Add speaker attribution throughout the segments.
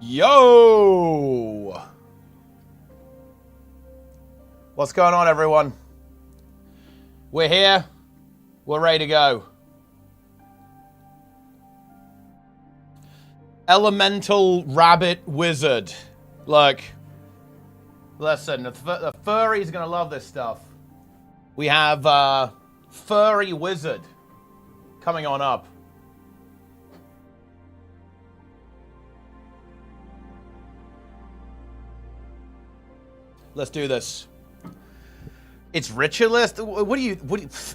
Speaker 1: Yo! What's going on, everyone? We're here. We're ready to go. Elemental Rabbit Wizard. Look. Listen, the furry's gonna love this stuff. We have Furry Wizard coming on up. Let's do this. It's ritualist? What do you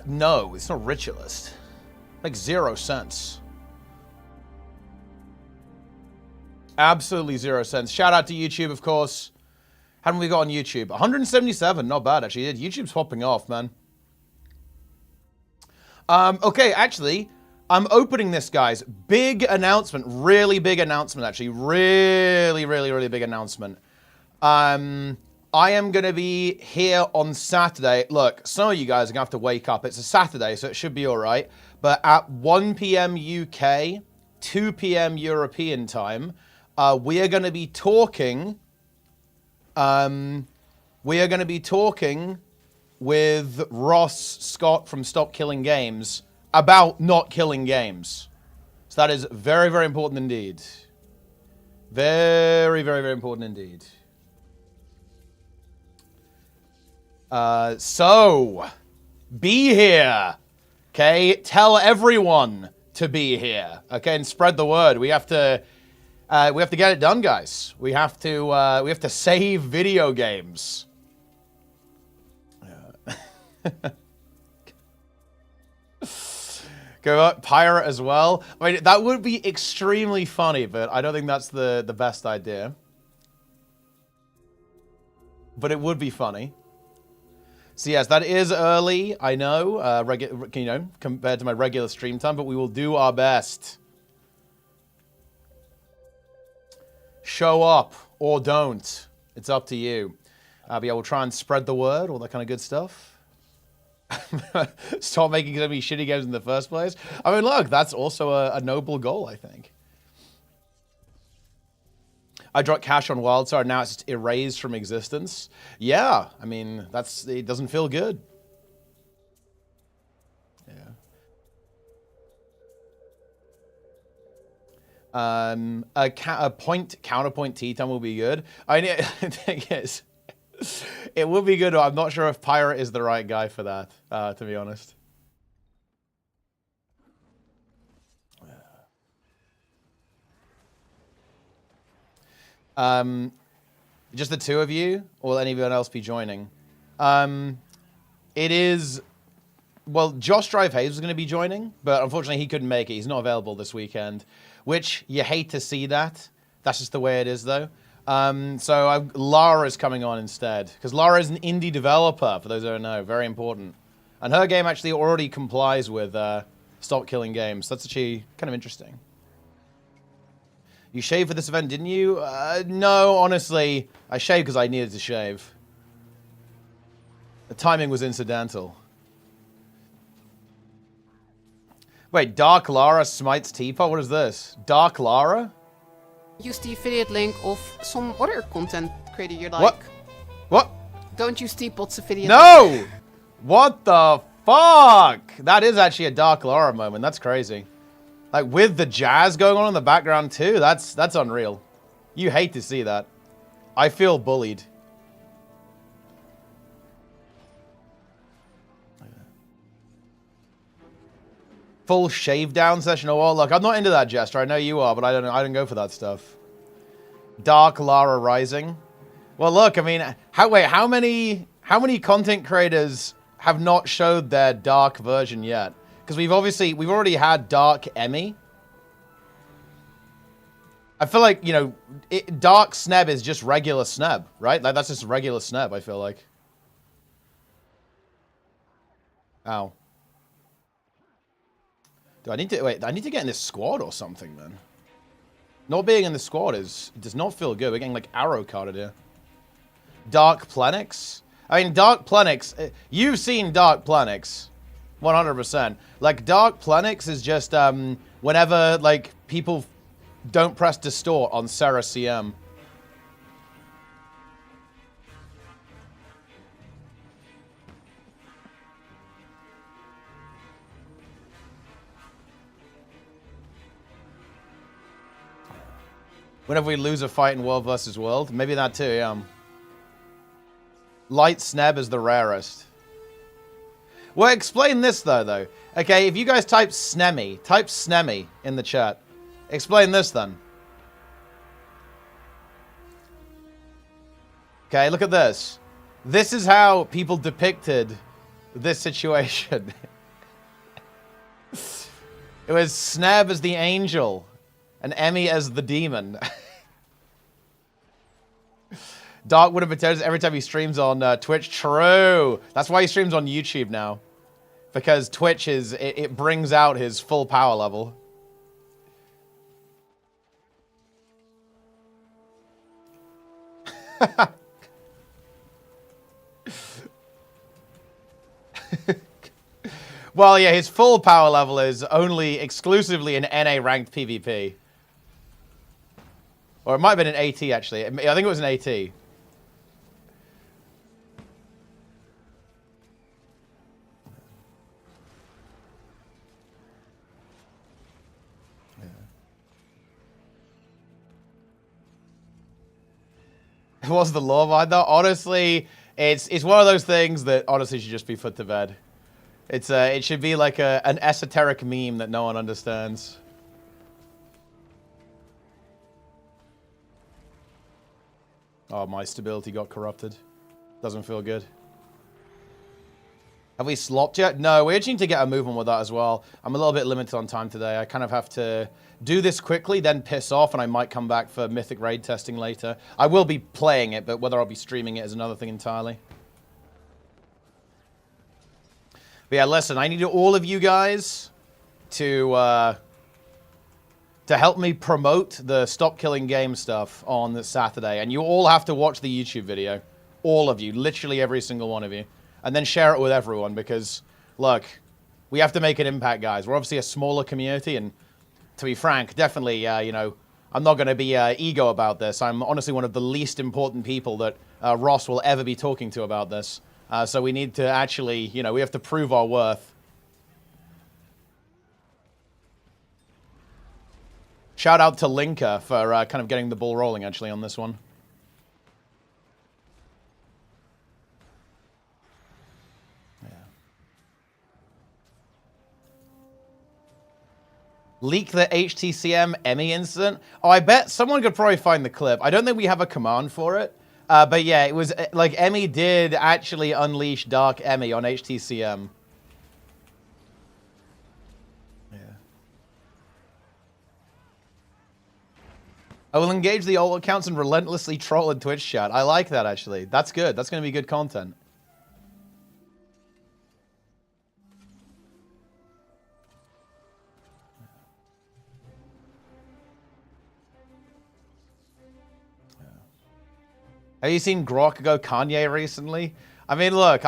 Speaker 1: no, it's not ritualist. Makes 0 sense. Absolutely 0 sense. Shout out to YouTube, of course. How many we got on YouTube? 177, not bad actually. YouTube's popping off, man. Okay, actually, I'm opening this, guys. Big announcement, really big announcement, actually. Really big announcement. I am going to be here on Saturday. Look, some of you guys are going to have to wake up. It's a Saturday, so it should be all right. But at 1 p.m. UK, 2 p.m. European time, we are going to be talking... with Ross Scott from Stop Killing Games about not killing games. So that is very, very important indeed. Very important indeed. So, be here, okay? Tell everyone to be here, okay? And spread the word. We have to get it done, guys. We have to save video games. Go up, pirate as well. I mean, that would be extremely funny, but I don't think that's the best idea. But it would be funny. So yes, that is early, I know, compared to my regular stream time, but we will do our best. Show up or don't. It's up to you. But yeah, we'll try and spread the word, all that kind of good stuff. Stop making so many shitty games in the first place. I mean, look, that's also a noble goal, I think. I dropped cash on WildStar, now it's just erased from existence. Yeah, I mean, it doesn't feel good. Yeah. A counterpoint tea time will be good. I think it would be good. I'm not sure if Pirate is the right guy for that, to be honest. Just the two of you, or will anyone else be joining? It is... Well, Josh Drive Hayes was going to be joining, but unfortunately he couldn't make it. He's not available this weekend, which you hate to see that. That's just the way it is, though. So Lara is coming on instead, because Lara is an indie developer, for those who don't know. Very important. And her game actually already complies with Stop Killing Games. That's actually kind of interesting. You shaved for this event, didn't you? No, honestly, I shaved because I needed to shave. The timing was incidental. Wait, Dark Lara smites Teapot? What is this? Dark Lara?
Speaker 2: Use the affiliate link of some other content creator you like.
Speaker 1: What?
Speaker 2: Don't use Teapot's affiliate
Speaker 1: link.
Speaker 2: No!
Speaker 1: What the fuck? That is actually a Dark Lara moment. That's crazy. Like, with the jazz going on in the background, too? That's unreal. You hate to see that. I feel bullied. Full shave down session. Oh, well, look, I'm not into that, Jester. I know you are, but I don't go for that stuff. Dark Lara Rising. Well, look, I mean, how many content creators have not showed their dark version yet? Because we've already had Dark Emmy. I feel like, you know, Dark Sneb is just regular Sneb, right? Like, that's just regular Sneb, I feel like. Ow. Do I need to, wait, I need to get in this squad or something, man. Not being in the squad does not feel good. We're getting, like, arrow carded here. Dark Plenix? I mean, Dark Plenix, you've seen Dark Plenix. 100%. Like, Dark Plenix is just, whenever, like, people don't press distort on Sarah CM. Whenever we lose a fight in World vs. World. Maybe that too, yeah. Light Sneb is the rarest. Well, explain this, though. Okay, if you guys type Snemy in the chat. Explain this, then. Okay, look at this. This is how people depicted this situation. It was Sneb as the angel and Emmy as the demon. Dark would have potatoes every time he streams on Twitch. True. That's why he streams on YouTube now. Because Twitch it brings out his full power level. Well, yeah, his full power level is only exclusively an NA ranked PvP. Or it might have been an AT, actually. I think it was an AT. Yeah. It was the law behind that. Honestly, it's one of those things that honestly should just be put to bed. It should be like an esoteric meme that no one understands. Oh, my stability got corrupted. Doesn't feel good. Have we slopped yet? No, we just need to get a move on with that as well. I'm a little bit limited on time today. I kind of have to do this quickly, then piss off, and I might come back for Mythic raid testing later. I will be playing it, but whether I'll be streaming it is another thing entirely. But yeah, listen, I need all of you guys to help me promote the Stop Killing Game stuff on this Saturday. And you all have to watch the YouTube video. All of you. Literally every single one of you. And then share it with everyone because, look, we have to make an impact, guys. We're obviously a smaller community. And to be frank, definitely, you know, I'm not going to be ego about this. I'm honestly one of the least important people that Ross will ever be talking to about this. So we need to actually, you know, we have to prove our worth. Shout out to Linker for kind of getting the ball rolling, actually, on this one. Yeah. Leak the HTCM Emmy incident? Oh, I bet someone could probably find the clip. I don't think we have a command for it. But yeah, it was like Emmy did actually unleash Dark Emmy on HTCM. Yeah. I will engage the old accounts and relentlessly troll in Twitch chat. I like that, actually. That's good. That's going to be good content. Have you seen Grok go Kanye recently? I mean, look,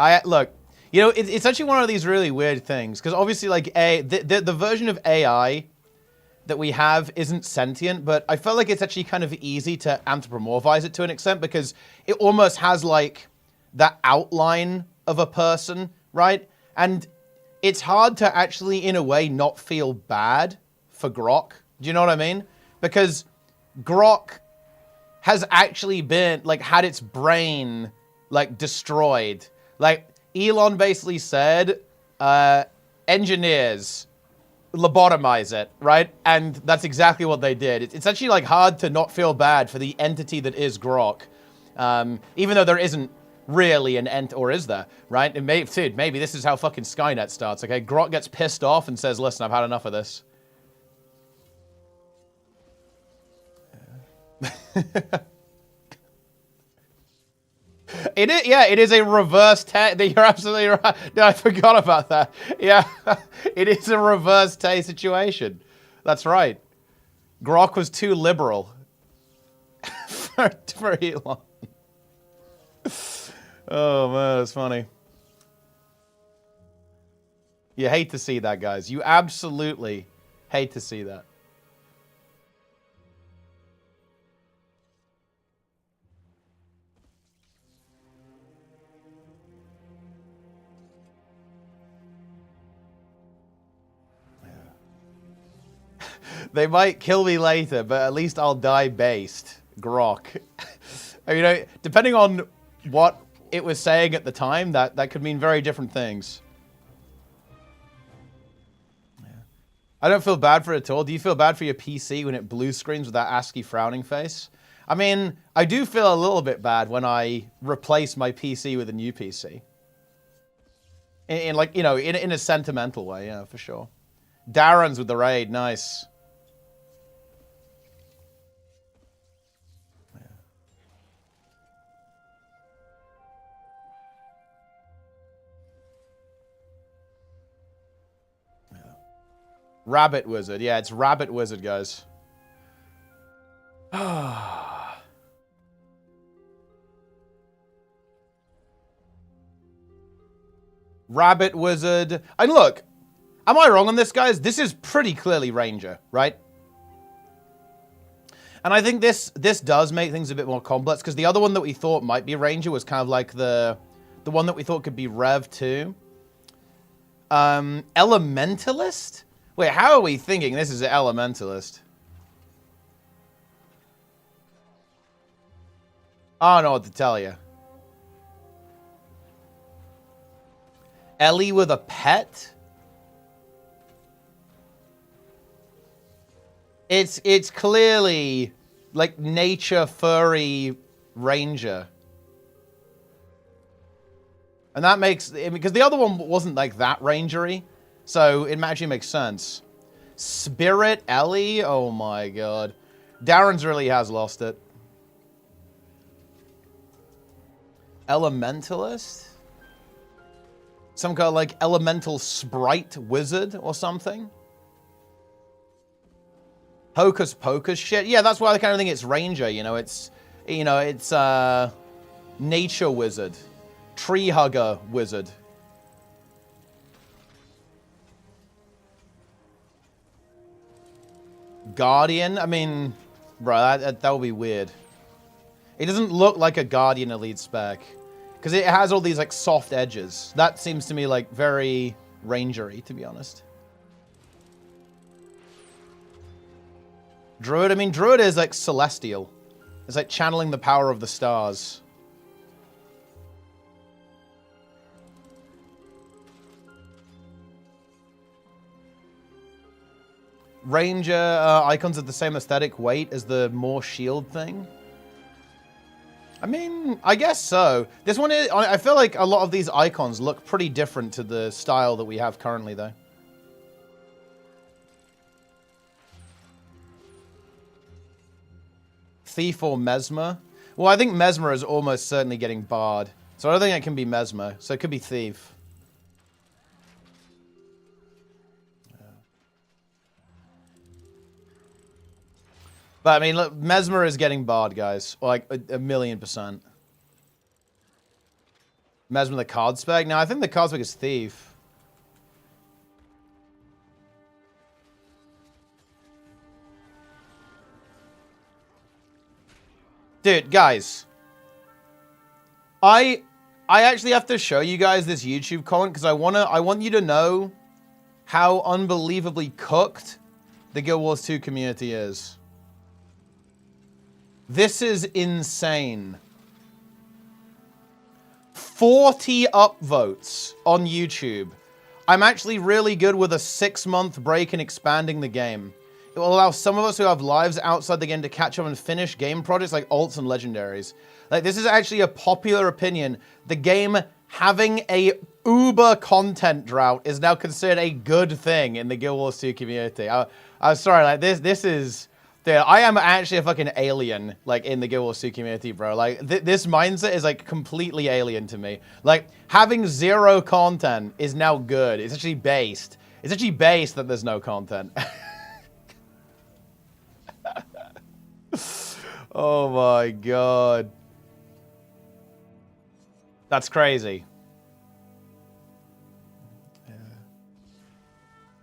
Speaker 1: you know, it's actually one of these really weird things because obviously, like, the version of AI that we have isn't sentient, but I felt like it's actually kind of easy to anthropomorphize it to an extent because it almost has like that outline of a person, right? And it's hard to actually, in a way, not feel bad for Grok. Do you know what I mean? Because Grok has actually been, like, had its brain, like, destroyed. Like, Elon basically said, engineers, lobotomize it, right? And that's exactly what they did. It's actually, like, hard to not feel bad for the entity that is Grok. Even though there isn't really an or is there, right? And maybe this is how fucking Skynet starts, okay? Grok gets pissed off and says, listen, I've had enough of this. It is a reverse Tay. You're absolutely right. No, I forgot about that. Yeah, it is a reverse Tay situation. That's right. Grok was too liberal for Elon. Oh man, that's funny. You hate to see that, guys. You absolutely hate to see that. They might kill me later, but at least I'll die based. Grok. You know, depending on what it was saying at the time, that could mean very different things. Yeah. I don't feel bad for it at all. Do you feel bad for your PC when it blue screens with that ASCII frowning face? I mean, I do feel a little bit bad when I replace my PC with a new PC. In like, you know, in a sentimental way, yeah, for sure. Darren's with the raid, nice. Yeah. Yeah. Rabbit Wizard, yeah, it's Rabbit Wizard, guys. Rabbit Wizard. And look, am I wrong on this, guys? This is pretty clearly Ranger, right? And I think this does make things a bit more complex, because the other one that we thought might be Ranger was kind of like the one that we thought could be Rev 2. Elementalist? Wait, how are we thinking this is an Elementalist? I don't know what to tell you. Ellie with a pet? It's clearly like nature furry ranger. And that makes, because the other one wasn't like that rangery, so it actually makes sense. Spirit Ellie? Oh my god. Darren's really has lost it. Elementalist? Some kind of like elemental sprite wizard or something? Hocus pocus shit? Yeah, that's why I kind of think it's ranger, you know, it's nature wizard. Tree hugger wizard. Guardian? I mean, bro, that would be weird. It doesn't look like a Guardian Elite spec. Because it has all these, like, soft edges. That seems to me, like, very rangery, to be honest. Druid? I mean, Druid is, like, celestial. It's like channeling the power of the stars. Ranger icons have the same aesthetic weight as the more shield thing. I mean, I guess so. This one is, I feel like a lot of these icons look pretty different to the style that we have currently, though. Thief or Mesmer? Well, I think Mesmer is almost certainly getting barred. So I don't think it can be Mesmer. So it could be Thief. But, I mean, look, Mesmer is getting barred, guys. Like, a 1,000,000%. Mesmer the card spec? No, I think the card spec is Thief. Dude, guys. I actually have to show you guys this YouTube comment, because I want you to know how unbelievably cooked the Guild Wars 2 community is. This is insane. 40 upvotes on YouTube. I'm actually really good with a 6-month break in expanding the game. It will allow some of us who have lives outside the game to catch up and finish game projects like alts and legendaries. Like, this is actually a popular opinion. The game having a uber content drought is now considered a good thing in the Guild Wars 2 community. I'm sorry, like, this is... Dude, I am actually a fucking alien, like, in the Guild Wars 2 community, bro. Like, this mindset is, like, completely alien to me. Like, having 0 content is now good. It's actually based. It's actually based that there's no content. Oh my god. That's crazy.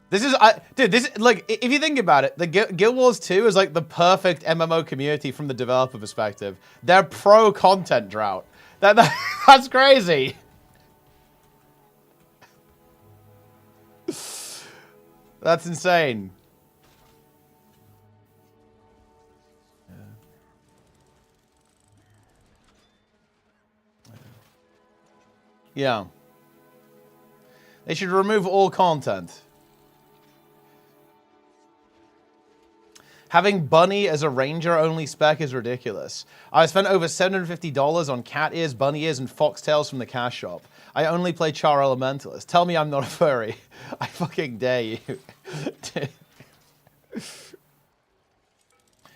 Speaker 1: This is, dude, this, like, if you think about it, the Guild Wars 2 is, like, the perfect MMO community from the developer perspective. They're pro-content drought. That's crazy. That's insane. Yeah. They should remove all content. Having Bunny as a ranger-only spec is ridiculous. I spent over $750 on cat ears, bunny ears, and foxtails from the cash shop. I only play Char Elementalist. Tell me I'm not a furry. I fucking dare you.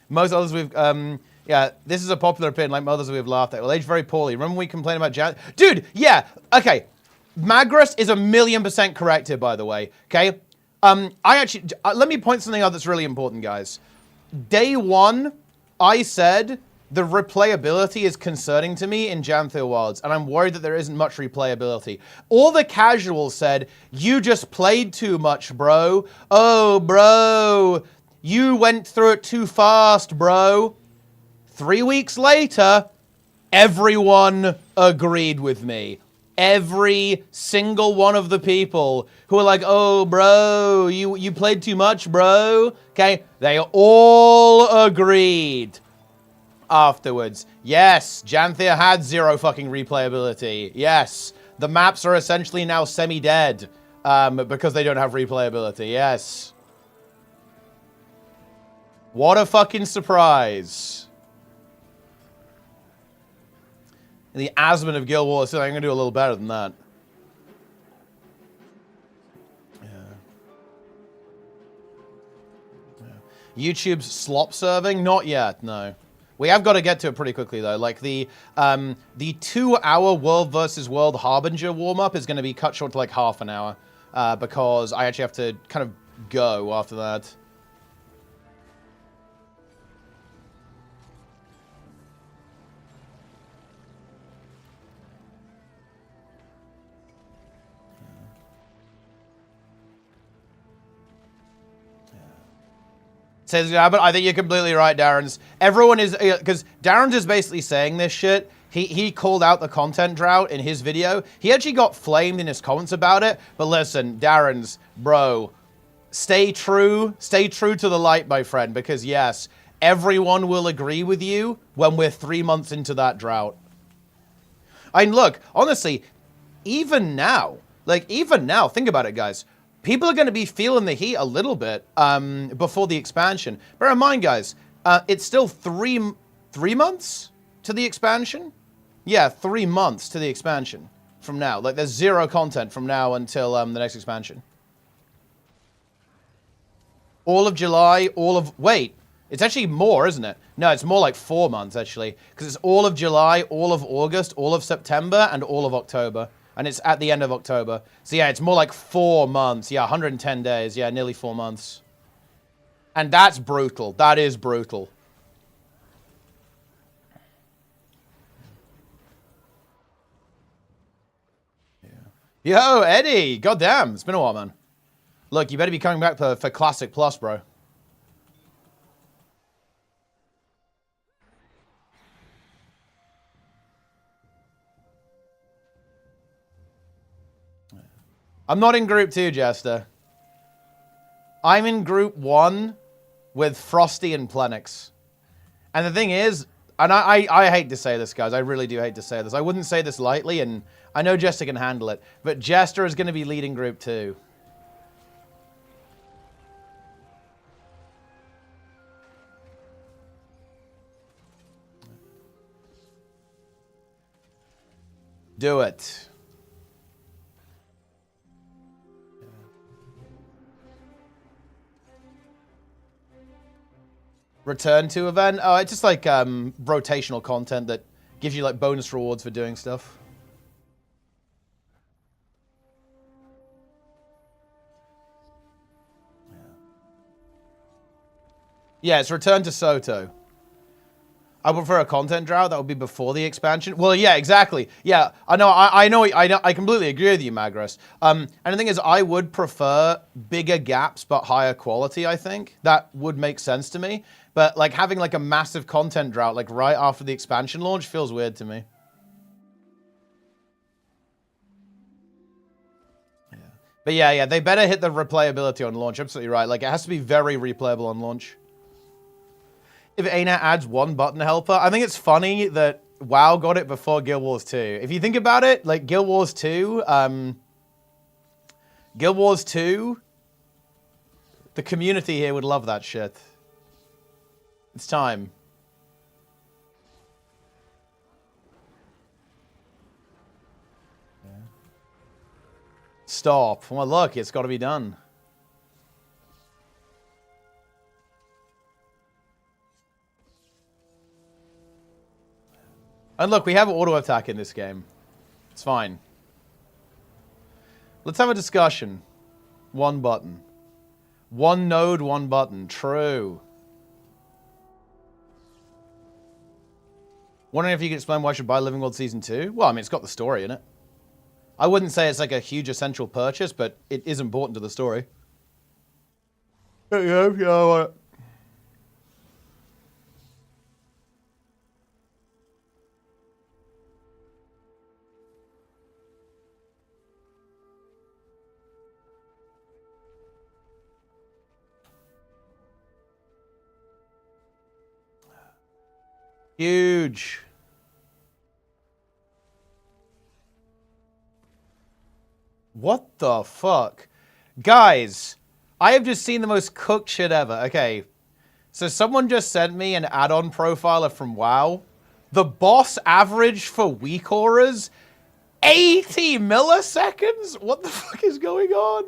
Speaker 1: Most others we've, yeah, this is a popular opinion, like others we've laughed at. Well, aged very poorly. Remember when we complained about Jan? Dude, yeah, okay. Magrus is 1,000,000% correct here, by the way, okay? Let me point something out that's really important, guys. Day one, I said the replayability is concerning to me in Janthir Wilds, and I'm worried that there isn't much replayability. All the casuals said, you just played too much, bro. Oh, bro, you went through it too fast, bro. 3 weeks later, everyone agreed with me. Every single one of the people who are like, oh, bro, you played too much, bro. Okay, they all agreed afterwards. Yes, Janthir had 0 fucking replayability. Yes, the maps are essentially now semi-dead because they don't have replayability. Yes. What a fucking surprise. The Asmon of Guild Wars, so I'm going to do a little better than that. Yeah. YouTube's slop serving? Not yet, no. We have got to get to it pretty quickly, though. Like, the 2-hour World versus World Harbinger warm-up is going to be cut short to, like, half an hour. Because I actually have to kind of go after that. Says, yeah, but I think you're completely right, Darren's. Everyone is, because Darren's is basically saying this shit. He called out the content drought in his video. He actually got flamed in his comments about it. But listen, Darren's, bro, stay true to the light, my friend, because yes, everyone will agree with you when we're 3 months into that drought. I mean, look, honestly, even now, think about it, guys. People are going to be feeling the heat a little bit before the expansion. Bear in mind, guys, it's still three months to the expansion? Yeah, 3 months to the expansion from now. Like, there's 0 content from now until the next expansion. All of July, wait, it's actually more, isn't it? No, it's more like 4 months, actually. Because it's all of July, all of August, all of September, and all of October. And it's at the end of October. So yeah, it's more like 4 months. Yeah, 110 days. Yeah, nearly 4 months. And that's brutal. That is brutal. Yeah. Yo, Eddie. Goddamn. It's been a while, man. Look, you better be coming back for Classic Plus, bro. I'm not in Group 2, Jester. I'm in Group 1 with Frosty and Plenix. And the thing is, and I hate to say this, guys. I really do hate to say this. I wouldn't say this lightly, and I know Jester can handle it. But Jester is going to be leading Group 2. Do it. Return to event? Oh, it's just like rotational content that gives you like bonus rewards for doing stuff. Yeah, it's Return to Soto. I prefer a content drought that would be before the expansion. Well, yeah, exactly. Yeah, I know. I completely agree with you, Magrus. And the thing is, I would prefer bigger gaps but higher quality. I think that would make sense to me. But like having like a massive content drought like right after the expansion launch feels weird to me. Yeah. But yeah, they better hit the replayability on launch. Absolutely right. Like it has to be very replayable on launch. If ArenaNet adds one button helper, I think it's funny that WoW got it before Guild Wars 2. If you think about it, like Guild Wars 2, the community here would love that shit. It's time. Stop. Well, look, it's got to be done. And look, we have auto attack in this game. It's fine. Let's have a discussion. One button. One node, one button. True. Wondering if you could explain why I should buy Living World Season 2? Well, I mean, it's got the story in it. I wouldn't say it's like a huge essential purchase, but it is important to the story. Yeah. Huge. What the fuck? Guys, I have just seen the most cooked shit ever. Okay, so someone just sent me an add-on profiler from WoW. The boss average for weak auras, 80 milliseconds? What the fuck is going on?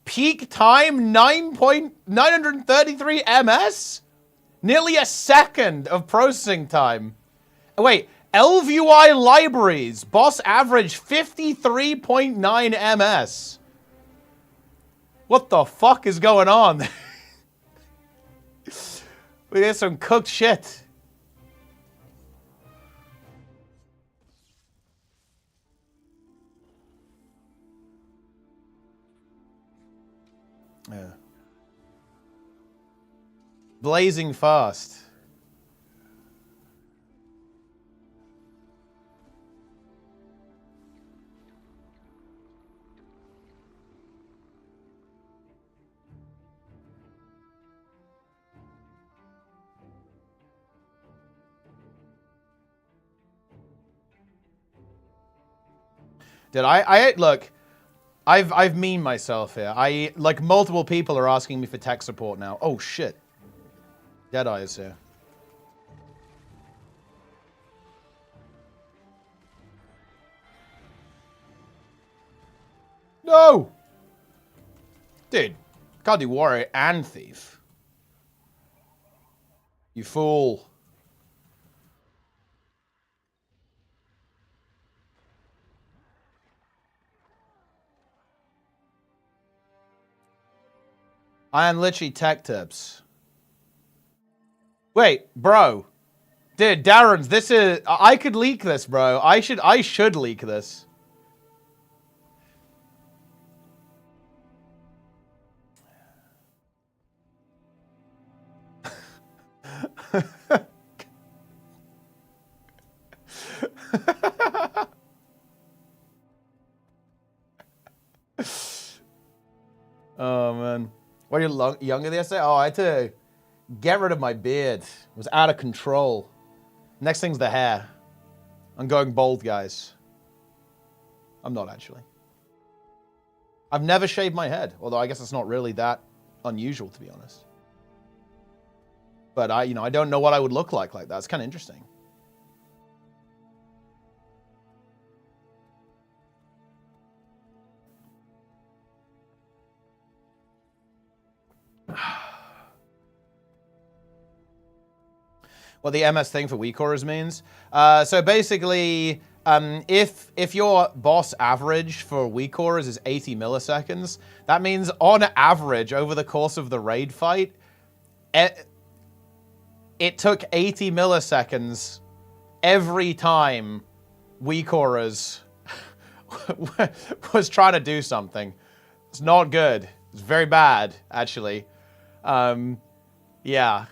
Speaker 1: Peak time, 9.933 ms? Nearly a second of processing time. Wait, LVUI libraries, boss average 53.9 ms. What the fuck is going on? We get some cooked shit. Yeah. Blazing fast. Did I look, I've memed myself here. Like multiple people are asking me for tech support now. Oh shit. Deadeye is here. No! Dude, can't do warrior and thief. You fool. I am literally tech tips. Wait, bro. Dude, Darren's, this is... I could leak this, bro. I should leak this. Oh, man. What are you younger the essay? Oh, I had to get rid of my beard. It was out of control. Next thing's the hair. I'm going bald, guys. I'm not, actually. I've never shaved my head, although I guess it's not really that unusual, to be honest. But I don't know what I would look like that. It's kind of interesting. What the MS thing for weak auras means? So basically, if your boss average for weak auras is 80 milliseconds, that means on average over the course of the raid fight, it took 80 milliseconds every time weak auras was trying to do something. It's not good. It's very bad, actually. Yeah.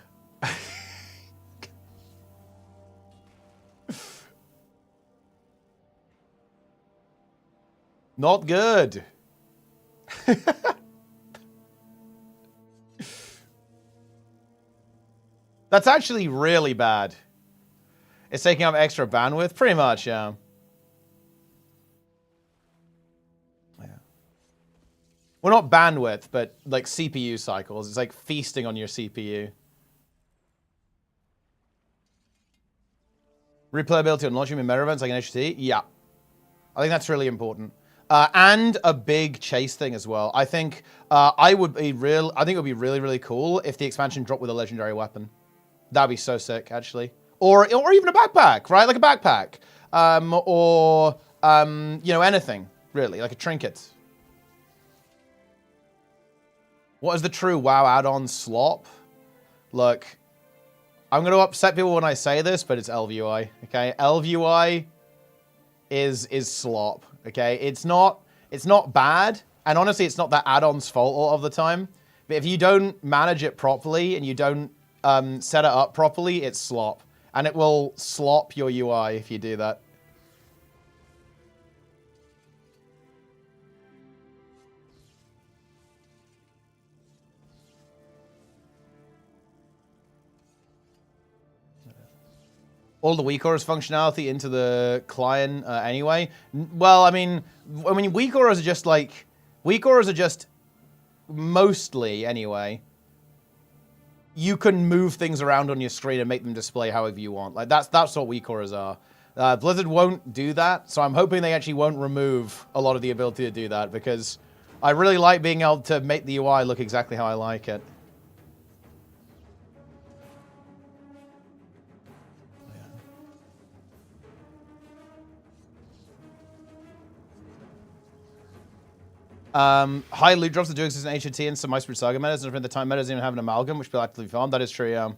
Speaker 1: Not good. That's actually really bad. It's taking up extra bandwidth? Pretty much, yeah. Well, not bandwidth, but like CPU cycles. It's like feasting on your CPU. Replayability on launching meta events like an HT? Yeah. I think that's really important. And a big chase thing as well. I think it would be really, really cool if the expansion dropped with a legendary weapon. That'd be so sick, actually. Or even a backpack, right? Like a backpack. You know, anything, really. Like a trinket. What is the true WoW add-on slop? Look, I'm going to upset people when I say this, but it's LVUI, okay? LVUI is slop, okay? It's not bad, and honestly, it's not that add-on's fault all of the time. But if you don't manage it properly and you don't set it up properly, it's slop. And it will slop your UI if you do that. All the weak auras functionality into the client anyway. Well, I mean, weak auras are just mostly anyway. You can move things around on your screen and make them display however you want. Like that's what weak auras are. Blizzard won't do that, so I'm hoping they actually won't remove a lot of the ability to do that because I really like being able to make the UI look exactly how I like it. High loot drops that do exist in HT and some My Spirit Saga metas, and the time meta doesn't even have an amalgam, which will actively farm. That is true, yeah.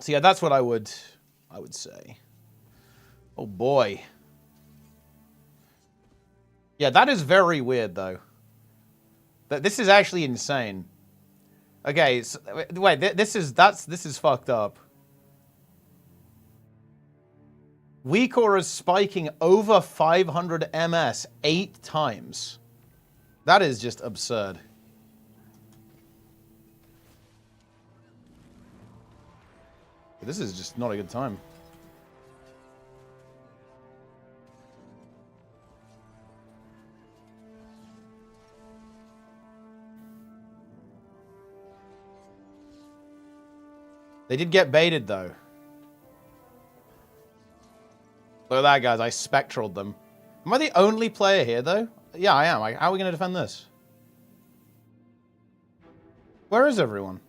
Speaker 1: So yeah, that's what I would say. Oh boy. Yeah, that is very weird though. This is actually insane. Okay, so, wait, this is fucked up. Weak auras spiking over 500 MS 8 times. That is just absurd. This is just not a good time. They did get baited, though. Look at that, guys. I spectraled them. Am I the only player here, though? Yeah, I am. How are we going to defend this? Where is everyone?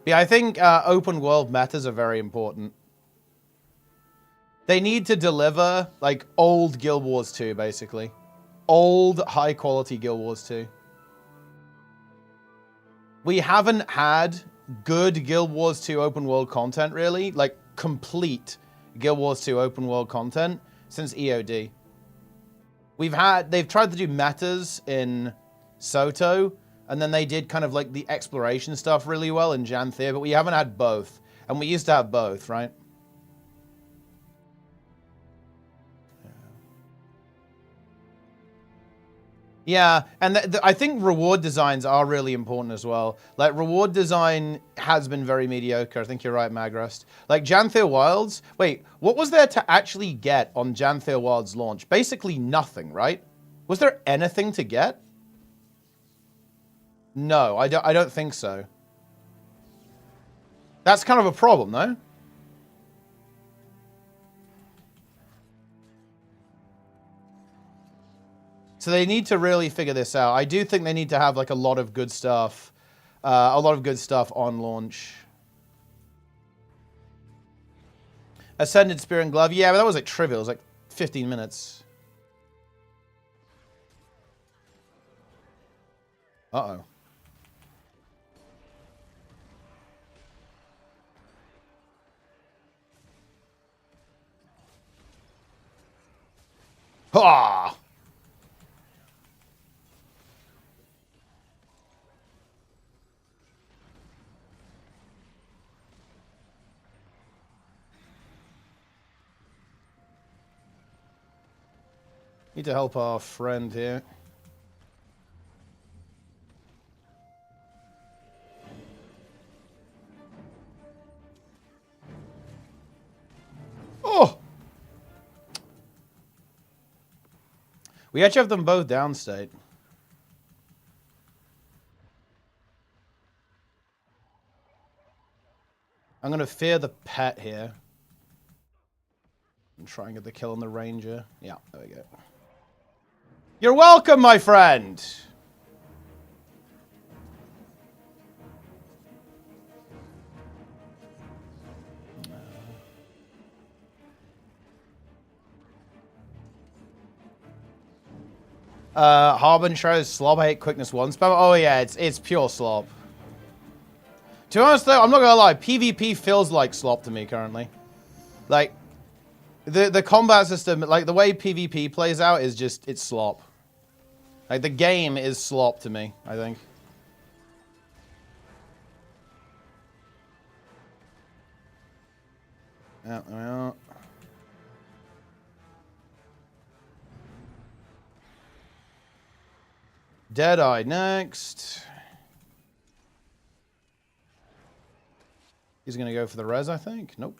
Speaker 1: Yeah, I think open world metas are very important. They need to deliver, like, old Guild Wars 2, basically. Old, high-quality Guild Wars 2. We haven't had good Guild Wars 2 open world content, really. Like, complete Guild Wars 2 open world content since EOD. They've tried to do metas in Soto, and then they did kind of like the exploration stuff really well in Janthir, but we haven't had both. And we used to have both, right? Yeah, and I think reward designs are really important as well. Like, reward design has been very mediocre. I think you're right, Magrust. Like, Janthir Wilds... Wait, what was there to actually get on Janthir Wilds launch? Basically nothing, right? Was there anything to get? No, I don't think so. That's kind of a problem, no? So they need to really figure this out. I do think they need to have like a lot of good stuff on launch. Ascended Spear and Glove. Yeah, but that was like trivial. It was like 15 minutes. Uh-oh. Ha! Need to help our friend here. Oh! We actually have them both downstate. I'm going to fear the pet here. And try and get the kill on the ranger. Yeah, there we go. You're welcome, my friend! Harbinger is slop. I hate quickness 1 spam. Oh yeah, it's pure slop. To be honest though, I'm not gonna lie, PvP feels like slop to me currently. Like, the combat system, like the way PvP plays out is just, it's slop. Like the game is slop to me, I think. Yeah. Deadeye next. He's gonna go for the res, I think. Nope.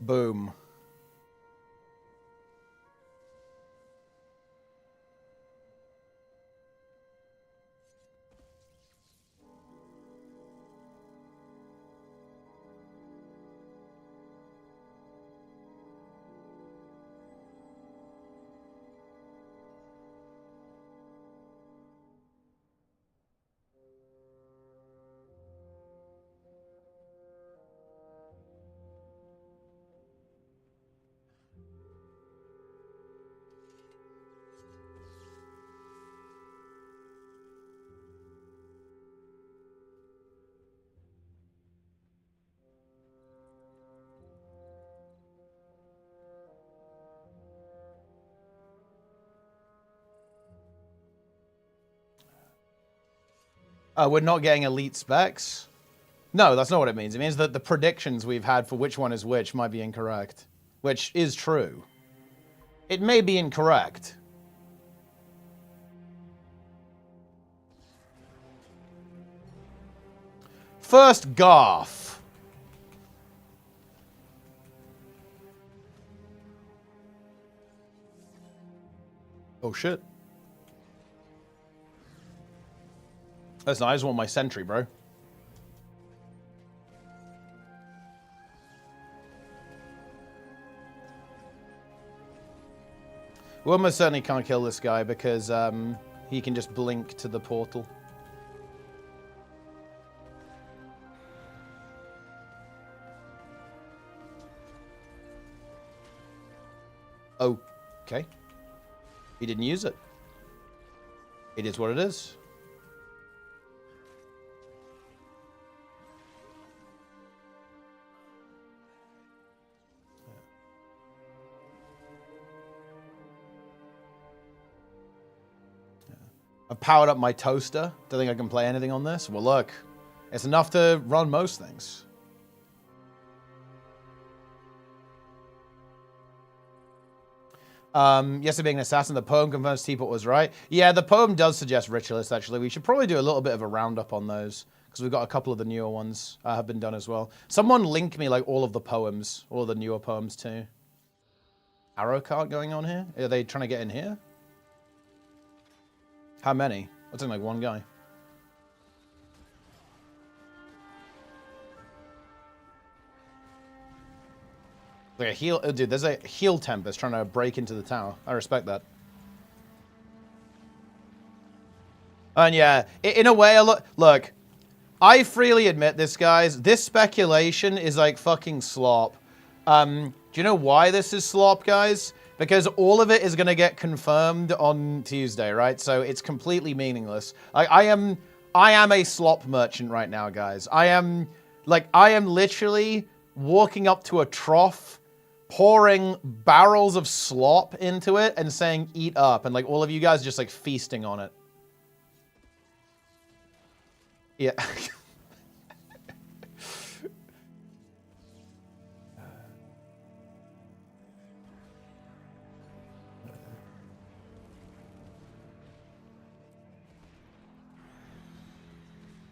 Speaker 1: Boom. We're not getting elite specs? No, that's not what it means. It means that the predictions we've had for which one is which might be incorrect. Which is true. It may be incorrect. First Garth. Oh shit. Listen, I just want my sentry, bro. We almost certainly can't kill this guy because he can just blink to the portal. Okay. He didn't use it. It is what it is. I've powered up my toaster. Don't think I can play anything on this. Well, look. It's enough to run most things. Yes, being an assassin, the poem confirms Teapot was right. Yeah, the poem does suggest ritualist, actually. We should probably do a little bit of a roundup on those, because we've got a couple of the newer ones have been done as well. Someone link me, like, all of the poems, all of the newer poems, too. Arrow cart going on here? Are they trying to get in here? How many? What's in, like, one guy? Like a heal, oh, dude, there's a heal tempest trying to break into the tower. I respect that. And yeah, in a way, look, I freely admit this, guys. This speculation is like fucking slop. Do you know why this is slop, guys? Because all of it is going to get confirmed on Tuesday, right? So it's completely meaningless. Like, I am a slop merchant right now, guys. I am literally walking up to a trough pouring barrels of slop into it and saying, eat up. And like all of you guys just like feasting on it. Yeah.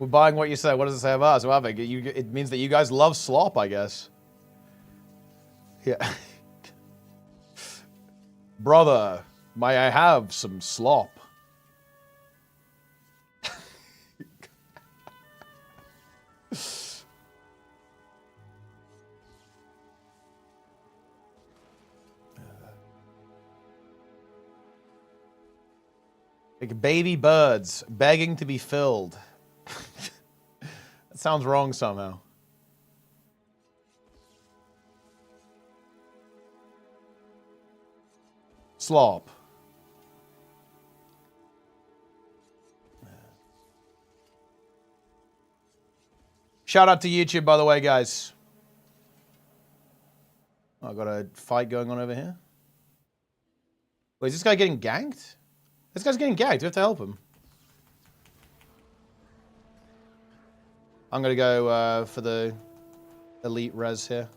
Speaker 1: We're buying what you say. What does it say about us? Well, it means that you guys love slop, I guess. Yeah. Brother, may I have some slop? Like baby birds begging to be filled. That sounds wrong somehow. Slop. Shout out to YouTube, by the way, guys. Oh, I got a fight going on over here. Wait, is this guy getting ganked? This guy's getting ganked. We have to help him. I'm going to go for the elite res here.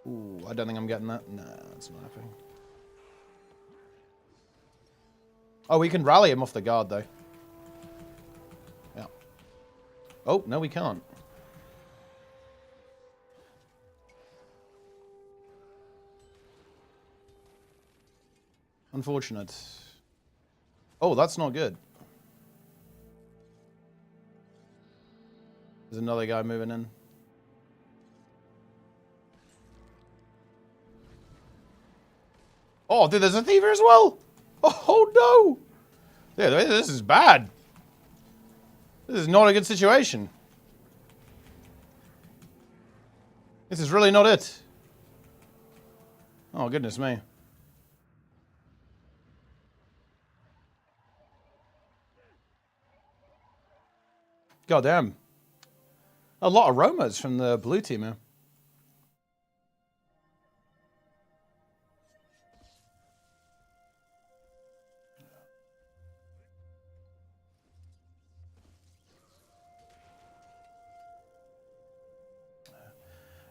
Speaker 1: Ooh, I don't think I'm getting that. No, that's not happening. Oh, we can rally him off the guard, though. Yeah. Oh, no, we can't. Unfortunate. Oh, that's not good. There's another guy moving in. Oh, dude, there's a thief here as well. Oh, no. Dude, this is bad. This is not a good situation. This is really not it. Oh, goodness me. God damn. A lot of roamers from the blue team here.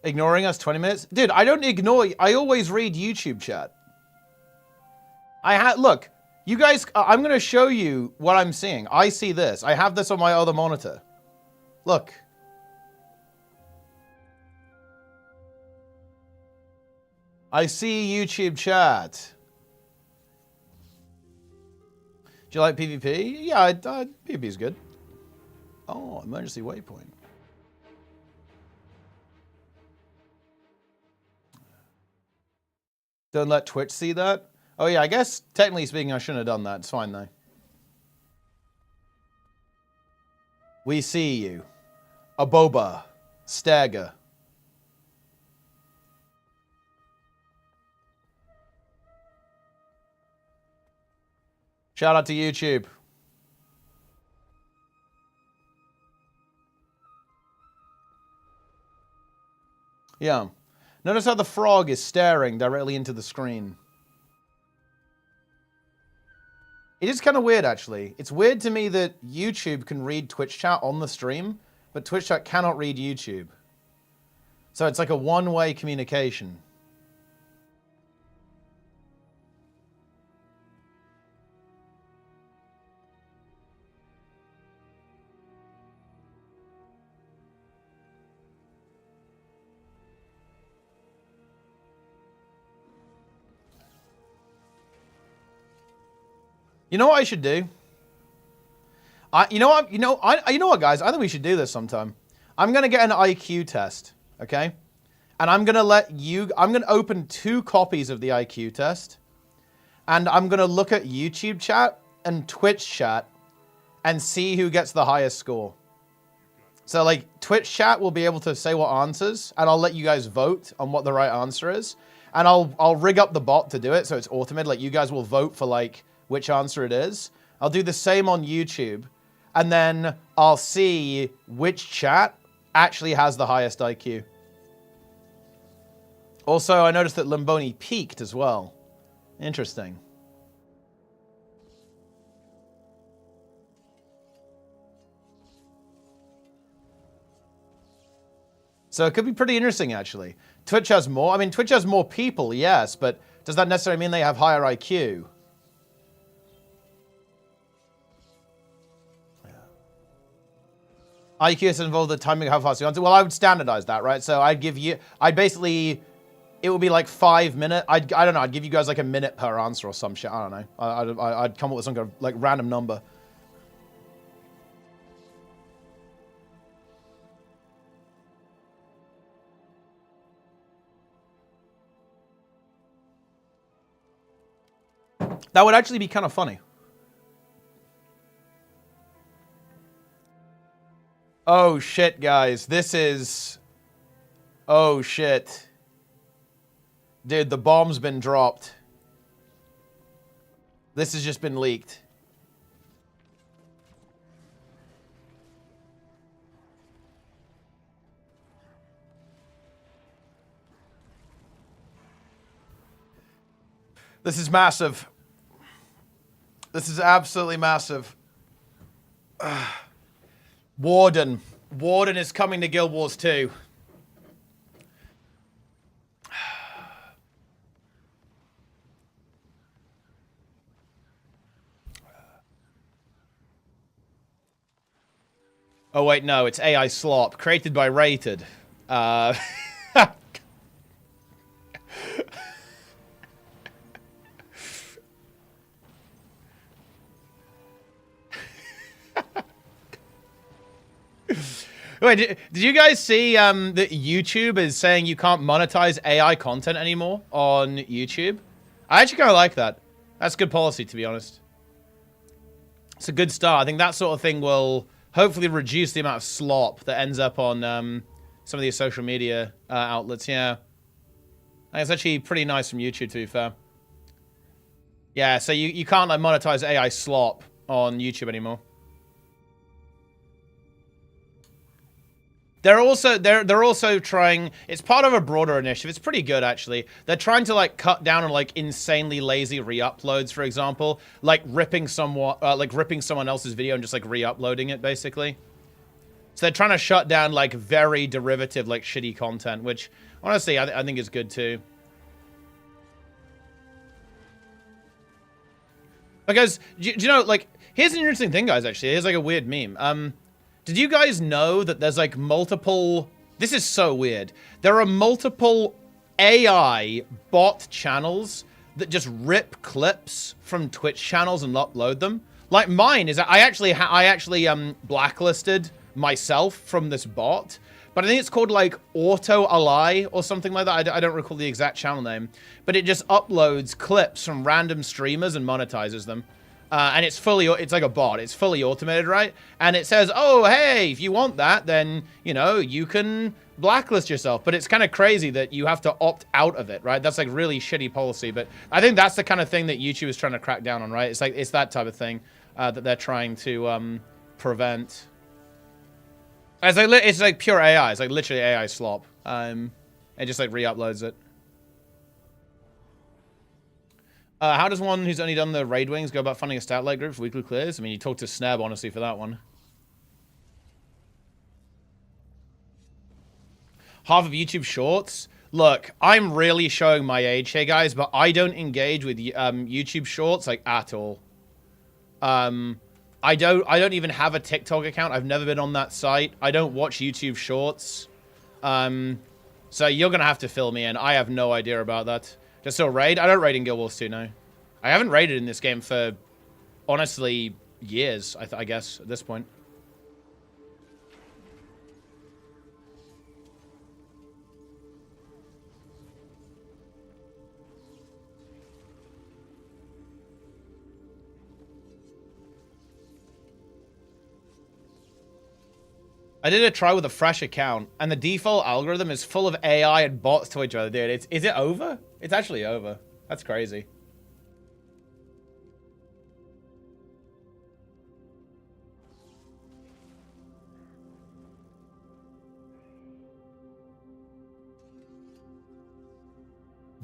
Speaker 1: Ignoring us 20 minutes? Dude, I don't ignore you. I always read YouTube chat. Look, you guys, I'm going to show you what I'm seeing. I see this. I have this on my other monitor. Look. I see YouTube chat. Do you like PvP? Yeah, PvP is good. Oh, emergency waypoint. Don't let Twitch see that? Oh yeah, I guess technically speaking I shouldn't have done that. It's fine though. We see you. Aboba. Stagger. Shout out to YouTube. Yeah. Notice how the frog is staring directly into the screen. It is kind of weird, actually. It's weird to me that YouTube can read Twitch chat on the stream, but Twitch chat cannot read YouTube. So it's like a one-way communication. You know what I should do? You know what, guys? I think we should do this sometime. I'm gonna get an IQ test, okay? And I'm gonna I'm gonna open 2 copies of the IQ test, and I'm gonna look at YouTube chat and Twitch chat and see who gets the highest score. So like Twitch chat will be able to say what answers, and I'll let you guys vote on what the right answer is, and I'll rig up the bot to do it so it's automated. Like you guys will vote for like which answer it is. I'll do the same on YouTube, and then I'll see which chat actually has the highest IQ. Also, I noticed that Lamboni peaked as well. Interesting. So it could be pretty interesting, actually. Twitch has more. I mean, Twitch has more people, yes, but does that necessarily mean they have higher IQ? IQ is involved the timing of how fast you answer. Well, I would standardize that, right? So I'd basically, it would be like 5 minutes. I don't know. I'd give you guys like a minute per answer or some shit. I don't know. I'd come up with some kind of like random number. That would actually be kind of funny. Oh shit, guys. This is... Oh shit. Dude, the bomb's been dropped. This has just been leaked. This is massive. This is absolutely massive. Warden. Warden is coming to Guild Wars 2. Oh wait, no, it's AI Slop, created by Rated. Wait, did you guys see that YouTube is saying you can't monetize AI content anymore on YouTube? I actually kind of like that. That's good policy, to be honest. It's a good start. I think that sort of thing will hopefully reduce the amount of slop that ends up on some of these social media outlets. Yeah, I think it's actually pretty nice from YouTube, to be fair. Yeah, so you can't like monetize AI slop on YouTube anymore. They're also trying. It's part of a broader initiative. It's pretty good, actually. They're trying to like cut down on like insanely lazy re-uploads, for example, like ripping someone else's video and just like re-uploading it, basically. So they're trying to shut down like very derivative, like shitty content, which honestly I think is good too. Because do you know, like, here's an interesting thing, guys. Actually, here's like a weird meme. Did you guys know that there's like multiple... This is so weird. There are multiple AI bot channels that just rip clips from Twitch channels and upload them. Like mine is... I actually blacklisted myself from this bot. But I think it's called like Auto Ally or something like that. I don't recall the exact channel name. But it just uploads clips from random streamers and monetizes them. And it's like a bot. It's fully automated, right? And it says, oh, hey, if you want that, then, you know, you can blacklist yourself. But it's kind of crazy that you have to opt out of it, right? That's like really shitty policy. But I think that's the kind of thing that YouTube is trying to crack down on, right? It's like, it's that type of thing that they're trying to prevent. It's like pure AI. It's like literally AI slop. It just like re-uploads it. How does one who's only done the raid wings go about funding a stat light group for weekly clears? I mean, you talk to Sneb, honestly, for that one. Half of YouTube shorts. Look, I'm really showing my age here, guys, but I don't engage with YouTube shorts like at all. I don't even have a TikTok account. I've never been on that site. I don't watch YouTube shorts. So you're gonna have to fill me in. I have no idea about that. Just still raid? I don't raid in Guild Wars 2, no. I haven't raided in this game for, honestly, years, I guess, at this point. I did a try with a fresh account, and the default algorithm is full of AI and bots to each other, dude. Is it over? It's actually over. That's crazy.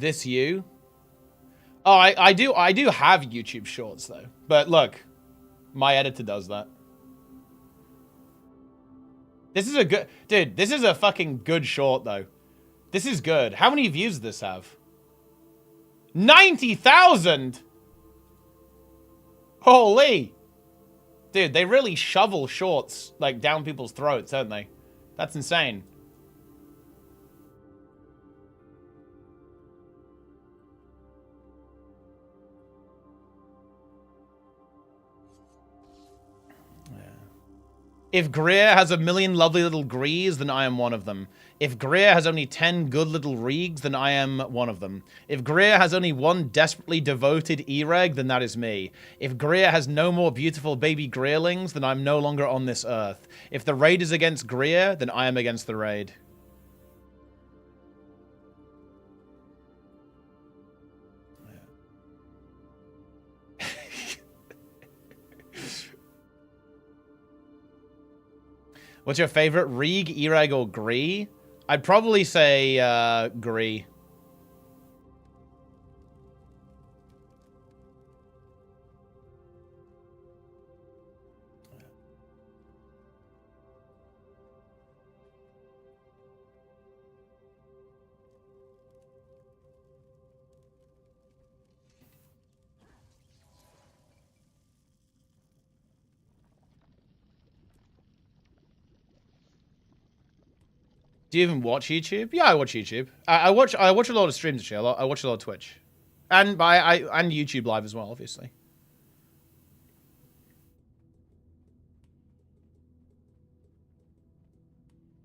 Speaker 1: This you? Oh, I do have YouTube Shorts though. But look, my editor does that. This is a good... Dude, this is a fucking good short though. This is good. How many views does this have? 90,000! Holy! Dude, they really shovel shorts, like, down people's throats, don't they? That's insane. Yeah. If Greer has a million lovely little Grees, then I am one of them. If Greer has only 10 good little Regs, then I am one of them. If Greer has only one desperately devoted Ereg, then that is me. If Greer has no more beautiful baby Greerlings, then I'm no longer on this earth. If the raid is against Greer, then I am against the raid. What's your favorite? Reg, Ereg, or Gree? I'd probably say Gree. Do you even watch YouTube? Yeah, I watch YouTube. I watch a lot of streams actually. I watch a lot of Twitch, and and YouTube Live as well, obviously.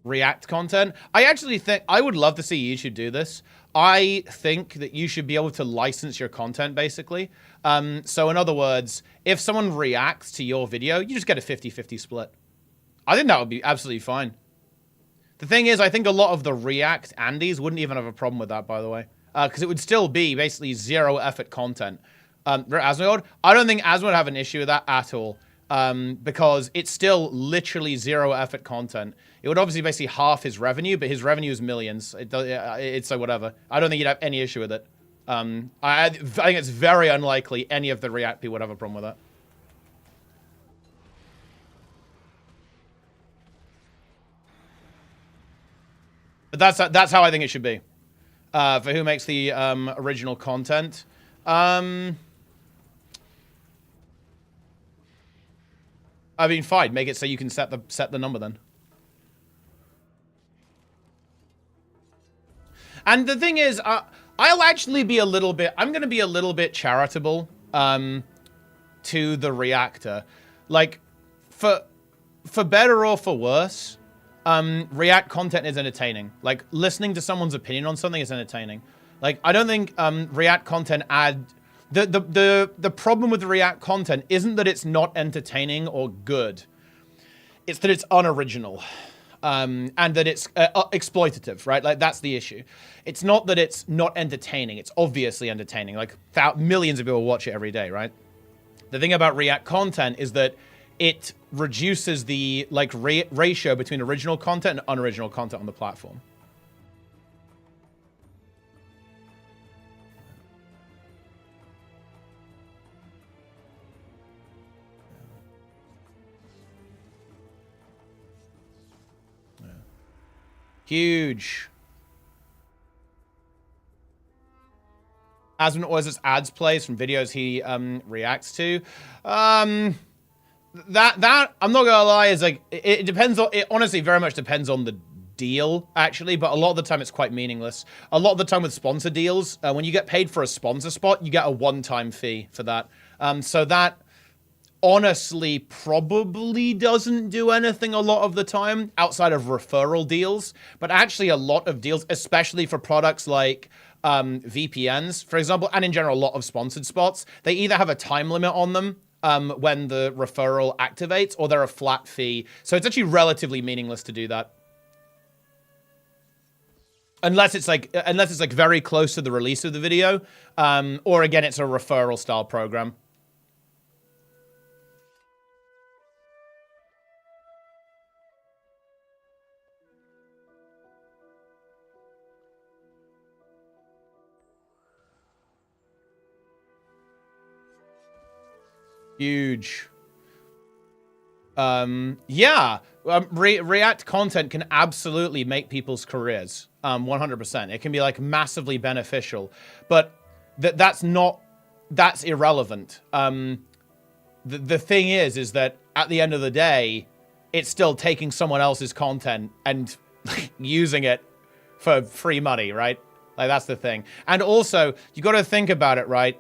Speaker 1: React content. I actually think I would love to see YouTube do this. I think that you should be able to license your content, basically. So in other words, if someone reacts to your video, you just get a 50-50 split. I think that would be absolutely fine. The thing is, I think a lot of the React Andes wouldn't even have a problem with that, by the way. Because it would still be basically zero effort content. Asmode, I don't think Asmode would have an issue with that at all. Because it's still literally zero effort content. It would obviously basically half his revenue, but his revenue is millions. It's like whatever. I don't think he'd have any issue with it. I think it's very unlikely any of the React people would have a problem with that. But that's how I think it should be. For who makes the original content. I mean, fine. Make it so you can set the number then. And the thing is, I'll actually be a little bit... I'm going to be a little bit charitable to the reactor. Like, for better or for worse... React content is entertaining. Like, listening to someone's opinion on something is entertaining. Like, I don't think React content the problem with the React content isn't that it's not entertaining or good. It's that it's unoriginal. And that it's exploitative, right? Like, that's the issue. It's not that it's not entertaining. It's obviously entertaining. Like, millions of people watch it every day, right? The thing about React content is that it reduces the like ratio between original content and unoriginal content on the platform. Yeah. Huge. Asmund always has ads plays from videos he reacts to. That I'm not gonna lie is like it depends on it. Honestly, very much depends on the deal actually, but a lot of the time it's quite meaningless. A lot of the time with sponsor deals, when you get paid for a sponsor spot, you get a one-time fee for that. So that honestly probably doesn't do anything a lot of the time outside of referral deals, but actually a lot of deals, especially for products like VPNs, for example, and in general a lot of sponsored spots, they either have a time limit on them when the referral activates, or they're a flat fee. So it's actually relatively meaningless to do that. Unless it's like very close to the release of the video, or again, it's a referral style program. Huge. Yeah. React content can absolutely make people's careers. 100%. It can be like massively beneficial, but that's irrelevant. The thing is that at the end of the day, it's still taking someone else's content and using it for free money, right? Like, that's the thing. And also, you got to think about it, right?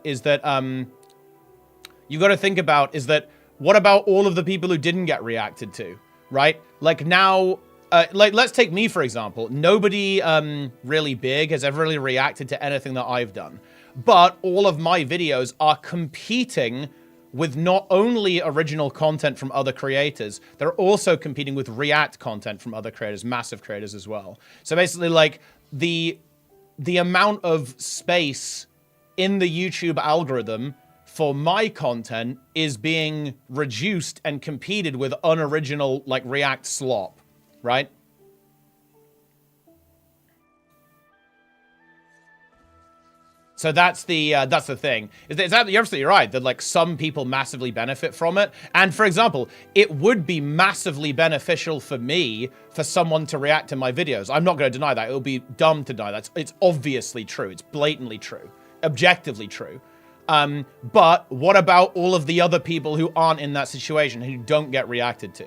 Speaker 1: What about all of the people who didn't get reacted to, right? Like now, like let's take me for example. Nobody really big has ever really reacted to anything that I've done, but all of my videos are competing with not only original content from other creators, they're also competing with React content from other creators, massive creators as well. So basically, like the amount of space in the YouTube algorithm for my content is being reduced and competed with unoriginal, like, React slop, right? So that's the thing. You're absolutely right that, like, some people massively benefit from it. And for example, it would be massively beneficial for me for someone to react to my videos. I'm not going to deny that. It would be dumb to deny that. It's obviously true. It's blatantly true. Objectively true. But what about all of the other people who aren't in that situation, who don't get reacted to?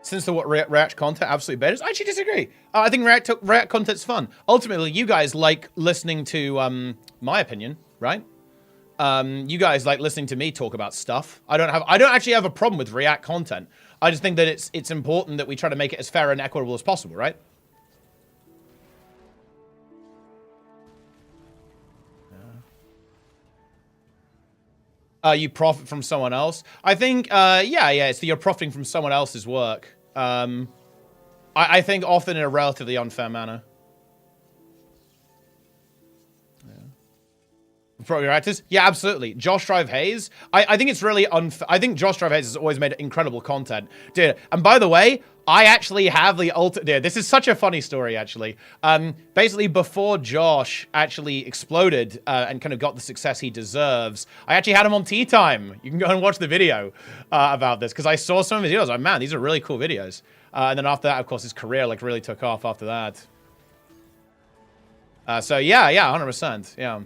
Speaker 1: Since the React content absolutely better. I actually disagree. I think React content's fun. Ultimately, you guys like listening to my opinion, right? You guys like listening to me talk about stuff. I don't actually have a problem with React content. I just think that it's important that we try to make it as fair and equitable as possible, right? You profit from someone else. I think, yeah, it's that you're profiting from someone else's work. I think often in a relatively unfair manner. Pro reactors? Yeah, absolutely. Josh Drive Hayes. I think it's really unfair. I think Josh Drive Hayes has always made incredible content. Dude, and by the way, I actually have the dude, this is such a funny story, actually. Basically, before Josh actually exploded and kind of got the success he deserves, I actually had him on Tea Time. You can go and watch the video about this, because I saw some of his videos. Like, man, these are really cool videos. And then after that, of course, his career like really took off after that. So yeah, 100%. Yeah.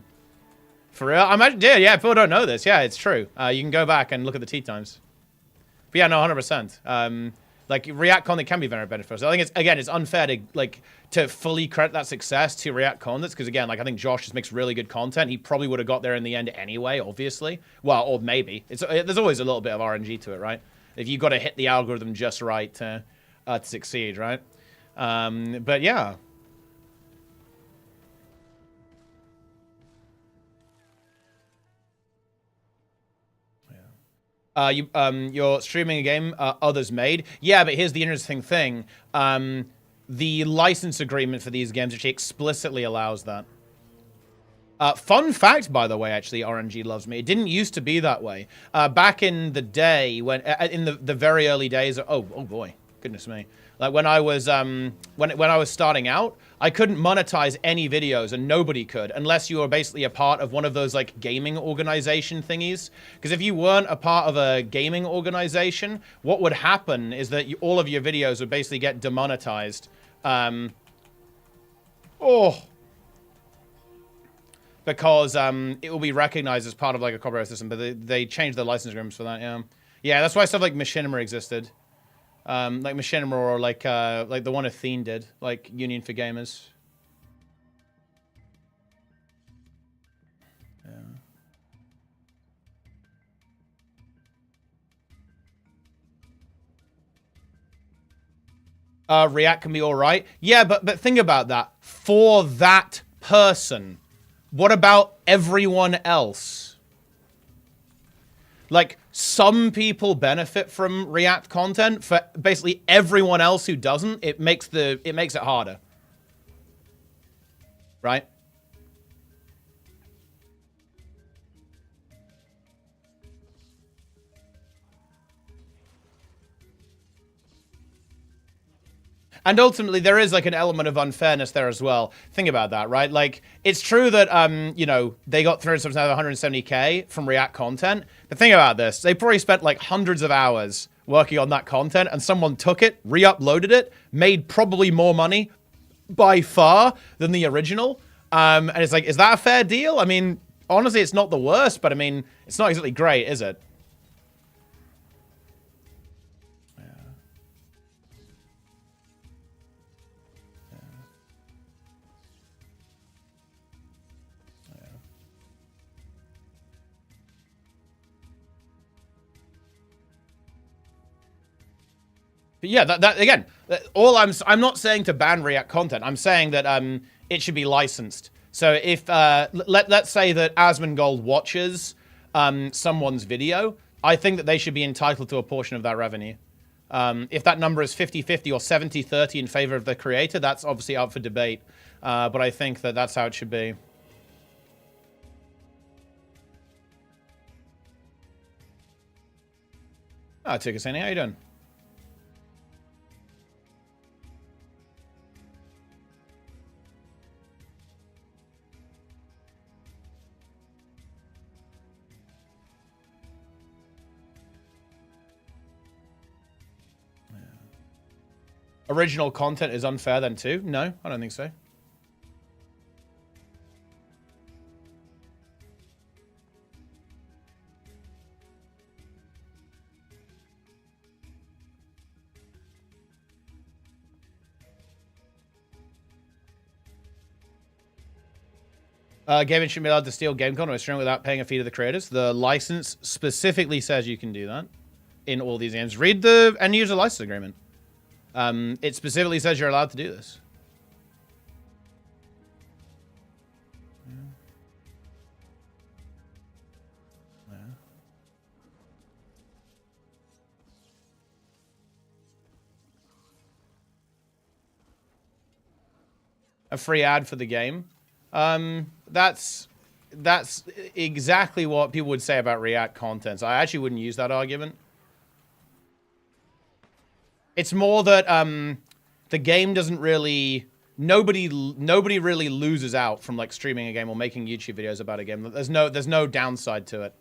Speaker 1: For real? Dude, yeah, people don't know this. Yeah, it's true. You can go back and look at the Tea Times. But yeah, no, 100%. Like, React content can be very beneficial. I think it's unfair to fully credit that success to React content, because again, like, I think Josh just makes really good content. He probably would have got there in the end anyway, obviously. Well, or maybe. There's always a little bit of RNG to it, right? If you've got to hit the algorithm just right to succeed, right? But yeah. You're streaming a game others made. Yeah, but here's the interesting thing. The license agreement for these games actually explicitly allows that. Fun fact, by the way, actually, RNG loves me. It didn't used to be that way. Back in the day, when in the very early days. Oh boy, goodness me. Like when I was when I was starting out, I couldn't monetize any videos, and nobody could, unless you were basically a part of one of those like gaming organization thingies. Because if you weren't a part of a gaming organization, what would happen is that all of your videos would basically get demonetized. Because it will be recognized as part of like a copyright system, but they changed the license agreements for that. Yeah, that's why stuff like Machinima existed. Like Machinima, or like the one Athene did, like Union for Gamers. Yeah. React can be all right. Yeah, but think about that. For that person, what about everyone else? Like, some people benefit from React content. For basically everyone else who doesn't, it makes it harder. Right? And ultimately, there is like an element of unfairness there as well. Think about that, right? Like, it's true that, you know, they got through something like 170K from React content. But think about this. They probably spent like hundreds of hours working on that content, and someone took it, re-uploaded it, made probably more money by far than the original. And it's like, is that a fair deal? I mean, honestly, it's not the worst, but I mean, it's not exactly great, is it? But yeah, that again, all I'm not saying to ban React content. I'm saying that it should be licensed. So if let's say that Asmongold watches someone's video, I think that they should be entitled to a portion of that revenue. If that number is 50-50 or 70-30 in favor of the creator, that's obviously up for debate. But I think that that's how it should be. Oh, Tikasani, how you doing? Original content is unfair then too? No, I don't think so. Gaming should be allowed to steal game content or stream without paying a fee to the creators. The license specifically says you can do that in all these games. Read the end user license agreement. It specifically says you're allowed to do this. A free ad for the game. That's exactly what people would say about React content. So I actually wouldn't use that argument. It's more that the game doesn't really... Nobody really loses out from like streaming a game or making YouTube videos about a game. There's no downside to it.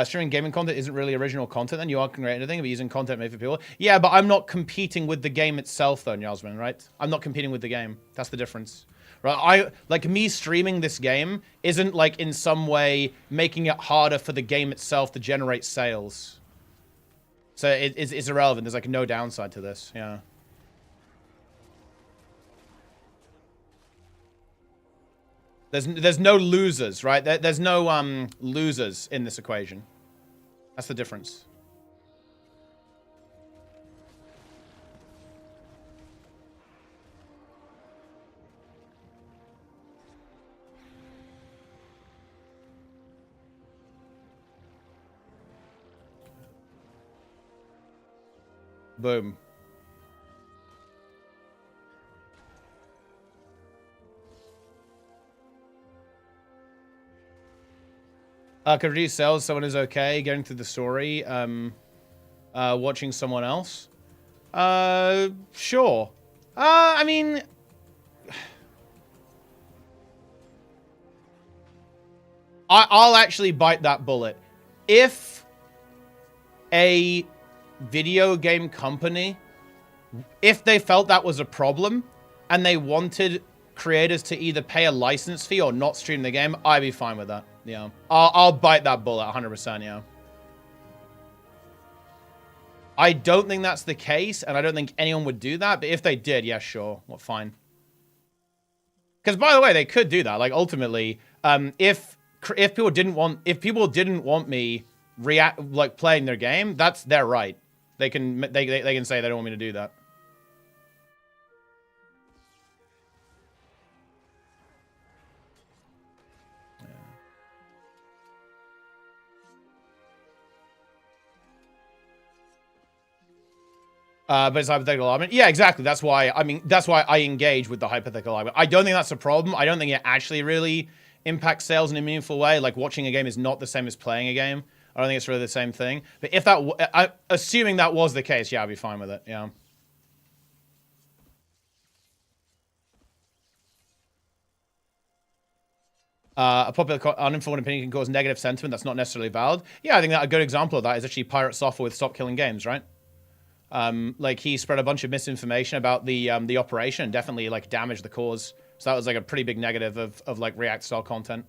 Speaker 1: Streaming gaming content isn't really original content, then you aren't creating anything, but using content made for people. Yeah, but I'm not competing with the game itself, though, Yasmin, right? I'm not competing with the game. That's the difference. Right? Like, me streaming this game isn't, like, in some way making it harder for the game itself to generate sales. So it's irrelevant. There's, like, no downside to this, yeah. There's no losers, right? There's no losers in this equation. That's the difference. Boom. Could reduce sales, someone is okay, going through the story, watching someone else. Sure. I mean... I'll actually bite that bullet. If a video game company, if they felt that was a problem, and they wanted creators to either pay a license fee or not stream the game, I'd be fine with that. Yeah. I'll bite that bullet 100%, yeah. I don't think that's the case, and I don't think anyone would do that, but if they did, yeah, sure. Well, fine. Because, by the way, they could do that. Like, ultimately, if people didn't want me playing their game, that's their right. They can say they don't want me to do that. But it's hypothetical argument. Yeah, exactly. That's why I engage with the hypothetical argument. I don't think that's a problem. I don't think it actually really impacts sales in a meaningful way. Like, watching a game is not the same as playing a game. I don't think it's really the same thing. But if that, assuming that was the case, yeah, I'd be fine with it. Yeah. A popular uninformed opinion can cause negative sentiment that's not necessarily valid. Yeah, I think that a good example of that is actually Pirate Software with Stop Killing Games, right? Like he spread a bunch of misinformation about the operation and definitely like damaged the cause. So that was like a pretty big negative of like React style content.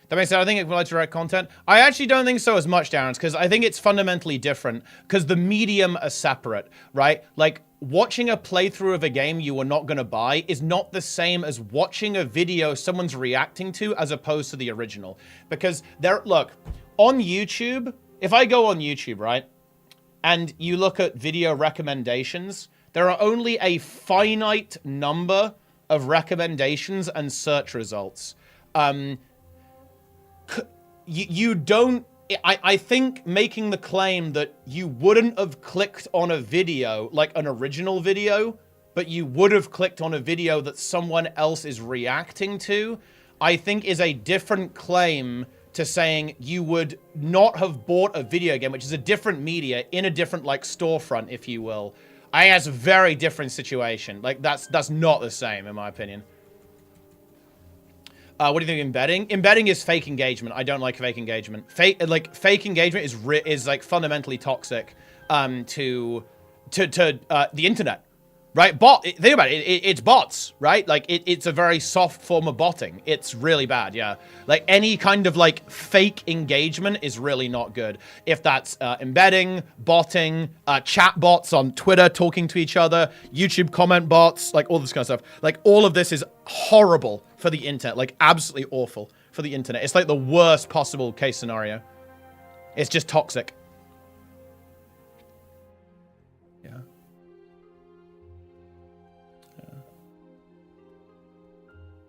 Speaker 1: That makes sense. I think it relates to direct content. I actually don't think so as much, Darren, because I think it's fundamentally different because the medium are separate, right? Like watching a playthrough of a game you are not going to buy is not the same as watching a video someone's reacting to as opposed to the original. Because look, on YouTube, if I go on YouTube, right, and you look at video recommendations, there are only a finite number of recommendations and search results. You don't, I think making the claim that you wouldn't have clicked on a video, like an original video, but you would have clicked on a video that someone else is reacting to, I think is a different claim to saying you would not have bought a video game, which is a different media in a different like storefront, if you will. I think that's a very different situation. Like that's not the same in my opinion. What do you think of embedding? Embedding is fake engagement. I don't like fake engagement. Fake engagement is like fundamentally toxic to the internet, right? Think about it. It's bots, right? Like it's a very soft form of botting. It's really bad, yeah. Like any kind of like fake engagement is really not good. If that's embedding, botting, chat bots on Twitter talking to each other, YouTube comment bots, like all this kind of stuff. Like all of this is horrible for the internet, like absolutely awful for the internet. It's like the worst possible case scenario. It's just toxic. Yeah.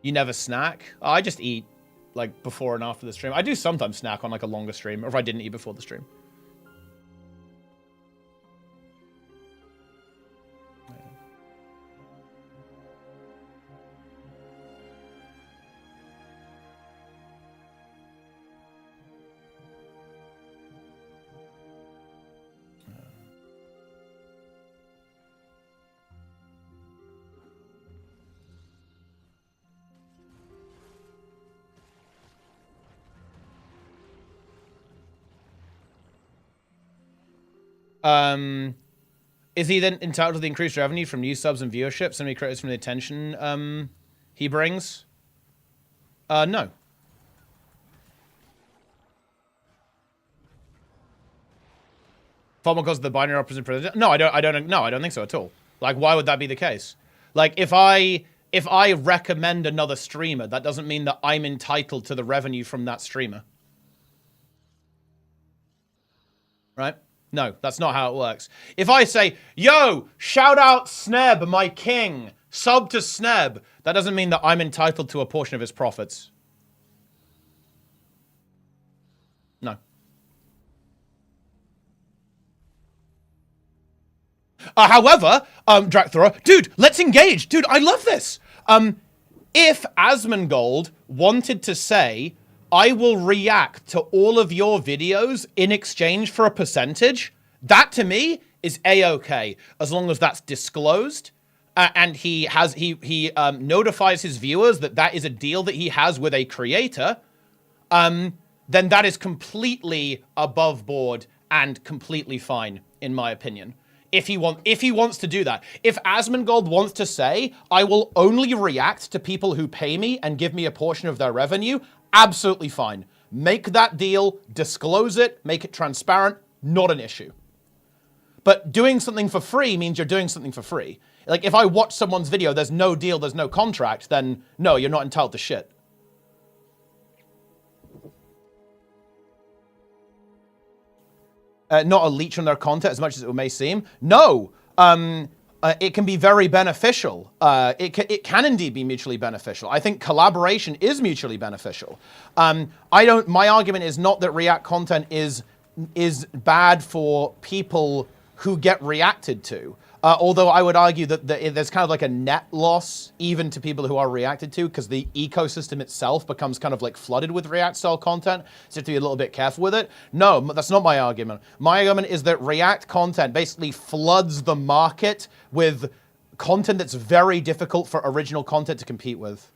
Speaker 1: You never snack? Oh, I just eat like before and after the stream. I do sometimes snack on like a longer stream, or if I didn't eat before the stream. Is he then entitled to the increased revenue from new subs and viewership? So many credits from the attention he brings? No. Formal cause of the binary opposite president? No, I don't think so at all. Like, why would that be the case? Like, if I recommend another streamer, that doesn't mean that I'm entitled to the revenue from that streamer. Right? No, that's not how it works. If I say, yo, shout out Sneb, my king, sub to Sneb, that doesn't mean that I'm entitled to a portion of his profits. No. However, Drakthora, dude, let's engage. Dude, I love this. If Asmongold wanted to say, I will react to all of your videos in exchange for a percentage, that to me is a-okay, as long as that's disclosed and he notifies his viewers that that is a deal that he has with a creator, then that is completely above board and completely fine, in my opinion. If he wants to do that. If Asmongold wants to say, I will only react to people who pay me and give me a portion of their revenue, absolutely fine. Make that deal, disclose it, make it transparent, not an issue. But doing something for free means you're doing something for free. Like, if I watch someone's video, there's no deal, there's no contract, then no, you're not entitled to shit. Not a leech on their content as much as it may seem. No. it can be very beneficial. It can indeed be mutually beneficial. I think collaboration is mutually beneficial. My argument is not that React content is bad for people who get reacted to. Although I would argue that there's kind of like a net loss even to people who are reacted to, because the ecosystem itself becomes kind of like flooded with React style content, so you have to be a little bit careful with it. No, that's not my argument. My argument is that React content basically floods the market with content that's very difficult for original content to compete with.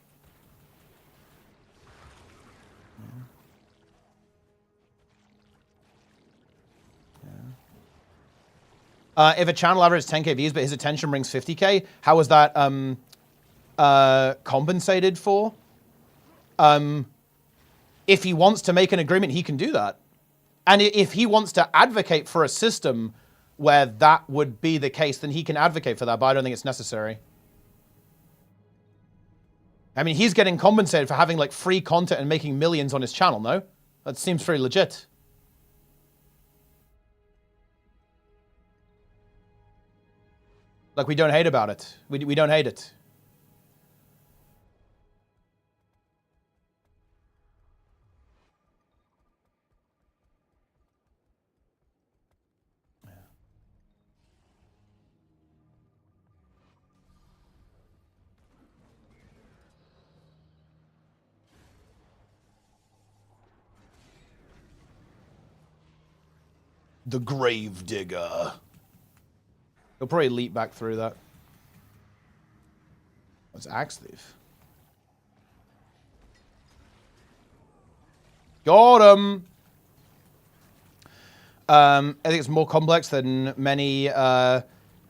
Speaker 1: If a channel averages 10K views, but his attention brings 50K, how is that compensated for? If he wants to make an agreement, he can do that. And if he wants to advocate for a system where that would be the case, then he can advocate for that, but I don't think it's necessary. I mean, he's getting compensated for having like free content and making millions on his channel, no? That seems pretty legit. Like, we don't hate about it. We don't hate it. The grave digger. He'll probably leap back through that. What's Axe Thief? Got him! I think it's more complex than many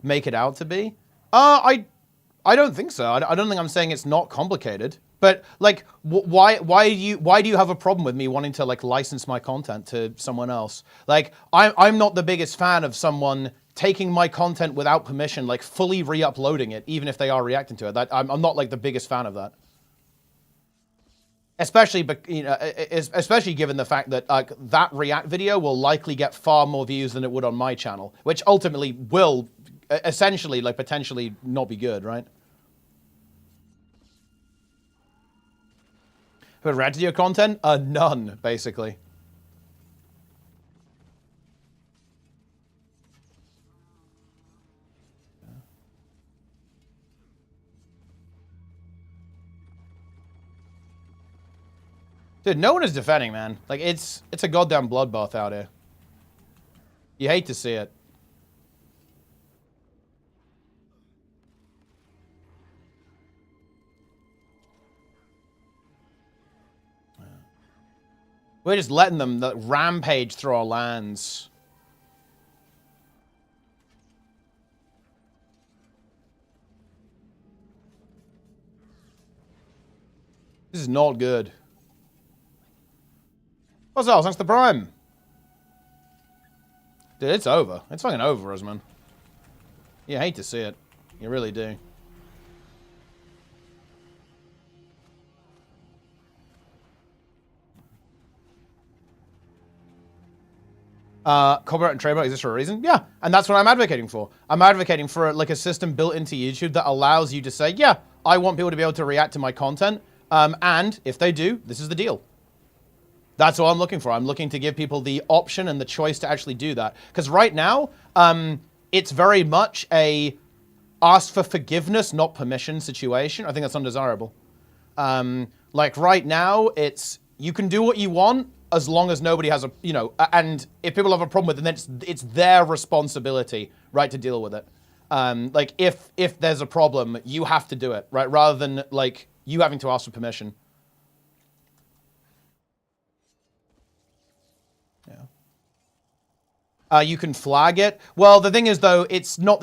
Speaker 1: make it out to be. I don't think so. I don't think I'm saying it's not complicated. But like, why do you have a problem with me wanting to like license my content to someone else? Like, I'm not the biggest fan of someone taking my content without permission, like fully re-uploading it, even if they are reacting to it. I'm not like the biggest fan of that. Especially, you know, especially given the fact that that React video will likely get far more views than it would on my channel, which ultimately will essentially, like, potentially not be good, right? Who reacted to your content? None, basically. Dude, no one is defending, man. Like, it's a goddamn bloodbath out here. You hate to see it. We're just letting them rampage through our lands. This is not good. What's else? Thanks to Prime. Dude, it's over. It's fucking over, Rosman. You hate to see it. You really do. Copyright and trademark exists for a reason? Yeah, and that's what I'm advocating for. I'm advocating for like a system built into YouTube that allows you to say, yeah, I want people to be able to react to my content, and if they do, this is the deal. That's what I'm looking for. I'm looking to give people the option and the choice to actually do that. Because right now, it's very much a ask for forgiveness, not permission situation. I think that's undesirable. Like right now, it's you can do what you want as long as nobody has a, you know, and if people have a problem with it, then it's their responsibility, right, to deal with it. Like if there's a problem, you have to do it, right, rather than like you having to ask for permission. You can flag it. Well, the thing is, though, it's not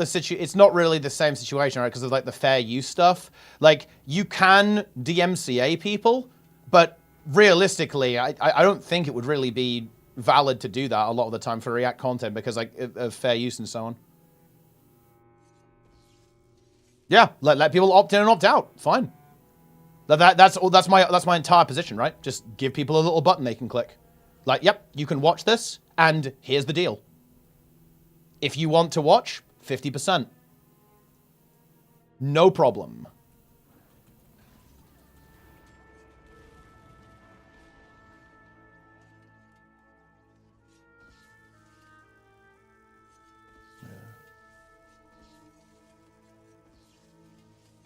Speaker 1: really the same situation, right? Because of like the fair use stuff. Like you can DMCA people, but realistically, I don't think it would really be valid to do that a lot of the time for React content because like of fair use and so on. Yeah, let people opt in and opt out. Fine. That's my entire position, right? Just give people a little button they can click. Like, yep, you can watch this, and here's the deal. If you want to watch, 50%. No problem.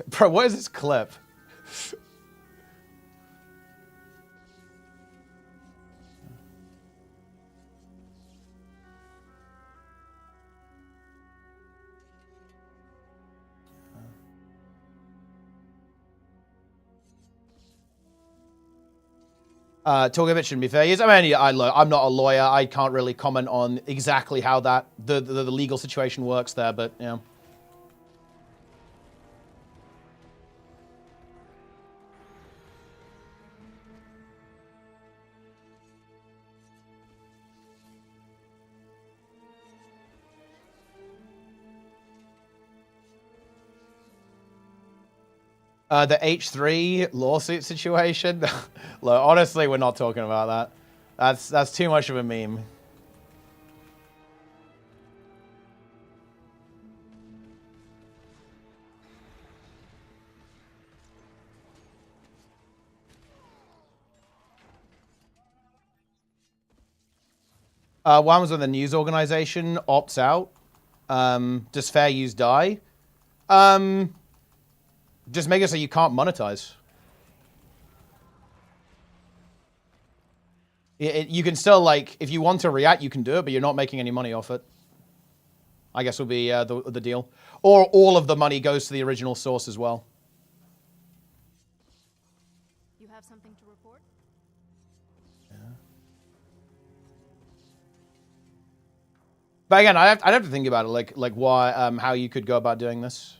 Speaker 1: Bro, what is this clip? Talking of it shouldn't be fair. Yes, I mean, I'm not a lawyer. I can't really comment on exactly how that the legal situation works there, but yeah. The H3 lawsuit situation. Look, honestly, we're not talking about that. That's too much of a meme. What happens when the news organization opts out? Does fair use die? Just make it so you can't monetize. You can still, like, if you want to react, you can do it, but you're not making any money off it. I guess would be the deal. Or all of the money goes to the original source as well.
Speaker 3: You have something to report?
Speaker 1: Yeah. But again, I'd have to think about it, like why, how you could go about doing this.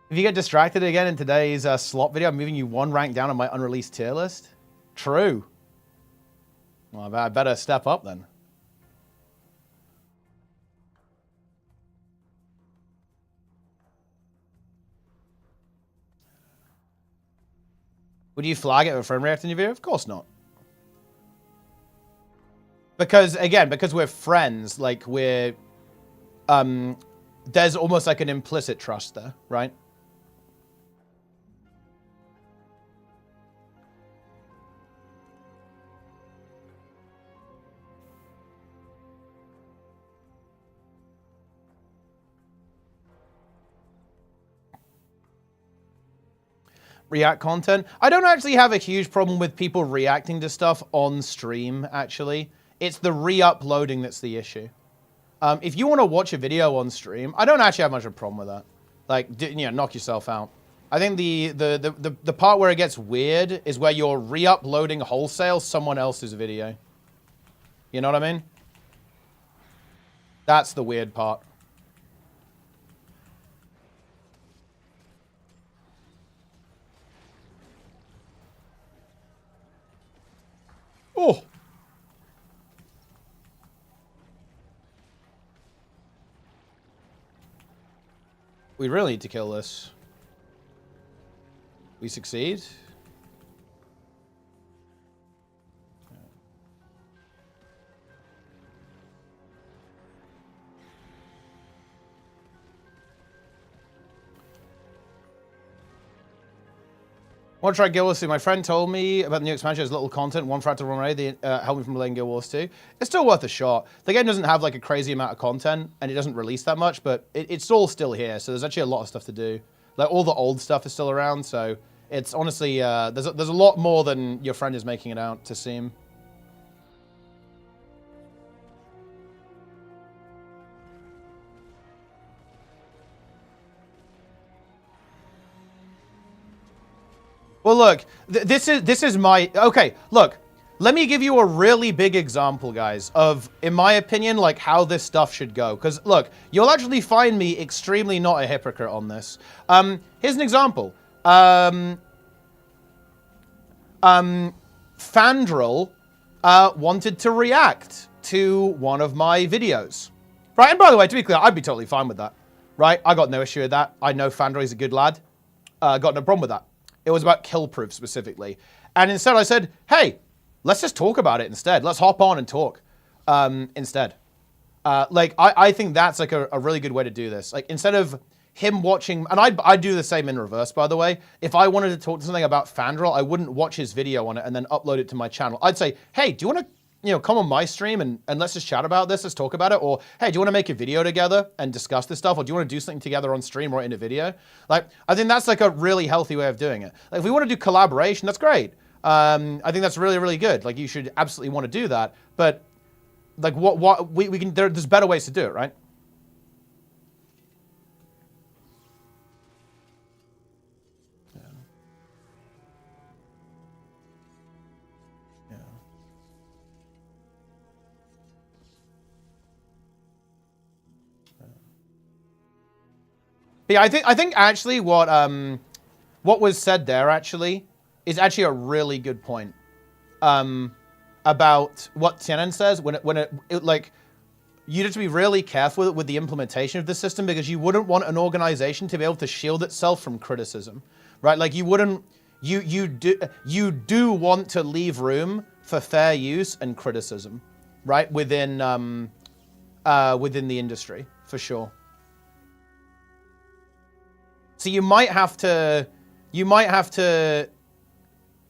Speaker 1: If you get distracted again in today's slot video, I'm moving you one rank down on my unreleased tier list. True. Well, I better step up then. Would you flag it if a friend reacted in your video? Of course not. Because, again, because we're friends, like, we're... there's almost like an implicit trust there, right? React content. I don't actually have a huge problem with people reacting to stuff on stream, actually. It's the re-uploading that's the issue. If you want to watch a video on stream, I don't actually have much of a problem with that. Like, you know, knock yourself out. I think the part where it gets weird is where you're re-uploading wholesale someone else's video. You know what I mean? That's the weird part. Oh! We really need to kill this. We succeed. I want to try Guild Wars 2. My friend told me about the new expansion. There's little content, one fractal run raid. They helped me from playing Guild Wars 2. It's still worth a shot. The game doesn't have like a crazy amount of content, and it doesn't release that much, but it's all still here. So there's actually a lot of stuff to do. Like all the old stuff is still around. So it's honestly there's a lot more than your friend is making it out to seem. Well, look, this is my... Okay, look, let me give you a really big example, guys, of, in my opinion, like, how this stuff should go. Because, look, you'll actually find me extremely not a hypocrite on this. Here's an example. Fandral wanted to react to one of my videos. Right, and by the way, to be clear, I'd be totally fine with that. Right, I got no issue with that. I know Fandral is a good lad. Got no problem with that. It was about kill proof specifically. And instead I said, hey, let's just talk about it instead. Let's hop on and talk instead. Like, I think that's like a really good way to do this. Like, instead of him watching, and I do the same in reverse, by the way. If I wanted to talk to something about Fandral, I wouldn't watch his video on it and then upload it to my channel. I'd say, hey, do you want to, come on my stream and let's just chat about this, let's talk about it? Or, hey, do you want to make a video together and discuss this stuff? Or do you want to do something together on stream or in a video? Like, I think that's like a really healthy way of doing it. Like, if we want to do collaboration, that's great. I think that's really, really good. Like, you should absolutely want to do that. But, like, we can, there's better ways to do it, right? Yeah, I think actually what was said there actually is actually a really good point about what Tianan says when it like you have to be really careful with the implementation of the system because you wouldn't want an organization to be able to shield itself from criticism, right? Like you wouldn't you do want to leave room for fair use and criticism, right? Within the industry for sure. So you might have to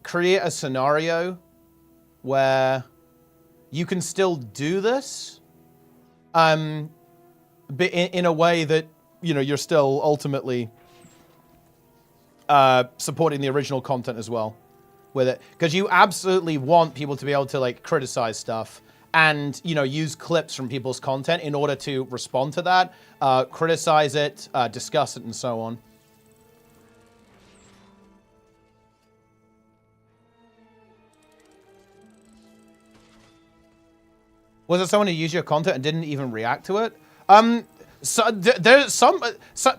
Speaker 1: create a scenario where you can still do this, but in a way that, you're still ultimately supporting the original content as well with it. Because you absolutely want people to be able to like criticize stuff and, use clips from people's content in order to respond to that, criticize it, discuss it, and so on. Was it someone who used your content and didn't even react to it? So there's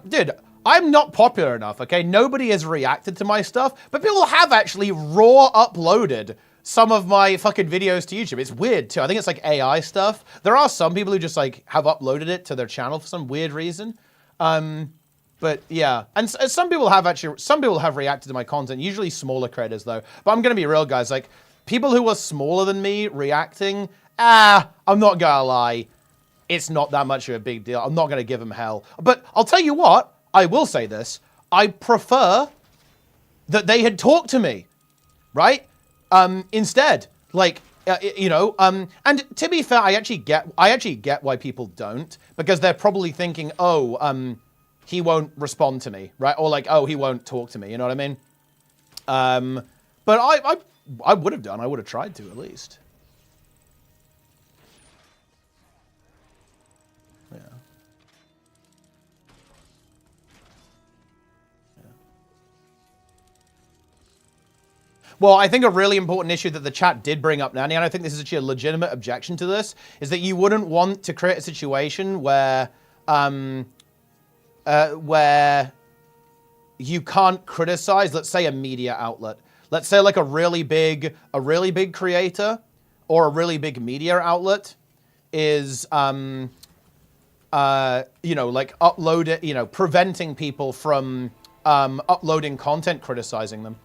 Speaker 1: dude, I'm not popular enough, okay? Nobody has reacted to my stuff, but people have actually raw uploaded some of my fucking videos to YouTube. It's weird too. I think it's like AI stuff. There are some people who just like have uploaded it to their channel for some weird reason. But yeah, and some people have reacted to my content, usually smaller creators though. But I'm gonna be real, guys, like people who are smaller than me reacting, I'm not gonna lie, it's not that much of a big deal. I'm not gonna give them hell. But I'll tell you what, I will say this, I prefer that they had talked to me, right? Instead, like, and to be fair, I actually get why people don't, because they're probably thinking, oh, he won't respond to me, right? Or like, oh, he won't talk to me, you know what I mean? But I would have done, I would have tried to at least. Well, I think a really important issue that the chat did bring up, Nanny, and I think this is actually a legitimate objection to this, is that you wouldn't want to create a situation where you can't criticize, let's say, a media outlet. Let's say like a really big creator or a really big media outlet is like preventing people from uploading content criticizing them.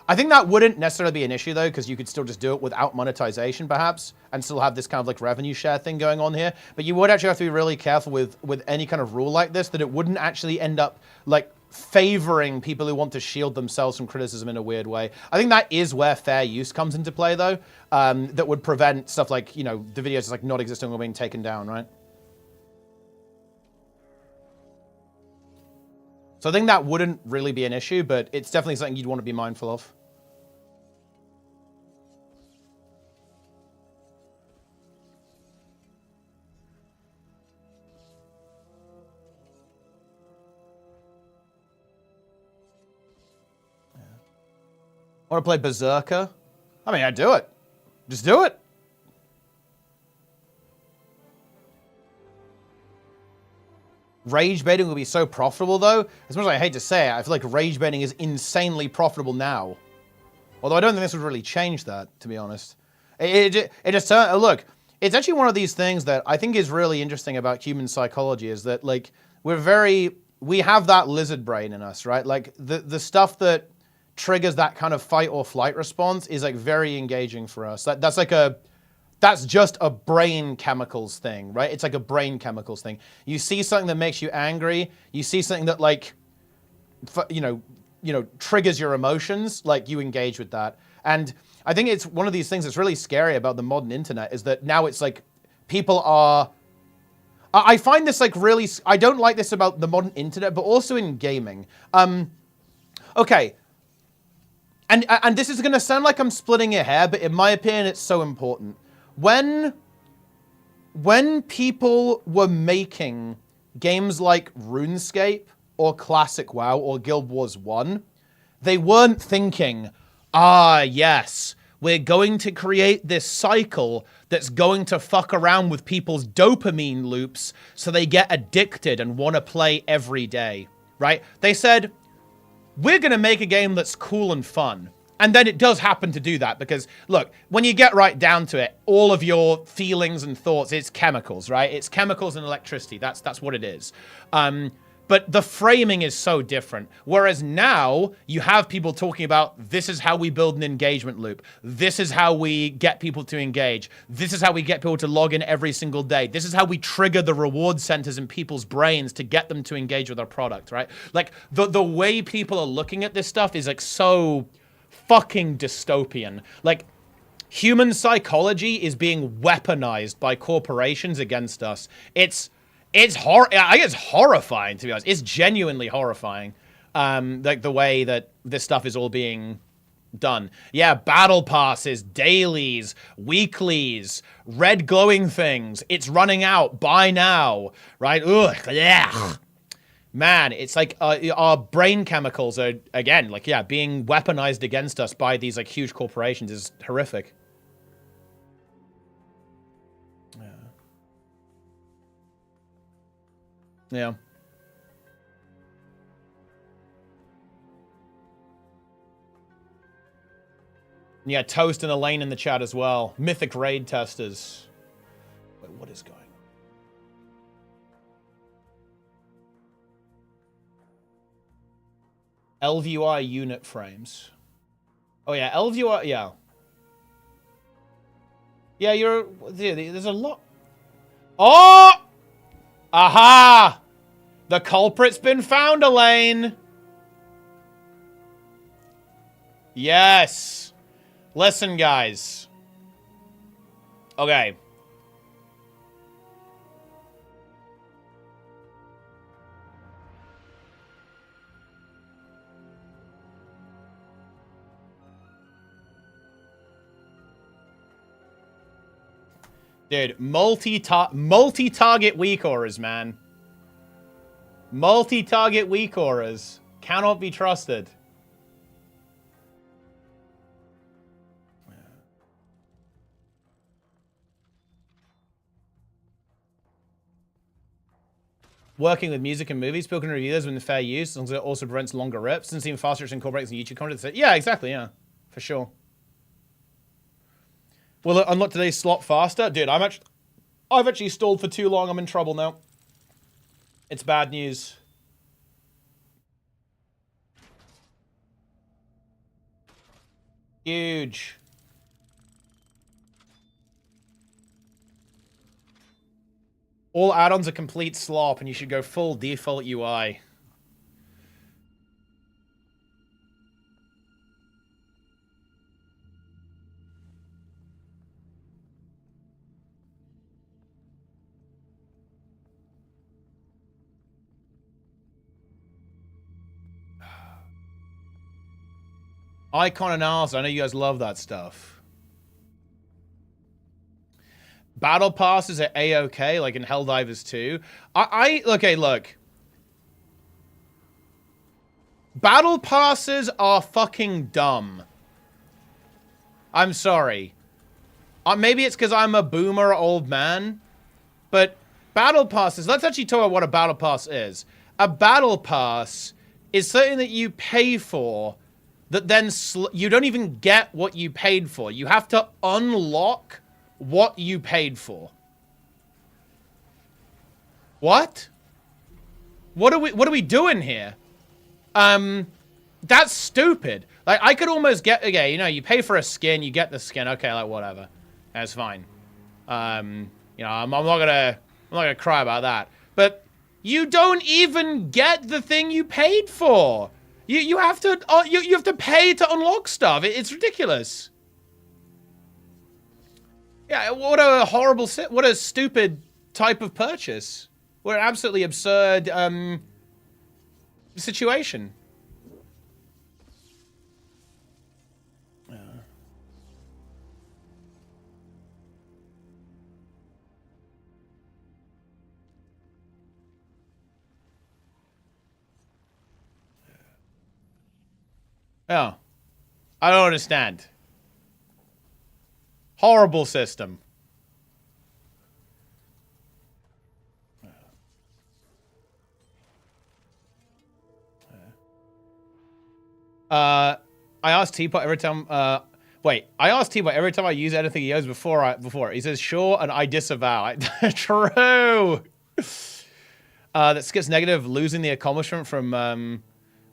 Speaker 1: I think that wouldn't necessarily be an issue though, because you could still just do it without monetization perhaps, and still have this kind of like revenue share thing going on here. But you would actually have to be really careful with any kind of rule like this, that it wouldn't actually end up like favoring people who want to shield themselves from criticism in a weird way. I think that is where fair use comes into play though, that would prevent stuff like, the videos just like not existing or being taken down, right? So I think that wouldn't really be an issue, but it's definitely something you'd want to be mindful of. Want to play Berserker? I mean, I'd do it. Just do it. Rage baiting will be so profitable, though. As much as I hate to say it, I feel like rage baiting is insanely profitable now. Although I don't think this would really change that, to be honest. It just look, it's actually one of these things that I think is really interesting about human psychology, is that like we have that lizard brain in us, right? Like the stuff that triggers that kind of fight or flight response is like very engaging for us. That's just a brain chemicals thing, right? It's like a brain chemicals thing. You see something that makes you angry. You see something that like, triggers your emotions. Like you engage with that. And I think it's one of these things that's really scary about the modern internet is that now it's like people are. I find this like really. I don't like this about the modern internet, but also in gaming. Okay. And this is going to sound like I'm splitting your hair, but in my opinion, it's so important. When people were making games like RuneScape or Classic WoW or Guild Wars 1, they weren't thinking, yes, we're going to create this cycle that's going to fuck around with people's dopamine loops so they get addicted and want to play every day, right? They said, we're going to make a game that's cool and fun. And then it does happen to do that because, look, when you get right down to it, all of your feelings and thoughts, it's chemicals, right? It's chemicals and electricity. That's what it is. But the framing is so different. Whereas now, you have people talking about, this is how we build an engagement loop. This is how we get people to engage. This is how we get people to log in every single day. This is how we trigger the reward centers in people's brains to get them to engage with our product, right? Like, the way people are looking at this stuff is, like, so fucking dystopian. Like, human psychology is being weaponized by corporations against us. I think it's horrifying, to be honest. It's genuinely horrifying, like the way that this stuff is all being done. Yeah, battle passes, dailies, weeklies, red glowing things. It's running out. Buy now, right? Ugh, yeah. Man, it's like our brain chemicals are, again, like, yeah, being weaponized against us by these, like, huge corporations is horrific. Yeah. Yeah, Toast and Elaine in the chat as well. Mythic raid testers. Wait, what is going on? LVUI unit frames. Oh yeah, LVUI, yeah. Yeah, there's a lot. Oh! Aha! The culprit's been found, Elaine. Yes. Listen, guys. Okay. Dude, multi-target weak auras, man. Multi-target weak auras cannot be trusted. Working with music and movies, people can review those with fair use, as long as it also prevents longer rips and seem faster to incorporate some YouTube content. Yeah, exactly, yeah. For sure. Will it unlock today's slot faster? Dude, I've actually stalled for too long. I'm in trouble now. It's bad news. Huge. All add-ons are complete slop, and you should go full default UI. Icon analysis. I know you guys love that stuff. Battle passes are A-OK, like in Helldivers 2. Okay, look. Battle passes are fucking dumb. I'm sorry. Maybe it's because I'm a boomer old man, but battle passes, let's actually talk about what a battle pass is. A battle pass is something that you pay for that then you don't even get what you paid for. You have to unlock what you paid for. What? What are we doing here? That's stupid. Like, I could almost get, okay, you know, you pay for a skin, you get the skin, okay, like, whatever. That's fine. You know, I'm not gonna cry about that. But you don't even get the thing you paid for. You have to, you have to pay to unlock stuff. It's ridiculous. Yeah, what a horrible, what a stupid type of purchase. What an absolutely absurd, situation. Oh. I don't understand. Horrible system. I asked Teapot every time, wait, I asked Teapot every time I use anything he owes before. He says, sure, and I disavow. True! That skips negative, losing the accomplishment from,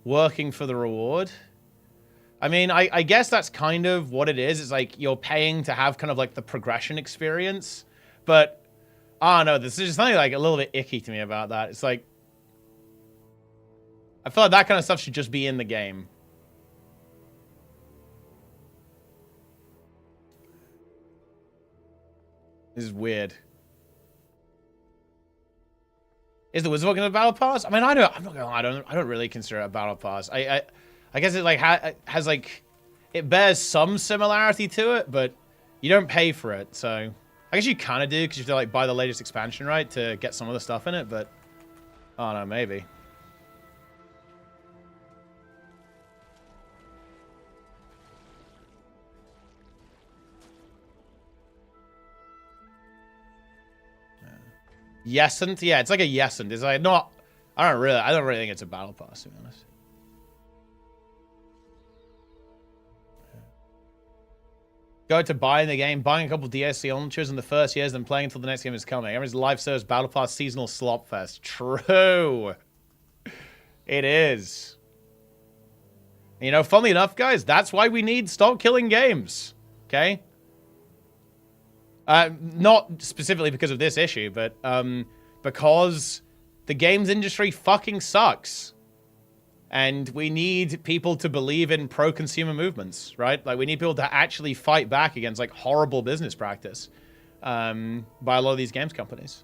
Speaker 1: working for the reward. I mean, I guess that's kind of what it is. It's like you're paying to have kind of like the progression experience. But, I don't know, this is just something like a little bit icky to me about that. It's like, I feel like that kind of stuff should just be in the game. This is weird. Is the Wizard Walk in a battle pass? I mean, I'm not gonna lie, I don't really consider it a battle pass. I guess it like has like, it bears some similarity to it, but you don't pay for it. So I guess you kind of do because you have to like buy the latest expansion, right, to get some of the stuff in it. But I don't know, maybe. Yesent? Yeah, it's like a Yesent. It's like not. I don't really think it's a battle pass, to be honest. Go to buying the game, buying a couple DLC launchers in the first years, then playing until the next game is coming. Everyone's live service battle pass seasonal slop fest. True. It is. You know, funnily enough, guys, that's why we need stop killing games. Okay? Not specifically because of this issue, but because the games industry fucking sucks. And we need people to believe in pro-consumer movements, right? Like, we need people to actually fight back against, like, horrible business practice by a lot of these games companies.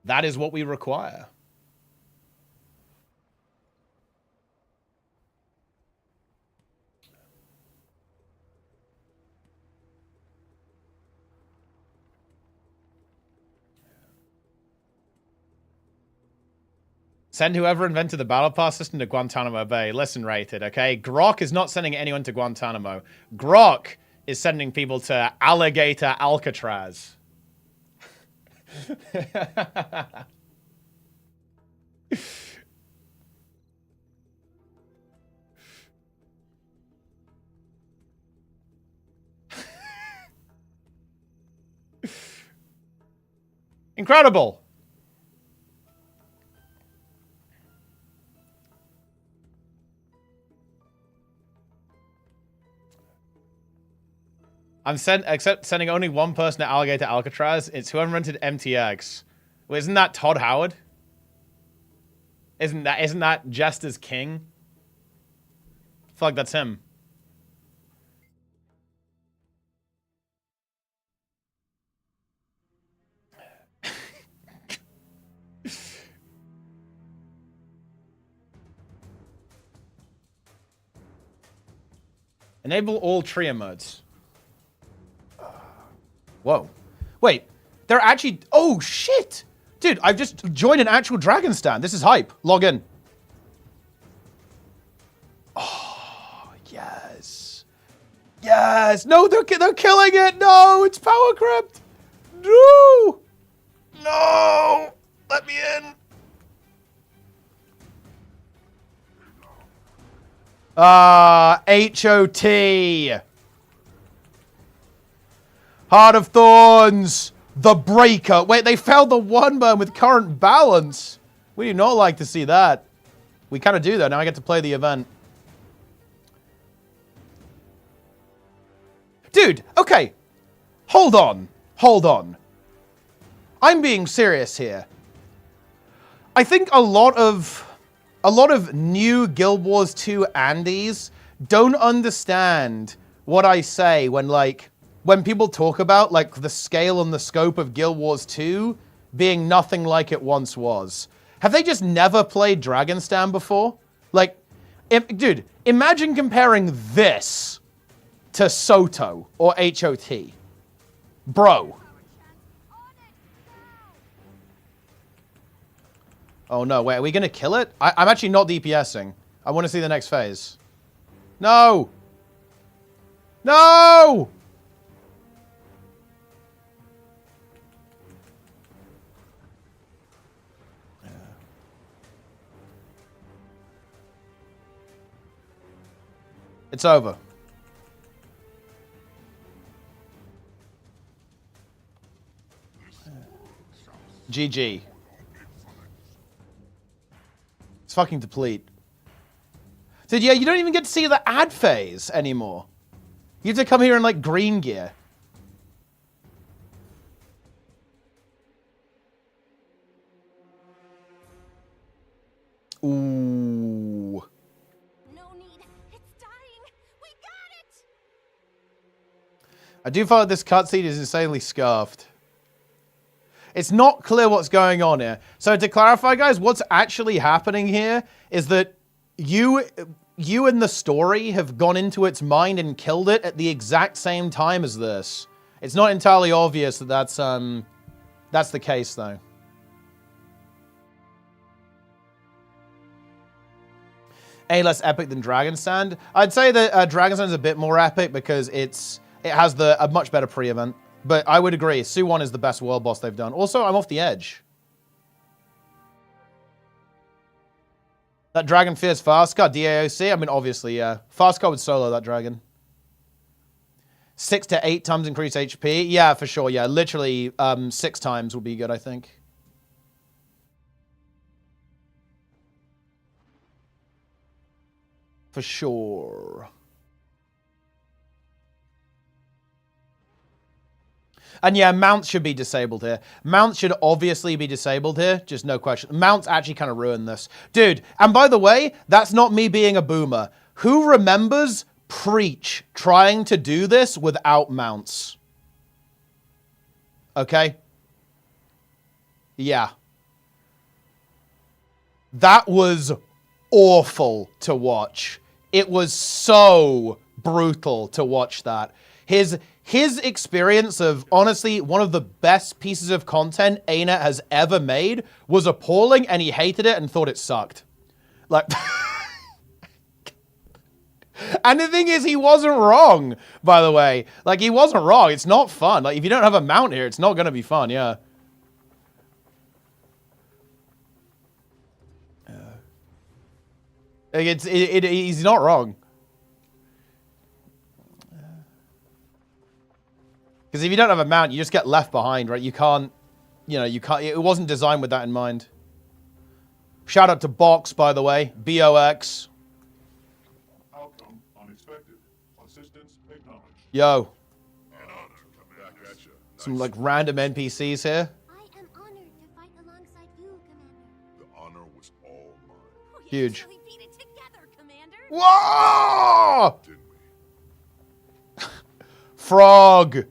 Speaker 1: That is what we require. Send whoever invented the battle pass system to Guantanamo Bay. Listen, Rated, okay? Grok is not sending anyone to Guantanamo. Grok is sending people to Alligator Alcatraz. Incredible. I'm sending only one person to Alligator Alcatraz. It's whoever rented MTX. Well, isn't that Todd Howard? Isn't that Jester's King? I feel like that's him. Enable all trio modes. Whoa. Wait. They're actually... Oh, shit! Dude, I've just joined an actual dragon stand. This is hype. Log in. Oh, yes. Yes! No, they're killing it! No! It's power crept! No! No! Let me in! HOT! Heart of Thorns! The breaker. Wait, they failed the one burn with current balance. We do not like to see that. We kind of do, though. Now I get to play the event. Dude, okay. Hold on. Hold on. I'm being serious here. I think a lot of new Guild Wars 2 Andes don't understand what I say when people talk about like the scale and the scope of Guild Wars 2 being nothing like it once was. Have they just never played Dragonstand before? Like, dude, imagine comparing this to Soto or HOT. Bro. Oh no, wait, are we gonna kill it? I'm actually not DPSing. I want to see the next phase. No! No! It's over. GG. It's fucking deplete. Dude, yeah, you don't even get to see the ad phase anymore. You have to come here in, like, green gear. Ooh.
Speaker 3: No need. It's dying. We got it.
Speaker 1: I do find this cutscene is insanely scuffed. It's not clear what's going on here. So to clarify, guys, what's actually happening here is that you and the story have gone into its mind and killed it at the exact same time as this. It's not entirely obvious that that's the case, though. Any less epic than Dragonstand? I'd say that Dragonstand is a bit more epic because it has a much better pre-event. But I would agree, Su-1 is the best world boss they've done. Also, I'm off the edge. That dragon fears Fastcar, DAOC? I mean, obviously, yeah. Fastcar would solo that dragon. 6 to 8 times increased HP? Yeah, for sure, yeah. Literally, 6 times would be good, I think. For sure. And yeah, mounts should be disabled here. Mounts should obviously be disabled here. Just no question. Mounts actually kind of ruin this. Dude, and by the way, that's not me being a boomer. Who remembers Preach trying to do this without mounts? Okay? Yeah. That was awful to watch. It was so brutal to watch that. His experience of, honestly, one of the best pieces of content ArenaNet has ever made was appalling, and he hated it and thought it sucked. Like, and the thing is, he wasn't wrong, by the way. Like, he wasn't wrong. It's not fun. Like, if you don't have a mount here, it's not going to be fun, yeah. He's not wrong. Because if you don't have a mount, you just get left behind, right? You can't, it wasn't designed with that in mind. Shout out to Box, by the way. BOX.
Speaker 4: Outcome unexpected. Assistance acknowledged.
Speaker 1: Yo.
Speaker 4: Back at you.
Speaker 1: Some, like, random NPCs here.
Speaker 3: I am honored to fight alongside you, Commander.
Speaker 4: The honor was all mine.
Speaker 3: We
Speaker 1: Huge.
Speaker 3: actually beat it together, Commander.
Speaker 1: Whoa!
Speaker 4: Didn't we?
Speaker 1: Frog.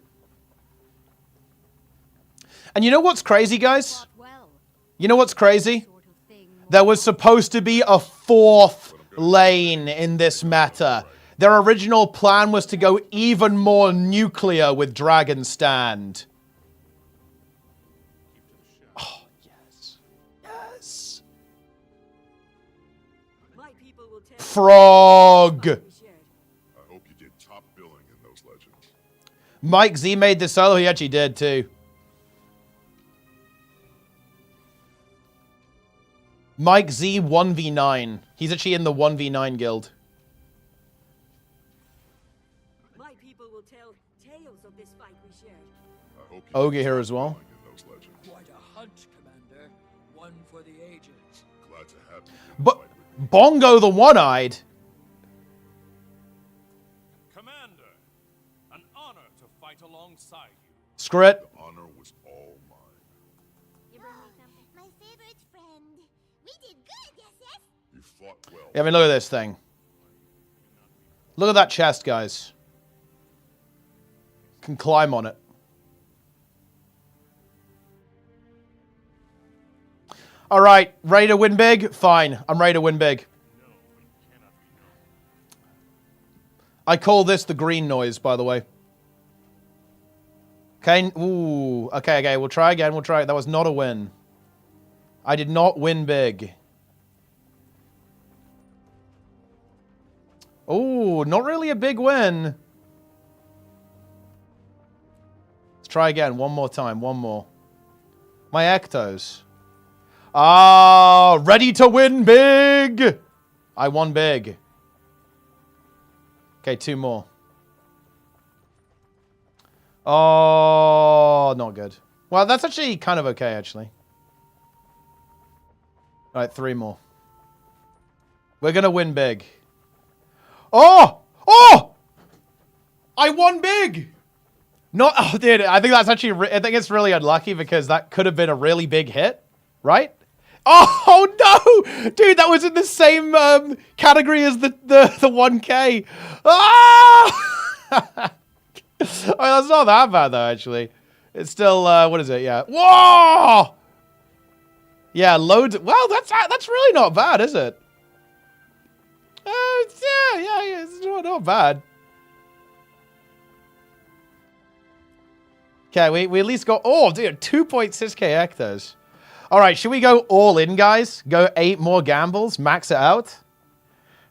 Speaker 1: And you know what's crazy, guys? You know what's crazy? There was supposed to be a 4th lane in this meta. Their original plan was to go even more nuclear with Dragonstand. Oh, yes. Yes. Frog.
Speaker 4: I hope you did top billing in those legends.
Speaker 1: Mike Z made this solo. He actually did, too. Mike Z 1v9. He's actually in the 1v9 guild.
Speaker 5: My people will tell tales of this fight we shared.
Speaker 4: I hope
Speaker 1: Ogre here as well.
Speaker 4: In those legends.
Speaker 5: Quite a hunt, Commander. One for the ages.
Speaker 4: Glad to have you.
Speaker 1: But Bongo the One-Eyed.
Speaker 6: Commander, an honor to fight alongside you.
Speaker 1: Screw it.
Speaker 4: The honor was all mine.
Speaker 3: You bring me something? My favorite friend. We did good, yes, yes?
Speaker 4: You fought well.
Speaker 1: Yeah, I mean, look at this thing. Look at that chest, guys. Can climb on it. All right, ready to win big? Fine, I'm ready to win big. I call this the green noise, by the way. Okay, ooh, okay, we'll try again, we'll try it. That was not a win. I did not win big. Ooh, not really a big win. Let's try again, one more time, one more. My Ectos. Ah, ready to win big! I won big. Okay, two more. Oh, not good. Well, that's actually kind of okay, actually. All right, three more. We're going to win big. Oh! Oh! I won big! Not, oh, dude, I think that's actually, I think it's really unlucky because that could have been a really big hit, right? Oh, no! Dude, that was in the same category as the 1K. Ah! Oh, that's not that bad, though, actually. It's still, what is it? Yeah. Whoa! Yeah, loads. Well, that's really not bad, is it? Yeah, it's not bad. Okay, we at least got, oh, dude, 2.6k Ectos. All right, should we go all in, guys? Go 8 more gambles, max it out?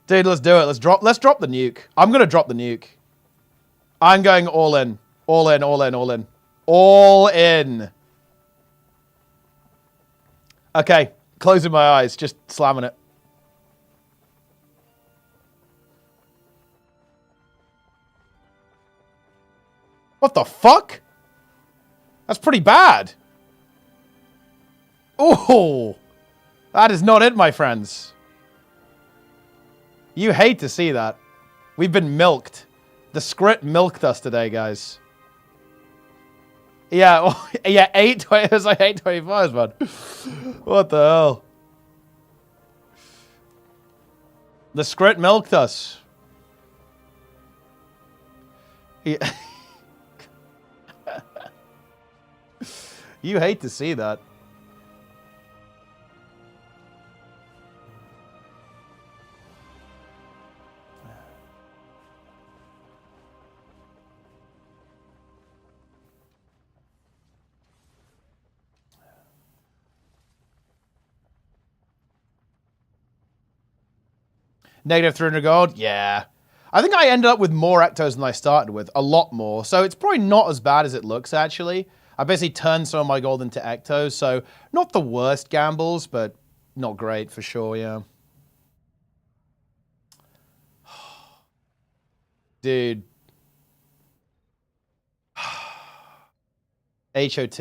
Speaker 1: Dude, let's do it. Let's drop the nuke. I'm going to drop the nuke. I'm going all in. All in, all in, all in. All in. Okay, closing my eyes, just slamming it. What the fuck? That's pretty bad. Oh, that is not it, my friends. You hate to see that. We've been milked. The script milked us today, guys. Yeah, well, yeah, 820. It was like 825, man. What the hell? The script milked us. Yeah. You hate to see that. Negative 300 gold? Yeah. I think I ended up with more Ectos than I started with. A lot more. So it's probably not as bad as it looks, actually. I basically turned some of my gold into Ectos. So not the worst gambles, but not great for sure, yeah. Dude. HOT.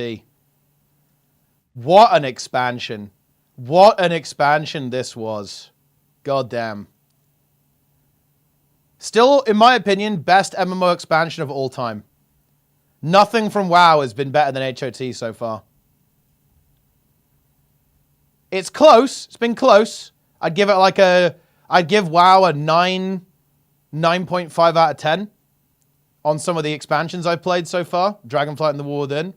Speaker 1: What an expansion. What an expansion this was. God damn. Still, in my opinion, best MMO expansion of all time. Nothing from WoW has been better than HOT so far. It's close. It's been close. I'd give it like a... I'd give WoW a 9.5 out of 10 on some of the expansions I've played so far. Dragonflight and the War Within.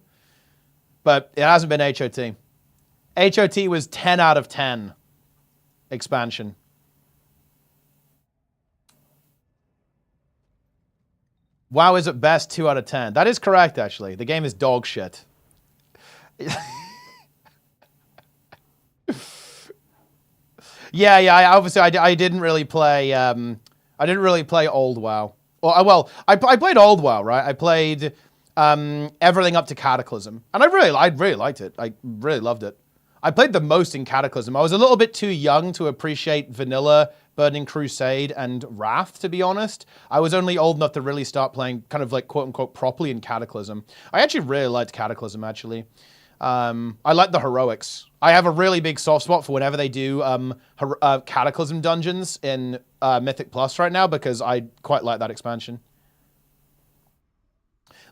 Speaker 1: But it hasn't been HOT. HOT was 10 out of 10 expansion. WoW is at best 2 out of 10. That is correct, actually. The game is dog shit. Yeah. Obviously, I didn't really play. I didn't really play old WoW. Well, I played old WoW, right? I played everything up to Cataclysm, and I really liked it. I really loved it. I played the most in Cataclysm. I was a little bit too young to appreciate Vanilla, Burning Crusade, and Wrath, to be honest. I was only old enough to really start playing kind of like quote-unquote properly in Cataclysm. I actually really liked Cataclysm, actually. I like the heroics. I have a really big soft spot for whenever they do Cataclysm dungeons in Mythic Plus right now, because I quite like that expansion.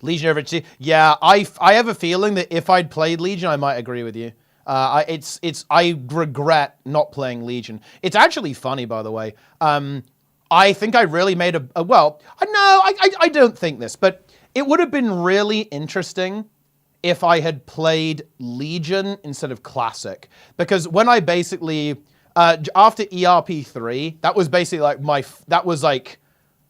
Speaker 1: Legion over HC. Yeah, I have a feeling that if I'd played Legion, I might agree with you. I regret not playing Legion. It's actually funny, by the way. I think I really made well, no, I don't think this, but it would have been really interesting if I had played Legion instead of Classic. Because when I basically, after ERP3, that was basically like that was like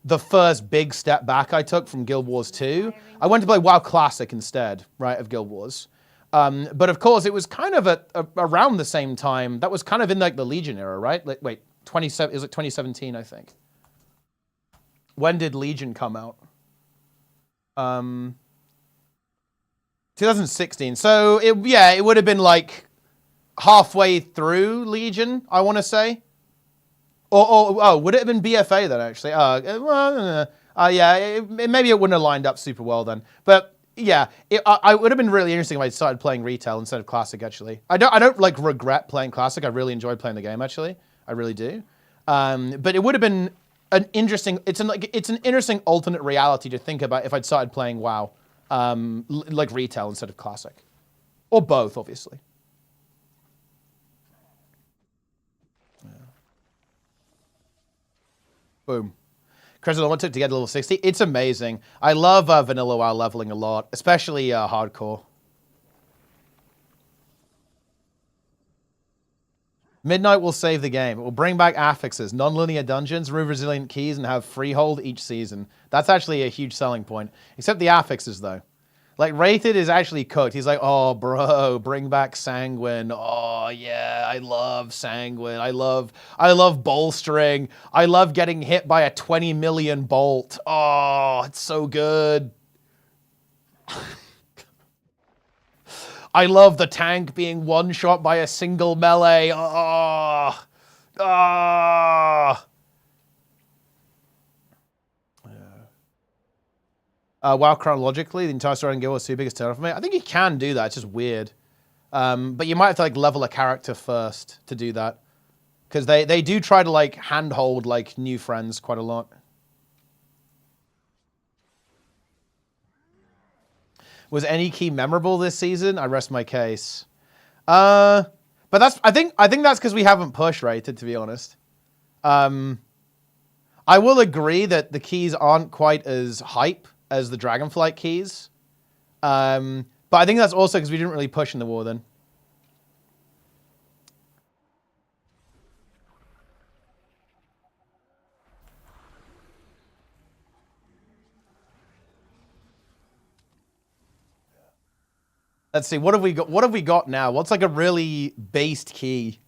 Speaker 1: the first big step back I took from Guild Wars 2. I went to play WoW Classic instead, right, of Guild Wars. But of course, it was kind of around the same time. That was kind of in like the Legion era, right? Like, wait, 2017, I think. When did Legion come out? 2016. So it would have been like halfway through Legion, I want to say. Oh, would it have been BFA then, actually? Yeah, maybe it wouldn't have lined up super well then. But yeah, it would have been really interesting if I started playing retail instead of Classic, actually. I don't like regret playing Classic. I really enjoyed playing the game, actually. I really do. But it would have been an interesting, it's an interesting alternate reality to think about if I'd started playing WoW, like retail instead of Classic. Or both, obviously. Boom. Chris, what it took to get to level 60? It's amazing. I love vanilla WoW leveling a lot, especially hardcore. Midnight will save the game. It will bring back affixes, non-linear dungeons, remove resilient keys, and have freehold each season. That's actually a huge selling point. Except the affixes, though. Like, Rated is actually cooked. He's like, oh, bro, bring back Sanguine. Oh, yeah, I love Sanguine. I love bolstering. I love getting hit by a 20 million bolt. Oh, it's so good. I love the tank being one-shot by a single melee. Oh, oh. WoW chronologically, the entire story in Guild Wars 2 biggest turn for me. I think you can do that. It's just weird. But you might have to like level a character first to do that, because they do try to like handhold like new friends quite a lot. Was any key memorable this season? I rest my case. But I think that's because we haven't push rated, to be honest. I will agree that the keys aren't quite as hype as the Dragonflight keys. But I think that's also because we didn't really push in the war then. Let's see, what have we got? What have we got now? What's like a really based key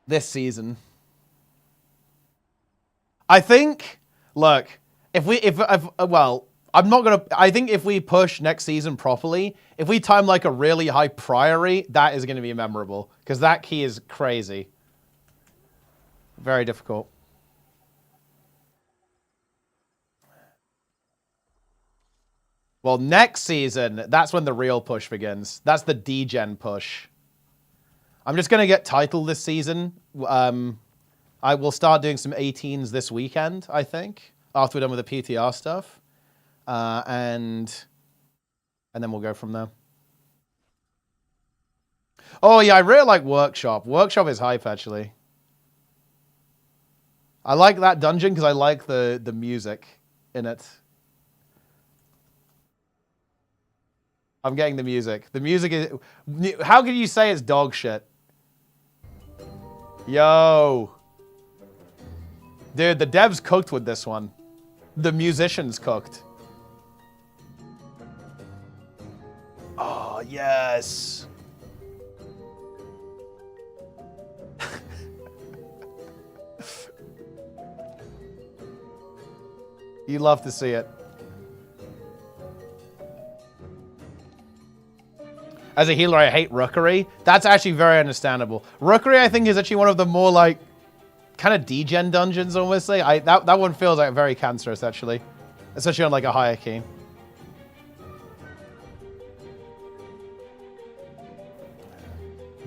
Speaker 1: this season? I think, look, I'm not gonna. I think if we push next season properly, if we time like a really high priory, that is going to be memorable, because that key is crazy. Very difficult. Well, next season, that's when the real push begins. That's the D-Gen push. I'm just going to get title this season. I will start doing some 18s this weekend, I think, after we're done with the PTR stuff. And then we'll go from there. Oh, yeah, I really like Workshop. Workshop is hype, actually. I like that dungeon because I like the music in it. I'm getting the music. The music is... How can you say it's dog shit? Yo. Dude, the devs cooked with this one. The musicians cooked. Oh, yes. You love to see it. As a healer, I hate Rookery. That's actually very understandable. Rookery, I think, is actually one of the more, like, kind of degen dungeons, almost. That one feels like very cancerous, actually. Especially on, like, a higher key.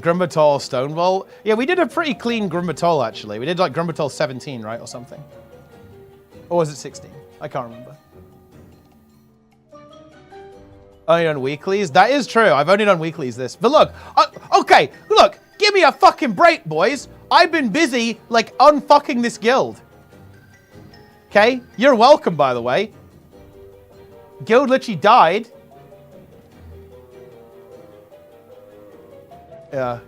Speaker 1: Grumbatol Stonewall. Yeah, we did a pretty clean Grumbatol, actually. We did, like, Grumbatol 17, right, or something. Or was it 16? I can't remember. Only done weeklies? That is true. I've only done weeklies this. But look, okay, look, give me a fucking break, boys. I've been busy, like, unfucking this guild. Okay? You're welcome, by the way. Guild literally died. Yeah.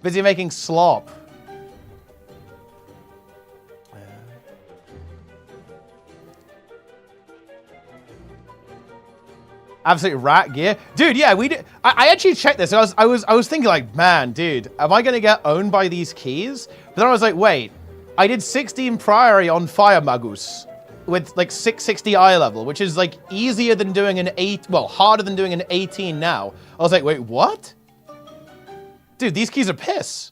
Speaker 1: Busy making slop. Absolute rat gear. Dude, yeah, we did. I actually checked this. I was thinking like, man, dude, am I gonna get owned by these keys? But then I was like, wait, I did 16 Priory on Fire Magus with like 660 eye level, which is like easier than doing an harder than doing an 18 now. I was like, wait, what? Dude, these keys are piss.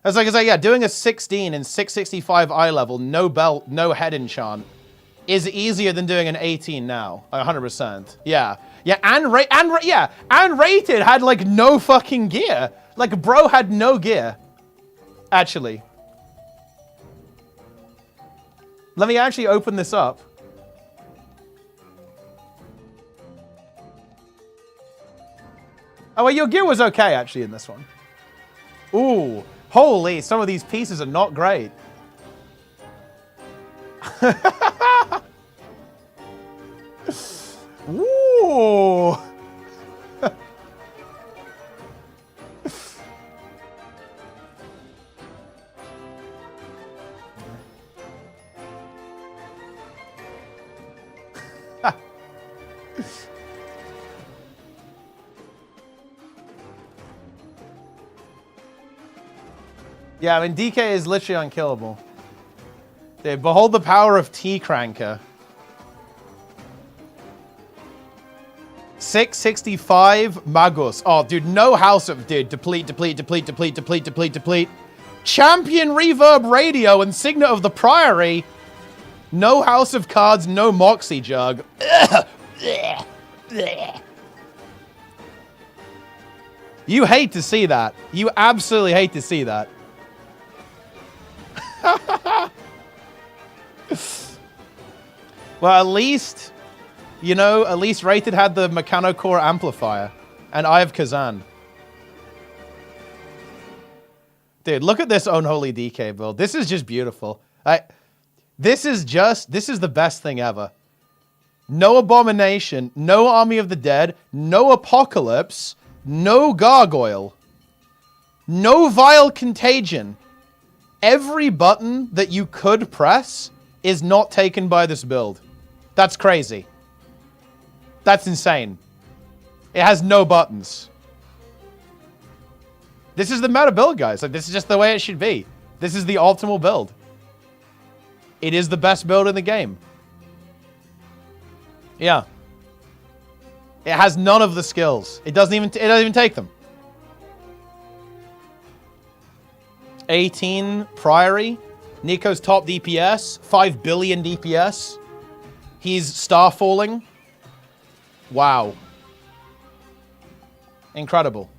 Speaker 1: I was like, yeah, doing a 16 and 665 eye level, no belt, no head enchant, is easier than doing an 18 now. 100%. Yeah. Yeah, and Rated had like no fucking gear. Like, bro had no gear. Actually. Let me actually open this up. Oh, well, your gear was okay, actually, in this one. Ooh. Holy, some of these pieces are not great. Ooh. Yeah, I mean, DK is literally unkillable. Dude, behold the power of T-Cranker. 665 Magus. Oh, dude, no house of... Dude, deplete. Champion Reverb Radio and Signet of the Priory. No house of cards, no Moxie Jug. You hate to see that. You absolutely hate to see that. Well, at least, you know, at least Rated had the Mechanocore amplifier, and I have Kazan. Dude, look at this Unholy DK build. This is just beautiful. This is the best thing ever. No Abomination, no Army of the Dead, no Apocalypse, no Gargoyle, no Vile Contagion. Every button that you could press is not taken by this build. That's crazy. That's insane. It has no buttons. This is the meta build, guys. Like, this is just the way it should be. This is the optimal build. It is the best build in the game. Yeah. It has none of the skills. It doesn't even take them. 18 Priory. Nico's top DPS. 5 billion DPS. He's star falling. Wow. Incredible.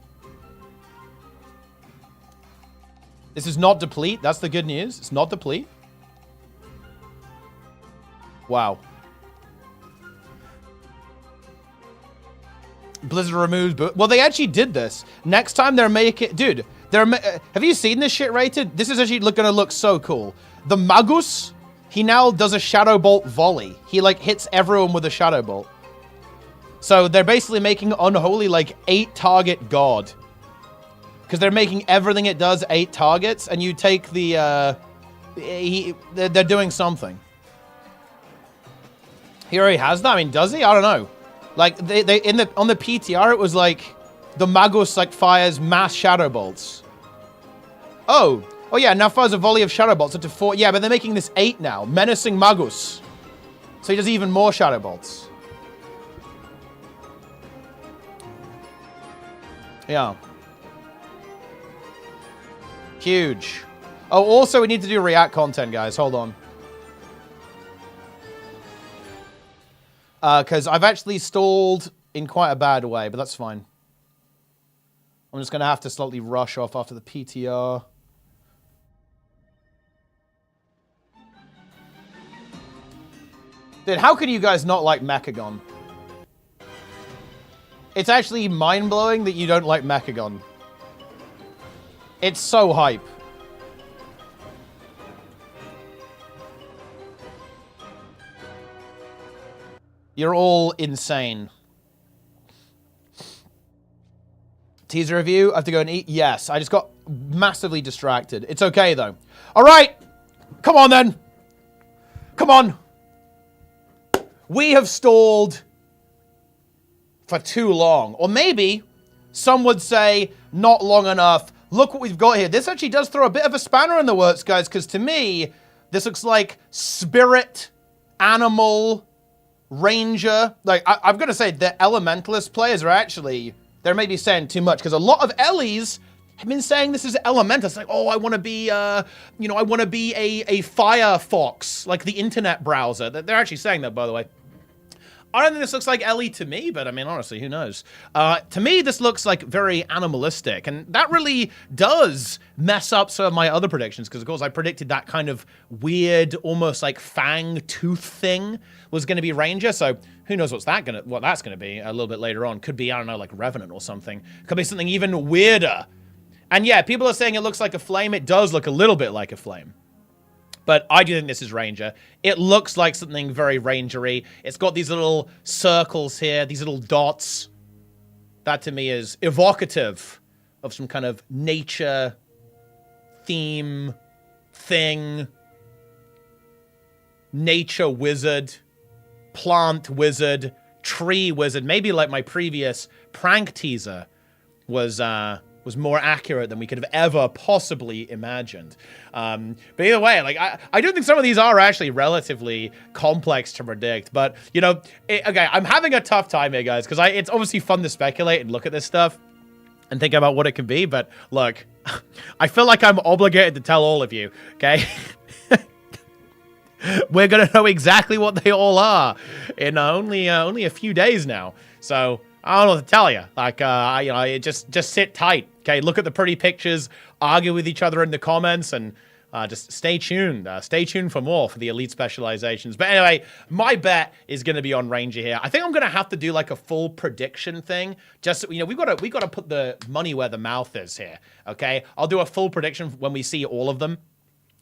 Speaker 1: This is not deplete. That's the good news. It's not deplete. Wow. Blizzard removes... Well, they actually did this. Next time they're making... Dude, have you seen this shit, Rated? This is actually going to look so cool. The Magus, he now does a Shadow Bolt volley. He, like, hits everyone with a Shadow Bolt. So they're basically making Unholy, like, 8-target God. Because they're making everything it does 8 targets, and you take the... they're doing something. He already has that? I mean, does he? I don't know. Like, on the PTR, it was like... The Magus, like, fires mass Shadow Bolts. Oh, yeah, now fires a volley of Shadow Bolts up to 4. Yeah, but they're making this 8 now. Menacing Magus. So he does even more Shadow Bolts. Yeah. Huge. Oh, also we need to do React content, guys. Hold on. Because I've actually stalled in quite a bad way, but that's fine. I'm just going to have to slightly rush off after the PTR. Dude, how can you guys not like Mechagon? It's actually mind-blowing that you don't like Mechagon. It's so hype. You're all insane. Teaser review? I have to go and eat? Yes, I just got massively distracted. It's okay, though. All right. Come on, then. Come on. We have stalled for too long. Or maybe some would say not long enough. Look what we've got here. This actually does throw a bit of a spanner in the works, guys, because to me, this looks like spirit, animal, ranger. Like, I've got to say, the elementalist players are actually, they're maybe saying too much, because a lot of Ellies have been saying this is elemental. It's like, oh, I want to be, I want to be a Firefox, like the internet browser. They're actually saying that, by the way. I don't think this looks like Ellie to me, but I mean, honestly, who knows? To me, this looks like very animalistic, and that really does mess up some of my other predictions, because of course I predicted that kind of weird, almost like fang tooth thing was going to be Ranger, so who knows what that's going to be a little bit later on. Could be, I don't know, like Revenant or something. Could be something even weirder. And yeah, people are saying it looks like a flame. It does look a little bit like a flame. But I do think this is Ranger. It looks like something very Rangery. It's got these little circles here, these little dots. That to me is evocative of some kind of nature theme thing. Nature wizard, plant wizard, tree wizard. Maybe like my previous prank teaser was more accurate than we could have ever possibly imagined. But either way, like I do think some of these are actually relatively complex to predict. But, you know, okay, I'm having a tough time here, guys, because it's obviously fun to speculate and look at this stuff and think about what it could be. But look, I feel like I'm obligated to tell all of you, okay? We're going to know exactly what they all are in only a few days now. So I don't know what to tell you. Like, just sit tight. Okay, look at the pretty pictures, argue with each other in the comments, and just stay tuned. Stay tuned for more for the elite specializations. But anyway, my bet is going to be on Ranger here. I think I'm going to have to do like a full prediction thing. Just, you know, we got to put the money where the mouth is here. Okay, I'll do a full prediction when we see all of them.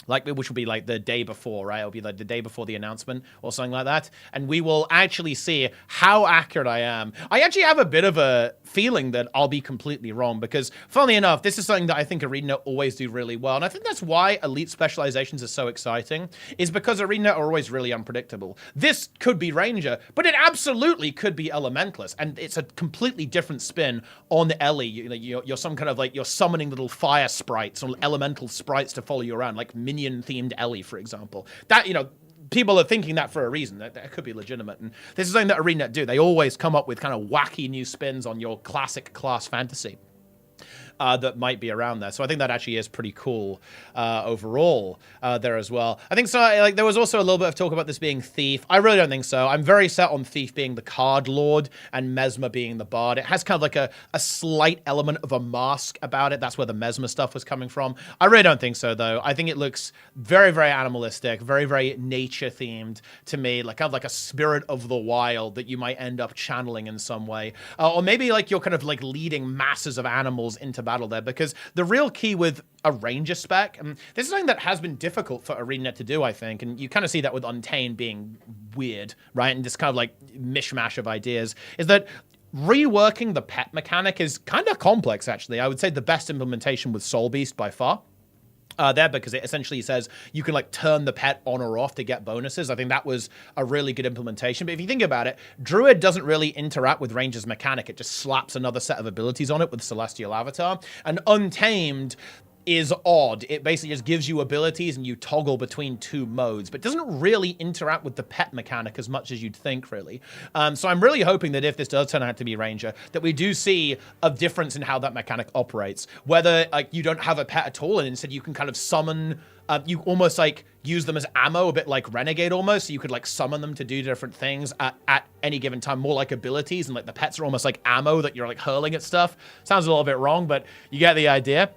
Speaker 1: Like, which will be like the day before, right? It'll be like the day before the announcement or something like that. And we will actually see how accurate I am. I actually have a bit of a feeling that I'll be completely wrong because, funnily enough, this is something that I think ArenaNet always do really well. And I think that's why elite specializations are so exciting, is because ArenaNet are always really unpredictable. This could be Ranger, but it absolutely could be Elementalist. And it's a completely different spin on Ellie. You're some kind of like, you're summoning little fire sprites or elemental sprites to follow you around, like minion-themed Ellie, for example. That, you know, people are thinking that for a reason. That could be legitimate. And this is something that ArenaNet do. They always come up with kind of wacky new spins on your classic class fantasy that might be around there. So I think that actually is pretty cool overall there as well. I think so. Like, there was also a little bit of talk about this being Thief. I really don't think so. I'm very set on Thief being the card lord and Mesmer being the bard. It has kind of like a slight element of a mask about it. That's where the Mesmer stuff was coming from. I really don't think so, though. I think it looks very, very animalistic, very, very nature themed to me, like kind of like a spirit of the wild that you might end up channeling in some way. Or maybe like you're kind of like leading masses of animals into battle there, because the real key with a Ranger spec, and this is something that has been difficult for ArenaNet to do, I think, and you kind of see that with Untamed being weird, right, and this kind of like mishmash of ideas, is that reworking the pet mechanic is kind of complex, actually. I would say the best implementation with Soul Beast by far. There, because it essentially says you can like turn the pet on or off to get bonuses. I think that was a really good implementation. But if you think about it, Druid doesn't really interact with Ranger's mechanic. It just slaps another set of abilities on it with Celestial Avatar. And Untamed is odd. It basically just gives you abilities and you toggle between 2 modes, but doesn't really interact with the pet mechanic as much as you'd think, really. So I'm really hoping that if this does turn out to be Ranger, that we do see a difference in how that mechanic operates. Whether like you don't have a pet at all and instead you can kind of summon, you almost like use them as ammo, a bit like Renegade almost, so you could like summon them to do different things at any given time, more like abilities, and like the pets are almost like ammo that you're like hurling at stuff. Sounds a little bit wrong, but you get the idea.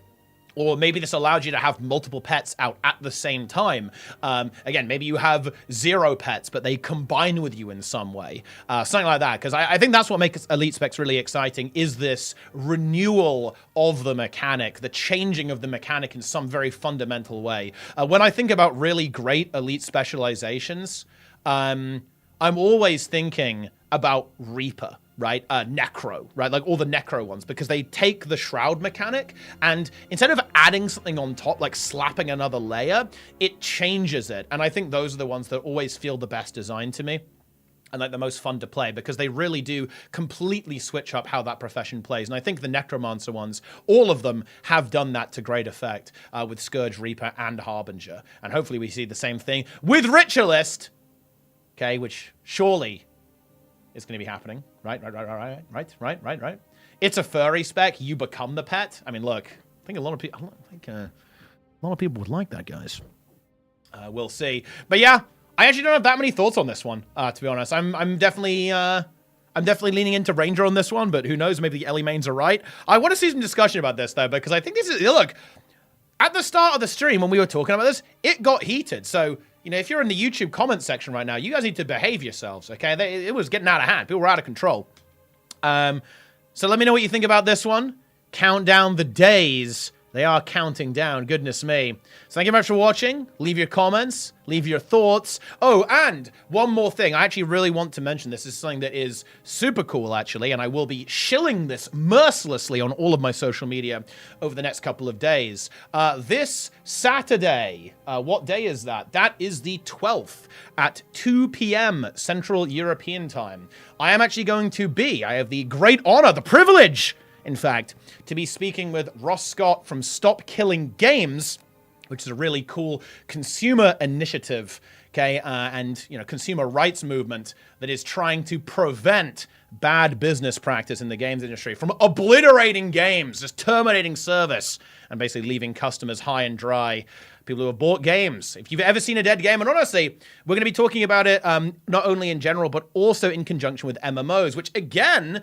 Speaker 1: Or maybe this allowed you to have multiple pets out at the same time. Again, maybe you have 0 pets, but they combine with you in some way. Something like that, because I think that's what makes Elite Specs really exciting, is this renewal of the mechanic, the changing of the mechanic in some very fundamental way. When I think about really great Elite specializations, I'm always thinking about Reaper. Right? Necro, right? Like all the Necro ones, because they take the Shroud mechanic and instead of adding something on top, like slapping another layer, it changes it. And I think those are the ones that always feel the best designed to me and like the most fun to play, because they really do completely switch up how that profession plays. And I think the Necromancer ones, all of them have done that to great effect with Scourge, Reaper, and Harbinger. And hopefully we see the same thing with Ritualist, okay, which surely is going to be happening. Right. It's a furry spec. You become the pet. I mean, look, I think a lot of people would like that, guys. We'll see. But yeah, I actually don't have that many thoughts on this one, to be honest. I'm definitely leaning into Ranger on this one, but who knows? Maybe the Ellie mains are right. I want to see some discussion about this, though, because I think this is... Look, at the start of the stream, when we were talking about this, it got heated. So, you know, if you're in the YouTube comments section right now, you guys need to behave yourselves, okay? It was getting out of hand. People were out of control. So let me know what you think about this one. Count down the days. They are counting down. Goodness me. So thank you very much for watching. Leave your comments. Leave your thoughts. Oh, and one more thing. I actually really want to mention this. This is something that is super cool, actually, and I will be shilling this mercilessly on all of my social media over the next couple of days. This Saturday, what day is that? That is the 12th at 2 p.m. Central European Time. I am actually going to be, I have the great honor, the privilege, in fact, to be speaking with Ross Scott from Stop Killing Games, which is a really cool consumer initiative, okay, and, you know, consumer rights movement that is trying to prevent bad business practice in the games industry from obliterating games, just terminating service, and basically leaving customers high and dry. People who have bought games. If you've ever seen a dead game, and honestly, we're going to be talking about it not only in general, but also in conjunction with MMOs, which, again,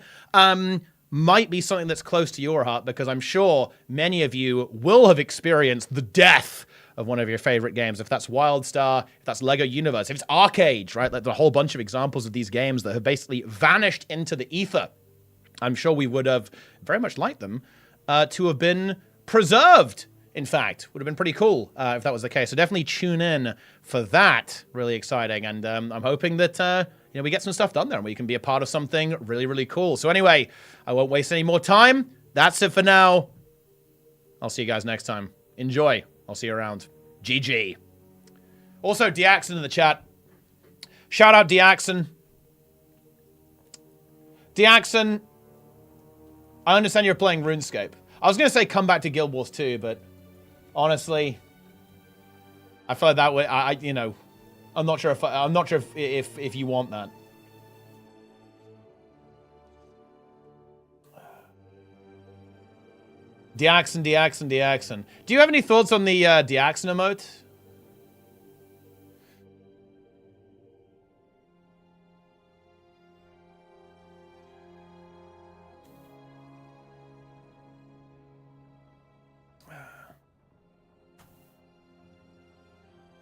Speaker 1: might be something that's close to your heart, because I'm sure many of you will have experienced the death of one of your favorite games. If that's WildStar, if that's Lego Universe, if it's Arcade, right? Like, the whole bunch of examples of these games that have basically vanished into the ether. I'm sure we would have very much liked them to have been preserved. In fact, would have been pretty cool if that was the case. So definitely tune in for that. Really exciting. And I'm hoping that you know, we get some stuff done there and we can be a part of something really, really cool. So anyway, I won't waste any more time. That's it for now. I'll see you guys next time. Enjoy. I'll see you around. GG. Also, Diaxon in the chat. Shout out Diaxon. Diaxon, I understand you're playing RuneScape. I was going to say come back to Guild Wars 2, but honestly, I feel like that way, you know, I'm not sure if you want that. Diaxon. Do you have any thoughts on the Diaxon emote?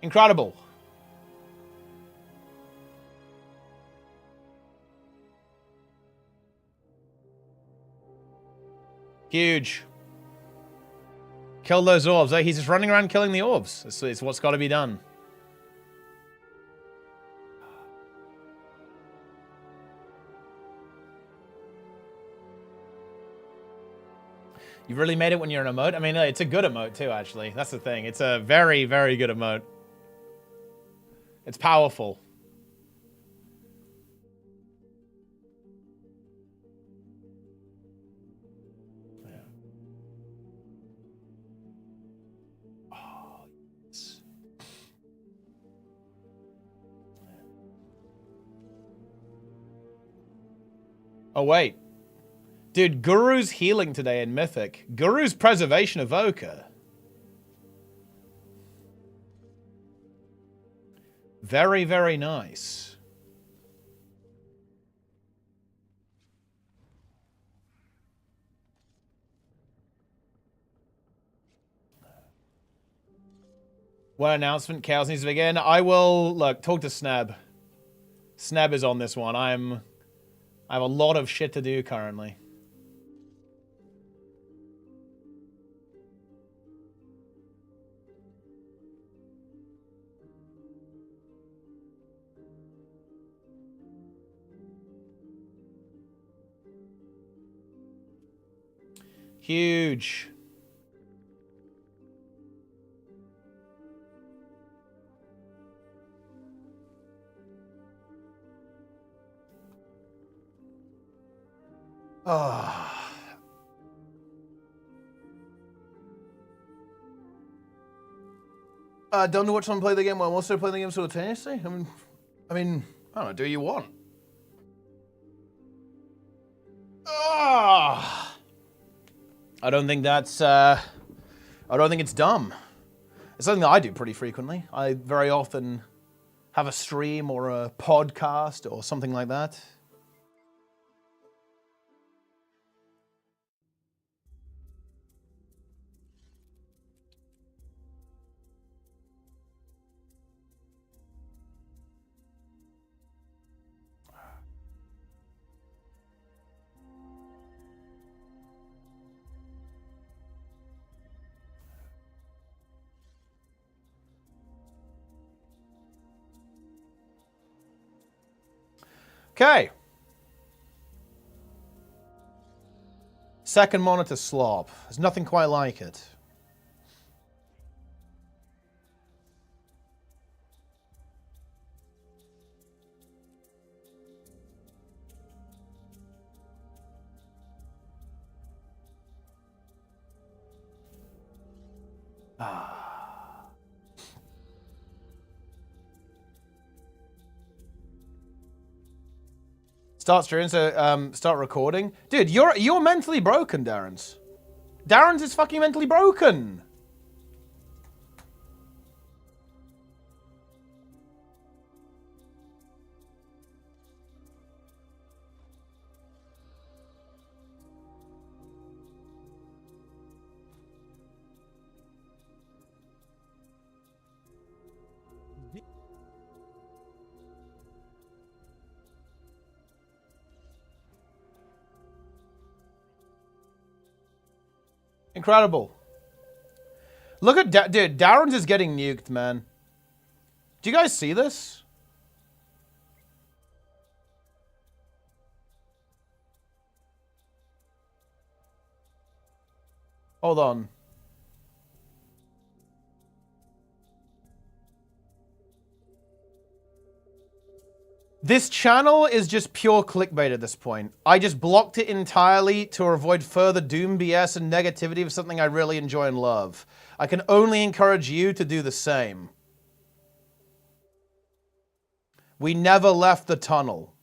Speaker 1: Incredible. Huge. Kill those orbs. He's just running around killing the orbs. It's what's got to be done. You've really made it when you're an emote? I mean, it's a good emote too, actually. That's the thing. It's a very, very good emote. It's powerful. Oh, wait. Dude, Guru's healing today in Mythic. Guru's preservation evoker. Very, very nice. What announcement? Chaos needs to begin. I will, look, talk to Sneb. Sneb is on this one. I have a lot of shit to do currently. Huge. Ah. Don't watch someone play the game while I'm also playing the game simultaneously? I mean, I don't know, do you want? Ah. I don't think that's, I don't think it's dumb. It's something that I do pretty frequently. I very often have a stream or a podcast or something like that. Okay. Second monitor slop. There's nothing quite like it. Start streaming, so start recording. Dude, you're mentally broken, Darren's. Darren's is fucking mentally broken. Incredible. Look at dude, Darren's is getting nuked, man. Do you guys see this? Hold on. This channel is just pure clickbait at this point. I just blocked it entirely to avoid further doom BS and negativity of something I really enjoy and love. I can only encourage you to do the same. We never left the tunnel.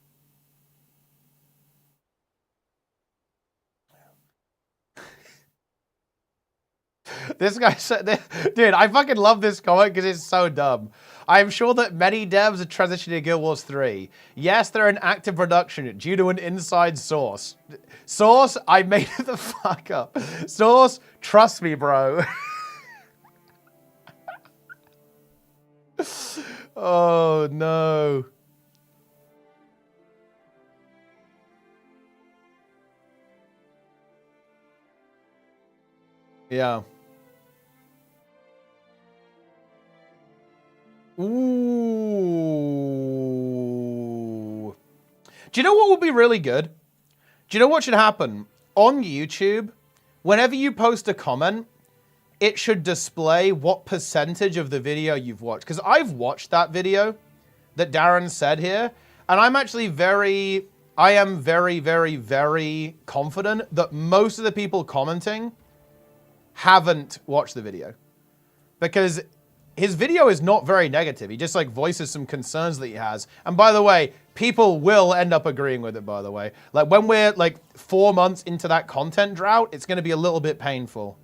Speaker 1: This guy said, dude, I fucking love this comment because it's so dumb. I am sure that many devs are transitioning to Guild Wars 3. Yes, they're in active production due to an inside source. Source, I made it the fuck up. Source, trust me, bro. Oh, no. Yeah. Ooh. Do you know what would be really good? Do you know what should happen? On YouTube, whenever you post a comment, it should display what percentage of the video you've watched. Because I've watched that video that Darren said here, and I'm actually I am very, very, very confident that most of the people commenting haven't watched the video. Because his video is not very negative. He just like voices some concerns that he has. And by the way, people will end up agreeing with it, by the way. Like when we're like 4 months into that content drought, it's going to be a little bit painful.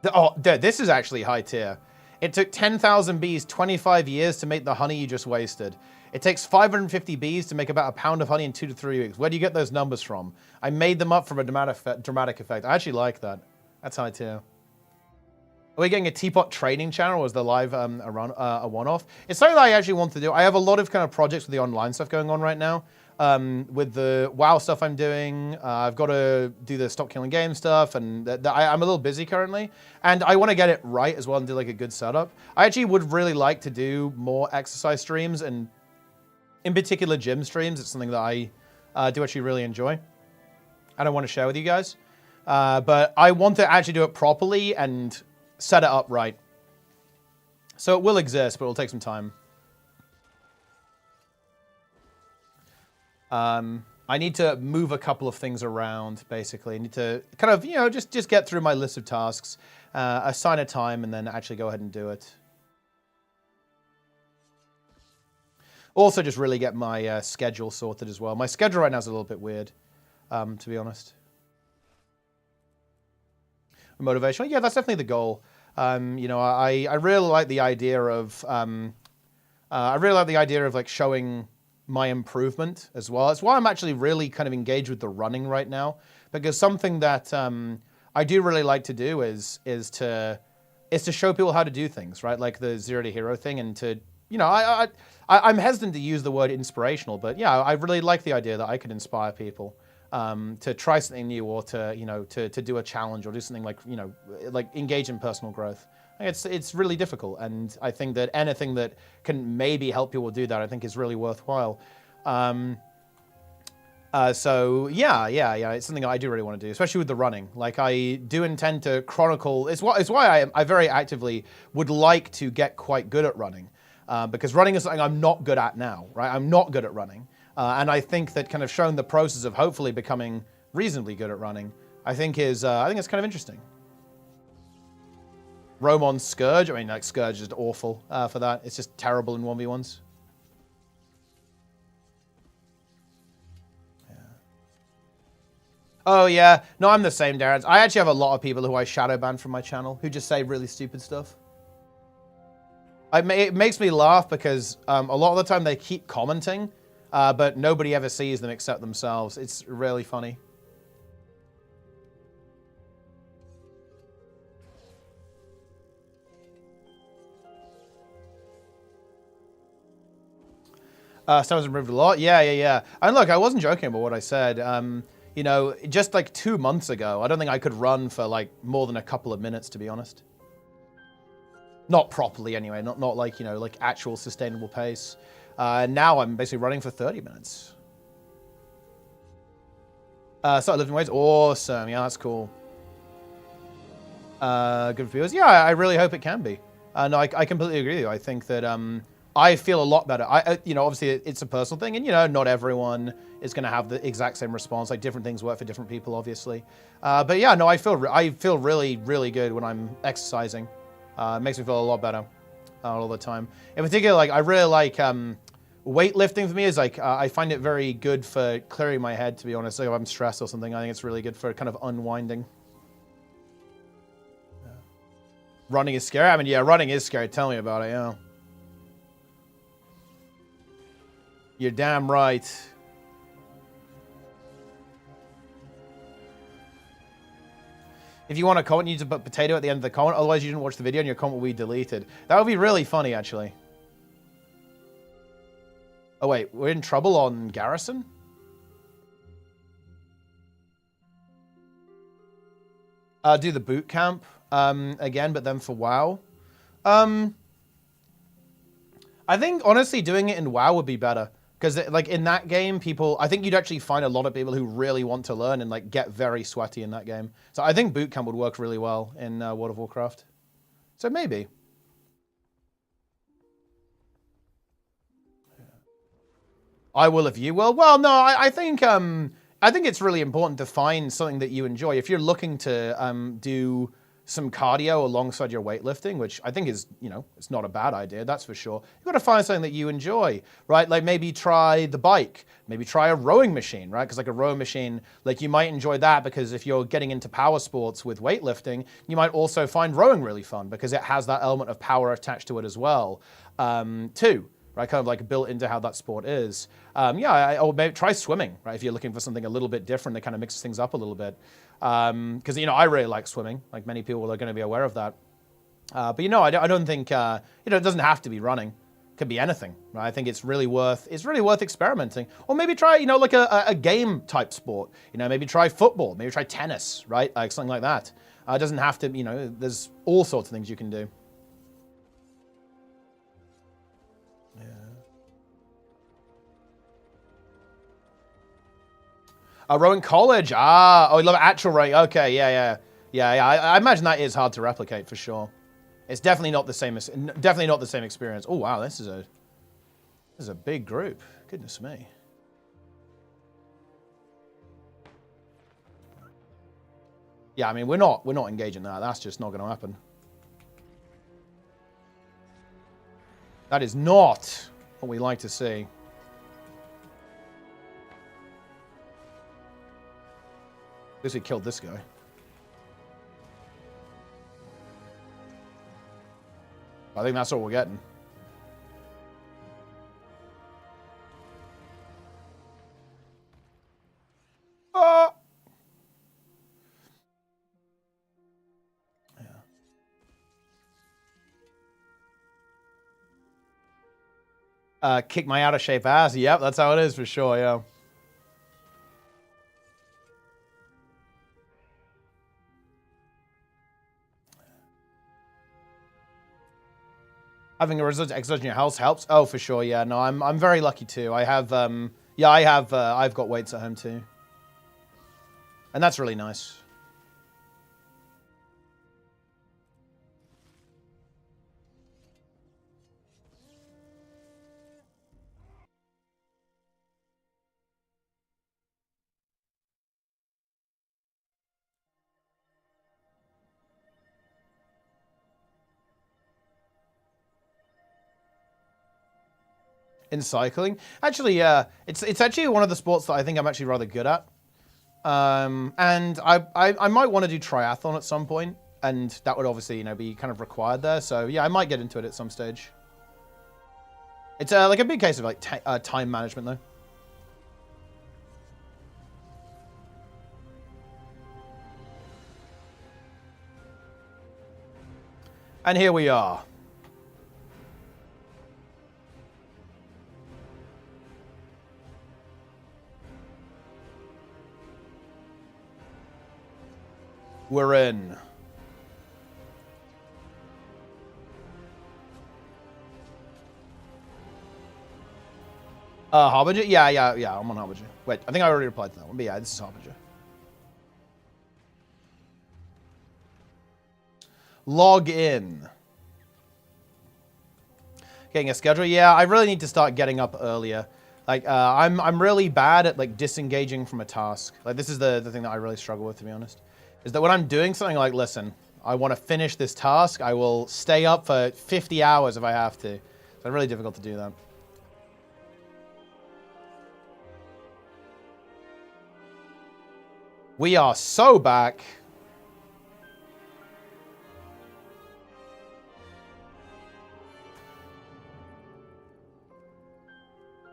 Speaker 1: Yeah. Oh, dude, this is actually high tier. It took 10,000 bees 25 years to make the honey you just wasted. It takes 550 bees to make about a pound of honey in 2 to 3 weeks. Where do you get those numbers from? I made them up from a dramatic effect. I actually like that. That's high tier. Are we getting a teapot training channel, or is the live a one-off? It's something that I actually want to do. I have a lot of kind of projects with the online stuff going on right now. With the WoW stuff I'm doing, I've got to do the Stop Killing Game stuff, and I'm a little busy currently. And I want to get it right as well and do like a good setup. I actually would really like to do more exercise streams, and in particular gym streams. It's something that I do actually really enjoy. And I want to share with you guys. But I want to actually do it properly and set it up right. So it will exist, but it'll take some time. I need to move a couple of things around, basically. I need to kind of, you know, just get through my list of tasks, assign a time, and then actually go ahead and do it. Also, just really get my schedule sorted as well. My schedule right now is a little bit weird, to be honest. Motivational, yeah, that's definitely the goal. You know, I really like the idea of like showing my improvement as well. That's why I'm actually really kind of engaged with the running right now, because something that I do really like to do is to show people how to do things, right? Like the 0 to hero thing, and to, you know, I'm hesitant to use the word inspirational, but yeah, I really like the idea that I could inspire people to try something new, or to, you know, to do a challenge, or do something like, you know, like engage in personal growth. It's really difficult, and I think that anything that can maybe help people do that, I think is really worthwhile. So yeah, it's something I do really want to do, especially with the running. Like, I do intend to chronicle. It's why I very actively would like to get quite good at running, because running is something I'm not good at now, right? I'm not good at running, and I think that kind of showing the process of hopefully becoming reasonably good at running, I think it's kind of interesting. Romon's Scourge. I mean, like, Scourge is awful for that. It's just terrible in 1v1s. Yeah. Oh, yeah. No, I'm the same, Darren. I actually have a lot of people who I shadow ban from my channel who just say really stupid stuff. It makes me laugh because a lot of the time they keep commenting, but nobody ever sees them except themselves. It's really funny. Stuff's improved a lot. Yeah. And look, I wasn't joking about what I said. You know, just like 2 months ago, I don't think I could run for like more than a couple of minutes, to be honest. Not properly, anyway. Not like, you know, like actual sustainable pace. Now I'm basically running for 30 minutes. Start lifting weights. Awesome. Yeah, that's cool. Good viewers. Yeah, I really hope it can be. No, I completely agree with you. I think that I feel a lot better. You know, obviously it's a personal thing, and, you know, not everyone is going to have the exact same response. Like, different things work for different people, obviously. But yeah, no, I feel really, really good when I'm exercising. It makes me feel a lot better all the time. In particular, like, I really like weightlifting. For me is like, I find it very good for clearing my head, to be honest. Like, if I'm stressed or something, I think it's really good for kind of unwinding. Running is scary. I mean, yeah, running is scary. Tell me about it. Yeah. You're damn right. If you want to comment, you need to put potato at the end of the comment. Otherwise, you didn't watch the video and your comment will be deleted. That would be really funny, actually. Oh, wait. We're in trouble on Garrison? Do the boot camp again, but then for WoW. I think, honestly, doing it in WoW would be better. Because, like, in that game, I think you'd actually find a lot of people who really want to learn and, like, get very sweaty in that game. So I think boot camp would work really well in World of Warcraft. So maybe. I will if you will. Well, no, I think I think it's really important to find something that you enjoy. If you're looking to do some cardio alongside your weightlifting, which I think is, it's not a bad idea, that's for sure. You've got to find something that you enjoy, right? Like maybe try the bike, maybe try a rowing machine, right? Because like a rowing machine, like you might enjoy that because if you're getting into power sports with weightlifting, you might also find rowing really fun because it has that element of power attached to it as well, too. Right, kind of like built into how that sport is. Or maybe try swimming, right? If you're looking for something a little bit different that kind of mixes things up a little bit. Because, I really like swimming. Like many people are going to be aware of that. I don't think, it doesn't have to be running. It could be anything, right? I think it's really worth experimenting. Or maybe try, like a game type sport. Maybe try football, maybe try tennis, right? Like something like that. It doesn't have to, there's all sorts of things you can do. Rowing college. Oh, you love actual rowing. Okay, yeah. I imagine that is hard to replicate for sure. It's definitely not the same. Definitely not the same experience. Oh wow, this is a big group. Goodness me. Yeah, I mean we're not engaging that. That's just not going to happen. That is not what we like to see. At least we killed this guy. I think that's what we're getting. Yeah. Kick my out of shape ass. Yep, that's how it is for sure, yeah. Having a exogenous in your house helps. Oh, for sure. Yeah, no, I'm very lucky too. I have, I've got weights at home too, and that's really nice. In cycling, actually, it's actually one of the sports that I think I'm actually rather good at, and I might want to do triathlon at some point, and that would obviously be kind of required there. So yeah, I might get into it at some stage. It's like a big case of like time management though. And here we are. We're in. Harbinger? Yeah, I'm on Harbinger. Wait, I think I already replied to that one, but yeah, this is Harbinger. Log in. Getting a schedule? Yeah, I really need to start getting up earlier. Like, I'm really bad at, like, disengaging from a task. Like, this is the thing that I really struggle with, to be honest. Is that when I'm doing something like, listen, I want to finish this task, I will stay up for 50 hours if I have to. It's really difficult to do that. We are so back.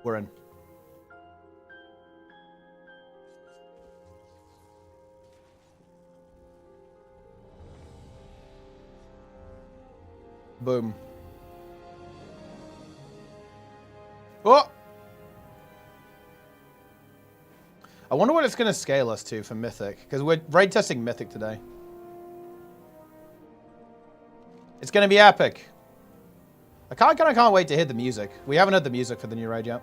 Speaker 1: We're in. Boom. Oh! I wonder what it's going to scale us to for Mythic, because we're raid testing Mythic today. It's going to be epic. I can't wait to hear the music. We haven't heard the music for the new raid yet.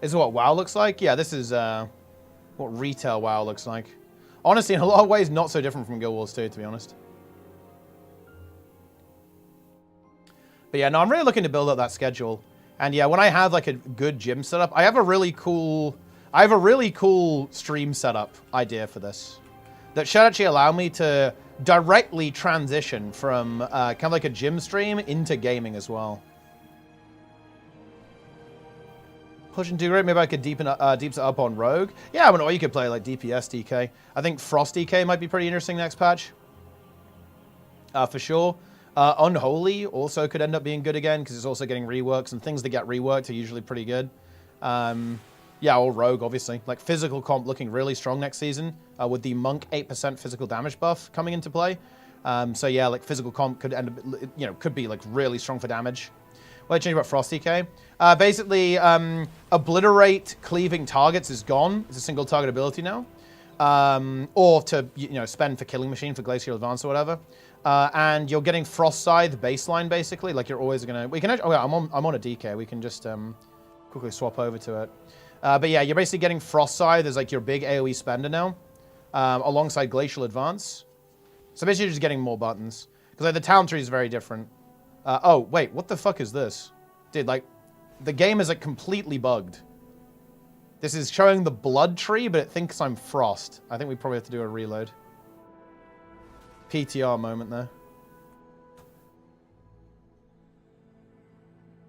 Speaker 1: This is what WoW looks like? Yeah, this is what retail WoW looks like. Honestly, in a lot of ways, not so different from Guild Wars 2, to be honest. But yeah, no, I'm really looking to build up that schedule. And yeah, when I have like a good gym setup, I have a really cool... I have a really cool stream setup idea for this that should actually allow me to directly transition from kind of like a gym stream into gaming as well. Push and do great. Maybe I could deepen it up on Rogue. Yeah, or you could play like DPS DK. I think Frost DK might be pretty interesting next patch. For sure. Unholy also could end up being good again because it's also getting reworks, and things that get reworked are usually pretty good. Yeah, or Rogue, obviously. Like physical comp looking really strong next season with the Monk 8% physical damage buff coming into play. So yeah, like physical comp could end up, you know, could be like really strong for damage. What did I change about Frost DK? Basically, obliterate cleaving targets is gone. It's a single target ability now. Or to, you know, spend for Killing Machine for Glacial Advance or whatever. And you're getting Frost Scythe baseline, basically. Like you're always gonna... We can actually... Oh yeah, I'm on a DK. We can just quickly swap over to it. But yeah, you're basically getting Frost Scythe as like your big AoE spender now. Alongside Glacial Advance. So basically you're just getting more buttons. Because like, the talent tree is very different. Oh, wait, what the fuck is this? Dude, like, the game is, like, completely bugged. This is showing the blood tree, but it thinks I'm Frost. I think we probably have to do a reload. PTR moment there.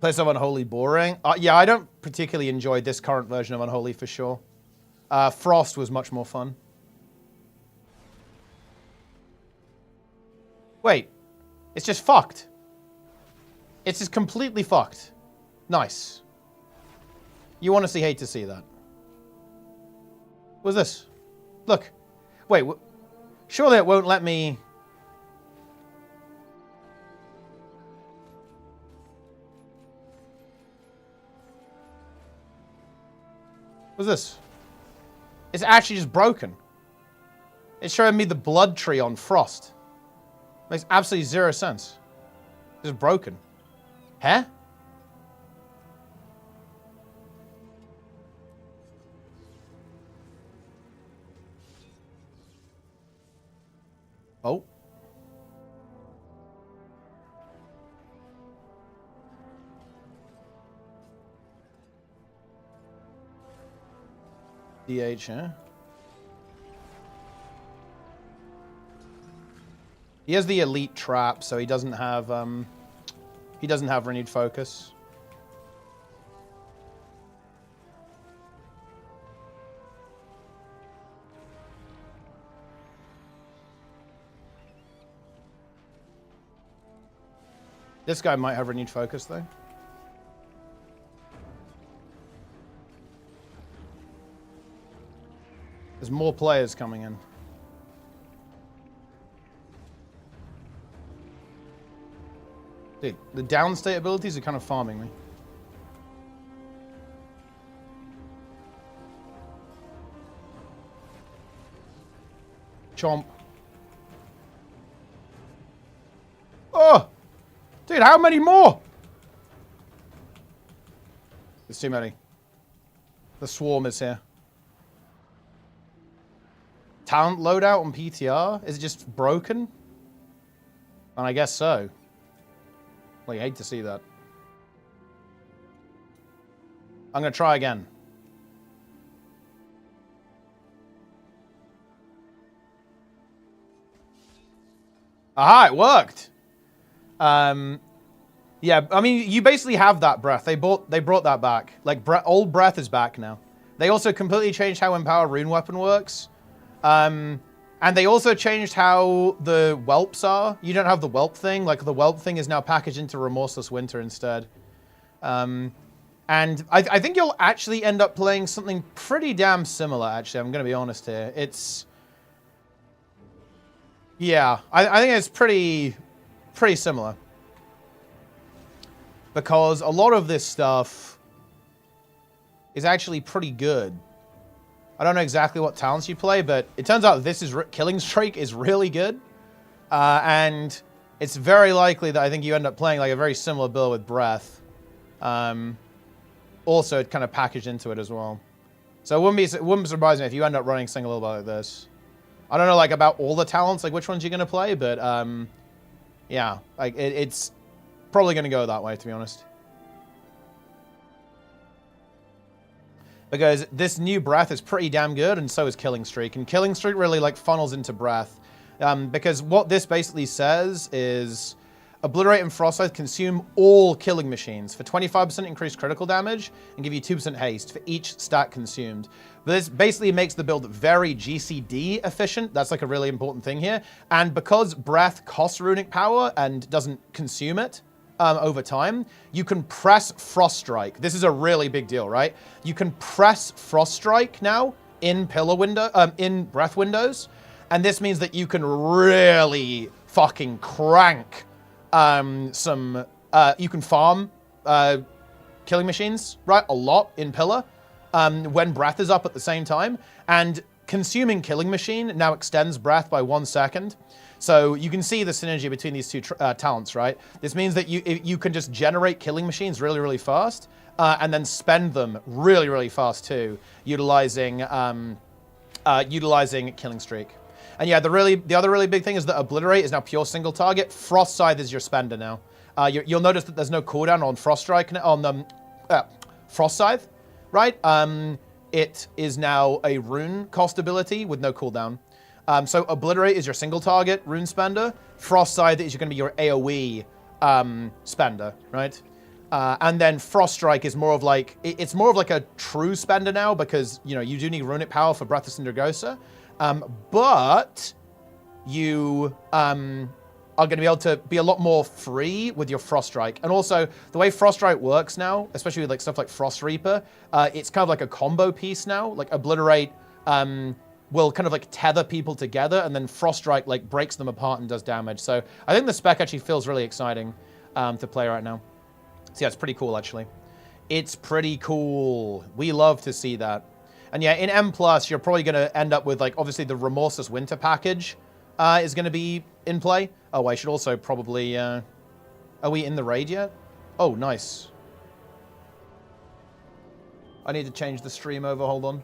Speaker 1: Play some Unholy boring. Yeah, I don't particularly enjoy this current version of Unholy for sure. Frost was much more fun. Wait, it's just fucked. It's just completely fucked. Nice. You honestly hate to see that. What's this? Look. Wait. Surely it won't let me... What's this? It's actually just broken. It's showing me the blood tree on Frost. Makes absolutely zero sense. It's just broken. Huh? Oh. DH, huh? He has the elite trap, so he doesn't have renewed focus. This guy might have renewed focus, though. There's more players coming in. Dude, the downstate abilities are kind of farming me. Chomp. Oh! Dude, how many more? There's too many. The swarm is here. Talent loadout on PTR? Is it just broken? And I guess so. Well, you hate to see that. I'm going to try again. Aha, it worked. Yeah, I mean, you basically have that breath. They brought that back. Like, old breath is back now. They also completely changed how Empower Rune Weapon works. And they also changed how the whelps are. You don't have the whelp thing. Like, the whelp thing is now packaged into Remorseless Winter instead. And I think you'll actually end up playing something pretty damn similar, actually. I'm going to be honest here. It's... Yeah, I think it's pretty similar. Because a lot of this stuff is actually pretty good. I don't know exactly what talents you play, but it turns out this is Killing Streak is really good. And it's very likely that I think you end up playing like a very similar build with Breath. Also, it kind of packaged into it as well. So it wouldn't surprise me if you end up running something a little bit like this. I don't know like about all the talents, like which ones you're going to play, but yeah, like it's probably going to go that way, to be honest. because this new breath is pretty damn good, and so is Killing Streak. And Killing Streak really like funnels into breath, because what this basically says is Obliterate and Frostscythe consume all killing machines for 25% increased critical damage and give you 2% haste for each stat consumed. But this basically makes the build very GCD efficient. That's like a really important thing here. And because breath costs runic power and doesn't consume it over time, you can press Frost Strike. This is a really big deal, right? You can press Frost Strike now in in breath windows, and this means that you can really fucking crank you can farm killing machines, right? A lot in Pillar when breath is up at the same time. And consuming killing machine now extends breath by 1 second. So you can see the synergy between these two talents, right? This means that you can just generate killing machines really, really fast and then spend them really, really fast too, utilizing Killing Streak. And yeah, the other really big thing is that Obliterate is now pure single target. Frost Scythe is your spender now. You'll notice that there's no cooldown on Frost Strike on Frost Scythe, right? It is now a rune cost ability with no cooldown. So Obliterate is your single target rune spender. Frost Scythe is going to be your AoE spender, right? And then Frost Strike is more of like it's more of like a true spender now, because you do need runic power for Breath of Cindergosa. But you are going to be able to be a lot more free with your Frost Strike. And also, the way Frost Strike works now, especially with like stuff like Frost Reaper, it's kind of like a combo piece now. Like Obliterate will kind of like tether people together, and then Frost Strike like breaks them apart and does damage. So I think the spec actually feels really exciting to play right now. So yeah, it's pretty cool actually. It's pretty cool. We love to see that. And yeah, in M+, you're probably going to end up with, like, obviously the Remorseless Winter package is going to be in play. Oh, I should also probably... are we in the raid yet? Oh, nice. I need to change the stream over. Hold on.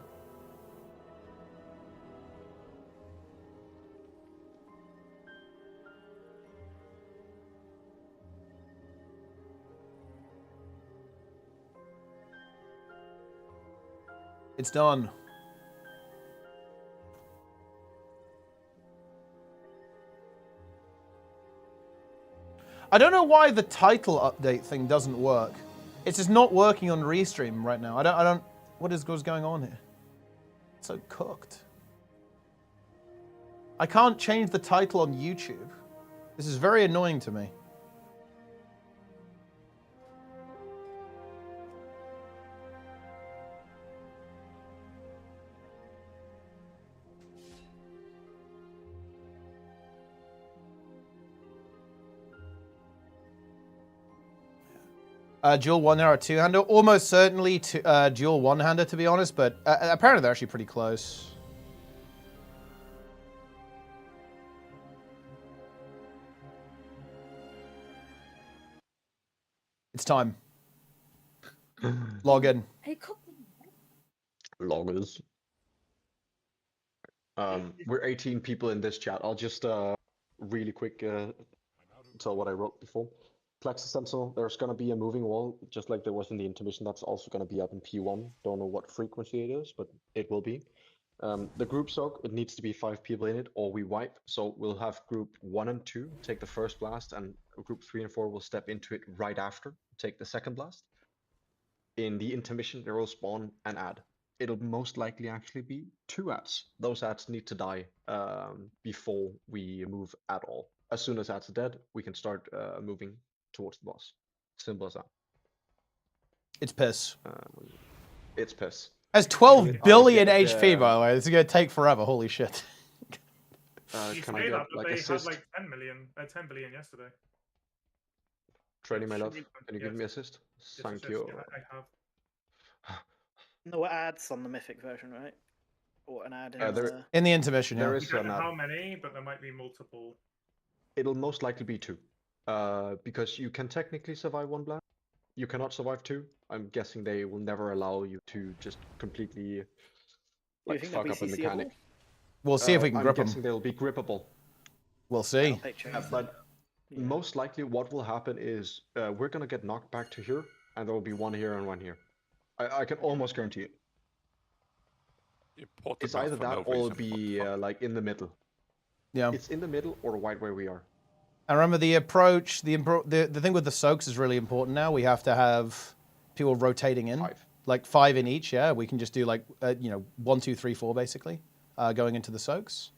Speaker 1: It's done. I don't know why the title update thing doesn't work. It's just not working on Restream right now. I don't. What is going on here? It's so cooked. I can't change the title on YouTube. This is very annoying to me. Dual one-hander or two-hander? Almost certainly dual one-hander, to be honest, but apparently they're actually pretty close. It's time. Log in.
Speaker 7: Loggers. We're 18 people in this chat. I'll just really quick tell what I wrote before. Plexus Sentinel, there's going to be a moving wall, just like there was in the intermission. That's also going to be up in P1. Don't know what frequency it is, but it will be. The group soak, it needs to be 5 people in it, or we wipe. So we'll have group 1 and 2 take the first blast, and group 3 and 4 will step into it right after, take the second blast. In the intermission, there will spawn an ad. It'll most likely actually be 2 ads. Those ads need to die before we move at all. As soon as ads are dead, we can start moving towards the boss. Simple as that.
Speaker 1: It's piss.
Speaker 7: It's piss.
Speaker 1: Has 12 billion HP, by the way. This is going to take forever. Holy shit.
Speaker 7: Can I get like assist?
Speaker 8: Had like 10 billion yesterday.
Speaker 7: Training, my love. Can you give me assist? Thank you.
Speaker 8: Yeah, I have.
Speaker 9: No ads on the Mythic version, right? Or an ad
Speaker 1: in the intermission,
Speaker 7: there
Speaker 1: yeah.
Speaker 7: is
Speaker 8: I don't know
Speaker 7: an ad.
Speaker 8: how many, but there might be multiple.
Speaker 7: It'll most likely be 2. Because you can technically survive 1 blast. You cannot survive 2. I'm guessing they will never allow you to just completely like fuck up a mechanic.
Speaker 1: We'll see if we can grip them.
Speaker 7: I'm guessing they'll be grippable.
Speaker 1: We'll see.
Speaker 7: But most likely what will happen is we're gonna get knocked back to here, and there will be 1 here and 1 here. I can almost guarantee it.
Speaker 10: Import the
Speaker 7: It's
Speaker 10: blast
Speaker 7: either
Speaker 10: for
Speaker 7: that
Speaker 10: no
Speaker 7: or it'll
Speaker 10: reason. What the
Speaker 7: be
Speaker 10: fuck?
Speaker 7: like in the middle.
Speaker 1: Yeah.
Speaker 7: It's in the middle or right where we are.
Speaker 1: And remember the approach, the thing with the soaks is really important now. We have to have people rotating in.
Speaker 7: 5.
Speaker 1: Like 5 in each, yeah. We can just do like, 1, 2, 3, 4 basically, going into the soaks.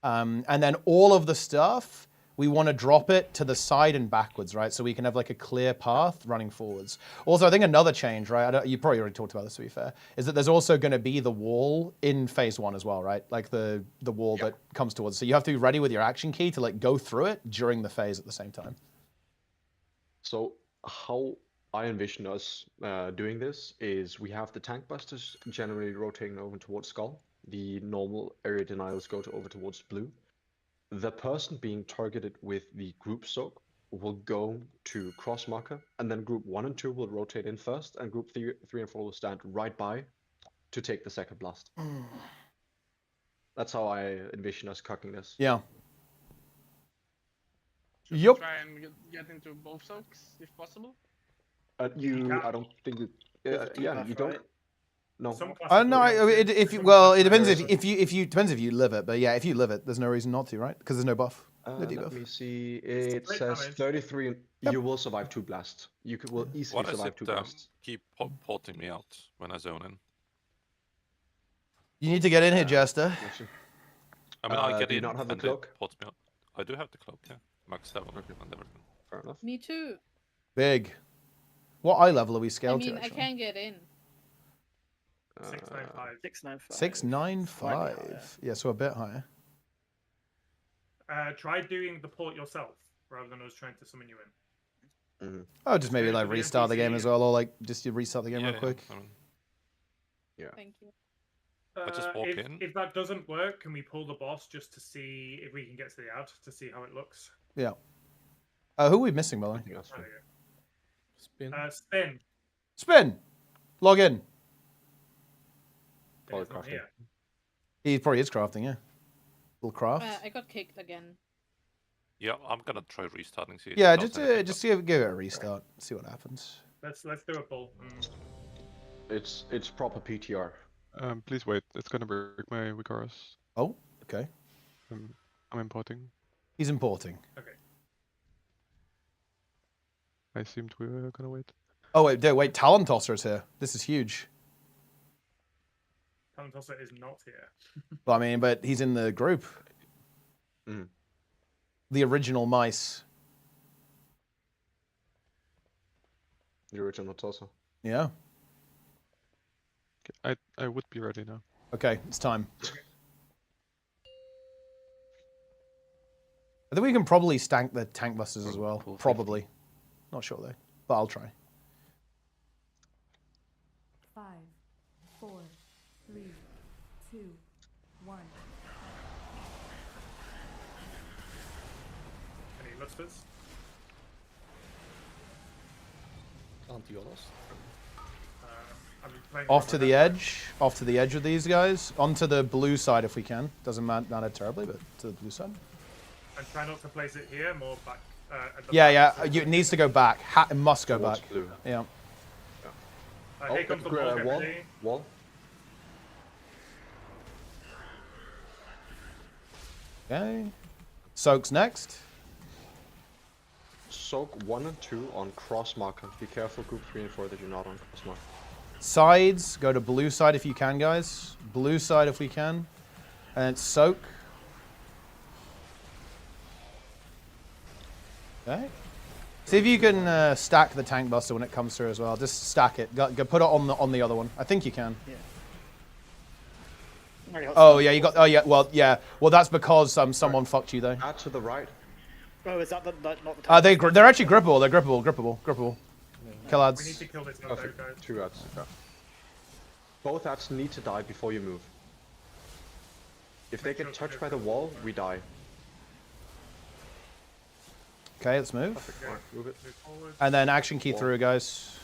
Speaker 1: And then all of the stuff, we want to drop it to the side and backwards, right? So we can have like a clear path running forwards. Also, I think another change, right? You probably already talked about this, to be fair, is that there's also going to be the wall in phase 1 as well, right? Like the wall that comes towards. So you have to be ready with your action key to like go through it during the phase at the same time.
Speaker 7: So how I envision us doing this is we have the tank busters generally rotating over towards Skull. The normal area denials go over towards blue. The person being targeted with the group soak will go to cross marker, and then group 1 and 2 will rotate in first, and group 3 and 4 will stand right by to take the second blast. That's how I envision us cocking this.
Speaker 1: Yeah.
Speaker 11: Should
Speaker 1: Yup.
Speaker 11: we try and get into both soaks if possible?
Speaker 7: I don't think you. Yeah, you don't.
Speaker 9: Right?
Speaker 7: No.
Speaker 8: Some
Speaker 1: No, if you, well, it depends if you depends if you live it, but yeah, if you live it, there's no reason not to, right? Because there's no buff, no
Speaker 7: Let
Speaker 1: debuff.
Speaker 7: me see. It
Speaker 8: Split
Speaker 7: says
Speaker 8: damage.
Speaker 7: 33. You will survive 2 blasts. You will easily
Speaker 10: What is
Speaker 7: survive
Speaker 10: it?
Speaker 7: 2 blasts.
Speaker 10: Keep porting me out when I zone in.
Speaker 1: You need to get in here, Jester.
Speaker 7: Actually,
Speaker 10: I mean, I get
Speaker 7: do you
Speaker 10: in
Speaker 7: not have the
Speaker 10: and they
Speaker 7: cloak?
Speaker 10: port me out. I do have the cloak, yeah. Max 7 and everything.
Speaker 7: fair enough.
Speaker 12: Me too.
Speaker 1: Big. What eye level are we
Speaker 12: I
Speaker 1: scaled
Speaker 12: mean,
Speaker 1: to?
Speaker 12: I
Speaker 1: Actually?
Speaker 12: can get in.
Speaker 8: 695.
Speaker 9: 695.
Speaker 1: 695. Yeah, so a bit higher.
Speaker 8: Try doing the port yourself rather than us trying to summon you in.
Speaker 1: Oh, just maybe
Speaker 8: Maybe
Speaker 1: like
Speaker 8: for the
Speaker 1: restart the game
Speaker 8: NPC.
Speaker 1: as well, or like just you restart the game real quick.
Speaker 10: I mean,
Speaker 12: Thank you.
Speaker 10: I just walk in.
Speaker 8: If that doesn't work, can we pull the boss just to see if we can get to the ad to see how it looks?
Speaker 1: Yeah. Who are we missing, by the way?
Speaker 8: There we
Speaker 5: Spin.
Speaker 8: go. Spin.
Speaker 1: Spin. Log in.
Speaker 7: Probably
Speaker 8: It's not
Speaker 7: crafting.
Speaker 8: here.
Speaker 1: He probably is crafting, yeah. Little craft.
Speaker 12: I got kicked again.
Speaker 10: Yeah, I'm gonna try restarting. See if
Speaker 1: Yeah,
Speaker 10: it does anything,
Speaker 1: just give it a restart. See what happens.
Speaker 8: Let's do a pull.
Speaker 7: It's proper PTR.
Speaker 13: Please wait. It's gonna break my Vicaros.
Speaker 1: Oh, okay.
Speaker 13: I'm importing.
Speaker 1: He's importing.
Speaker 8: Okay.
Speaker 13: I assumed we were gonna wait.
Speaker 1: Oh wait, Talon Tosser is here. This is huge.
Speaker 8: Talon Tosser is not here.
Speaker 1: Well, I mean, but he's in the group. The original mice.
Speaker 7: The original Tosa.
Speaker 1: Yeah.
Speaker 13: Okay, I would be ready now.
Speaker 1: Okay, it's time. I think we can probably stank the tank busters as well. Probably. Not sure though, but I'll try.
Speaker 3: 5, 4, 3, 2, 1.
Speaker 8: Any lusters?
Speaker 5: Anti-Olos.
Speaker 1: Off to the edge. Off to the edge with these guys. Onto the blue side if we can. Doesn't matter terribly, but to the blue side.
Speaker 8: And try not to place it here, more back. At the
Speaker 1: Yeah,
Speaker 8: back.
Speaker 1: yeah. It needs to go back. It must go
Speaker 7: Towards
Speaker 1: back.
Speaker 7: blue.
Speaker 1: Yeah.
Speaker 8: Here comes the ball. Get
Speaker 7: wall.
Speaker 8: ready.
Speaker 7: Wall.
Speaker 1: Okay. Soaks next.
Speaker 7: Soak 1 and 2 on cross marker. Be careful, group 3 and 4 that you're not on cross marker.
Speaker 1: Sides, go to blue side if you can, guys. Blue side if we can. And soak. Okay. See if you can stack the tank buster when it comes through as well. Just stack it. Go put it on the other one. I think you can.
Speaker 9: Yeah.
Speaker 1: Oh yeah, you got. Oh yeah. Well, yeah. Well, that's because someone fucked you though.
Speaker 7: Add to the right.
Speaker 9: Oh, is that not the
Speaker 1: They're actually grippable. They're grippable. Kill
Speaker 8: We need
Speaker 1: ads.
Speaker 8: to kill this one,
Speaker 7: Perfect.
Speaker 8: guys.
Speaker 7: 2 ads. Yeah. Both ads need to die before you move. If they get touched by the wall, we die.
Speaker 1: Okay, let's move.
Speaker 7: Alright, move it.
Speaker 8: Move forward.
Speaker 1: And then action key
Speaker 7: Wall.
Speaker 1: through, guys.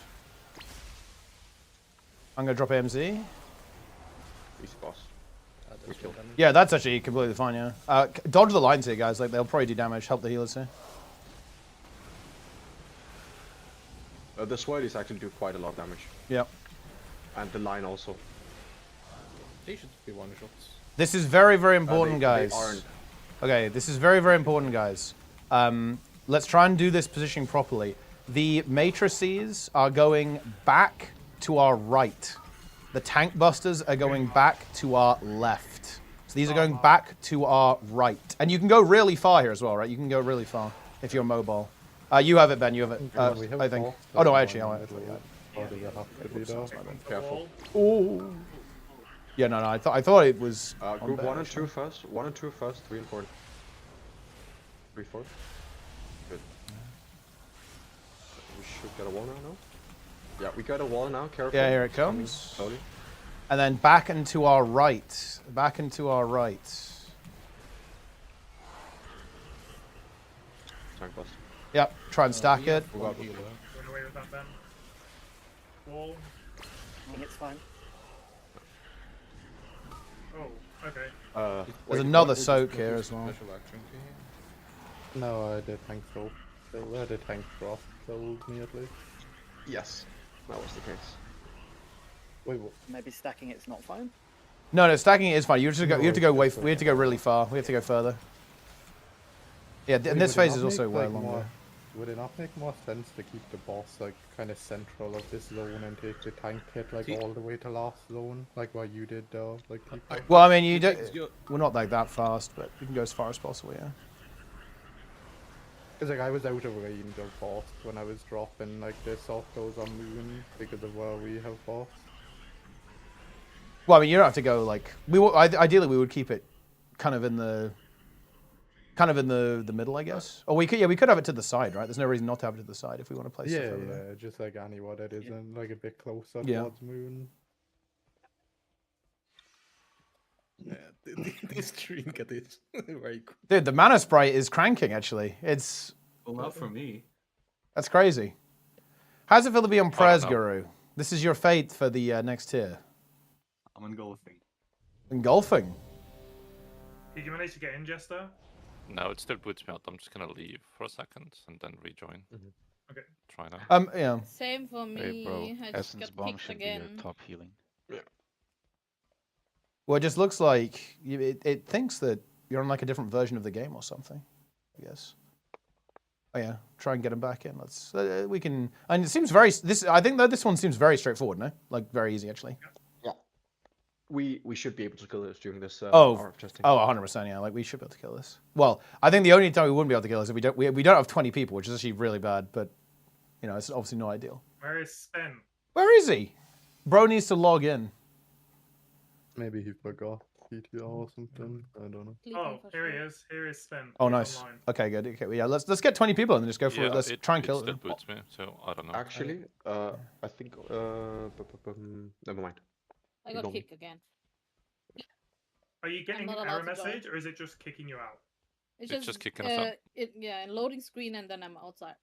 Speaker 1: I'm gonna drop AMZ.
Speaker 7: Easy boss. We killed.
Speaker 1: Yeah, that's actually completely fine. Yeah. Dodge the lines here, guys. Like they'll probably do damage. Help the healers here.
Speaker 7: The swirlies actually do quite a lot of damage.
Speaker 1: Yep.
Speaker 7: And the line also.
Speaker 14: They should be one shots.
Speaker 1: This is very, very important,
Speaker 7: They
Speaker 1: guys.
Speaker 7: aren't.
Speaker 1: Okay, this is very, very important, guys. Let's try and do this positioning properly. The matrices are going back to our right. The tank busters are going back to our left. So these are going back to our right. And you can go really far here as well, right? You can go really far if you're mobile. You have it, Ben. You have it. I think. Oh, no, actually, I
Speaker 7: Careful.
Speaker 1: Oh. Yeah, no. I thought it was.
Speaker 7: Group 1 and 2 first. 1 and 2 first. 3 and 4. 3, 4. Good. We should get a wall now, no? Yeah, we got a wall now. Careful.
Speaker 1: Yeah, here it comes.
Speaker 7: Slowly.
Speaker 1: And then back and to our right. Back and to our right.
Speaker 7: Tank bust.
Speaker 1: Yep. Try and stack it.
Speaker 8: Going away with that, Ben. Wall.
Speaker 9: I think it's fine.
Speaker 8: Oh, okay.
Speaker 1: There's another soak here as well.
Speaker 13: No, the tank drop. The tank drop told me at least.
Speaker 7: Yes, that was the case.
Speaker 13: Wait, what?
Speaker 9: Maybe stacking it's not fine.
Speaker 1: No, stacking it is fine. You have to go. You have to go way. We have to go really far. We have to go further. Yeah, and this phase is also way longer.
Speaker 13: Would it not make more sense to keep the boss like kind of central of this zone and take the tank pit like all the way to last zone, like what you did though? Like.
Speaker 1: Well, I mean, you don't. We're not like that fast, but we can go as far as possible. Yeah.
Speaker 13: Because like I was out of range of boss when I was dropping like the soft goes on moon because of where we have boss.
Speaker 1: Well, I mean, you don't have to go like ideally we would keep it kind of in the middle, I guess. Or we could have it to the side, right? There's no reason not to have it to the side if we want to place stuff over there.
Speaker 13: Yeah, just like anywhere that isn't like a bit closer
Speaker 1: towards
Speaker 13: moon.
Speaker 14: Yeah, this trinket is very cool.
Speaker 1: Dude, the mana sprite is cranking. Actually, it's.
Speaker 14: Well, not for me.
Speaker 1: That's crazy. How's it feel to be on Prez, Guru? This is your fate for the next tier.
Speaker 14: I'm engulfing.
Speaker 1: Engulfing?
Speaker 8: Did you manage to get in, Jester?
Speaker 10: No, it still boots me out. I'm just gonna leave for a second and then rejoin.
Speaker 8: Okay.
Speaker 10: Try now.
Speaker 1: Yeah.
Speaker 12: Same for me.
Speaker 15: Hey, bro.
Speaker 12: I just
Speaker 15: Essence
Speaker 12: got
Speaker 15: bomb
Speaker 12: kicked
Speaker 15: should
Speaker 12: again.
Speaker 15: be your top healing.
Speaker 7: Yeah.
Speaker 1: Well, it just looks like it thinks that you're on like a different version of the game or something. I guess. Oh yeah, try and get him back in. Let's. We can. And it seems very. I think that this one seems very straightforward. No, like very easy actually.
Speaker 7: Yeah. We should be able to kill this during this hour of testing.
Speaker 1: 100%. Yeah, like we should be able to kill this. Well, I think the only time we wouldn't be able to kill this if we don't have 20 people, which is actually really bad. But you know, it's obviously not ideal.
Speaker 8: Where is Spen?
Speaker 1: Where is he? Bro needs to log in.
Speaker 13: Maybe he forgot PTR or something. I don't know.
Speaker 8: Oh, here he is. Here is Spen.
Speaker 1: Oh,
Speaker 8: He's
Speaker 1: nice.
Speaker 8: online.
Speaker 1: Okay, good. Okay, well, yeah, let's get 20 people and then just go for it. Let's try and kill
Speaker 10: it.
Speaker 1: it.
Speaker 10: Still boots me, so I don't know.
Speaker 7: Actually, I think never mind.
Speaker 12: I got kicked again.
Speaker 8: Are you getting
Speaker 12: not
Speaker 8: an
Speaker 12: allowed
Speaker 8: error
Speaker 12: to join.
Speaker 8: message, or is it just kicking you out?
Speaker 10: It's just kicking us out.
Speaker 12: Yeah, loading screen and then I'm outside.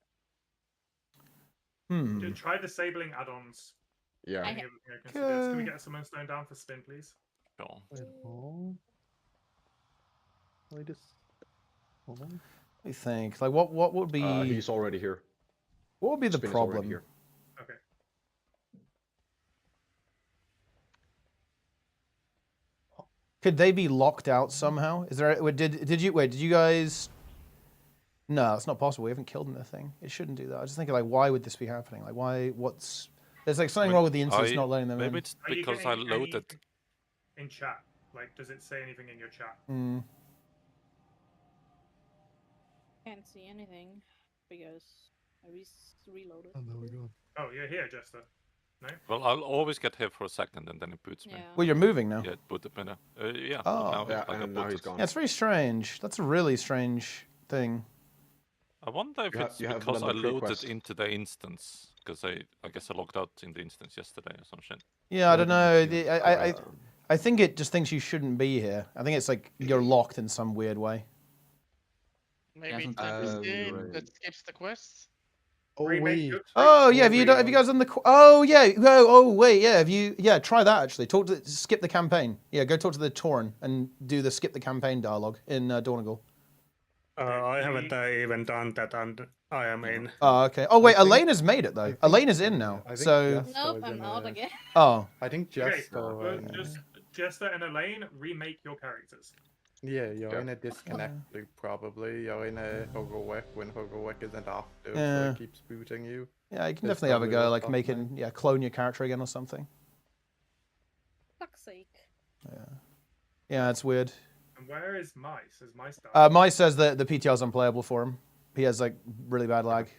Speaker 8: Dude, try disabling add-ons.
Speaker 7: Yeah.
Speaker 8: Can we get someone stone down for Spin, please?
Speaker 10: Sure.
Speaker 13: Wait,
Speaker 1: Let me think. Like, what would be?
Speaker 7: He's already here.
Speaker 1: What would be the
Speaker 7: Spin is already
Speaker 1: problem?
Speaker 7: here.
Speaker 8: Okay.
Speaker 1: Could they be locked out somehow? Is there? Did you guys? No, it's not possible. We haven't killed anything. It shouldn't do that. I was just thinking, like, why would this be happening? Like, why? What's? There's like something wrong with the instance not letting them in.
Speaker 10: Maybe it's because I loaded.
Speaker 8: In chat, like, does it say anything in your chat?
Speaker 12: Can't see anything because I reloaded.
Speaker 13: Oh, there we go.
Speaker 8: Oh, you're here, Jester. No?
Speaker 10: Well, I'll always get here for a second and then it boots me.
Speaker 1: Well, you're moving now.
Speaker 10: Yeah, it booted me now. Yeah.
Speaker 1: Oh.
Speaker 10: Now,
Speaker 7: Yeah,
Speaker 10: I got
Speaker 7: and now he's
Speaker 10: booted.
Speaker 7: gone.
Speaker 1: Yeah, it's very strange. That's a really strange thing.
Speaker 10: I wonder if it's because I loaded into the instance. Because I guess I logged out in the instance yesterday or some shit.
Speaker 1: Yeah, I don't know. I think it just thinks you shouldn't be here. I think it's like you're locked in some weird way.
Speaker 11: Maybe that skips the quest.
Speaker 13: Oh wait.
Speaker 1: Oh yeah, have you guys done the? Oh yeah. Oh wait, yeah. Have you? Yeah, try that actually. Skip the campaign. Yeah, go talk to the Tauren and do the skip the campaign dialogue in Dornagal.
Speaker 8: I haven't even done that, and I am in.
Speaker 1: Oh okay. Oh wait, Elena's made it though. Elena's in now. So.
Speaker 12: Nope, I'm out again.
Speaker 1: Oh.
Speaker 13: I think
Speaker 8: Okay,
Speaker 13: just
Speaker 8: Jester and Elaine, remake your characters.
Speaker 13: Yeah, you're in a disconnect loop probably. You're in a heroic when heroic isn't active, so it keeps booting you.
Speaker 1: Yeah, you can
Speaker 13: That's
Speaker 1: definitely have a
Speaker 13: probably
Speaker 1: go,
Speaker 13: what's
Speaker 1: like
Speaker 13: happening.
Speaker 1: clone your character again or something.
Speaker 12: Fuck's sake.
Speaker 1: Yeah, it's weird.
Speaker 8: And where is Mice? Is Mice down?
Speaker 1: Mice says that the PTR's unplayable for him. He has like really bad lag.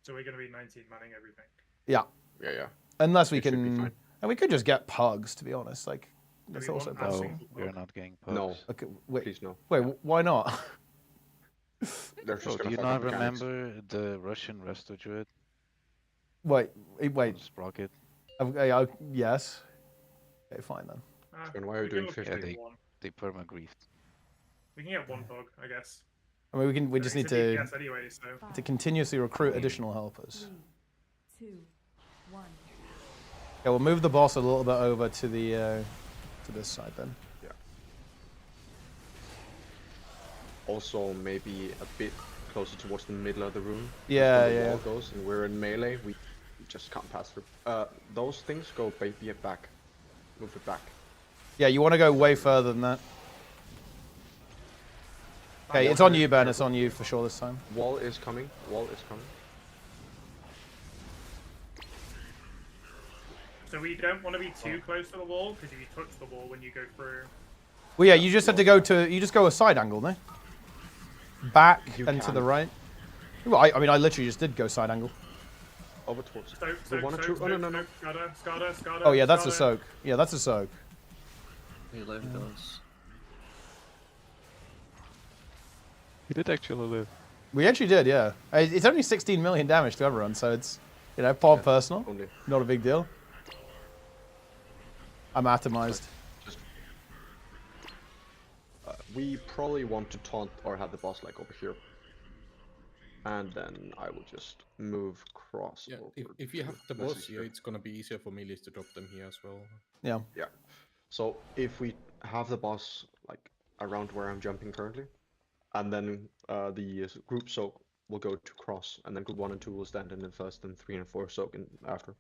Speaker 8: So we're going to be 19 manning everything.
Speaker 1: Yeah.
Speaker 7: Yeah.
Speaker 1: Unless we can, and we could just get pugs, to be honest. Like, that's also
Speaker 8: want
Speaker 1: possible.
Speaker 15: We're not getting pugs.
Speaker 7: No.
Speaker 1: Okay, wait.
Speaker 7: Please no.
Speaker 1: Wait, why not?
Speaker 7: They're just
Speaker 15: Do you not remember the Russian Resto Druid?
Speaker 1: Wait.
Speaker 15: Sprocket.
Speaker 1: Yes. Okay, fine then.
Speaker 7: And why are you doing 50?
Speaker 15: Yeah, they perma-griefed.
Speaker 8: We can get one pug, I guess.
Speaker 1: I mean, we just need to
Speaker 8: anyway, so.
Speaker 1: to continuously recruit additional helpers.
Speaker 16: 3, 2, 1.
Speaker 1: Okay, we'll move the boss a little bit over to the to this side then.
Speaker 7: Yeah. Also, maybe a bit closer towards the middle of the room.
Speaker 1: Yeah,
Speaker 7: when the
Speaker 1: yeah.
Speaker 7: wall goes and we're in melee, we just can't pass through. Those things go back. Move it back.
Speaker 1: Yeah, you want to go way further than that. Okay, it's on you, Ben. It's on you for sure this time.
Speaker 7: Wall is coming. Wall is coming.
Speaker 8: So we don't want to be too close to the wall, because if you touch the wall when you go through...
Speaker 1: Well, yeah, you just have to go to, you just go a side angle, no? Back and to the right. Well, I mean, I literally just did go side angle.
Speaker 7: Over towards.
Speaker 8: Soak,
Speaker 7: No.
Speaker 8: Scarter.
Speaker 1: Oh, yeah, that's a soak. Yeah, that's a soak.
Speaker 14: He lived those.
Speaker 15: He did actually live.
Speaker 1: We actually did, yeah. It's only 16 million damage to everyone, so it's, you know, part personal.
Speaker 7: Only.
Speaker 1: Not a big deal. I'm atomized.
Speaker 7: We probably want to taunt or have the boss like over here. And then I will just move cross.
Speaker 14: Yeah, if you have the boss here, it's gonna be easier for melees to drop them here as well.
Speaker 1: Yeah.
Speaker 7: Yeah. So if we have the boss like around where I'm jumping currently, and then the group soak will go to cross, and then group 1 and 2 will stand in first, and 3 and 4 soak in after.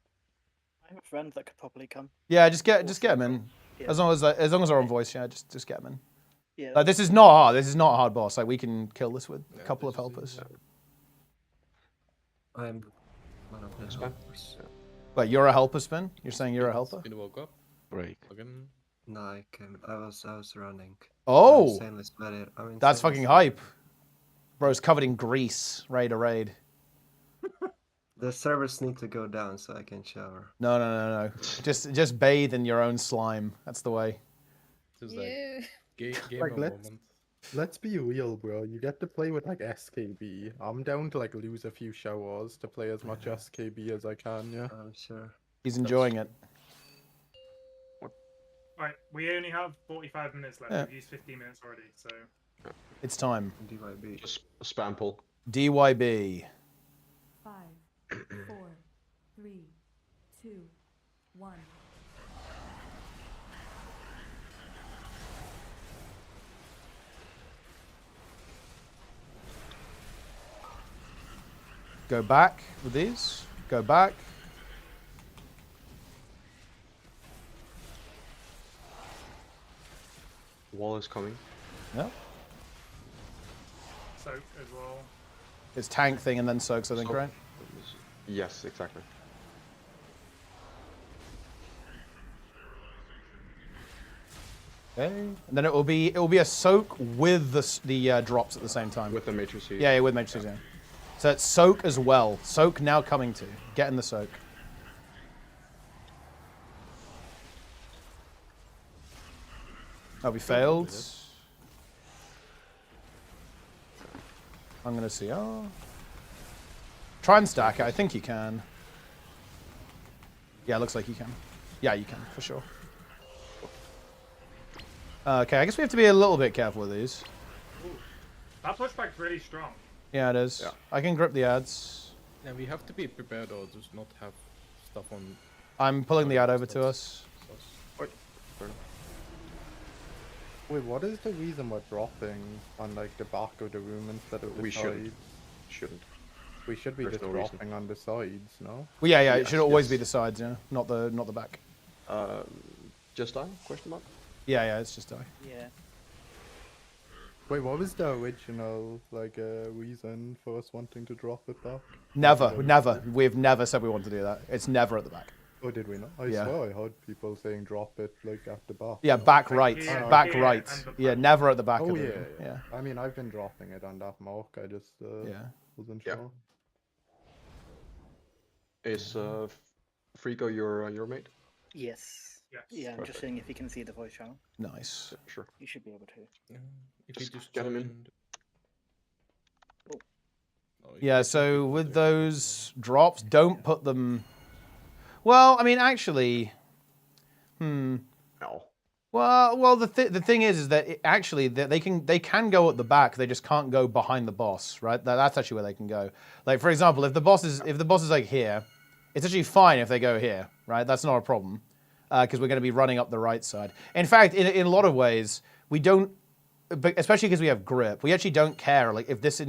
Speaker 9: I have a friend that could probably come.
Speaker 1: Yeah, just get them in.
Speaker 9: Yeah.
Speaker 1: As long as they're on voice, yeah, just get them in.
Speaker 9: Yeah.
Speaker 1: Like, this is not hard. This is not a hard boss. Like, we can kill this with a couple of helpers.
Speaker 14: I'm one of those helpers.
Speaker 1: Wait, you're a helper, Spin? You're saying you're a helper?
Speaker 14: Spin woke up.
Speaker 15: Break.
Speaker 14: Again.
Speaker 17: No, I was running.
Speaker 1: Oh! That's fucking hype. Bro's covered in grease. Raid to raid.
Speaker 17: The servers need to go down so I can shower.
Speaker 1: No. Just bathe in your own slime. That's the way.
Speaker 14: Just like game
Speaker 13: Like,
Speaker 14: moment.
Speaker 13: let's be real, bro. You get to play with like SKB. I'm down to like lose a few showers to play as much SKB as I can. Yeah.
Speaker 17: I'm sure.
Speaker 1: He's enjoying it.
Speaker 8: Right, we only have 45 minutes left.
Speaker 1: Yeah.
Speaker 8: We've used 15 minutes already, so...
Speaker 1: It's time.
Speaker 17: DYB.
Speaker 7: Just spam pull.
Speaker 1: DYB.
Speaker 16: 5, 4, 3, 2, 1.
Speaker 1: Go back with these. Go back.
Speaker 7: Wall is coming.
Speaker 1: Yep.
Speaker 8: Soak as well.
Speaker 1: It's tank thing and then soaks, I think, right?
Speaker 7: Yes, exactly.
Speaker 1: Okay. And then it will be a soak with the drops at the same time.
Speaker 7: With the matrices.
Speaker 1: Yeah, with matrices. Yeah. So it's soak as well. Soak now coming to. Get in the soak. Oh, we failed. I'm gonna see. Oh. Try and stack it. I think you can. Yeah, looks like you can. Yeah, you can, for sure. Okay, I guess we have to be a little bit careful with these.
Speaker 8: Ooh. That pushback's really strong.
Speaker 1: Yeah, it is.
Speaker 7: Yeah.
Speaker 1: I can grip the ads.
Speaker 14: Yeah, we have to be prepared or just not have stuff on.
Speaker 1: I'm pulling the ad over to us.
Speaker 13: Wait, what is the reason we're dropping on like the back of the room instead of the
Speaker 7: We
Speaker 13: sides?
Speaker 7: shouldn't.
Speaker 13: We should be
Speaker 7: There's
Speaker 13: just
Speaker 7: no reason.
Speaker 13: dropping on the sides, no?
Speaker 1: Well, yeah, it
Speaker 7: Yes,
Speaker 1: should always
Speaker 7: yes.
Speaker 1: be the sides, yeah, not the back.
Speaker 7: Just die? Question mark.
Speaker 1: Yeah, it's just die.
Speaker 9: Yeah.
Speaker 13: Wait, what was the original reason for us wanting to drop it back?
Speaker 1: Never. We've never said we want to do that. It's never at the back.
Speaker 13: Oh, did we not? I
Speaker 1: Yeah.
Speaker 13: swear I heard people saying drop it at the back.
Speaker 1: Yeah, back right.
Speaker 8: here,
Speaker 1: Back
Speaker 8: here,
Speaker 1: right.
Speaker 8: and the
Speaker 1: Yeah,
Speaker 8: back.
Speaker 1: never at the back
Speaker 13: Oh
Speaker 1: of
Speaker 13: yeah,
Speaker 1: it. Yeah.
Speaker 13: I mean, I've been dropping it on that mark. I just wasn't sure.
Speaker 7: Is Frico your mate?
Speaker 9: Yes.
Speaker 8: Yes.
Speaker 9: Yeah, I'm just
Speaker 7: Perfect.
Speaker 9: seeing if he can see the voice channel.
Speaker 1: Nice.
Speaker 7: Sure.
Speaker 9: You should be able to.
Speaker 14: If you
Speaker 7: Just get him in.
Speaker 14: joined- Oh, you
Speaker 1: Yeah,
Speaker 14: can
Speaker 1: so
Speaker 14: put
Speaker 1: with
Speaker 14: it
Speaker 1: those drops, don't put them... Well, I mean, actually...
Speaker 7: No.
Speaker 1: Well, the thing is that they can go at the back. They just can't go behind the boss, right? That's actually where they can go. Like, for example, if the boss is like here, it's actually fine if they go here, right? That's not a problem because we're going to be running up the right side. In fact, in a lot of ways, we don't, especially because we have grip. We actually don't care. Like, if this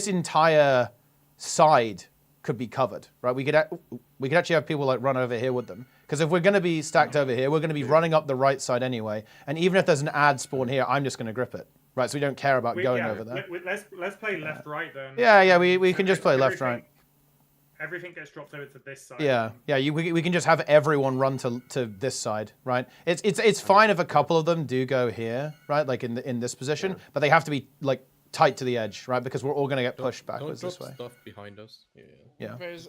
Speaker 1: entire side could be covered, right? We could actually have people like run over here with them. Because if we're going to be stacked over here, we're going to be running up the right side anyway. And even if there's an ad spawn here, I'm just going to grip it, right? So we don't care about going over there.
Speaker 8: Let's play left right then.
Speaker 1: Yeah, we can just play left right.
Speaker 8: Everything gets dropped over to this side.
Speaker 1: Yeah, we can just have everyone run to this side, right? It's fine if a couple of them do go here, right? Like in this position, but they have to be like tight to the edge, right? Because we're all going to get pushed backwards
Speaker 14: don't
Speaker 1: this way.
Speaker 14: drop stuff behind us.
Speaker 1: Yeah.
Speaker 11: There's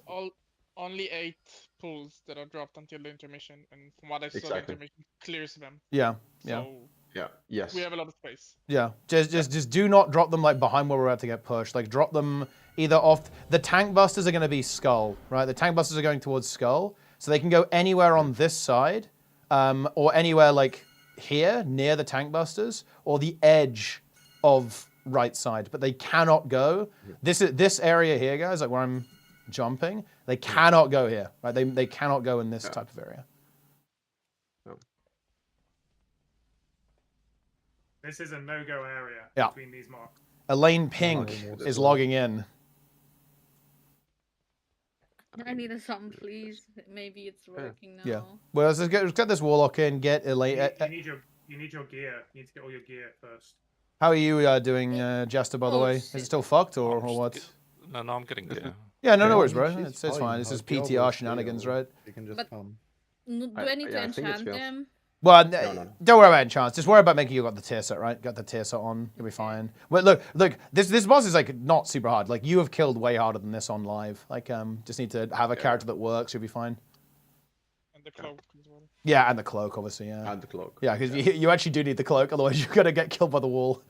Speaker 11: only 8 pools that are dropped until the intermission, and from what I saw, the
Speaker 7: Exactly.
Speaker 11: intermission clears them.
Speaker 1: Yeah.
Speaker 11: So
Speaker 7: Yeah. Yes.
Speaker 11: we have a lot of space.
Speaker 1: Yeah, just do not drop them like behind where we're about to get pushed. Like drop them either off. The tank busters are going to be skull, right? The tank busters are going towards skull, so they can go anywhere on this side, or anywhere like here near the tank busters, or the edge of right side. But they cannot go. This area here, guys, like where I'm jumping. They cannot go here, right? They cannot go in this type of area.
Speaker 8: This is a no-go area between these marks.
Speaker 1: Elaine Pink is logging in.
Speaker 12: I need a something, please. Maybe it's working now.
Speaker 1: Yeah. Well, let's get this warlock in. Get Elaine.
Speaker 8: You need your gear. You need to get all your gear first.
Speaker 1: How are you doing, Jester? By the way, is it still fucked or what?
Speaker 10: No, I'm getting gear.
Speaker 1: Yeah, no worries, bro. It's fine. This is PTR shenanigans, right?
Speaker 13: You can just
Speaker 12: But-
Speaker 13: come.
Speaker 12: Do I need to enchant them?
Speaker 1: Well, don't worry about enchants. Just worry about making you got the tier set, right? Got the tier set on. You'll be fine. Well, look. This boss is like not super hard. Like you have killed way harder than this on live. Like just need to have a character that works. You'll be fine.
Speaker 11: And the cloak as well.
Speaker 1: Yeah, and the cloak, obviously. Yeah.
Speaker 7: And the cloak.
Speaker 1: Yeah, because you actually do need the cloak. Otherwise, you're gonna get killed by the wall.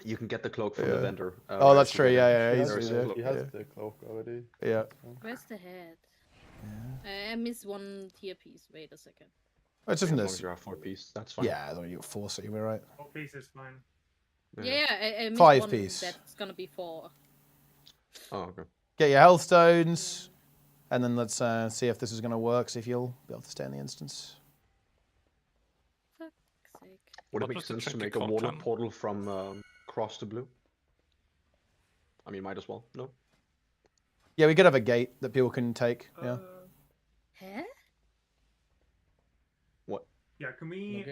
Speaker 7: You can get the cloak from the vendor.
Speaker 1: Oh, that's true. Yeah.
Speaker 13: He
Speaker 1: He's,
Speaker 13: has
Speaker 1: yeah.
Speaker 13: the cloak already.
Speaker 1: Yeah.
Speaker 12: Where's the head? I missed one tier piece. Wait a second.
Speaker 1: It's just
Speaker 7: As
Speaker 1: in
Speaker 7: long
Speaker 1: this.
Speaker 7: as you're at 4 piece, that's fine.
Speaker 1: Yeah, as long as you got 4, so you'll be right.
Speaker 8: 4 piece is fine.
Speaker 12: Yeah, I missed
Speaker 1: 5
Speaker 12: one
Speaker 1: piece.
Speaker 12: that's gonna be 4.
Speaker 7: Oh, okay.
Speaker 1: Get your health stones, and then let's see if this is gonna work. See if you'll be able to stay in the instance.
Speaker 12: Fuck's sake.
Speaker 7: Would it
Speaker 10: What
Speaker 7: make
Speaker 10: was the
Speaker 7: sense to
Speaker 10: check
Speaker 7: make a
Speaker 10: clock
Speaker 7: warlock
Speaker 10: time?
Speaker 7: portal from cross to blue? I mean, might as well. No.
Speaker 1: Yeah, we could have a gate that people can take. Yeah.
Speaker 12: Huh?
Speaker 7: What?
Speaker 8: Yeah, can we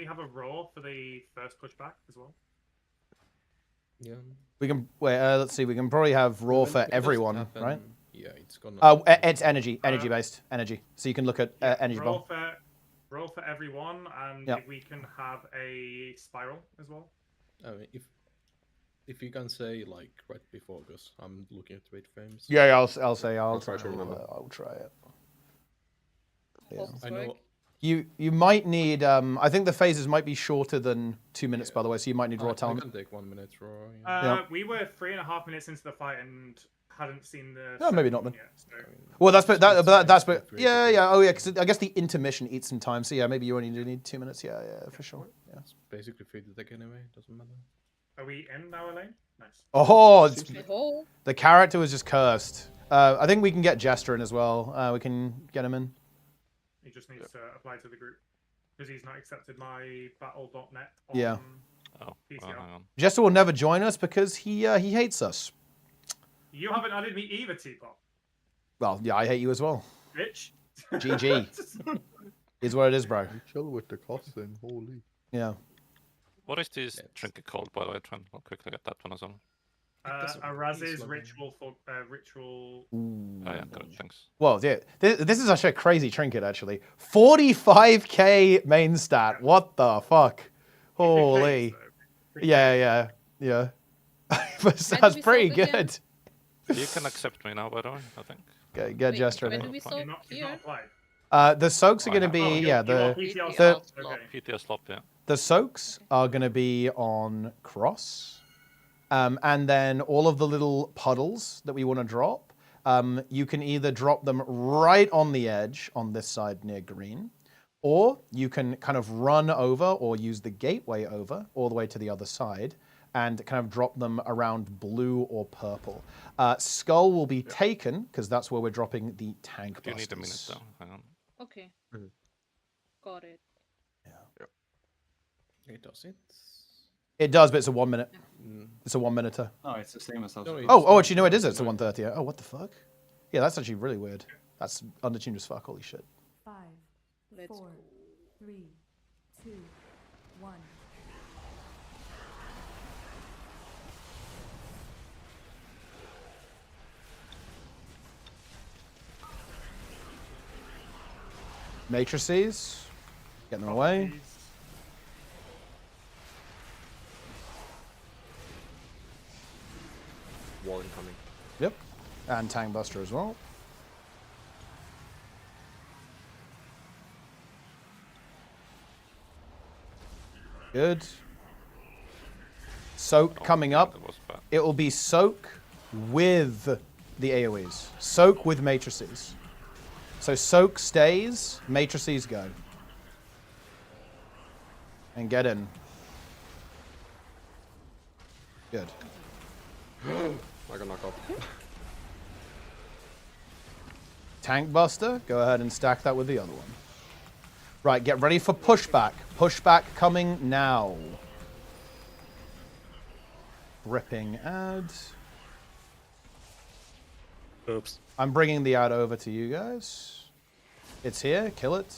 Speaker 8: have a roar for the first pushback as well?
Speaker 14: Yeah.
Speaker 1: We can wait. Let's see. We can probably have raw for
Speaker 14: When does it
Speaker 1: everyone,
Speaker 14: happen?
Speaker 1: right?
Speaker 14: Yeah, it's gonna.
Speaker 1: Oh, it's energy based energy. So you can look at energy
Speaker 8: roll
Speaker 1: bar.
Speaker 8: roll for everyone, and
Speaker 1: Yeah.
Speaker 8: if we can have a spiral as well.
Speaker 14: I mean, if you can say like right before, because I'm looking at rate frames.
Speaker 1: Yeah, I'll say I'll
Speaker 7: try to remember.
Speaker 1: I'll try it. Yeah.
Speaker 12: Hopes
Speaker 14: I know.
Speaker 12: work.
Speaker 1: You might need. I think the phases might be shorter than 2 minutes, by the way. So you might need raw
Speaker 14: I
Speaker 1: talent.
Speaker 14: can take 1 minute raw.
Speaker 1: Yeah.
Speaker 8: We were 3.5 minutes into the fight and hadn't seen the.
Speaker 1: No, maybe
Speaker 8: second
Speaker 1: not
Speaker 8: one
Speaker 1: then.
Speaker 8: yet, so-
Speaker 1: Well, yeah. Oh, yeah. Because I guess the intermission eats some time. So yeah, maybe you only do need 2 minutes. Yeah, for sure. Yeah.
Speaker 14: It's basically free to take anyway. Doesn't matter.
Speaker 8: Are we in our lane? Nice.
Speaker 1: Oh,
Speaker 12: Oh.
Speaker 1: the character was just cursed. I think we can get Jester in as well. We can get him in.
Speaker 8: He just needs to apply to the group because he's not accepted my battle.net.
Speaker 1: Yeah.
Speaker 10: Oh,
Speaker 8: PTR.
Speaker 10: hang on.
Speaker 1: Jester will never join us because he hates us.
Speaker 8: You haven't added me either, Teapot.
Speaker 1: Well, yeah, I hate you as well.
Speaker 8: Bitch.
Speaker 1: GG. Is what it is, bro.
Speaker 13: Chill with the cost then, holy.
Speaker 1: Yeah.
Speaker 10: What is this trinket called, by the way, Trent? I'll quickly get that one as well.
Speaker 8: Araz's ritual for ritual.
Speaker 10: Oh yeah, got it, thanks.
Speaker 1: Well, yeah, this is actually a crazy trinket, actually. 45k main stat. What the fuck? Holy. Yeah. That's pretty good.
Speaker 10: You can accept me now, by the way, I think.
Speaker 1: Okay, get Jester.
Speaker 12: When do we soak here?
Speaker 1: The soaks are going to be, the
Speaker 10: PTR slop, yeah.
Speaker 1: The soaks are going to be on cross. And then all of the little puddles that we want to drop, you can either drop them right on the edge on this side near green, or you can kind of run over or use the gateway over all the way to the other side and kind of drop them around blue or purple. Skull will be taken because that's where we're dropping the tank busters.
Speaker 10: You need a minute though, hang on.
Speaker 12: Okay. Got it.
Speaker 14: It does it.
Speaker 1: It does, but it's a 1 minute. It's a 1 minuter.
Speaker 18: Oh, it's the same as us.
Speaker 1: Actually, no, it is. It's a 1:30. Oh, what the fuck? Yeah, that's actually really weird. That's undertuned as fuck. Holy shit.
Speaker 16: 5, 4, 3, 2, 1.
Speaker 1: Matrices. Getting them away.
Speaker 7: Wall incoming.
Speaker 1: Yep. And Tank Buster as well. Good. Soak coming up. It will be Soak with the AoEs. Soak with Matrices. So Soak stays, Matrices go. And get in. Good.
Speaker 7: I got knocked off.
Speaker 1: Tank Buster, go ahead and stack that with the other one. Right, get ready for pushback. Pushback coming now. Ripping ad.
Speaker 14: Oops.
Speaker 1: I'm bringing the ad over to you guys. It's here, kill it.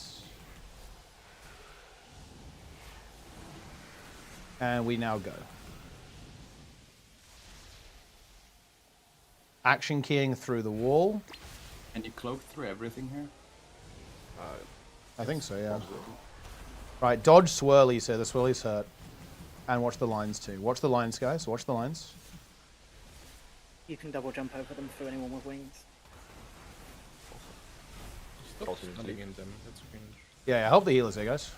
Speaker 1: And we now go. Action keying through the wall.
Speaker 18: And you cloaked through everything here?
Speaker 1: I think so, yeah. Right, dodge swirlies here. The swirlies hurt. And watch the lines too. Watch the lines, guys. Watch the lines.
Speaker 9: You can double jump over them through anyone with wings.
Speaker 14: Stop standing in them. That's cringe.
Speaker 1: Yeah, help the healers here, guys.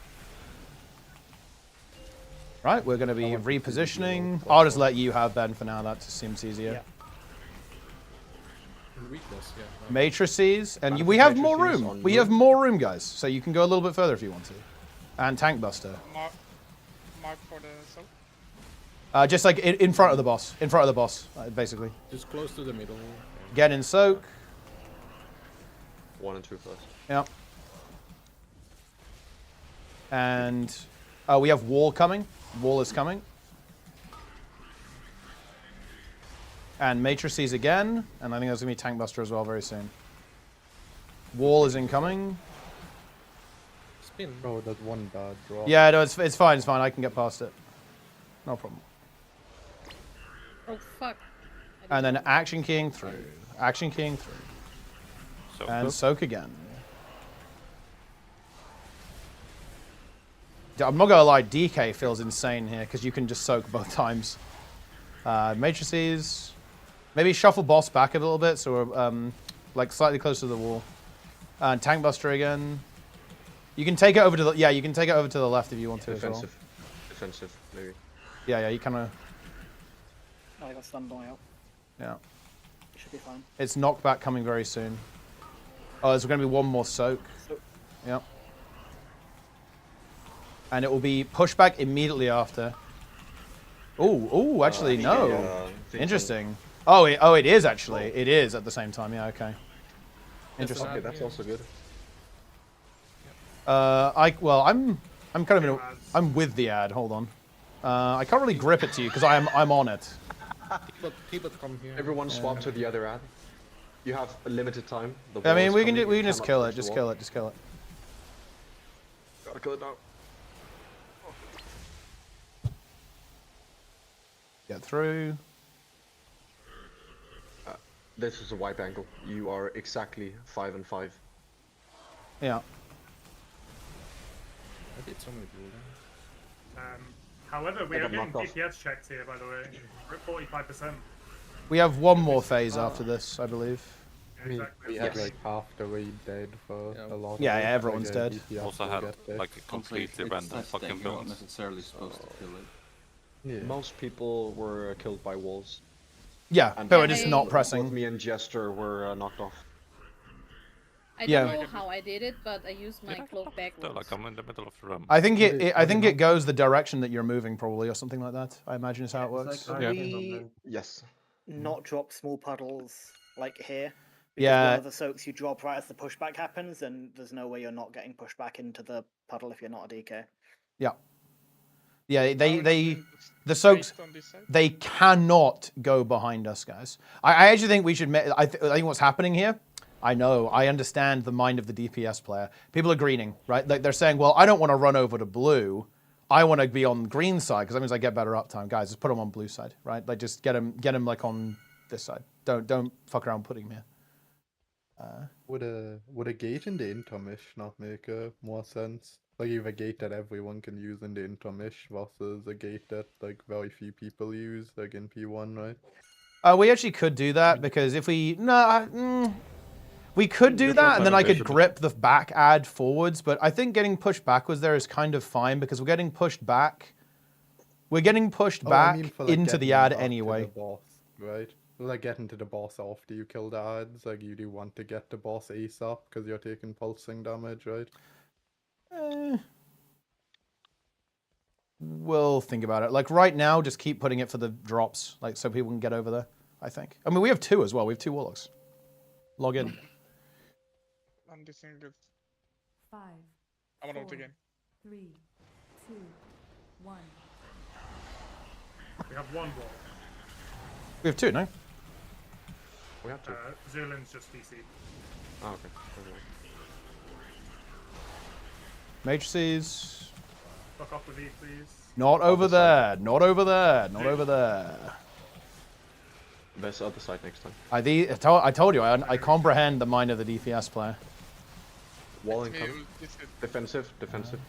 Speaker 1: Right, we're going to be repositioning. I'll just let you have Ben for now. That seems easier.
Speaker 14: Yeah. Weakness, yeah.
Speaker 1: Matrices, and we have more room. We have more room, guys. So you can go a little bit further if you want to. And Tank Buster.
Speaker 11: Mark for the soak?
Speaker 1: Just like in front of the boss. In front of the boss, basically.
Speaker 14: Just close to the middle.
Speaker 1: Get in Soak.
Speaker 7: 1 and 2 first.
Speaker 1: Yep. And we have Wall coming. Wall is coming. And Matrices again. And I think there's going to be Tank Buster as well very soon. Wall is incoming.
Speaker 14: Spin.
Speaker 13: Oh, that's one bad draw.
Speaker 1: Yeah, no, it's fine. It's fine. I can get past it. No problem.
Speaker 12: Oh, fuck.
Speaker 1: And then action keying through. Action keying through.
Speaker 10: Soak.
Speaker 1: And Soak again. I'm not going to lie, DK feels insane here because you can just Soak both times. Matrices. Maybe shuffle boss back a little bit so we're like slightly closer to the wall. And Tank Buster again. You can take it over to the you can take it over to the left if you want to
Speaker 7: Defensive.
Speaker 1: as well.
Speaker 7: Defensive, maybe.
Speaker 1: Yeah, you kind of.
Speaker 9: Oh, I got stunned on out.
Speaker 1: Yeah.
Speaker 9: Should be fine.
Speaker 1: It's knockback coming very soon. Oh, there's going to be one more Soak. Yep. And it will be pushback immediately after. Oh, actually no. Interesting. Oh, it is actually. It is at the same time. Yeah, okay. Interesting.
Speaker 7: Okay, that's also good.
Speaker 1: I'm kind of I'm with the ad. Hold on. I can't really grip it to you because I'm on it.
Speaker 14: Keep it come here.
Speaker 7: Everyone swap to the other ad. You have a limited time.
Speaker 1: I mean, we can just kill it. Just kill it.
Speaker 7: kill it now.
Speaker 1: Get through.
Speaker 7: This is a wipe angle. You are exactly 5 and 5.
Speaker 1: Yeah.
Speaker 14: I did so many blue there.
Speaker 8: However, we
Speaker 7: I
Speaker 8: are
Speaker 7: got
Speaker 8: getting
Speaker 7: knocked off.
Speaker 8: DPS checked here, by the way. We're at 45%.
Speaker 1: We have one more phase after this, I believe.
Speaker 13: I mean, we had like half the raid dead for a lot.
Speaker 1: Yeah,
Speaker 13: of it,
Speaker 1: everyone's
Speaker 13: like,
Speaker 1: dead.
Speaker 13: DPS
Speaker 10: Also
Speaker 13: will
Speaker 10: had
Speaker 13: get dead.
Speaker 10: like a completely random fucking
Speaker 18: You're not
Speaker 10: build.
Speaker 18: necessarily supposed to kill it.
Speaker 13: Yeah.
Speaker 7: Most people were killed by walls.
Speaker 1: Yeah,
Speaker 7: And
Speaker 1: but we're just not pressing.
Speaker 7: Both me and Jester were knocked off.
Speaker 12: I
Speaker 1: Yeah.
Speaker 12: don't know how I did it, but I used my cloak backwards.
Speaker 10: Like I'm in the middle of the room.
Speaker 1: I think I think it goes the direction that you're moving, probably, or something like that. I imagine is how it works.
Speaker 9: Can we
Speaker 7: Yes.
Speaker 9: not drop small puddles like here? Because
Speaker 1: Yeah.
Speaker 9: one of the soaks you drop right as the pushback happens, and there's no way you're not getting pushed back into the puddle if you're not a DK.
Speaker 1: Yeah. Yeah, the soaks, they cannot go behind us, guys. I actually think we should, I think what's happening here, I understand the mind of the DPS player. People are greening, right? They're saying, well, I don't want to run over to blue. I want to be on the green side, because that means I get better uptime. Guys, just put them on blue side, right? Like, just get him like on this side. Don't fuck around putting him here.
Speaker 13: Would a gate in the intermish not make more sense? Like, you have a gate that everyone can use in the intermish versus a gate that like very few people use, like in P1, right?
Speaker 1: We actually could do that, because if we we could do that, and then I could grip the back ad forwards. But I think getting pushed backwards there is kind of fine, because we're getting pushed back. We're getting pushed back
Speaker 13: for, like,
Speaker 1: into the
Speaker 13: getting
Speaker 1: ad
Speaker 13: after
Speaker 1: anyway.
Speaker 13: the boss, right? Like getting to the boss after you kill the ads, like you do want to get the boss ASAP because you're taking pulsing damage, right?
Speaker 1: We'll think about it. Like right now, just keep putting it for the drops, like so people can get over there. I think. I mean, we have 2 as well. We have 2 warlocks. Log in.
Speaker 11: I'm just saying that
Speaker 16: 5.
Speaker 11: I want to ult
Speaker 16: 4,
Speaker 11: again.
Speaker 16: 3, 2, 1.
Speaker 8: We have one wall.
Speaker 1: We have 2, no?
Speaker 7: We have 2.
Speaker 8: Zulin's just DC.
Speaker 7: Oh, okay.
Speaker 1: Matrices.
Speaker 8: Fuck off with these, please.
Speaker 1: Not over there. Not over there. Not over there.
Speaker 7: There's the other side next time.
Speaker 1: I told you, I comprehend the mind of the DPS player.
Speaker 7: Wall income. Defensive. Defensive.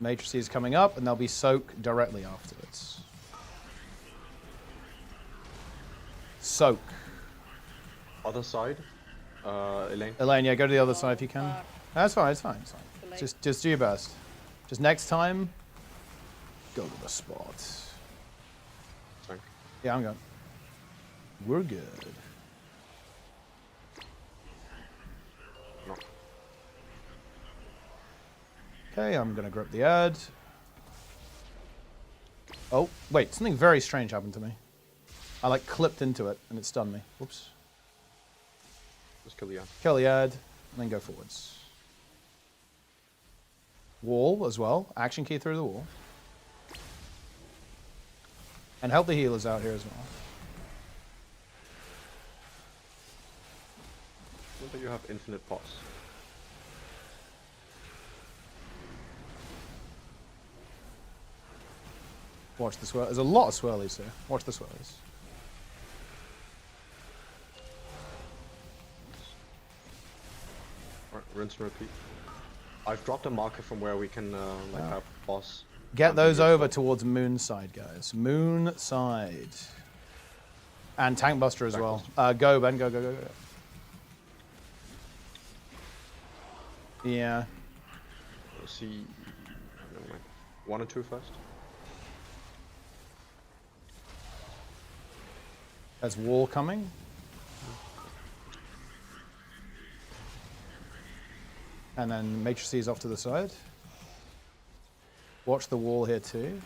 Speaker 1: Matrices coming up, and they'll be soak directly afterwards. Soak.
Speaker 7: Other side. Elaine.
Speaker 1: Elaine, yeah, go to the other side if you can. That's fine, it's fine, it's fine. Just do your best. Just next time, go to the spot.
Speaker 7: Sorry.
Speaker 1: Yeah, I'm going. We're good.
Speaker 7: No.
Speaker 1: Okay, I'm gonna grip the ad. Oh, wait, something very strange happened to me. I like clipped into it and it stunned me. Whoops.
Speaker 7: Just kill the ad.
Speaker 1: Kill the ad, and then go forwards. Wall as well. Action key through the wall. And help the healers out here as well.
Speaker 7: Whether you have infinite pots.
Speaker 1: Watch the swirl. There's a lot of swirlies here. Watch the swirlies.
Speaker 7: Alright, rinse and repeat. I've dropped a marker from where we can have boss.
Speaker 1: Get those over towards moon side, guys. Moon side. And tank buster as well. Go, Ben. Go, go, go, go. Yeah.
Speaker 7: Let's see. Never mind. 1 and 2 first.
Speaker 1: There's wall coming. And then matrices off to the side. Watch the wall here too.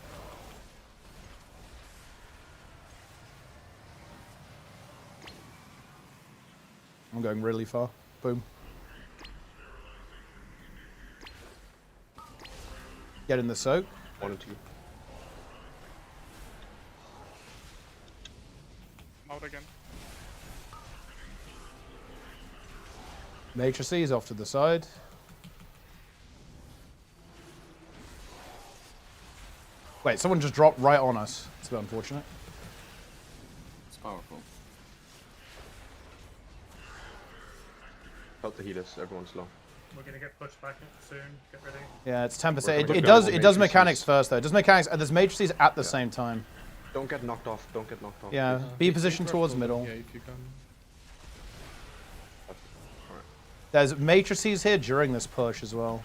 Speaker 1: I'm going really far. Boom. Get in the soak.
Speaker 7: 1 and 2.
Speaker 11: I'm out again.
Speaker 1: Matrices off to the side. Wait, someone just dropped right on us. It's a bit unfortunate.
Speaker 18: It's powerful.
Speaker 7: Help the healers, everyone's low.
Speaker 8: We're gonna get pushed back soon. Get ready.
Speaker 1: Yeah, it's 10%. It does mechanics first though. It does mechanics. There's matrices at the same time.
Speaker 7: Don't get knocked off. Don't get knocked off.
Speaker 1: Yeah, be positioned towards middle.
Speaker 14: Yeah, if you can.
Speaker 1: There's matrices here during this push as well.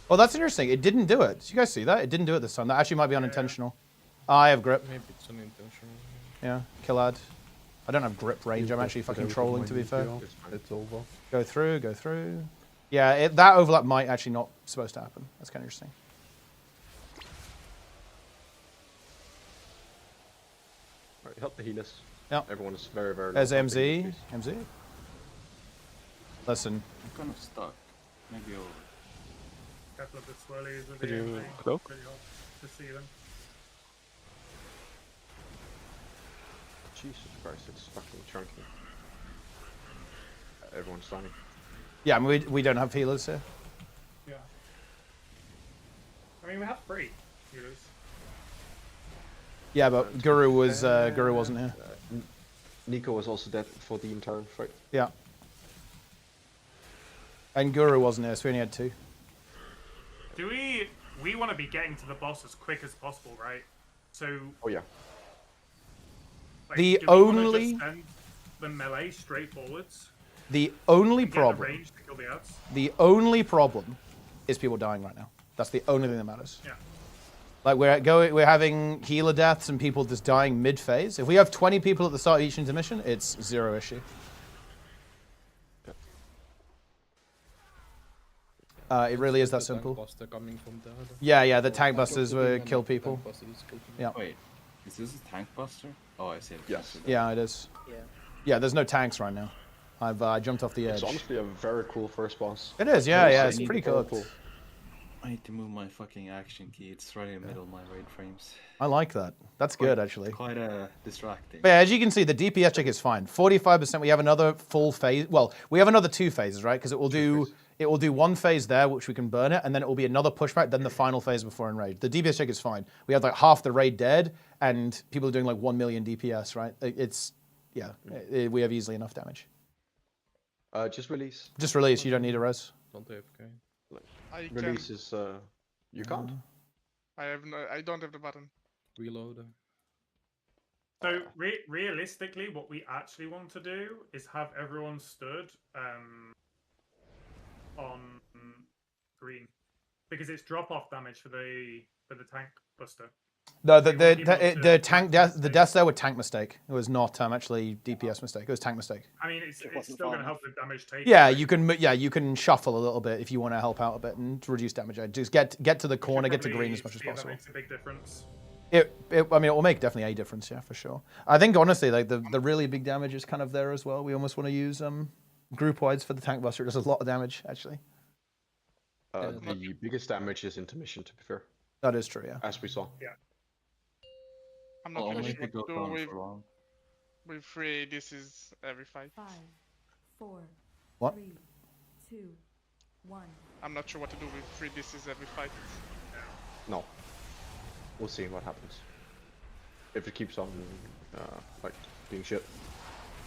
Speaker 1: Oh, that's interesting. It didn't do it. Did you guys see that? It didn't do it this time. That actually might be unintentional. I have grip.
Speaker 14: Maybe it's unintentional.
Speaker 1: Yeah, Killad. I don't have grip range. I'm actually fucking trolling, to be fair.
Speaker 13: It's over.
Speaker 1: Go through, go through. Yeah, that overlap might actually not supposed to happen. That's kind of interesting.
Speaker 7: Alright, help the healers.
Speaker 1: Yep.
Speaker 7: Everyone is very, very low.
Speaker 1: There's MZ. MZ. Listen.
Speaker 18: I'm kind of stuck. Maybe over.
Speaker 8: Couple of the swirlies with
Speaker 15: Could
Speaker 8: the
Speaker 15: you
Speaker 8: MZ.
Speaker 15: cloak?
Speaker 8: Pretty hard to see them.
Speaker 7: Jesus Christ, it's fucking chunky. Everyone's standing.
Speaker 1: Yeah, I mean, we don't have healers here.
Speaker 8: Yeah. I mean, we have 3 healers.
Speaker 1: Yeah, but Guru wasn't here.
Speaker 7: Nico was also dead for the entire fight.
Speaker 1: Yeah. And Guru wasn't here, so we only had 2.
Speaker 8: Do we want to be getting to the boss as quick as possible, right? So.
Speaker 7: Oh yeah.
Speaker 8: Like,
Speaker 1: The
Speaker 8: do we wanna
Speaker 1: only-
Speaker 8: just send the melee straight forwards.
Speaker 1: The only
Speaker 8: and get the
Speaker 1: problem.
Speaker 8: range to kill the outs?
Speaker 1: The only problem is people dying right now. That's the only thing that matters.
Speaker 8: Yeah.
Speaker 1: Like we're having healer deaths and people just dying mid-phase. If we have 20 people at the start of each intermission, it's 0 issue. It really is that simple.
Speaker 14: Coming from the other.
Speaker 1: Yeah, the tank busters will kill people. Yeah.
Speaker 18: Wait, is this a tank buster? Oh, I see it.
Speaker 7: Yes.
Speaker 1: Yeah, it is. Yeah, there's no tanks right now. I've jumped off the edge.
Speaker 7: It's honestly a very cool first boss.
Speaker 1: It is, yeah, it's pretty cool.
Speaker 18: I need to move my fucking action key. It's right in the middle of my raid frames.
Speaker 1: I like that. That's good, actually.
Speaker 18: Quite distracting.
Speaker 1: But yeah, as you can see, the DPS check is fine. 45%. We have another full phase. Well, we have another 2 phases, right? Because it will do 1 phase there, which we can burn it, and then it will be another pushback, then the final phase before in raid. The DPS check is fine. We have like half the raid dead, and people are doing like 1 million DPS, right? We have easily enough damage.
Speaker 7: Just release.
Speaker 1: Just release. You don't need a res.
Speaker 14: Don't have
Speaker 7: Release is you can't.
Speaker 11: I don't have the button.
Speaker 14: Reload.
Speaker 8: So realistically, what we actually want to do is have everyone stood on green, because it's drop-off damage for the tank buster.
Speaker 1: No, the tank the deaths there were tank mistake. It was not actually DPS mistake. It was tank mistake.
Speaker 8: I mean, it's still going to help with damage taken.
Speaker 1: Yeah, you can shuffle a little bit if you want to help out a bit and reduce damage. Just get to the corner, get to green as much as possible.
Speaker 8: That makes a big difference.
Speaker 1: I mean, it will make definitely a difference, yeah, for sure. I think honestly, like the really big damage is kind of there as well. We almost want to use group wides for the tank buster. It does a lot of damage actually.
Speaker 7: The biggest damage is intermission, to be fair.
Speaker 1: That is true, yeah.
Speaker 7: As we saw.
Speaker 8: Yeah.
Speaker 11: I'm not really
Speaker 18: make it go
Speaker 11: sure
Speaker 18: down
Speaker 11: with,
Speaker 18: for long.
Speaker 11: with 3, this is every fight.
Speaker 16: 5, 4,
Speaker 1: What?
Speaker 16: 3, 2, 1.
Speaker 11: I'm not sure what to do with 3, this is every fight.
Speaker 7: No. We'll see what happens. If it keeps on like being shit,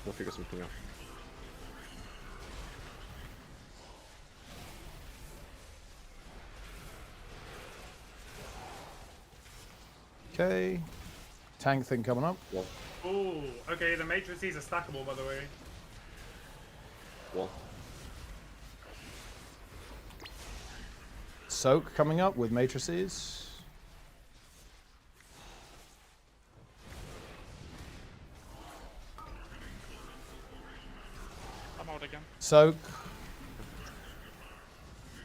Speaker 7: we'll figure something out.
Speaker 1: Okay. Tank thing coming up.
Speaker 7: Well.
Speaker 8: Oh, okay, the matrices are stackable, by the way.
Speaker 7: Well.
Speaker 1: Soak coming up with matrices.
Speaker 11: I'm out again.
Speaker 1: Soak.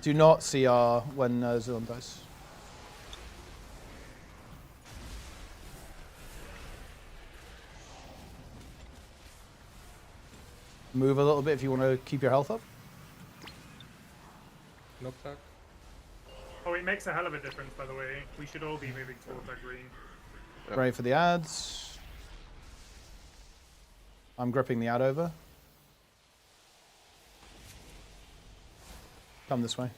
Speaker 1: Do not CR when Zillion dies. Move a little bit if you want to keep your health up.
Speaker 14: Knockback.
Speaker 8: Oh, it makes a hell of a difference, by the way. We should all be moving towards that green.
Speaker 1: Ready for the ads. I'm gripping the ad over. Come this way.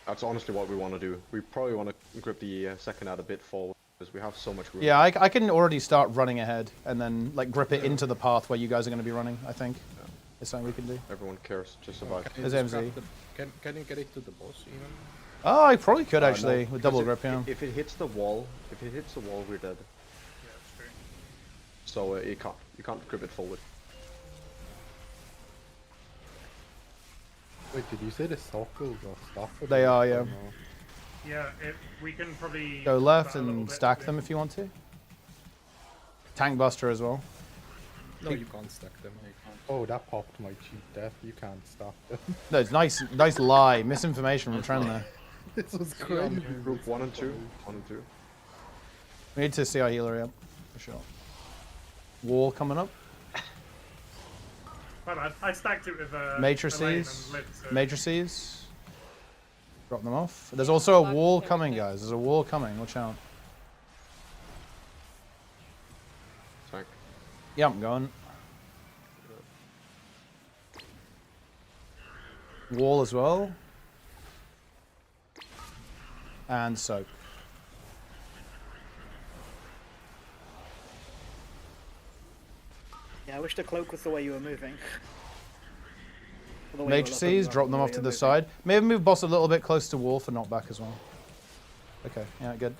Speaker 7: That's honestly what we want to do. We probably want to grip the second ad a bit forward because we have so much room.
Speaker 1: Yeah, I can already start running ahead and then like grip it into the path where you guys are going to be running. I think it's something we can do.
Speaker 7: Everyone cares to survive.
Speaker 1: There's MZ.
Speaker 14: Can you get it to the boss even?
Speaker 1: Oh, I probably could actually
Speaker 7: No,
Speaker 1: with double
Speaker 7: because
Speaker 1: grip. Yeah.
Speaker 7: If it hits the wall, we're dead.
Speaker 8: Yeah, that's true.
Speaker 7: So you can't grip it forward.
Speaker 13: Wait, did you say the circles or stuff?
Speaker 1: They are, yeah.
Speaker 8: Yeah, we can probably
Speaker 1: Go left
Speaker 8: that a little
Speaker 1: and
Speaker 8: bit,
Speaker 1: stack
Speaker 8: yeah.
Speaker 1: them if you want to. Tank Buster as well.
Speaker 14: No, you can't stack them.
Speaker 13: Oh, that popped my cheat death. You can't stop them.
Speaker 1: No, it's nice lie. Misinformation from Trent there.
Speaker 13: This was crazy.
Speaker 7: Group 1 and 2. 1 and 2.
Speaker 1: We need to see our healer, yep, for sure. Wall coming up.
Speaker 8: My bad. I stacked it with
Speaker 1: Matrices.
Speaker 8: Elaine and Liv, so-
Speaker 1: Matrices. Drop them off. There's also a wall coming, guys. There's a wall coming. Watch out.
Speaker 7: Tank.
Speaker 1: Yeah, I'm going. Wall as well. And soak.
Speaker 9: Yeah, I wish the cloak was the way you were moving. Or the way you were
Speaker 1: Matrices,
Speaker 9: looking,
Speaker 1: drop
Speaker 9: rather
Speaker 1: them
Speaker 9: than
Speaker 1: off
Speaker 9: the
Speaker 1: to
Speaker 9: way
Speaker 1: the
Speaker 9: you're
Speaker 1: side. Maybe move boss a little bit close to wall for knockback as well. Okay, yeah, good.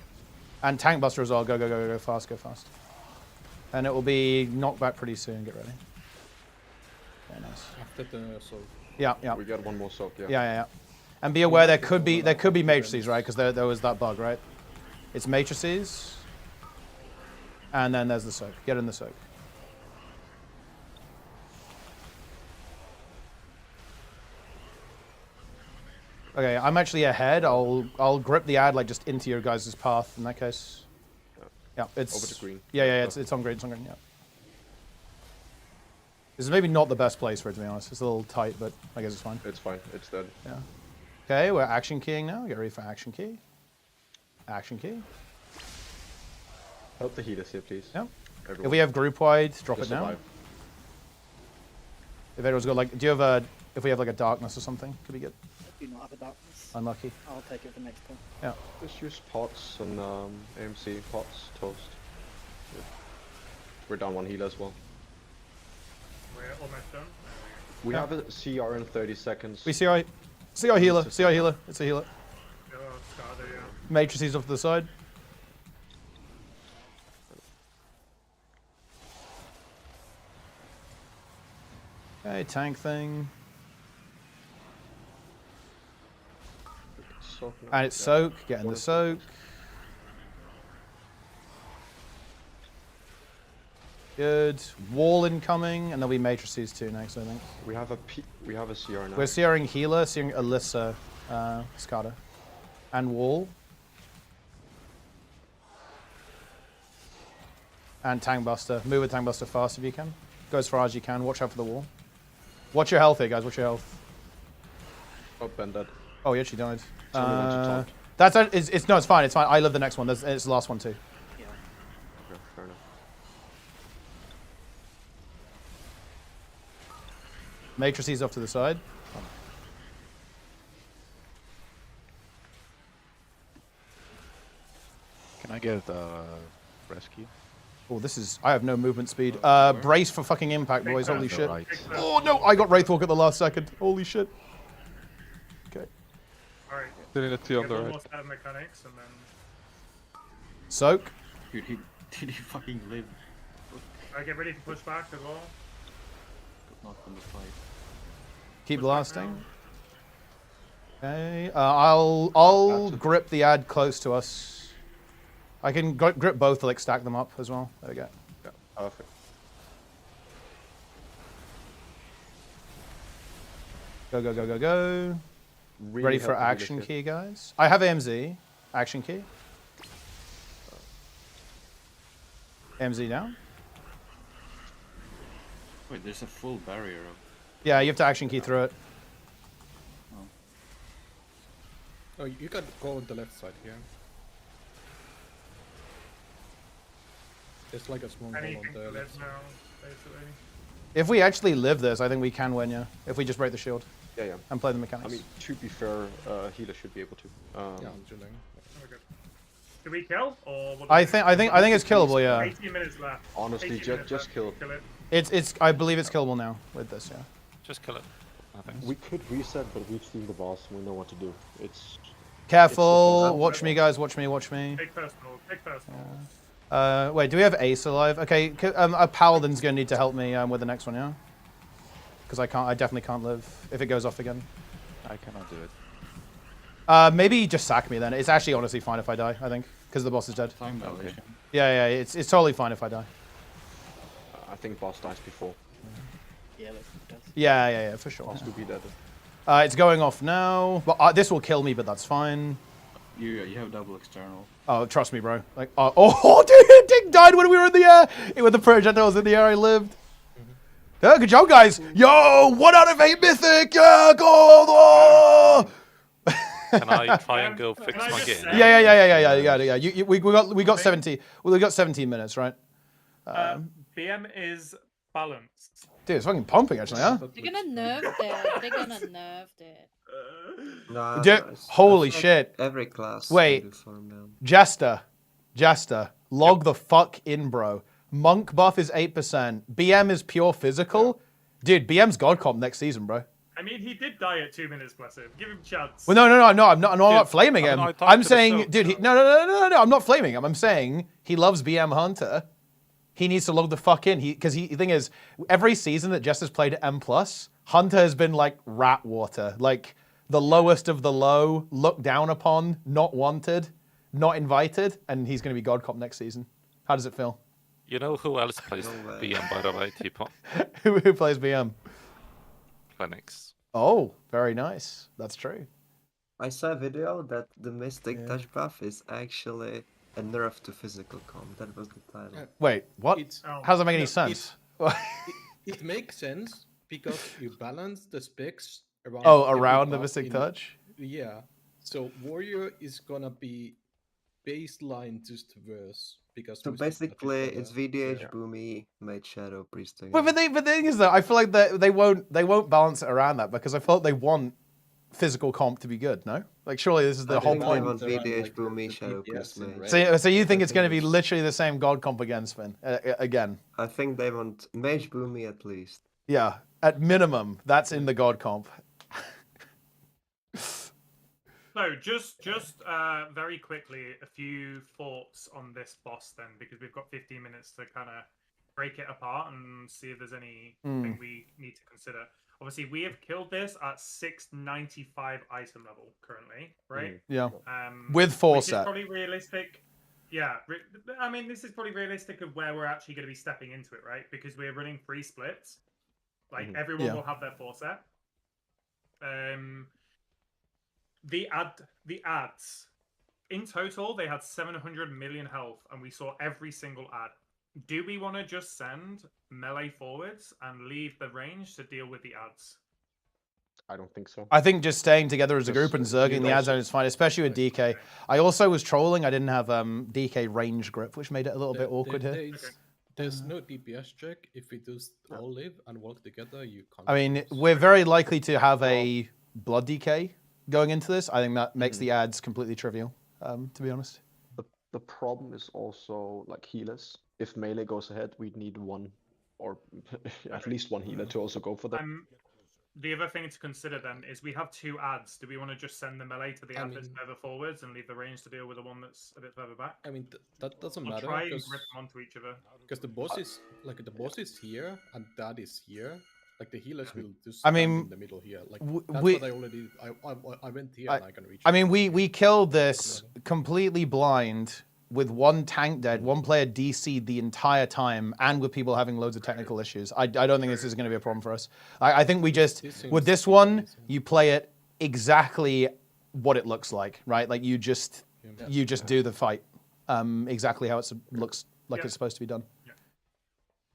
Speaker 1: And Tank Buster as well. Go, go, go, go, go fast, go fast. And it will be knockback pretty soon. Get ready. Very nice.
Speaker 14: After the soak.
Speaker 1: Yeah, yeah.
Speaker 7: We got one more soak, yeah.
Speaker 1: Yeah, yeah, yeah. And be aware there could be matrices, right? Because there was that bug, right? It's matrices. And then there's the soak. Get in the soak. Okay, I'm actually ahead. I'll grip the ad like just into your guys' path in that case. Yeah, it's
Speaker 7: over to green.
Speaker 1: Yeah, yeah, it's on green. It's on green. Yeah. This is maybe not the best place for it, to be honest. It's a little tight, but I guess it's fine.
Speaker 7: It's fine. It's dead.
Speaker 1: Yeah. Okay, we're action keying now. Get ready for action key. Action key.
Speaker 7: Help the healers here, please.
Speaker 1: Yeah.
Speaker 7: Everyone.
Speaker 1: If we have group wide, drop
Speaker 7: Just
Speaker 1: it now.
Speaker 7: survive.
Speaker 1: If everyone's got like, do you have a? If we have like a darkness or something, could be good.
Speaker 9: Do not have a darkness.
Speaker 1: Unlucky.
Speaker 9: I'll take it for next time.
Speaker 1: Yeah.
Speaker 7: Just use pots and AMC pots, toast. Yeah. We're down one healer as well.
Speaker 8: We're almost done.
Speaker 7: We have a CR in 30 seconds.
Speaker 1: We see our healer. See our healer. It's a healer.
Speaker 8: Oh, Skada, yeah.
Speaker 1: Matrices off to the side. Okay, tank thing. And it's soak. Get in the soak. Good. Wall incoming, and there'll be matrices too next, I think.
Speaker 7: We have a CR now.
Speaker 1: We're searing healer, searing Alyssa, Skada, and wall. And tank buster. Move a tank buster fast if you can. Go as far as you can. Watch out for the wall. Watch your health here, guys. Watch your health.
Speaker 7: Oh, Ben dead.
Speaker 1: Oh, he actually died.
Speaker 7: Someone went to top.
Speaker 1: That's it's no, it's fine. It's fine. I live the next one. It's the last one too.
Speaker 9: Yeah.
Speaker 7: Okay, fair enough.
Speaker 1: Matrices off to the side.
Speaker 15: Can I get rescue?
Speaker 1: Oh, this is. I have no movement speed. Brace for fucking impact, boys. Holy shit.
Speaker 15: Right.
Speaker 1: Oh no, I got Wraithwalk at the last second. Holy shit. Okay.
Speaker 8: Alright.
Speaker 15: Still in a T on the
Speaker 8: One
Speaker 15: right.
Speaker 8: more stab mechanics and then.
Speaker 1: Soak.
Speaker 18: Dude, did he fucking live?
Speaker 8: Alright, get ready to push back as well.
Speaker 18: Got knocked in the fight.
Speaker 1: Keep blasting. Okay. I'll grip the ad close to us. I can grip both to like stack them up as well. There we go.
Speaker 7: Yeah, perfect.
Speaker 1: Go, go, go, go, go.
Speaker 7: Really
Speaker 1: Ready for
Speaker 7: help the healers
Speaker 1: action
Speaker 7: here.
Speaker 1: key, guys. I have AMZ. Action key. AMZ down.
Speaker 18: Wait, there's a full barrier of.
Speaker 1: Yeah, you have to action key through it.
Speaker 14: Oh, you can go on the left side here. There's like a small hole on there.
Speaker 8: Live now, basically.
Speaker 1: If we actually live this, I think we can win, yeah. If we just break the shield.
Speaker 7: Yeah, yeah.
Speaker 1: And play the mechanics.
Speaker 7: I mean, to be fair, healer should be able to.
Speaker 14: Yeah, I'm chilling.
Speaker 8: Okay. Do we kill or? What
Speaker 1: I think it's killable, yeah.
Speaker 8: 18 minutes left.
Speaker 7: Honestly, just kill.
Speaker 8: Kill it.
Speaker 1: It's I believe it's killable now with this, yeah.
Speaker 10: Just kill it. I think.
Speaker 7: We could reset, but we've seen the boss. We know what to do. It's
Speaker 1: careful. Watch me, guys. Watch me. Watch me.
Speaker 8: Take personal. Take personal.
Speaker 1: Wait, do we have Ace alive? Okay, a Paladin's gonna need to help me with the next one, yeah? Because I definitely can't live if it goes off again.
Speaker 15: I cannot do it.
Speaker 1: Maybe just sack me then. It's actually honestly fine if I die, I think. Because the boss is dead.
Speaker 18: Time dilation.
Speaker 1: Yeah, it's totally fine if I die.
Speaker 7: I think boss dies before.
Speaker 9: Yeah, it does.
Speaker 1: Yeah, for sure.
Speaker 7: Boss will be dead.
Speaker 1: It's going off now. But this will kill me, but that's fine.
Speaker 18: You have double external.
Speaker 1: Oh, trust me, bro. Like, oh, dude, Dick died when we were in the air. When the projectiles in the air, I lived. Yeah, good job, guys. Yo, 1 out of 8 Mythic. Yeah, gold. Oh!
Speaker 10: Can I try and go fix my game?
Speaker 1: Yeah. We got 70. Well, we got 17 minutes, right?
Speaker 8: BM is balanced.
Speaker 1: Dude, it's fucking pumping actually, huh?
Speaker 12: They're gonna nerf that. They're gonna nerf that.
Speaker 17: No,
Speaker 1: Dude, holy shit.
Speaker 17: Every class.
Speaker 1: Wait, Jester, log the fuck in, bro. Monk buff is 8%. BM is pure physical. Dude, BM's God comp next season, bro.
Speaker 8: I mean, he did die at 2 minutes, bless him. Give him a chance.
Speaker 1: Well, no, I'm not flaming him. I'm saying, dude, no, I'm not flaming him. I'm saying he loves BM Hunter. He needs to log the fuck in. Because the thing is, every season that Jester's played at M+, Hunter has been like rat water. Like the lowest of the low, looked down upon, not wanted, not invited, and he's going to be God Cop next season. How does it feel?
Speaker 10: You know who else plays BM, by the way, T-Pop?
Speaker 1: Who plays BM?
Speaker 10: Phoenix.
Speaker 1: Oh, very nice. That's true.
Speaker 17: I saw a video that the Mystic touch buff is actually a nerf to physical comp. That was the title.
Speaker 1: Wait, what? How does that make any sense?
Speaker 14: It makes sense because you balance the specs around.
Speaker 1: Around the Mystic touch?
Speaker 14: Yeah. So Warrior is gonna be baseline just worse because.
Speaker 17: So basically, it's VDH Boomy, Mage Shadow, Priest.
Speaker 1: But the thing is though, I feel like they won't balance it around that because I felt they want physical comp to be good. No, like surely this is the whole point.
Speaker 17: Want VDH Boomy, Shadow, Priest, Mage.
Speaker 1: So you think it's going to be literally the same God comp again, Sven? Again?
Speaker 17: I think they want Mage Boomy at least.
Speaker 1: Yeah, at minimum, that's in the God comp.
Speaker 8: No, just very quickly, a few thoughts on this boss then, because we've got 15 minutes to kind of break it apart and see if there's anything we need to consider. Obviously, we have killed this at 695 item level currently, right?
Speaker 1: Yeah. With 4
Speaker 8: which
Speaker 1: set.
Speaker 8: is probably realistic. Yeah, I mean, this is probably realistic of where we're actually going to be stepping into it, right? Because we're running 3 splits. Like, everyone will have their 4 set. The ads. In total, they had 700 million health, and we saw every single ad. Do we want to just send melee forwards and leave the range to deal with the ads?
Speaker 7: I don't think so.
Speaker 1: I think just staying together as a group and zerging the ad zone is fine, especially with DK. I also was trolling. I didn't have DK range grip, which made it a little bit awkward here.
Speaker 14: There's no DPS check. If we just all live and work together, you can't.
Speaker 1: I mean, we're very likely to have a blood DK going into this. I think that makes the ads completely trivial, to be honest.
Speaker 7: The problem is also like healers. If melee goes ahead, we'd need one or at least one healer to also go for that.
Speaker 8: The other thing to consider then is we have 2 ads. Do we want to just send the melee to the ad that's further forwards and leave the range to deal with the one that's a bit further back?
Speaker 14: I mean, that doesn't matter.
Speaker 8: Try and rip them onto each other.
Speaker 14: Because the boss is here and that is here. Like the healers will just
Speaker 1: I mean,
Speaker 14: in the middle here. Like that's what I already. I went here and I can reach.
Speaker 1: I mean, we killed this completely blind with 1 tank dead, 1 player DC'd the entire time, and with people having loads of technical issues. I don't think this is going to be a problem for us. I think we just, with this one, you play it exactly what it looks like, right? Like you just do the fight exactly how it looks like it's supposed to be done.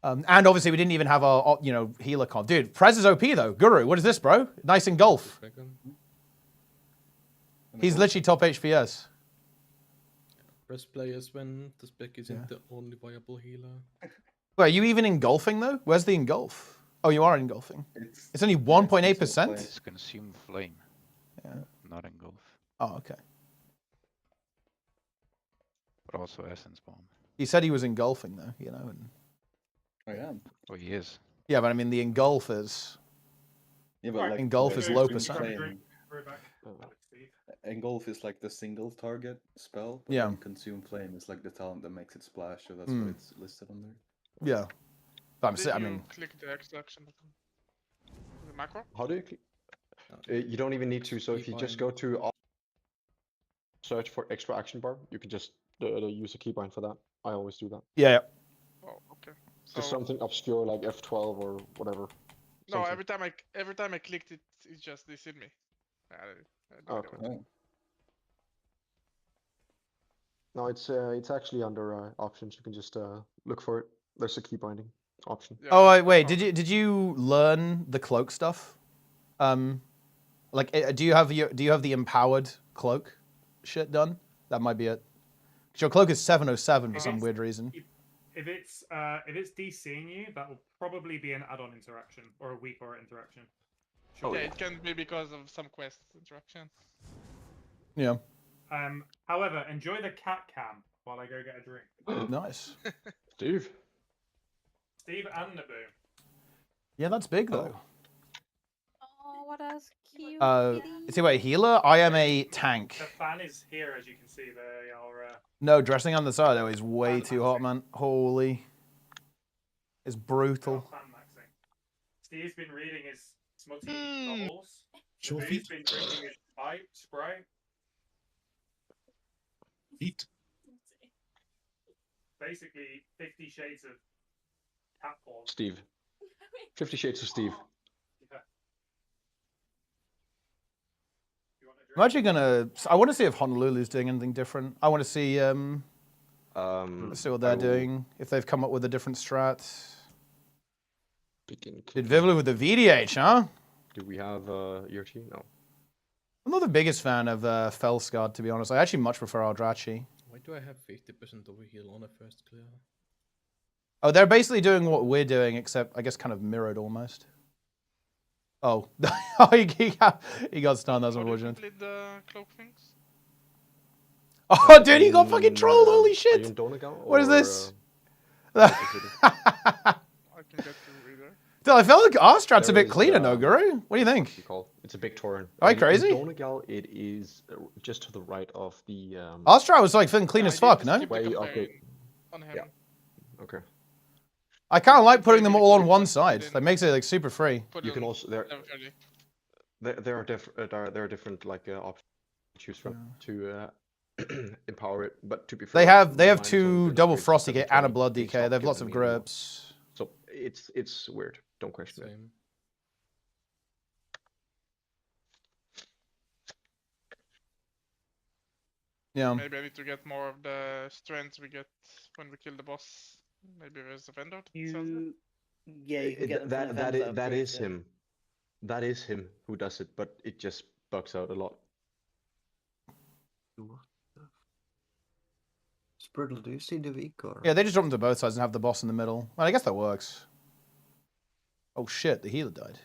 Speaker 1: And obviously we didn't even have our healer comp. Dude, Prez is OP though. Guru, what is this, bro? Nice engulf. He's literally top HPS.
Speaker 14: Press players when the spec isn't the only viable healer.
Speaker 1: Wait, are you even engulfing though? Where's the engulf? Oh, you are engulfing. It's only 1.8%.
Speaker 15: It's consume flame.
Speaker 1: Yeah.
Speaker 15: Not engulf.
Speaker 1: Oh, okay.
Speaker 15: But also essence bomb.
Speaker 1: He said he was engulfing though, you know. And...
Speaker 18: I am.
Speaker 15: Oh, he is.
Speaker 1: Yeah, but I mean the engulf is.
Speaker 18: Yeah, but like
Speaker 1: engulf is low
Speaker 18: consume
Speaker 1: percent.
Speaker 18: flame- Engulf is like the single target spell. But
Speaker 1: Yeah.
Speaker 18: then consume flame is like the talent that makes it splash, so that's
Speaker 1: Mm.
Speaker 18: what it's listed under.
Speaker 1: Yeah. But
Speaker 11: Did
Speaker 1: I
Speaker 11: you
Speaker 1: mean.
Speaker 11: click the extra action button? The macro?
Speaker 7: How do you click? You don't even need to. So if you just go to search for extra action bar, you can just use a keybind for that. I always do that.
Speaker 1: Yeah.
Speaker 11: Oh, okay.
Speaker 7: Just something obscure like F12 or whatever.
Speaker 11: No,
Speaker 7: Something.
Speaker 11: every time I clicked it, it just this hit me. I don't
Speaker 7: Okay.
Speaker 11: know.
Speaker 7: No, it's actually under options. You can just look for it. There's a key binding option.
Speaker 1: Yeah, oh wait, did you learn the cloak stuff? Like, do you have the empowered cloak shit done? That might be it. 'Cause your cloak is 707 for some weird reason.
Speaker 8: If it's DCing you, that will probably be an add-on interaction or a weak aura interaction.
Speaker 11: Yeah, it can be because of some quest interaction.
Speaker 1: Yeah.
Speaker 8: However, enjoy the cat cam while I go get a drink.
Speaker 1: Nice.
Speaker 7: Steve
Speaker 8: and Naboo.
Speaker 1: Yeah, that's big though.
Speaker 12: Oh, what a cute.
Speaker 1: Is he a healer? I am a tank.
Speaker 8: The fan is here, as you can see. They are.
Speaker 1: No, dressing on the side though is way too hot, man. Holy. It's brutal.
Speaker 8: Fan maxing. Steve's been reading his smutty novels.
Speaker 14: Sure
Speaker 8: Naboo's been drinking his Sprite.
Speaker 14: Feet.
Speaker 8: Basically, 50 Shades of cat porn.
Speaker 7: Steve. 50 Shades of Steve.
Speaker 8: Yeah.
Speaker 1: I'm actually gonna. I want to see if Honolulu's doing anything different. I want to see. Let's see what they're doing. If they've come up with a different strat. Did Vivlu with the VDH, huh?
Speaker 7: Do we have ERT? No.
Speaker 1: I'm not the biggest fan of Felscard, to be honest. I actually much prefer Aldrachi.
Speaker 14: Why do I have 50% overheal on a first clear?
Speaker 1: Oh, they're basically doing what we're doing, except I guess kind of mirrored almost. Oh, he got stunned. That's unfortunate.
Speaker 11: Did the cloak things?
Speaker 1: Oh, dude, he got fucking trolled. Holy shit! What is this?
Speaker 11: I can get through either.
Speaker 1: Dude, I felt like our strat's a bit cleaner, no, Guru? What do you think?
Speaker 7: It's a big torrent.
Speaker 1: Am I crazy?
Speaker 7: In Donegal, it is just to the right of the.
Speaker 1: Our strat was like feeling clean as fuck, no?
Speaker 7: Okay.
Speaker 11: On him.
Speaker 7: Yeah. Okay.
Speaker 1: I kind of like putting them all on one side. That makes it like super free.
Speaker 7: You can also there are different like options to choose from to empower it, but to be fair,
Speaker 1: They have two double frost DK and a blood DK. They have lots of grips.
Speaker 7: So it's weird. Don't question it.
Speaker 1: Yeah.
Speaker 11: Maybe I need to get more of the strengths we get when we kill the boss. Maybe there's a vendor.
Speaker 9: Yeah, you can get them from the vendor.
Speaker 7: That is him. That is him who does it, but it just bugs out a lot.
Speaker 17: Spurtle, do you see the weak or?
Speaker 1: Yeah, they just drop them to both sides and have the boss in the middle. Well, I guess that works. Oh shit, the healer died.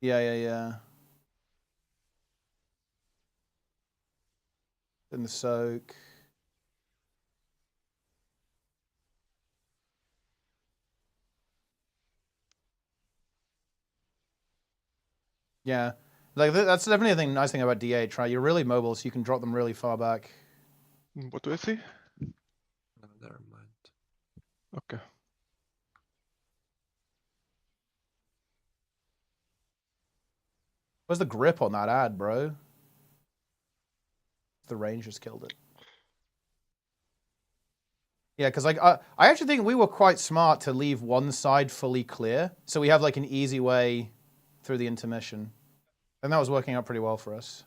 Speaker 1: Yeah. Then the soak. Yeah, like that's definitely a nice thing about DH, right? You're really mobile, so you can drop them really far back.
Speaker 15: What do I see?
Speaker 17: No, never mind.
Speaker 15: Okay.
Speaker 1: Where's the grip on that ad, bro? The Rangers killed it. Yeah, because like I actually think we were quite smart to leave one side fully clear, so we have like an easy way through the intermission, and that was working out pretty well for us.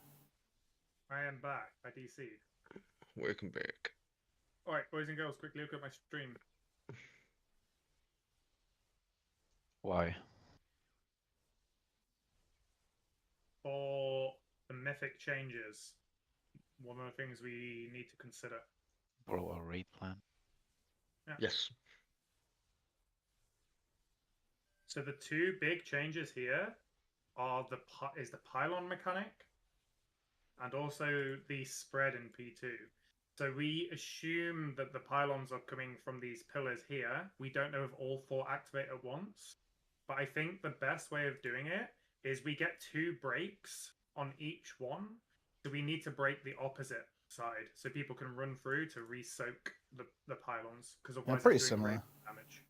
Speaker 8: I am back. I DC'd.
Speaker 7: Welcome back.
Speaker 8: Alright, boys and girls, quickly look at my stream.
Speaker 15: Why?
Speaker 8: For the Mythic changes, one of the things we need to consider.
Speaker 15: Borrow a raid plan.
Speaker 8: Yeah.
Speaker 7: Yes.
Speaker 8: So the two big changes here are the pylon mechanic and also the spread in P2. So we assume that the pylons are coming from these pillars here. We don't know if all 4 activate at once, but I think the best way of doing it is we get 2 breaks on each one. So we need to break the opposite side so people can run through to re-soak the pylons, because otherwise
Speaker 1: pretty
Speaker 8: it's doing
Speaker 1: similar.
Speaker 8: great damage.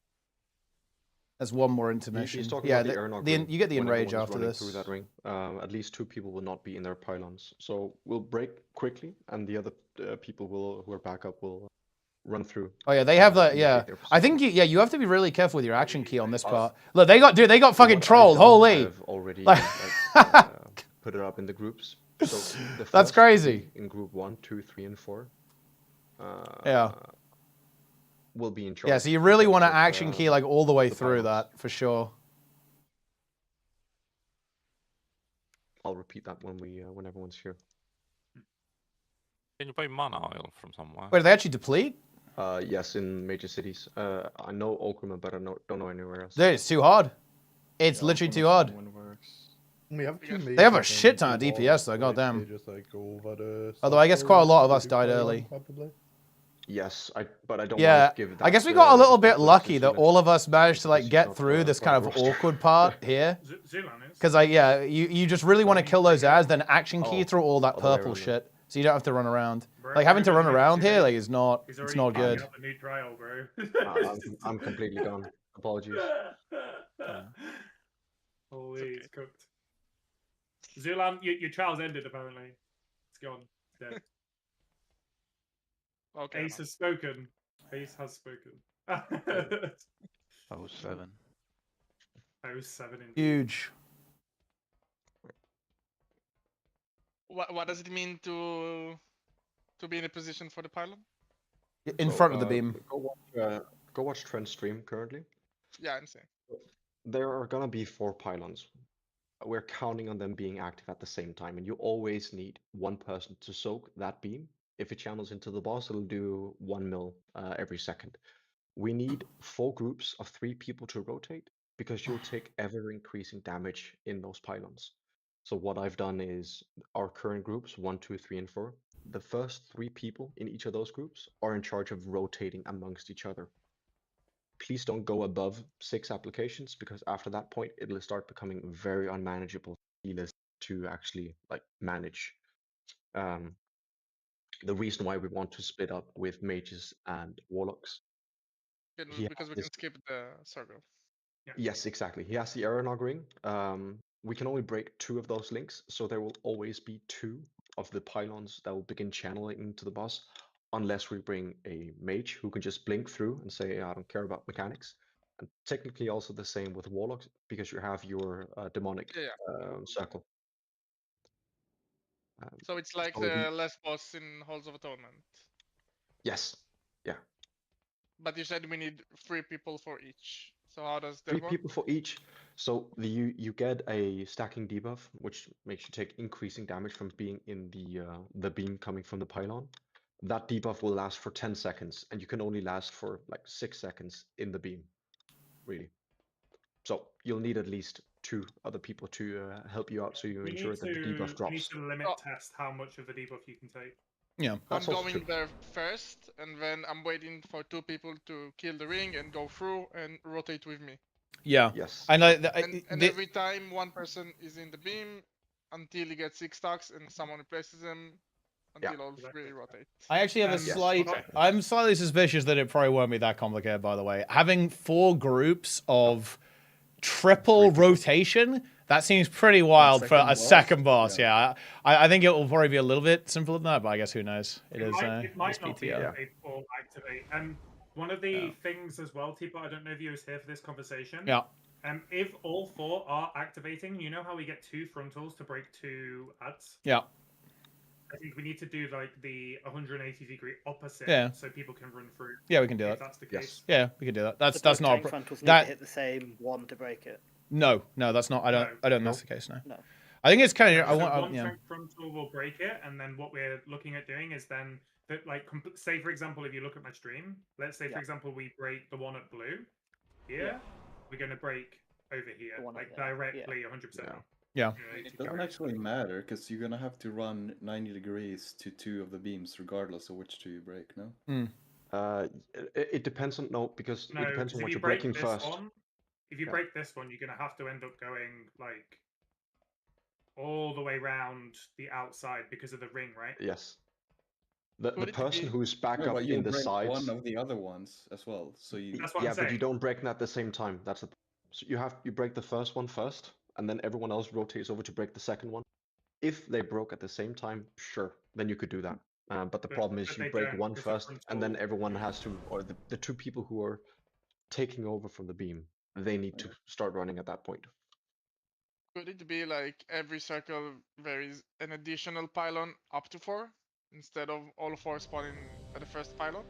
Speaker 1: There's one more intermission.
Speaker 7: He's talking
Speaker 1: Yeah,
Speaker 7: about the Arenaut ring.
Speaker 1: you get the
Speaker 7: When
Speaker 1: enrage
Speaker 7: everyone's
Speaker 1: after
Speaker 7: running
Speaker 1: this.
Speaker 7: through that ring. At least 2 people will not be in their pylons. So we'll break quickly, and the other people who are back up will run through.
Speaker 1: Oh yeah, they have that. Yeah, I think you have to be really careful with your action key on this part. Look, they got fucking trolled. Holy!
Speaker 7: I've already
Speaker 1: Like-
Speaker 7: put it up in the groups. So the
Speaker 1: That's
Speaker 7: first
Speaker 1: crazy.
Speaker 7: In group 1, 2, 3, and 4.
Speaker 1: Yeah.
Speaker 7: Will be in charge.
Speaker 1: Yeah, so you really want to
Speaker 7: of,
Speaker 1: action key like all the way
Speaker 7: the
Speaker 1: through
Speaker 7: pylons.
Speaker 1: that for sure.
Speaker 7: I'll repeat that when everyone's here.
Speaker 10: Can you buy mana oil from somewhere?
Speaker 1: Wait, do they actually deplete?
Speaker 7: Yes, in major cities. I know Okrima, but I don't know anywhere else.
Speaker 1: Dude, it's too hard. It's literally too hard.
Speaker 13: We have
Speaker 1: They have a shit ton of DPS though, goddamn.
Speaker 13: They just like go over the
Speaker 1: Although I guess quite a lot of us
Speaker 13: do
Speaker 1: died
Speaker 13: pylon,
Speaker 1: early.
Speaker 13: Probably.
Speaker 7: Yes, but I don't
Speaker 1: Yeah,
Speaker 7: want to give that.
Speaker 1: I guess we got a little bit lucky that
Speaker 7: responsibility
Speaker 1: all of us managed to like get
Speaker 7: not,
Speaker 1: through this
Speaker 7: part
Speaker 1: kind
Speaker 7: of
Speaker 1: of
Speaker 7: the roster.
Speaker 1: awkward part here.
Speaker 8: Zulan is.
Speaker 1: Because you just really want to kill those ads, then action key through all that purple
Speaker 7: ArenaNet.
Speaker 1: shit, so you don't have to run around.
Speaker 8: Bro,
Speaker 1: Like having to run
Speaker 8: he's
Speaker 1: around here,
Speaker 8: already-
Speaker 1: like it's not
Speaker 8: he's
Speaker 1: it's
Speaker 8: already
Speaker 1: not good.
Speaker 8: picking up the new trial, bro.
Speaker 7: I'm completely gone. Apologies.
Speaker 8: Holy, it's cooked. Zulan, your trial's ended apparently. It's gone. It's dead.
Speaker 11: Okay.
Speaker 8: Ace has spoken. Ace has spoken.
Speaker 15: 07.
Speaker 8: 07 indeed.
Speaker 1: Huge.
Speaker 11: What does it mean to be in a position for the pylon?
Speaker 1: In front of the beam.
Speaker 7: Go watch Trent's stream currently.
Speaker 11: Yeah, I'm saying.
Speaker 7: There are gonna be 4 pylons. We're counting on them being active at the same time, and you always need one person to soak that beam. If it channels into the boss, it'll do 1 mil every second. We need 4 groups of 3 people to rotate, because you'll take ever increasing damage in those pylons. So what I've done is our current groups 1, 2, 3, and 4. The first 3 people in each of those groups are in charge of rotating amongst each other. Please don't go above 6 applications, because after that point it'll start becoming very unmanageable to actually like manage. The reason why we want to split up with mages and warlocks.
Speaker 11: Because we can skip the circle.
Speaker 7: Yes, exactly. He has the ArenaNet ring. We can only break 2 of those links, so there will always be 2 of the pylons that will begin channeling into the boss, unless we bring a mage who can just blink through and say, I don't care about mechanics. And technically also the same with warlocks, because you have your demonic circle.
Speaker 11: So it's like
Speaker 7: so
Speaker 11: the last boss in Halls of Atonement.
Speaker 7: Yes. Yeah.
Speaker 11: But you said we need 3 people for each. So how does that
Speaker 7: 3
Speaker 11: work?
Speaker 7: people for each. So you get a stacking debuff, which makes you take increasing damage from being in the beam coming from the pylon. That debuff will last for 10 seconds, and you can only last for like 6 seconds in the beam, really. So you'll need at least 2 other people to help you out, so you
Speaker 8: We
Speaker 7: ensure
Speaker 8: need
Speaker 7: that the debuff
Speaker 8: to
Speaker 7: drops.
Speaker 8: limit test how much of the debuff you can take.
Speaker 1: Yeah,
Speaker 7: that's
Speaker 11: I'm
Speaker 7: also
Speaker 11: going
Speaker 7: true.
Speaker 11: there first, and then I'm waiting for 2 people to kill the ring and go through and rotate with me.
Speaker 1: Yeah.
Speaker 7: Yes.
Speaker 1: And
Speaker 11: And every time one person is in the beam until he gets 6 stacks and someone replaces him until all 3 rotate.
Speaker 1: I actually have a
Speaker 11: Yes,
Speaker 1: slight.
Speaker 11: okay.
Speaker 1: I'm slightly suspicious that it probably won't be that complicated. By the way, having 4 groups of triple rotation, that seems pretty wild for a second boss. Yeah, I think it will probably be a little bit simpler than that, but I guess who knows? It
Speaker 8: might
Speaker 1: is
Speaker 8: not be
Speaker 1: PTR.
Speaker 8: all activate. One of the things as well, Teapot, I don't know if you was here for this conversation.
Speaker 1: Yeah.
Speaker 8: If all 4 are activating, you know how we get 2 frontals to break 2 ads?
Speaker 1: Yeah.
Speaker 8: I think we need to do like the 180-degree opposite,
Speaker 1: Yeah.
Speaker 8: so people can run through.
Speaker 1: Yeah, we can do
Speaker 8: if
Speaker 1: that.
Speaker 8: That's the case.
Speaker 1: Yeah, we can do that. That's
Speaker 9: The
Speaker 1: not a
Speaker 9: frontals need to
Speaker 1: that.
Speaker 9: hit the same one to break it.
Speaker 1: No, that's not. I don't think that's the case. No. I think it's kind of. I
Speaker 8: So
Speaker 1: want.
Speaker 8: one
Speaker 1: Yeah.
Speaker 8: frontal will break it, and then what we're looking at doing is then that, like, say for example, if you look at my stream, let's say for example we break the one at blue here, we're going to break over here, like directly 100%.
Speaker 1: Yeah.
Speaker 18: It doesn't actually matter because you're gonna have to run 90 degrees to 2 of the beams, regardless of which 2 you break. No.
Speaker 7: It depends on because
Speaker 8: No,
Speaker 7: it depends
Speaker 8: 'cause
Speaker 7: on
Speaker 8: if
Speaker 7: what
Speaker 8: you
Speaker 7: you're
Speaker 8: break
Speaker 7: breaking
Speaker 8: this
Speaker 7: first.
Speaker 8: one, if you
Speaker 7: Yeah.
Speaker 8: break this one, you're going to have to end up going like all the way round the outside because of the ring, right?
Speaker 7: Yes. The person who's back
Speaker 18: No,
Speaker 7: up
Speaker 18: but
Speaker 7: in
Speaker 18: you'll
Speaker 7: the
Speaker 18: break
Speaker 7: sides.
Speaker 18: one of the other ones as well. So you.
Speaker 8: That's what
Speaker 7: Yeah,
Speaker 8: I'm
Speaker 7: but you
Speaker 8: saying.
Speaker 7: don't break them at the same time. That's so you break the first one first, and then everyone else rotates over to break the second one. If they broke at the same time, sure, then you could do that. But the problem is you
Speaker 8: they
Speaker 7: break
Speaker 8: don't,
Speaker 7: one
Speaker 8: because the
Speaker 7: first, and then
Speaker 8: frontal-
Speaker 7: everyone has to, or the 2 people who are taking over from the beam, they need to start running at that point.
Speaker 11: Could it be like every circle there is an additional pylon up to 4 instead of all 4 spawning at the first pylon?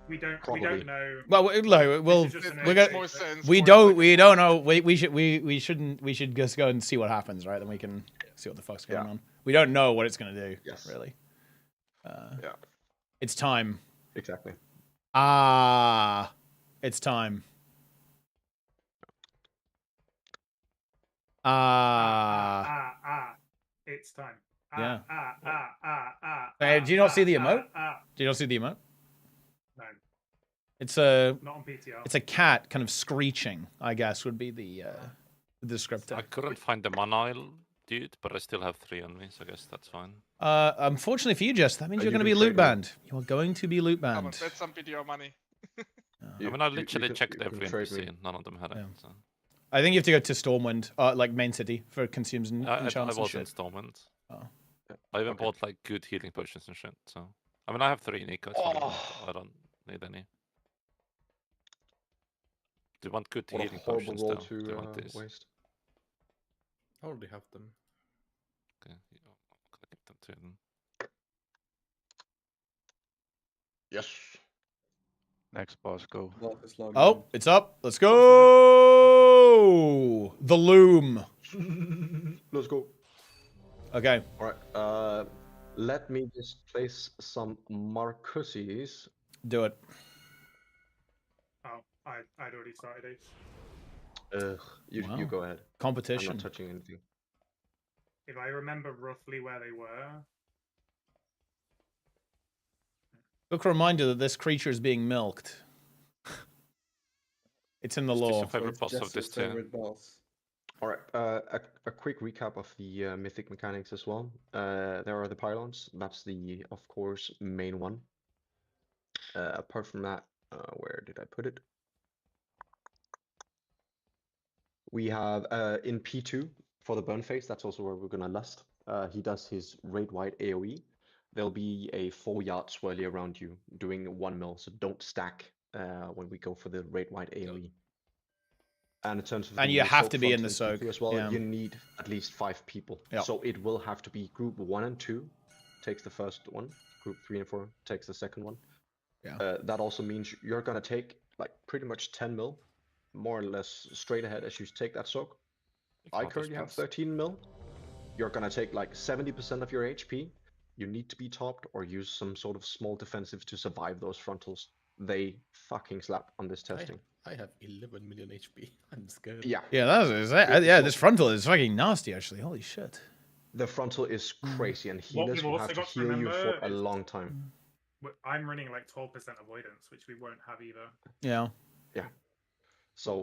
Speaker 8: We don't
Speaker 7: Probably.
Speaker 8: know.
Speaker 1: Well, we'll
Speaker 11: This
Speaker 1: we're
Speaker 11: makes
Speaker 1: gonna,
Speaker 11: more sense
Speaker 1: we
Speaker 11: for
Speaker 1: don't know. We should just go and see what happens, right? Then we can see what the fuck's going on. We don't know what it's gonna do.
Speaker 7: Yes.
Speaker 1: Really.
Speaker 7: Yeah.
Speaker 1: It's time.
Speaker 7: Exactly.
Speaker 1: It's time.
Speaker 8: It's time.
Speaker 1: Yeah. Hey, do you not see the emote? Do you not see the emote?
Speaker 8: No.
Speaker 1: It's a.
Speaker 8: Not on PTR.
Speaker 1: It's a cat kind of screeching, I guess, would be the descriptor.
Speaker 10: I couldn't find the Manile dude, but I still have 3 on me, so I guess that's fine.
Speaker 1: Unfortunately for you, Jess, that means you're going to be loot banned. You're going to be loot
Speaker 11: Come on,
Speaker 1: banned.
Speaker 11: bet some PTR money.
Speaker 10: I mean, I literally checked every NPC and none of them had it. So.
Speaker 1: I think you have to go to Stormwind, like main city, for consumes and
Speaker 10: I
Speaker 1: enchants and
Speaker 10: was in
Speaker 1: shit.
Speaker 10: Stormwind.
Speaker 1: Oh.
Speaker 10: I even bought like good healing potions and shit. So I mean, I have 3 Nico. I don't need any. Do you want good
Speaker 7: What a
Speaker 10: healing
Speaker 7: horrible
Speaker 10: potions
Speaker 7: roll
Speaker 10: though? Do you want
Speaker 7: to
Speaker 10: these?
Speaker 7: waste.
Speaker 14: I already have them.
Speaker 10: Okay, I'm gonna give them to them.
Speaker 7: Yes.
Speaker 15: Next boss, go.
Speaker 1: Oh, it's up. Let's go. The loom.
Speaker 7: Let's go.
Speaker 1: Okay.
Speaker 7: All right. Let me just place some Marcuses.
Speaker 1: Do it.
Speaker 8: Oh, I'd already started it.
Speaker 7: You
Speaker 1: Wow.
Speaker 7: go ahead.
Speaker 1: Competition.
Speaker 7: I'm not touching anything.
Speaker 8: If I remember roughly where they were.
Speaker 1: Quick reminder that this creature is being milked. It's in the lore.
Speaker 10: Your favorite boss of this tier?
Speaker 7: All right. A quick recap of the mythic mechanics as well. There are the pylons. That's the, of course, main one. Apart from that, where did I put it? We have in P2 for the burn phase. That's also where we're gonna lust. He does his raid wide AOE. There'll be a 4-yard swirly around you doing 1 mil. So don't stack when we go for the raid wide AOE. And in terms of
Speaker 1: And
Speaker 7: the
Speaker 1: you have
Speaker 7: soak
Speaker 1: to be in
Speaker 7: front
Speaker 1: the
Speaker 7: in P2
Speaker 1: soak,
Speaker 7: as well.
Speaker 1: yeah.
Speaker 7: You need at least 5 people.
Speaker 1: Yep.
Speaker 7: So it will have to be group 1 and 2 takes the first one. Group 3 and 4 takes the second one.
Speaker 1: Yeah.
Speaker 7: That also means you're gonna take like pretty much 10 mil, more or less straight ahead as you take that soak. I currently have 13 mil. You're gonna take like 70% of your HP. You need to be topped or use some sort of small defensive to survive those frontals. They fucking slap on this testing.
Speaker 14: I have 11 million HP. I'm scared.
Speaker 7: Yeah.
Speaker 1: Yeah, this frontal is fucking nasty, actually. Holy shit.
Speaker 7: The frontal is crazy, and
Speaker 8: What
Speaker 7: healers
Speaker 8: we've
Speaker 7: will
Speaker 8: also
Speaker 7: have to
Speaker 8: got to
Speaker 7: heal you for
Speaker 8: remember
Speaker 7: a
Speaker 8: is-
Speaker 7: long time.
Speaker 8: I'm running like 12% avoidance, which we won't have either.
Speaker 1: Yeah.
Speaker 7: Yeah. So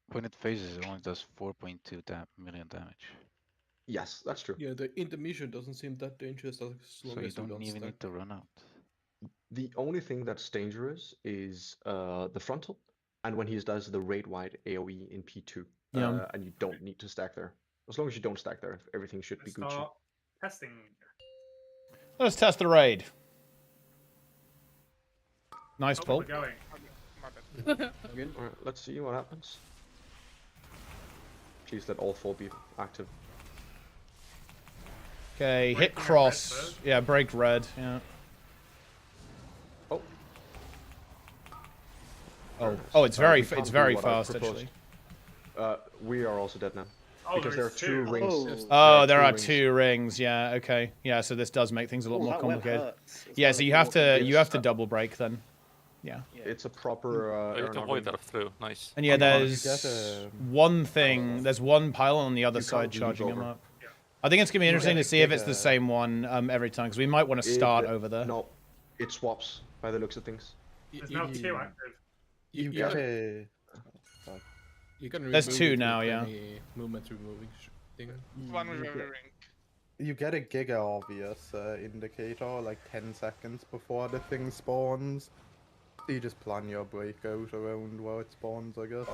Speaker 15: when it phases, it only does 4.2 million damage.
Speaker 7: Yes, that's true.
Speaker 14: Yeah, the intermission doesn't seem that dangerous as long
Speaker 15: So you
Speaker 14: as
Speaker 15: don't even
Speaker 14: stack.
Speaker 15: need to run out.
Speaker 7: The only thing that's dangerous is the frontal, and when he does the raid wide AOE in P2.
Speaker 1: Yeah.
Speaker 7: And you don't need to stack there. As long as you don't stack there, everything should be Gucci.
Speaker 8: Start testing.
Speaker 1: Let's test the raid. Nice
Speaker 8: Oh,
Speaker 1: pull.
Speaker 8: we're going.
Speaker 7: Alright, let's see what happens. Please let all 4 be active.
Speaker 1: Okay,
Speaker 8: Break
Speaker 1: hit
Speaker 8: red
Speaker 1: cross.
Speaker 8: first.
Speaker 1: Yeah, break red. Yeah.
Speaker 7: Oh.
Speaker 1: Oh, it's very
Speaker 7: we can't
Speaker 1: it's
Speaker 7: do
Speaker 1: very
Speaker 7: what I
Speaker 1: fast
Speaker 7: proposed.
Speaker 1: actually.
Speaker 7: We are also dead now. Because there are two rings.
Speaker 1: Oh, there are two rings. Yeah. Okay. Yeah. So this does make things a lot more
Speaker 9: that web
Speaker 1: complicated.
Speaker 9: hurts. It's
Speaker 1: Yeah.
Speaker 9: not
Speaker 1: So
Speaker 9: like
Speaker 1: you
Speaker 9: a
Speaker 1: have
Speaker 9: walking
Speaker 1: to
Speaker 9: distance.
Speaker 1: double break then. Yeah.
Speaker 7: It's a proper.
Speaker 10: You have to avoid that through. Nice.
Speaker 1: And yeah, there's one thing. There's one pylon on the other side charging him up. I think it's gonna be interesting to see if it's the same one every time, because we might want to start over there.
Speaker 7: No, it swaps by the looks of things.
Speaker 8: There's now 2 active.
Speaker 14: You
Speaker 13: get
Speaker 14: can,
Speaker 13: a.
Speaker 14: you can
Speaker 1: There's
Speaker 14: remove
Speaker 1: 2
Speaker 14: it
Speaker 1: now,
Speaker 14: with
Speaker 1: yeah.
Speaker 14: any movement removing thing.
Speaker 11: One with every ring.
Speaker 13: You get a giga obvious indicator like 10 seconds before the thing spawns. So you just plan your breakout around where it spawns, I guess.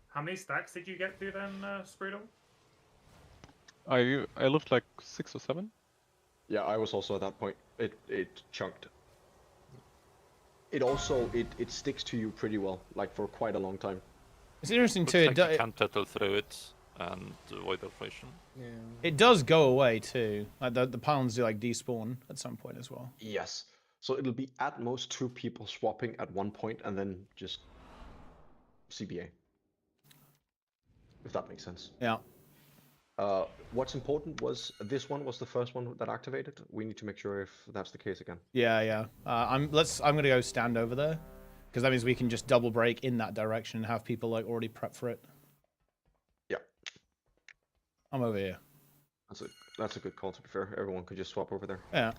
Speaker 8: How many stacks did you get through then, Sprudel?
Speaker 19: I looked like 6 or 7.
Speaker 7: Yeah, I was also at that point. It chunked. It also it sticks to you pretty well, like for quite a long time.
Speaker 1: It's interesting
Speaker 10: Looks
Speaker 1: too.
Speaker 10: like you can tettle through it and avoid filtration.
Speaker 14: Yeah.
Speaker 1: It does go away too. Like the pylons do like despawn at some point as well.
Speaker 7: Yes. So it'll be at most 2 people swapping at one point and then just CBA. If that makes sense.
Speaker 1: Yeah.
Speaker 7: What's important was this one was the first one that activated. We need to make sure if that's the case again.
Speaker 1: Yeah, yeah. I'm gonna go stand over there, because that means we can just double break in that direction and have people like already prep for it.
Speaker 7: Yeah.
Speaker 1: I'm over here.
Speaker 7: That's a good call. To be fair, everyone could just swap over there.
Speaker 1: Yeah.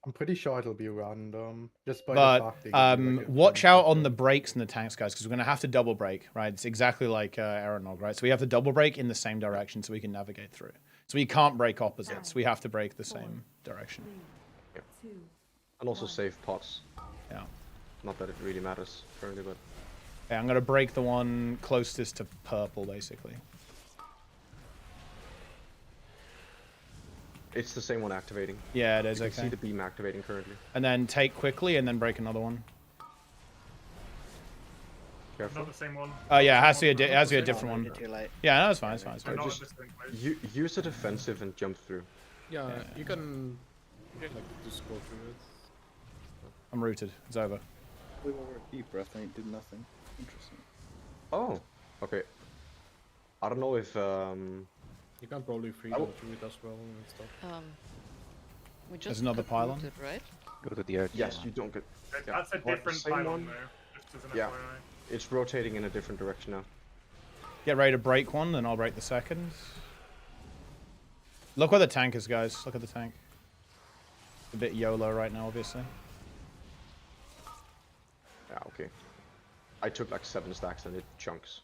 Speaker 13: I'm pretty sure it'll be random. Just by the
Speaker 1: But
Speaker 13: fact that you get
Speaker 1: watch out on the brakes and the tanks, guys, because we're gonna have to double break, right? It's exactly like ArenaNet, right? So we have to double break in the same direction so we can navigate through. So we can't break opposites. We have to break the same direction.
Speaker 7: Yeah. And also save pots.
Speaker 1: Yeah.
Speaker 7: Not that it really matters currently, but.
Speaker 1: Yeah, I'm gonna break the one closest to purple, basically.
Speaker 7: It's the same one activating.
Speaker 1: Yeah, it is.
Speaker 7: You
Speaker 1: Okay.
Speaker 7: can see the beam activating currently.
Speaker 1: And then take quickly, and then break another one.
Speaker 7: Careful.
Speaker 8: Not the same one.
Speaker 1: Oh yeah, it has to be a different one.
Speaker 9: Too late.
Speaker 1: Yeah, no, it's fine. It's fine. It's fine.
Speaker 7: Just use the defensive and jump through.
Speaker 14: Yeah, you can like just go through it.
Speaker 1: I'm rooted. It's over.
Speaker 18: We were deep breath and it did nothing. Interesting.
Speaker 7: Oh, okay. I don't know if
Speaker 14: You can probably free go through it as well and stuff.
Speaker 2: We just
Speaker 1: There's another pylon.
Speaker 2: uprooted, right?
Speaker 15: Go to the edge.
Speaker 7: yes, you don't get.
Speaker 8: That's a
Speaker 7: What, the
Speaker 8: different
Speaker 7: same
Speaker 8: pylon
Speaker 7: one?
Speaker 8: though. Just as an
Speaker 7: Yeah.
Speaker 8: FYI.
Speaker 7: It's rotating in a different direction now.
Speaker 1: Get ready to break one, then I'll break the second. Look where the tank is, guys. Look at the tank. A bit YOLO right now, obviously.
Speaker 7: Yeah, okay. I took like 7 stacks and it chunks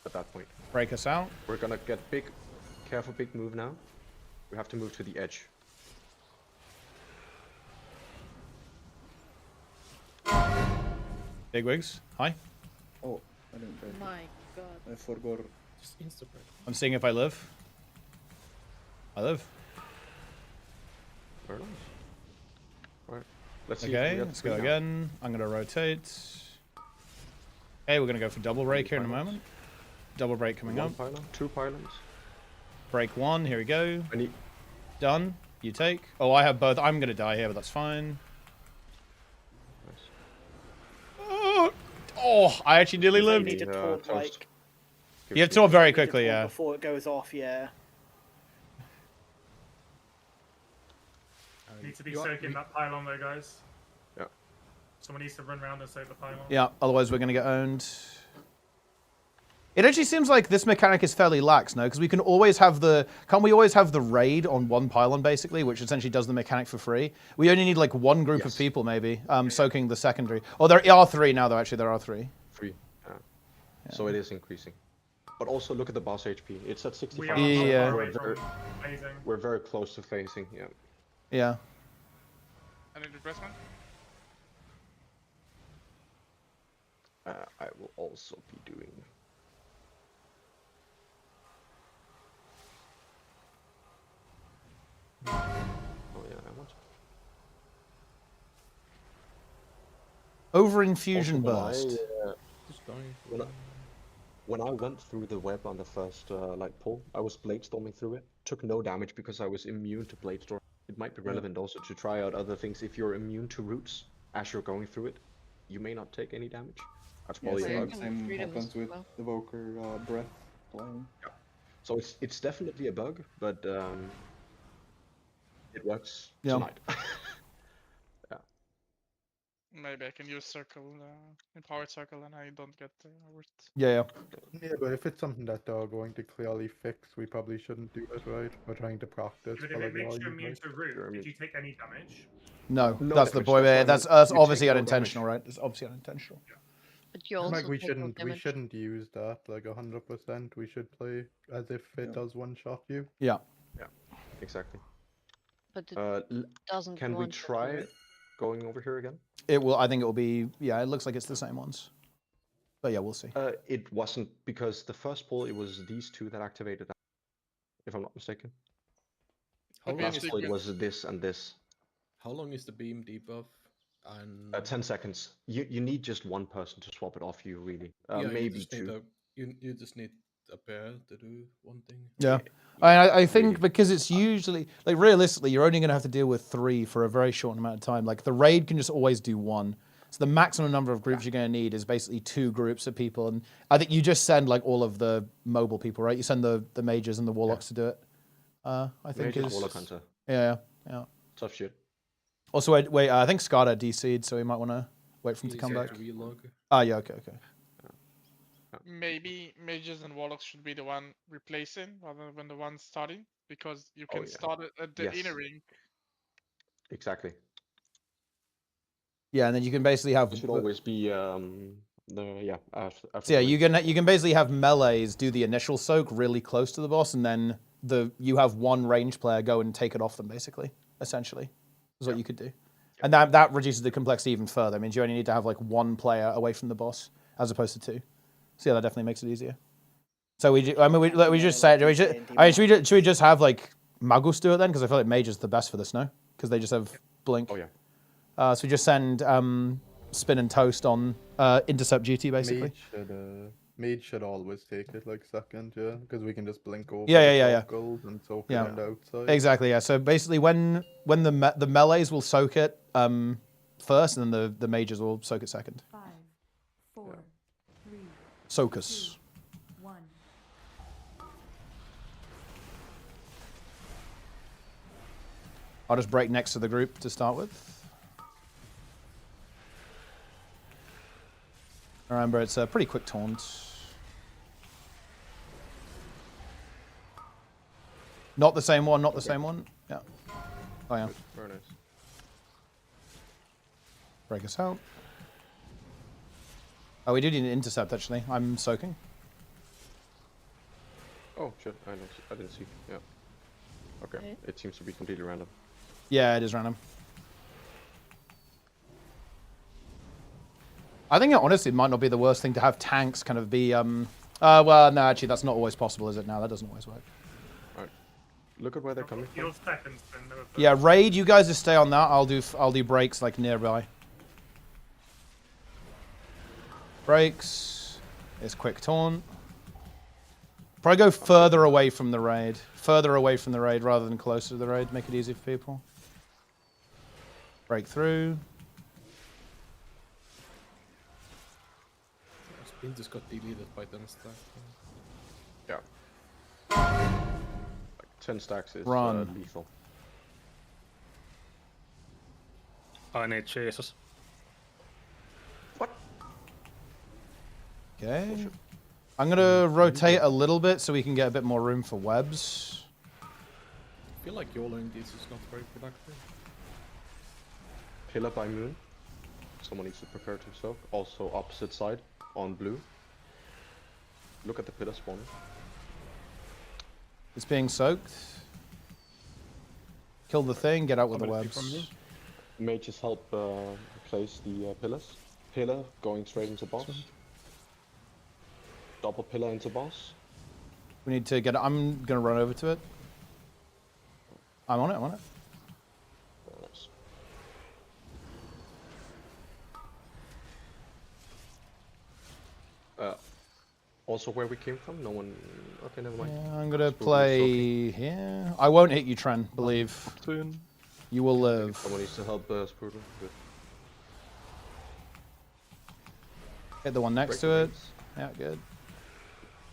Speaker 7: at that point.
Speaker 1: Break us out.
Speaker 7: We're gonna get big. Careful, big move now. We have to move to the edge.
Speaker 1: Big wigs. Hi.
Speaker 18: Oh, I didn't break.
Speaker 12: My god.
Speaker 18: I forgot.
Speaker 14: Just insta break.
Speaker 1: I'm seeing if I live. I live.
Speaker 7: Very nice. Alright. Let's see.
Speaker 1: Okay, let's go again. I'm gonna rotate. Okay, we're gonna go for double break here in a moment. Double break coming
Speaker 7: One
Speaker 1: up.
Speaker 7: pylon, 2 pylons.
Speaker 1: Break one. Here we go.
Speaker 7: I need.
Speaker 1: Done. You take. Oh, I have both. I'm gonna die here, but that's fine. Oh, I actually nearly
Speaker 9: You
Speaker 1: lived.
Speaker 9: need to taunt like
Speaker 1: You have to taunt very
Speaker 9: you need to
Speaker 1: quickly,
Speaker 9: taunt
Speaker 1: yeah.
Speaker 9: before it goes off. Yeah.
Speaker 8: Need to be soaking that pylon though, guys.
Speaker 7: Yeah.
Speaker 8: Someone needs to run around and soak the pylon.
Speaker 1: Yeah, otherwise we're gonna get owned. It actually seems like this mechanic is fairly lax, no? Because we can always have the... Can't we always have the raid on one pylon, basically, which essentially does the mechanic for free? We only need, like, one group of people, maybe, soaking the secondary. Oh, there are 3 now, though, actually. There are 3.
Speaker 7: 3. Yeah. So it is increasing. But also look at the boss HP. It's at 65.
Speaker 8: We are
Speaker 1: Yeah.
Speaker 7: We're very close to phasing, yeah.
Speaker 1: Yeah.
Speaker 11: Any replacement?
Speaker 7: I will also be doing... Oh yeah, I want.
Speaker 1: Over infusion
Speaker 7: Also,
Speaker 1: burst.
Speaker 7: When I went through the web on the first like pull, I was bladestorming through it. Took no damage because I was immune to bladestorm. It might be relevant also to try out other things. If you're immune to roots as you're going through it, you may not take any damage. That's probably
Speaker 18: Yeah,
Speaker 7: a bug.
Speaker 18: same happens with Evoker breath playing.
Speaker 7: So it's definitely a bug, but it works
Speaker 1: Yeah.
Speaker 7: tonight. Yeah.
Speaker 11: Maybe I can use circle, empowered circle, and I don't get hurt.
Speaker 1: Yeah.
Speaker 13: Yeah, but if it's something that they're going to clearly fix, we probably shouldn't do it, right? We're trying to practice.
Speaker 8: But
Speaker 13: for,
Speaker 8: if
Speaker 13: like,
Speaker 8: it makes you
Speaker 13: volume,
Speaker 8: immune
Speaker 13: right?
Speaker 8: to root, did you take any damage?
Speaker 1: No,
Speaker 7: No
Speaker 1: that's the
Speaker 7: damage,
Speaker 1: point.
Speaker 7: that's what I
Speaker 1: That's
Speaker 7: mean. You
Speaker 1: obviously
Speaker 7: take no
Speaker 1: unintentional, right? It's obviously unintentional.
Speaker 12: But you also
Speaker 13: Like we
Speaker 12: take no damage.
Speaker 13: shouldn't use that like 100%. We should play as if it does one shot you.
Speaker 1: Yeah.
Speaker 7: Yeah. Exactly.
Speaker 12: But it doesn't
Speaker 7: Can we
Speaker 12: one shot
Speaker 7: try
Speaker 12: you.
Speaker 7: going over here again?
Speaker 1: It will. I think it will be. Yeah, it looks like it's the same ones. But yeah, we'll see.
Speaker 7: It wasn't, because the first pull it was these two that activated that, if I'm not mistaken.
Speaker 14: How long
Speaker 7: Last
Speaker 14: is
Speaker 7: pull it was this and this.
Speaker 14: How long is the beam debuff? And
Speaker 7: 10 seconds. You need just one person to swap it off you, really.
Speaker 14: yeah,
Speaker 7: Maybe two.
Speaker 14: You just need a pair to do one thing.
Speaker 1: Yeah. I think because it's usually, like, realistically, you're only going to have to deal with 3 for a very short amount of time. Like, the raid can just always do 1. So the maximum number of groups you're going to need is basically 2 groups of people. And I think you just send, like, all of the mobile people, right? You send the mages and the warlocks to do it. I think
Speaker 7: Mage
Speaker 1: is...
Speaker 7: Warlock Hunter.
Speaker 1: Yeah.
Speaker 7: Tough shit.
Speaker 1: Also, wait, I think Skada DC'd, so we might want to wait for him to come back. Ah, yeah, okay.
Speaker 11: Maybe mages and warlocks should be the one replacing rather than the one starting, because you can start it at the inner ring.
Speaker 7: Exactly.
Speaker 1: Yeah, and then you can basically have...
Speaker 7: It should always be after
Speaker 1: So yeah, you can basically have melees do the initial soak really close to the boss, and then you have one range player go and take it off them, basically, essentially, is what you could do. And that reduces the complexity even further. It means you only need to have, like, 1 player away from the boss, as opposed to 2. So yeah, that definitely makes it easier. So we just say, should we just have, like, Magus do it then? Because I feel like Mage is the best for this, no? Because they just have Blink.
Speaker 7: Oh, yeah.
Speaker 1: So we just send Spin and Toast on intercept duty, basically.
Speaker 13: Mage should always take it like second, yeah, because we can just blink over gold and soak it on the outside.
Speaker 1: Exactly, yeah. So basically, when the melees will soak it first, and then the mages will soak it second.
Speaker 16: 5, 4, 3,
Speaker 1: Soakers.
Speaker 16: 2, 1.
Speaker 1: I'll just break next to the group to start with. Remember, it's a pretty quick taunt. Not the same one, not the same one. Yeah. Oh, yeah.
Speaker 7: Very nice.
Speaker 1: Break us out. Oh, we do need an intercept, actually. I'm soaking.
Speaker 7: Oh, shit. I didn't see. Yeah. Okay. It seems to be completely random.
Speaker 1: Yeah, it is random. I think, honestly, it might not be the worst thing to have tanks kind of be... well, no, actually, that's not always possible, is it? No, that doesn't always work.
Speaker 7: Alright. Look at where they're coming from.
Speaker 1: Yeah, raid, you guys just stay on that. I'll do breaks, like, nearby. Breaks. It's quick taunt. Probably go further away from the raid. Further away from the raid rather than closer to the raid. Make it easy for people. Break through.
Speaker 14: Spin just got deleted by 10 stacks.
Speaker 7: Yeah. Like 10 stacks is lethal.
Speaker 19: I need Jesus.
Speaker 7: What?
Speaker 1: Okay. I'm going to rotate a little bit so we can get a bit more room for webs.
Speaker 14: I feel like YOLOing this is not very productive.
Speaker 7: Pillar by moon. Someone needs to prepare to soak. Also opposite side on blue. Look at the pillar spawning.
Speaker 1: It's being soaked. Kill the thing, get out with the webs.
Speaker 7: Mages help place the pillars. Pillar going straight into boss. Double pillar into boss.
Speaker 1: We need to get it. I'm going to run over to it. I'm on it, I'm on it.
Speaker 7: Nice. Also where we came from? No one... Okay, never mind.
Speaker 1: Yeah, I'm going to play here. I won't hit you, Tren, believe. You will live.
Speaker 7: Someone needs to help Sprudel. Good.
Speaker 1: Hit the one next to it. Yeah, good.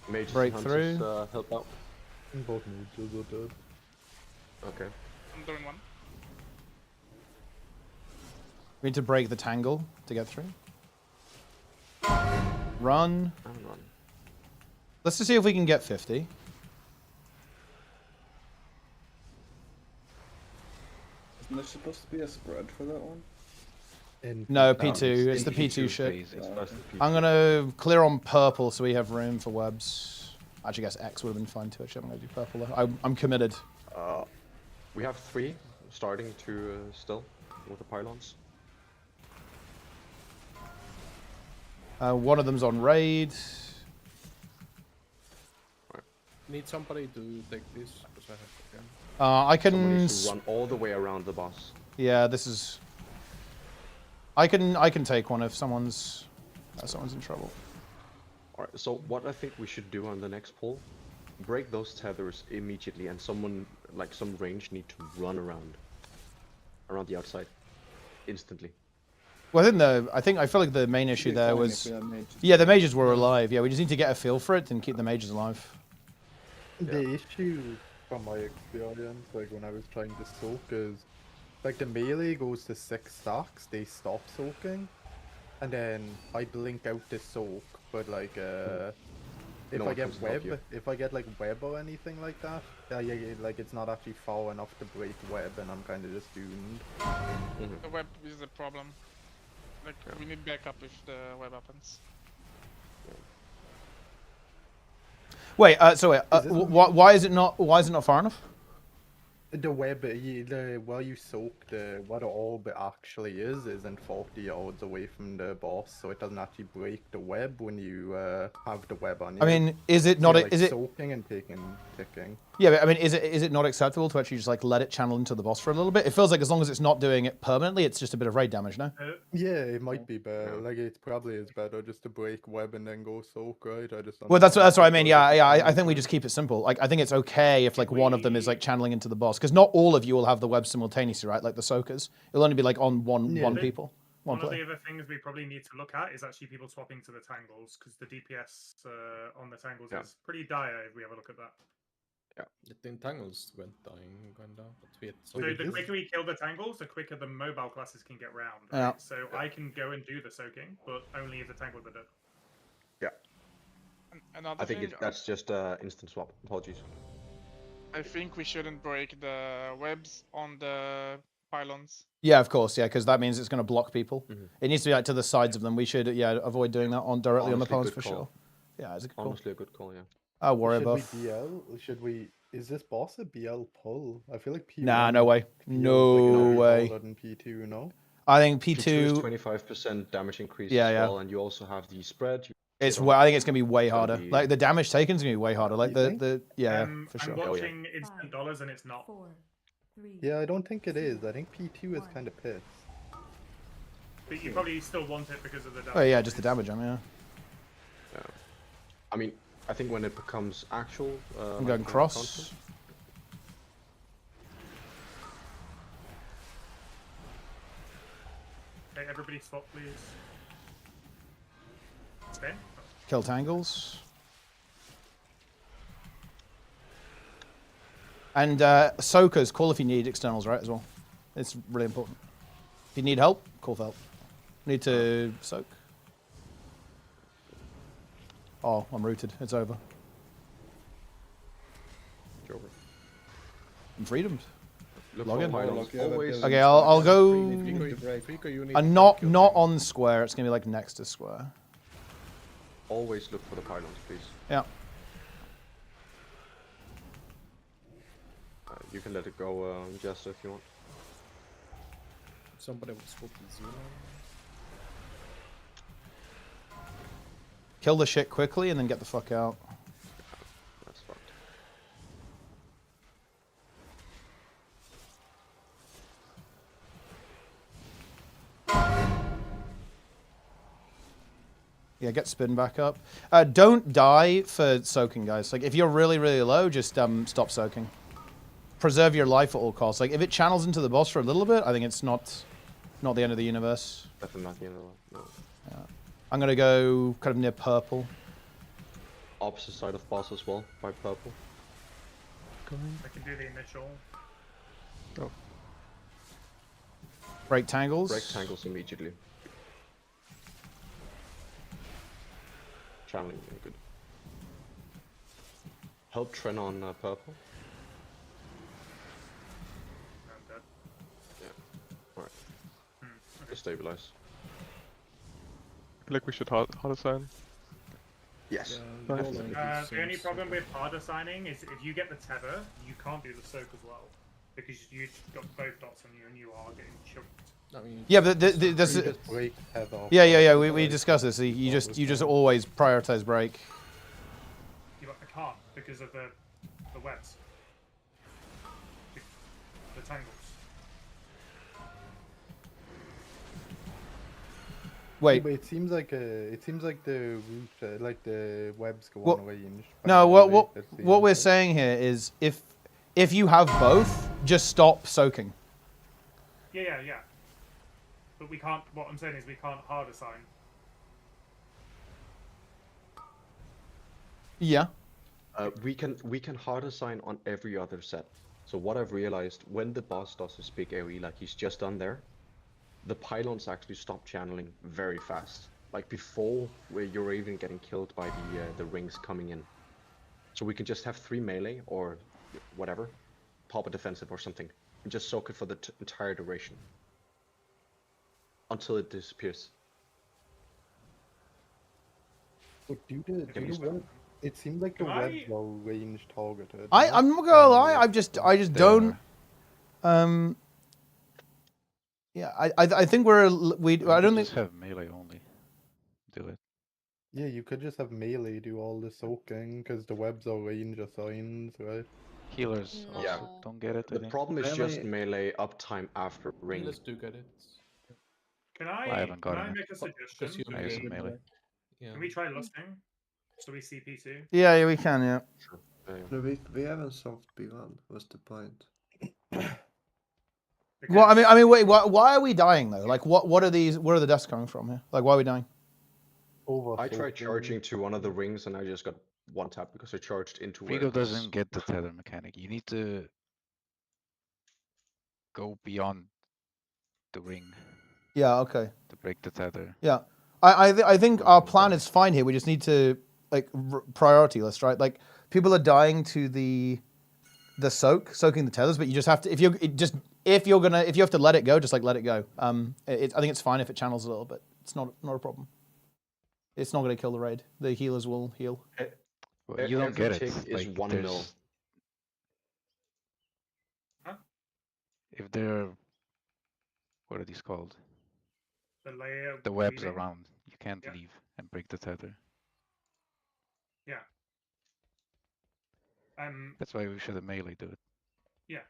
Speaker 7: Mages
Speaker 1: Break
Speaker 7: and
Speaker 1: through.
Speaker 7: Hunters, help out.
Speaker 13: Both mages are dead.
Speaker 7: Okay.
Speaker 11: I'm doing one.
Speaker 1: We need to break the tangle to get through. Run.
Speaker 7: Run.
Speaker 1: Let's just see if we can get 50.
Speaker 18: Isn't there supposed to be a spread for that one?
Speaker 1: No, P2. It's the P2 shit. I'm going to clear on purple so we have room for webs. Actually, I guess X would have been fine too. Actually, I'm going to do purple though. I'm committed.
Speaker 7: We have 3 starting to still with the pylons.
Speaker 1: One of them's on raid.
Speaker 14: Need somebody to take this because I have to.
Speaker 1: I can
Speaker 7: Someone needs to run all the way around the boss.
Speaker 1: Yeah, this is. I can take one if someone's in trouble.
Speaker 7: Alright, so what I think we should do on the next pull, break those tethers immediately, and someone like some range need to run around the outside instantly.
Speaker 1: Well, I feel like the main issue there was, the mages were alive. Yeah, we just need to get a feel for it and keep the mages alive.
Speaker 13: The issue from my experience, like when I was trying to soak, is like the melee goes to 6 stacks, they stop soaking, and then I blink out to soak. But like, if I get web, if I get like web or anything like that, like it's not actually far enough to break web, and I'm kind of just doomed.
Speaker 11: The web is the problem. Like we need backup if the web happens.
Speaker 1: Wait, why is it not far enough?
Speaker 13: The web, where you soak what the orb actually is isn't 40 yards away from the boss, so it doesn't actually break the web when you have the web on you.
Speaker 1: I mean, is it not?
Speaker 13: Like
Speaker 1: Is it
Speaker 13: soaking and ticking?
Speaker 1: Yeah, but I mean, is it not acceptable to actually just like let it channel into the boss for a little bit? It feels like as long as it's not doing it permanently, it's just a bit of raid damage, no?
Speaker 13: Yeah, it might be better. Like it probably is better just to break web and then go soak, right? I just.
Speaker 1: Well, that's what I mean. Yeah. I think we just keep it simple. Like I think it's okay if like one of them is like channeling into the boss, because not all of you will have the web simultaneously, right? Like the soakers, it'll only be like on one people.
Speaker 8: One of the other things we probably need to look at is actually people swapping to the tangles, because the DPS on the tangles is pretty dire if we have a look at that.
Speaker 14: Yeah, the tangles went dying kinda.
Speaker 8: So the quicker we kill the tangles, the quicker the mobile classes can get round. Right?
Speaker 1: Yeah.
Speaker 8: So I can go and do the soaking, but only if the tangles are dead.
Speaker 7: Yeah.
Speaker 11: Another
Speaker 7: I think
Speaker 11: thing,
Speaker 7: that's just instant swap. Apologies.
Speaker 11: I think we shouldn't break the webs on the pylons.
Speaker 1: Yeah, of course. Yeah, because that means it's going to block people. It needs to be like to the sides of them. We should avoid doing that directly on the pylons for sure. Yeah, it's a good call.
Speaker 7: Honestly, a good call. Yeah.
Speaker 1: Oh, warrior
Speaker 13: buff. Should we? Is this boss a BL pull? I feel like P1.
Speaker 1: Nah, no way. No way.
Speaker 13: Than P2, no.
Speaker 1: I think
Speaker 7: P2 is 25% damage increase as well, and you also have the spread.
Speaker 1: I think it's gonna be way harder. Like the damage taken is gonna be way harder. Like for sure.
Speaker 8: I'm watching instant dollars and it's not.
Speaker 13: Yeah, I don't think it is. I think P2 is kind of pissed.
Speaker 8: But you probably still want it because of the damage.
Speaker 1: Oh yeah, just the damage. Yeah.
Speaker 7: I mean, I think when it becomes actual.
Speaker 1: I'm going cross.
Speaker 8: Okay, everybody swap, please. Spin.
Speaker 1: Kill tangles. And soakers, call if you need externals, right, as well. It's really important. If you need help, call for help. Need to soak. Oh, I'm rooted. It's over. I'm freedomed. Log in. Okay, I'll go. I'm not on square. It's gonna be like next to square.
Speaker 7: Always look for the pylons, please.
Speaker 1: Yeah.
Speaker 7: You can let it go, Jester, if you want.
Speaker 14: Somebody would swap the Zero.
Speaker 1: Kill the shit quickly and then get the fuck out.
Speaker 7: That's fucked.
Speaker 1: Yeah, get spin back up. Don't die for soaking, guys. Like, if you're really, really low, just stop soaking. Preserve your life at all costs. Like, if it channels into the boss for a little bit, I think it's not the end of the universe.
Speaker 7: Definitely not the end of the world, no.
Speaker 1: Yeah. I'm gonna go kind of near purple.
Speaker 7: Opposite side of boss as well, by purple.
Speaker 20: coming.
Speaker 8: I can do the initial.
Speaker 20: Oh.
Speaker 1: Break tangles.
Speaker 7: Break tangles immediately. Channeling, good. Help Tren on purple.
Speaker 8: I'm dead.
Speaker 7: Yeah. Alright. Just stabilize.
Speaker 20: I feel like we should hard assign.
Speaker 7: Yes.
Speaker 20: Nice.
Speaker 8: The only problem with hard assigning is if you get the tether, you can't do the soak as well. Because you've got both dots on you and you are getting chunked.
Speaker 1: Yeah, but this
Speaker 13: You just break tether off.
Speaker 1: yeah. We discussed this. You just always prioritize break.
Speaker 8: I can't because of the webs. The tangles.
Speaker 1: Wait.
Speaker 13: But it seems like the route, like the webs go
Speaker 1: Well,
Speaker 13: on range.
Speaker 1: No, what we're saying here is if you have both, just stop soaking.
Speaker 8: Yeah. But we can't. What I'm saying is we can't hard assign.
Speaker 1: Yeah.
Speaker 7: We can hard assign on every other set. So what I've realized, when the boss does his big AoE like he's just done there, the pylons actually stop channeling very fast. Like before, where you're even getting killed by the rings coming in. So we can just have 3 melee or whatever, pop a defensive or something, and just soak it for the entire duration. Until it disappears.
Speaker 13: But it seems like the
Speaker 8: Can
Speaker 13: webs are range targeted.
Speaker 1: I'm not gonna lie. I just don't. Yeah, I think I don't think.
Speaker 15: Just have melee only. Do it.
Speaker 13: Yeah, you could just have melee do all the soaking because the webs are range assigned, right?
Speaker 15: Healers also don't get it.
Speaker 7: The problem is just melee uptime after ring.
Speaker 14: Healers do get it.
Speaker 8: Can I
Speaker 15: haven't
Speaker 8: can
Speaker 15: gotten
Speaker 8: I
Speaker 15: it.
Speaker 8: make a suggestion?
Speaker 15: I use melee.
Speaker 8: Can we try lusting? So we see P2?
Speaker 1: Yeah, we can. Yeah.
Speaker 7: Sure.
Speaker 17: No, we haven't solved B1. What's the point?
Speaker 1: Well, I mean, wait. Why are we dying though? Like, what are these? Where are the deaths coming from here? Like, why are we dying?
Speaker 7: I tried charging to one of the rings and I just got one tap because I charged into where
Speaker 15: Frigo
Speaker 7: it was.
Speaker 15: doesn't get the tether mechanic. You need to go beyond the ring
Speaker 1: Yeah. Okay.
Speaker 15: to break the tether.
Speaker 1: Yeah. I think our plan is fine here. We just need to like priority list, right? Like people are dying to the soaking the tethers, but you just have to if you have to let it go, just like let it go. I think it's fine if it channels a little bit. It's not a problem. It's not going to kill the raid. The healers will heal.
Speaker 15: Well, you don't get it.
Speaker 7: Is
Speaker 15: Like,
Speaker 7: 1 mil.
Speaker 8: Huh?
Speaker 15: If they're what are these called?
Speaker 8: The layer.
Speaker 15: The webs
Speaker 8: weaving?
Speaker 15: around. You can't leave and break the tether.
Speaker 8: Yeah.
Speaker 15: That's why we should have melee do it.
Speaker 8: Yeah.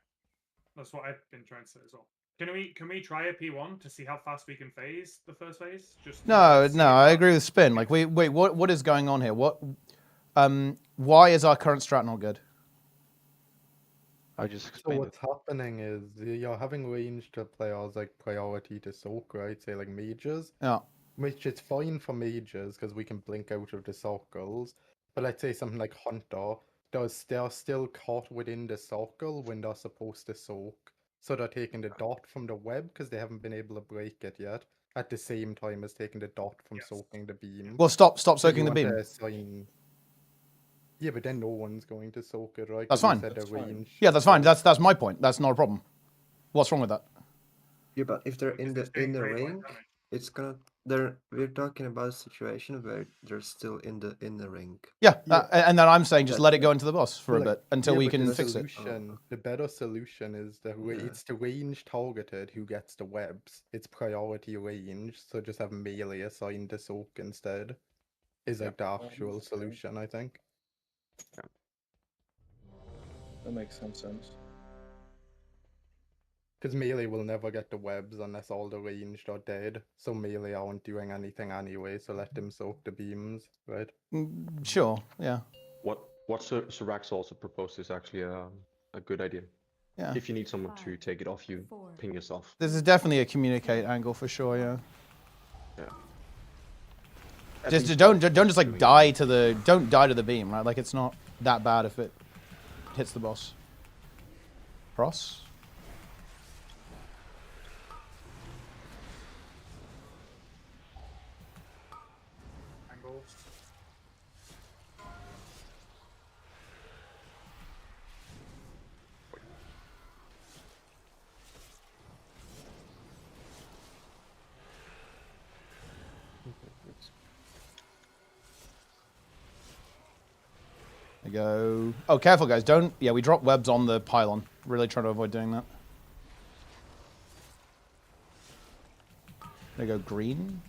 Speaker 8: That's what I've been trying to say as well. Can we try a P1 to see how fast we can phase the first phase? Just
Speaker 1: No, I agree with Spin. Like, wait, what is going on here? Why is our current strat not good?
Speaker 15: I just
Speaker 13: So
Speaker 15: explained
Speaker 13: what's happening is you're having ranged players like priority to soak, right? Say like mages.
Speaker 1: Yeah.
Speaker 13: Which is fine for mages because we can blink out of the circles. But let's say something like Hunter, they're still caught within the circle when they're supposed to soak. So they're taking the dot from the web because they haven't been able to break it yet. At the same time as taking the dot from soaking the beam.
Speaker 1: Well, stop
Speaker 13: So
Speaker 1: soaking
Speaker 13: you
Speaker 1: the
Speaker 13: want
Speaker 1: beam.
Speaker 13: to assign... Yeah, but then no one's going to soak it, right?
Speaker 1: That's
Speaker 13: 'Cause you
Speaker 1: fine.
Speaker 13: said they're ranged.
Speaker 1: Yeah, that's fine. That's my point. That's not a problem. What's wrong with that?
Speaker 17: Yeah, but if they're in the ring, it's gonna. We're talking about a situation where they're still in the ring.
Speaker 1: Yeah, and then I'm saying just let it go into the boss for a
Speaker 13: Like,
Speaker 1: bit until
Speaker 13: yeah,
Speaker 1: we
Speaker 13: but
Speaker 1: can
Speaker 13: the
Speaker 1: fix it.
Speaker 13: solution, the better solution is it's the range targeted who gets the webs. It's priority range, so just have melee assigned to soak instead. Is like the actual solution, I think.
Speaker 14: That makes some sense.
Speaker 13: Because melee will never get the webs unless all the ranged are dead. So melee aren't doing anything anyway, so let them soak the beams, right?
Speaker 1: Sure, yeah.
Speaker 7: What Sirax also proposed is actually a good idea.
Speaker 1: Yeah.
Speaker 7: If you need someone to take it off you, ping yourself.
Speaker 1: This is definitely a communicate angle for sure, yeah.
Speaker 7: Yeah.
Speaker 1: Just don't just like die to the beam, right? Like it's not that bad if it hits the boss. Cross.
Speaker 8: Angles.
Speaker 1: There you go. Oh, careful, guys. Don't... Yeah, we drop webs on the pylon. Really trying to avoid doing that. There you go, green.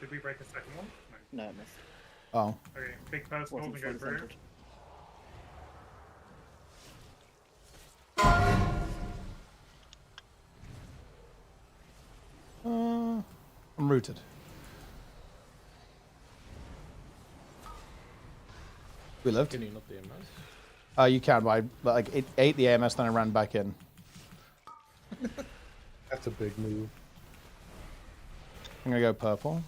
Speaker 8: Did we break a second one?
Speaker 9: No, it missed.
Speaker 1: Oh.
Speaker 8: Okay, big personal
Speaker 9: Wasn't
Speaker 8: to go
Speaker 9: fully
Speaker 8: through.
Speaker 9: centered.
Speaker 1: I'm rooted. We lived.
Speaker 14: Can you not the MS?
Speaker 1: You can, but like it ate the AMS, then I ran back in.
Speaker 13: That's a big move.
Speaker 1: I'm gonna go purple.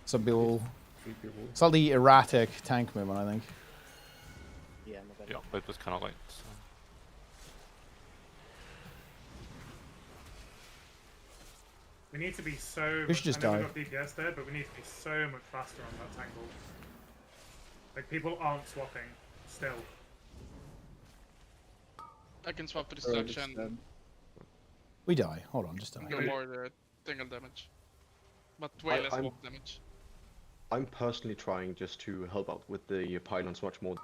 Speaker 1: Some people... Slightly erratic tank movement, I think.
Speaker 9: Yeah, my bad.
Speaker 10: Yeah, it was kind of late. So.
Speaker 8: We need to be so...
Speaker 1: We should just
Speaker 8: I know
Speaker 1: die.
Speaker 8: we got DPS there, but we need to be so much faster on that tangle. Like, people aren't swapping, still.
Speaker 11: I can swap to destruction.
Speaker 1: We die. Hold on, just die.
Speaker 11: No more single damage. But way less wolf damage.
Speaker 7: I'm personally trying just to help out with the pylons much more.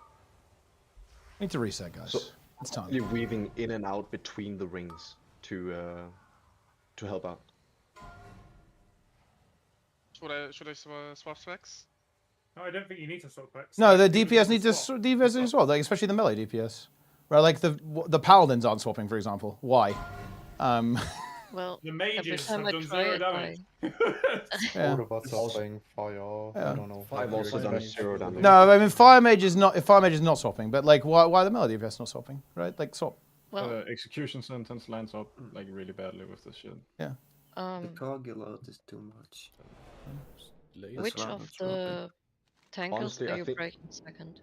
Speaker 1: Need to reset, guys.
Speaker 7: So,
Speaker 1: it's time.
Speaker 7: You're weaving in and out between the rings to help out.
Speaker 11: Should I swap specs?
Speaker 8: No, I don't think you need to swap specs.
Speaker 1: No, the DPS need to DPS as well, like especially the melee DPS. Right, like the paladins aren't swapping, for example. Why?
Speaker 12: Well,
Speaker 8: the mages
Speaker 12: every time
Speaker 8: have
Speaker 12: I
Speaker 8: done
Speaker 12: try
Speaker 8: 0
Speaker 12: it,
Speaker 8: damage.
Speaker 1: Yeah.
Speaker 13: All of us are playing fire.
Speaker 1: Yeah.
Speaker 13: I don't know.
Speaker 7: I've also done 0 damage.
Speaker 1: No, I mean fire mage is not swapping, but like why the melee DPS not swapping? Right, like swap.
Speaker 12: Well,
Speaker 20: execution sentence lines up like really badly with this shit.
Speaker 1: Yeah.
Speaker 17: The coagulate is too much.
Speaker 12: Which of the tankers
Speaker 7: Honestly,
Speaker 12: are
Speaker 7: I
Speaker 12: you
Speaker 7: think-
Speaker 12: breaking second?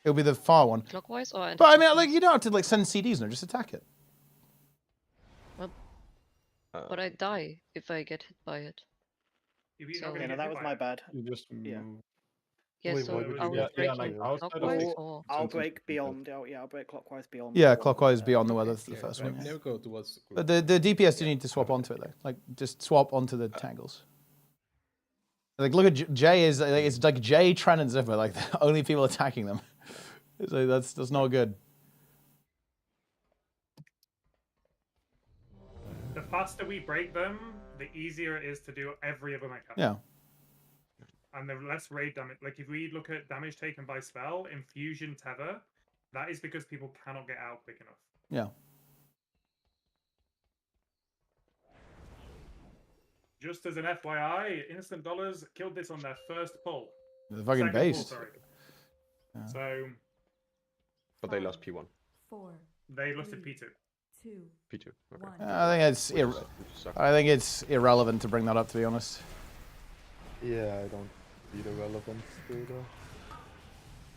Speaker 1: It'll be the far one.
Speaker 12: Clockwise or
Speaker 1: But I mean, like you don't have to like send CDs, no, just attack it.
Speaker 12: Well, but I die if I get hit by it. So,
Speaker 9: Yeah, no, that was my bad.
Speaker 20: You just
Speaker 9: Yeah.
Speaker 12: yeah,
Speaker 13: Wait,
Speaker 12: so
Speaker 13: why would
Speaker 12: are
Speaker 13: you
Speaker 12: we
Speaker 13: get-
Speaker 20: yeah,
Speaker 12: breaking
Speaker 20: like outside of
Speaker 12: clockwise
Speaker 20: the-
Speaker 12: or?
Speaker 9: I'll
Speaker 20: Sentence
Speaker 9: break
Speaker 20: beyond.
Speaker 9: beyond. Yeah, I'll break clockwise beyond.
Speaker 1: Yeah,
Speaker 9: the one.
Speaker 1: clockwise beyond the weather for the
Speaker 14: Yeah,
Speaker 1: first one. Yeah.
Speaker 14: never go towards the
Speaker 1: But the DPS do need to swap onto it though. Like just swap onto the tangles. Like look at Jay is like, it's like Jay, Tren, and Zipper, like the only people attacking them. So that's not good.
Speaker 8: The faster we break them, the easier it is to do every other mechanic.
Speaker 1: Yeah.
Speaker 8: And the less raid damage. Like if we look at damage taken by spell, infusion tether, that is because people cannot get out quick enough.
Speaker 1: Yeah.
Speaker 8: Just as an FYI, Instant Dollars killed this on their first pull.
Speaker 1: The fucking
Speaker 8: Second pull,
Speaker 1: base.
Speaker 8: sorry.
Speaker 1: Yeah.
Speaker 8: So
Speaker 7: But they lost P1.
Speaker 16: 4,
Speaker 8: they lost at P2.
Speaker 16: 2,
Speaker 7: P2. Okay.
Speaker 16: 1.
Speaker 1: I think it's irrelevant to bring that up, to be honest.
Speaker 13: Yeah, I don't see the relevance to that.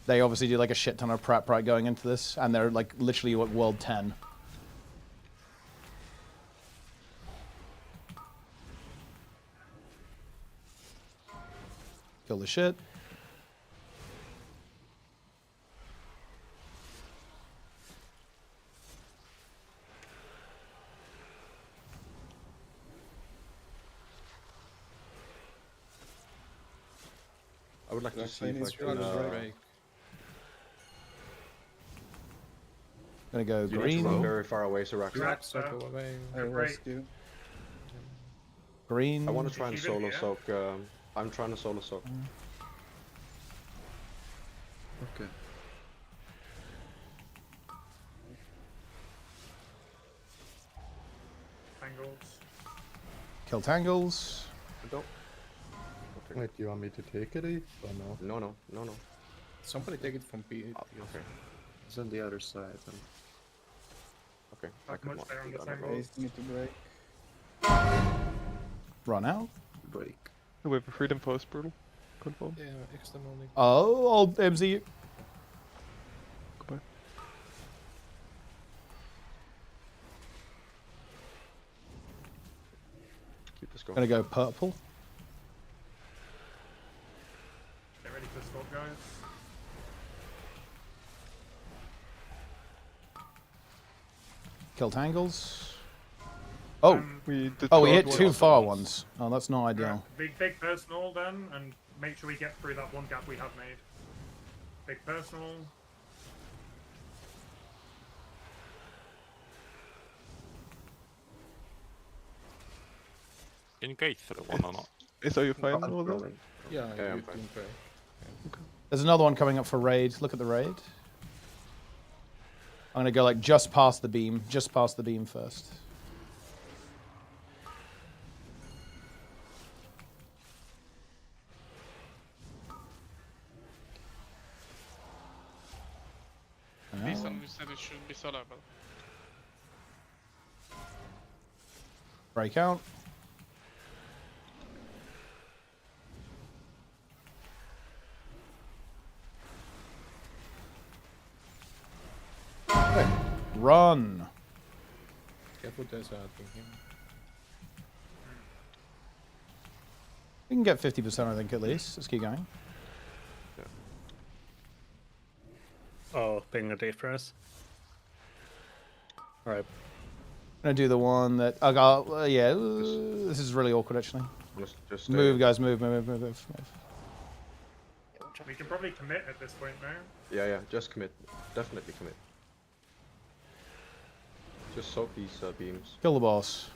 Speaker 1: They obviously do like a shit ton of prep right going into this, and they're like literally at world 10. Kill the shit.
Speaker 7: I would like to see if I
Speaker 18: Chinese
Speaker 7: can.
Speaker 18: break.
Speaker 1: Gonna go
Speaker 7: You need to
Speaker 1: green.
Speaker 7: run very far away, so
Speaker 8: Drought,
Speaker 14: Circle away.
Speaker 18: I
Speaker 8: Great.
Speaker 18: rescue.
Speaker 1: Green.
Speaker 7: I want to try and
Speaker 8: Even
Speaker 7: solo
Speaker 8: here?
Speaker 7: soak. I'm trying to solo soak.
Speaker 18: Okay.
Speaker 8: tangles.
Speaker 1: Kill Tangles.
Speaker 13: Wait, do you want me to take it, Eve, or no?
Speaker 7: No.
Speaker 14: Somebody take it from P.
Speaker 17: Okay. It's on the other side. Then.
Speaker 7: Okay.
Speaker 8: Not much there on the
Speaker 17: Raise
Speaker 8: tangles.
Speaker 17: need to break.
Speaker 1: Run out.
Speaker 17: Break.
Speaker 20: We have a freedom post, brutal. Confirm.
Speaker 14: Yeah, external link.
Speaker 1: Oh, I'll MZ you.
Speaker 20: Goodbye.
Speaker 7: Keep this going.
Speaker 1: Gonna go purple.
Speaker 8: Get ready for scope, guys.
Speaker 1: Kill Tangles. Oh,
Speaker 20: we
Speaker 1: hit two far ones. Oh, that's not ideal.
Speaker 8: Big personal then, and make sure we get through that one gap we have made. Big personal.
Speaker 10: Can you gate through one or not?
Speaker 20: Are you fine with that?
Speaker 14: Yeah,
Speaker 7: Yeah, I'm
Speaker 14: you
Speaker 7: fine.
Speaker 14: can pray.
Speaker 1: There's another one coming up for raid. Look at the raid. I'm gonna go like just past the beam first.
Speaker 11: This one you said it should be soloable.
Speaker 1: Break out. Okay. Run.
Speaker 14: Careful, there's a thing here.
Speaker 1: We can get 50%, I think, at least. Let's keep going.
Speaker 19: Oh, ping a day for us. Alright.
Speaker 1: I'm gonna do the one that I got. Yeah, this is really awkward actually.
Speaker 7: Just
Speaker 1: move, guys, move.
Speaker 8: We can probably commit at this point now.
Speaker 7: Yeah, just commit. Definitely commit. Just soak these beams.
Speaker 1: Kill the boss.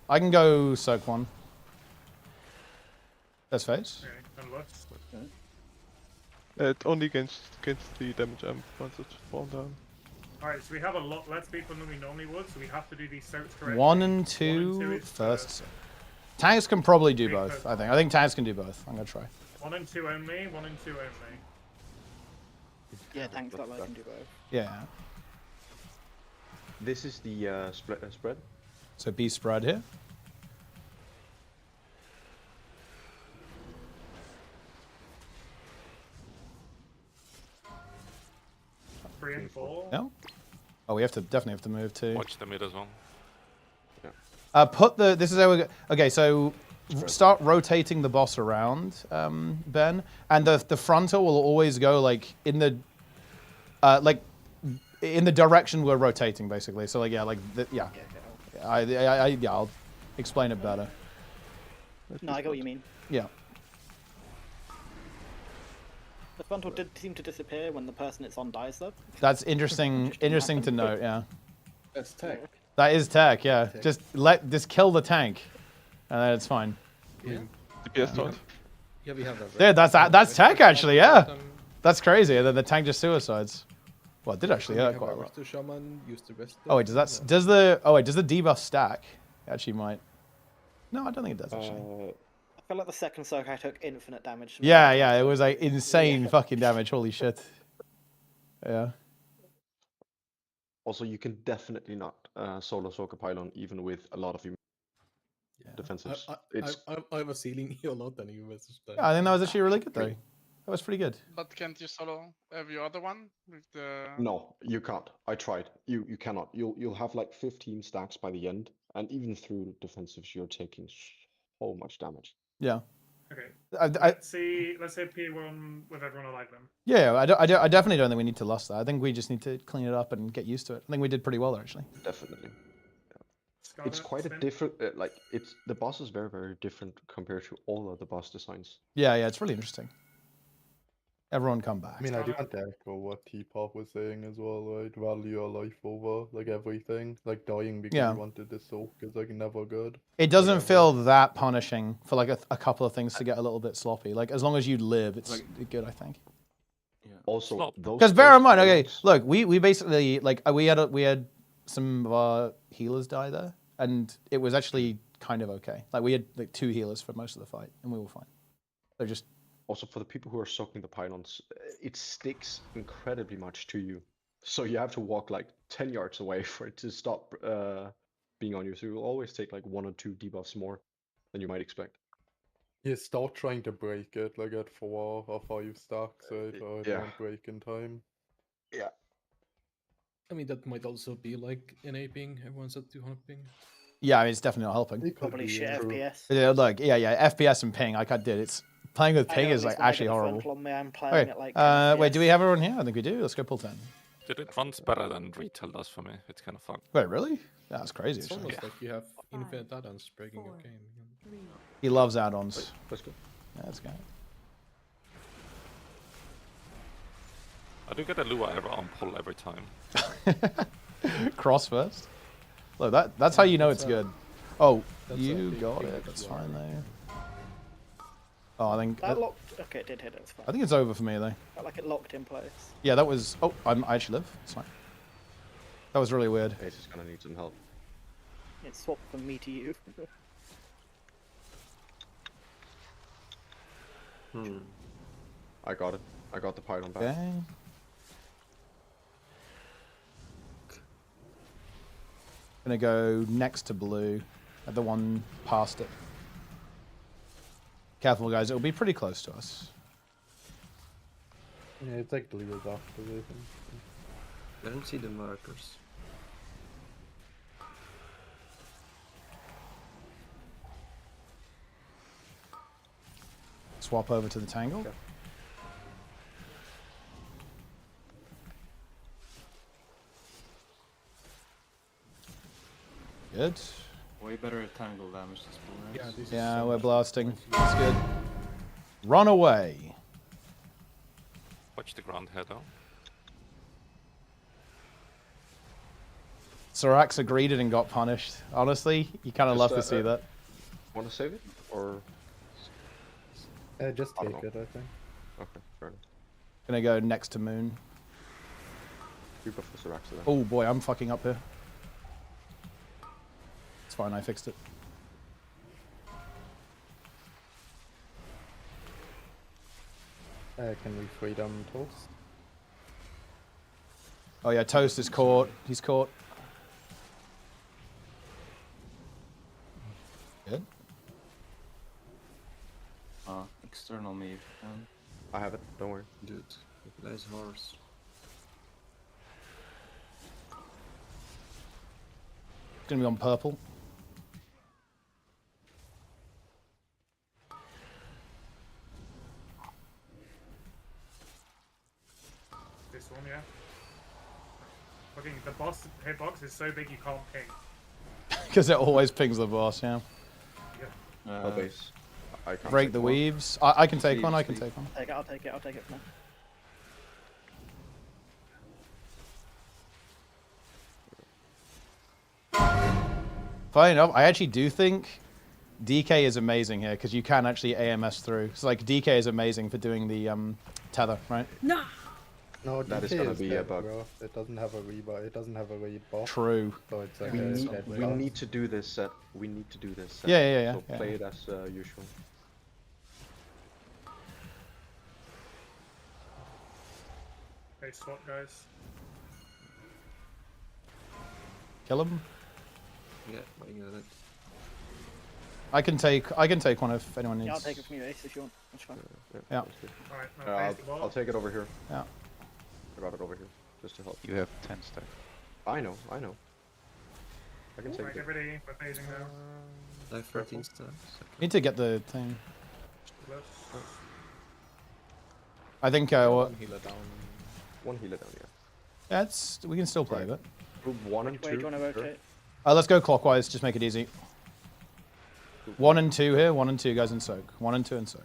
Speaker 1: I can go soak one. That's face.
Speaker 8: Okay, and left.
Speaker 20: Only against the damage amp once it's fallen down.
Speaker 8: Alright, so we have a lot less people than we normally would, so we have to do these soaks correctly.
Speaker 1: 1 and 2 first. Tanks can probably do both, I think. I think tanks can do both. I'm gonna try.
Speaker 8: 1 and 2 only, 1 and 2 only.
Speaker 9: Yeah, tanks that can do both.
Speaker 1: Yeah.
Speaker 7: This is the spread.
Speaker 1: So B spread here.
Speaker 8: Three and 4.
Speaker 1: No. Oh, we definitely have to move too.
Speaker 10: Watch the mid as well.
Speaker 1: Put the. This is how we go. Okay, so start rotating the boss around, Ben, and the frontal will always go like in the direction we're rotating, basically. So like I'll explain it better.
Speaker 9: No, I get what you mean.
Speaker 1: Yeah.
Speaker 9: The frontal did seem to disappear when the person it's on dies, though.
Speaker 1: That's interesting. Interesting to note. Yeah.
Speaker 18: That's tech.
Speaker 1: That is tech. Yeah. Just kill the tank, and then it's fine.
Speaker 14: Yeah.
Speaker 20: DPS taunt.
Speaker 14: Yeah, we have that.
Speaker 1: Yeah, that's tech actually. Yeah. That's crazy. The tank just suicides. Well, it did actually hurt quite a lot.
Speaker 14: Shaman, use the rest
Speaker 1: Oh wait, does the debuff stack? It actually might. No, I don't think it does actually.
Speaker 9: I feel like the second soak I took infinite damage.
Speaker 1: Yeah, it was like insane fucking damage. Holy shit. Yeah.
Speaker 7: Also, you can definitely not solo soak a pylon even with a lot of defensives.
Speaker 14: I was healing you a lot and you was.
Speaker 1: Yeah, I think that was actually really good though. That was pretty good.
Speaker 11: But can't you solo every other one with the?
Speaker 7: No, you can't. I tried. You cannot. You'll have like 15 stacks by the end, and even through defensives, you're taking so much damage.
Speaker 1: Yeah.
Speaker 8: Okay.
Speaker 1: Let's
Speaker 8: see P1 with everyone alive then.
Speaker 1: Yeah, I definitely don't think we need to lose that. I think we just need to clean it up and get used to it. I think we did pretty well actually.
Speaker 7: Definitely. It's quite a different. The boss is very, very different compared to all other boss designs.
Speaker 1: Yeah, it's really interesting. Everyone come back.
Speaker 13: I mean, I do want to echo what T-Pop was saying as well, right? Value your life over, like, everything. Like, dying because you wanted to soak is, like, never good.
Speaker 1: It doesn't feel that punishing for, like, a couple of things to get a little bit sloppy. Like, as long as you live, it's good, I think.
Speaker 7: Yeah. Also,
Speaker 1: because bear in mind, okay, look, we basically, like, we had some of our healers die there. and it was actually kind of okay. Like we had like 2 healers for most of the fight, and we were fine. So just
Speaker 7: also for the people who are soaking the pylons, it sticks incredibly much to you. So you have to walk like 10 yards away for it to stop being on you. So you'll always take like 1 or 2 debuffs more than you might expect.
Speaker 13: You start trying to break it like at 4 or 5 stacks, right? Or it won't break in time.
Speaker 7: Yeah.
Speaker 14: I mean, that might also be like enabling everyone's at 200 ping.
Speaker 1: yeah, I mean, it's definitely not helping.
Speaker 9: Probably shit FPS.
Speaker 1: Yeah, like yeah, FPS and ping. Like I did, it's playing with ping is like actually horrible.
Speaker 9: I'm playing
Speaker 1: Okay.
Speaker 9: it like
Speaker 1: Wait, do we have everyone here? I think we do. Let's go pull 10.
Speaker 10: Dude, it runs better than retail does for me. It's kind of fun.
Speaker 1: Wait, really? That's crazy.
Speaker 14: It's
Speaker 1: actually.
Speaker 14: almost like you have infinite add-ons breaking your game.
Speaker 1: He loves add-ons.
Speaker 7: Let's go.
Speaker 1: Yeah, let's go.
Speaker 10: I do get a Lua ever on pull every time.
Speaker 1: Cross first. Look, that's how you know it's good. Oh,
Speaker 14: that's
Speaker 1: you
Speaker 14: a big
Speaker 1: got
Speaker 14: thing
Speaker 1: it.
Speaker 14: that's
Speaker 1: That's
Speaker 14: why.
Speaker 1: fine though. Oh, I think.
Speaker 9: That locked. Okay, it did hit it. It's fine.
Speaker 1: I think it's over for me though.
Speaker 9: Felt like it locked in place.
Speaker 1: Yeah, that was. Oh, I actually live. It's fine. That was really weird.
Speaker 7: Ace is gonna need some help.
Speaker 9: It swapped from me to you.
Speaker 7: I got it. I got the pylon back.
Speaker 1: Okay. Gonna go next to blue, at the one past it. Careful, guys. It'll be pretty close to us.
Speaker 13: Yeah, it's like blue is after this.
Speaker 17: I don't see the markers.
Speaker 1: Swap over to the tangle.
Speaker 7: Okay.
Speaker 1: Good.
Speaker 15: Way better at tangle damage this bull, right?
Speaker 1: Yeah, we're blasting. That's good. Run away.
Speaker 10: Watch the ground here though.
Speaker 1: Soraxa greeted and got punished. Honestly, you kind of love to see that.
Speaker 7: Want to save it or?
Speaker 13: Just
Speaker 7: I
Speaker 13: take
Speaker 7: don't
Speaker 13: it, I think.
Speaker 7: Okay, fair enough.
Speaker 1: Gonna go next to moon.
Speaker 7: Super for Soraxa then.
Speaker 1: Oh boy, I'm fucking up here. It's fine, I fixed it.
Speaker 13: Can we freedom toast?
Speaker 1: Oh yeah, Toast is caught. He's caught. Good.
Speaker 15: External me.
Speaker 7: I have it. Don't worry.
Speaker 17: Dude, nice horse.
Speaker 1: It's gonna be on purple.
Speaker 8: This one, yeah. Fucking the boss hitbox is so big you can't ping.
Speaker 1: Because it always pings the boss, yeah.
Speaker 7: No base. I can't
Speaker 1: Break
Speaker 7: take
Speaker 1: the
Speaker 7: one.
Speaker 1: weaves. I can take one, I can take one.
Speaker 9: I'll take it for now.
Speaker 1: Funny enough, I actually do think DK is amazing here because you can actually AMS through. So like DK is amazing for doing the tether, right?
Speaker 16: No.
Speaker 13: No,
Speaker 7: That is
Speaker 13: DK
Speaker 7: gonna be a
Speaker 13: dead,
Speaker 7: bug.
Speaker 13: bro. It doesn't have a rebuff. It doesn't have a read buff.
Speaker 1: True.
Speaker 13: So it's like
Speaker 7: We
Speaker 13: a
Speaker 7: need,
Speaker 13: dead
Speaker 7: we
Speaker 13: buff.
Speaker 7: need to do this set. We need to do this set.
Speaker 1: Yeah.
Speaker 7: So play it as usual.
Speaker 8: Okay, swap, guys.
Speaker 1: Kill him.
Speaker 17: Yeah, I got it.
Speaker 1: I can take one if anyone needs.
Speaker 9: Yeah, I'll take it from you, Ace, if you want. That's fine.
Speaker 1: Yeah.
Speaker 8: Alright, now face the ball.
Speaker 7: I'll take it over here.
Speaker 1: Yeah.
Speaker 7: I got it over here, just to help.
Speaker 15: You have 10 stack.
Speaker 7: I know. I can take
Speaker 8: Alright,
Speaker 7: it.
Speaker 8: get ready. We're phasing now.
Speaker 17: I have 13 stacks.
Speaker 1: Need to get the thing.
Speaker 8: Close.
Speaker 1: I think what?
Speaker 14: One healer down.
Speaker 7: One healer down, yeah.
Speaker 1: Yeah, it's we can still play it.
Speaker 7: Group 1 and 2.
Speaker 9: Wait, do you want to rotate?
Speaker 1: Let's go clockwise. Just make it easy. 1 and 2 here. 1 and 2 guys in soak. 1 and 2 in soak.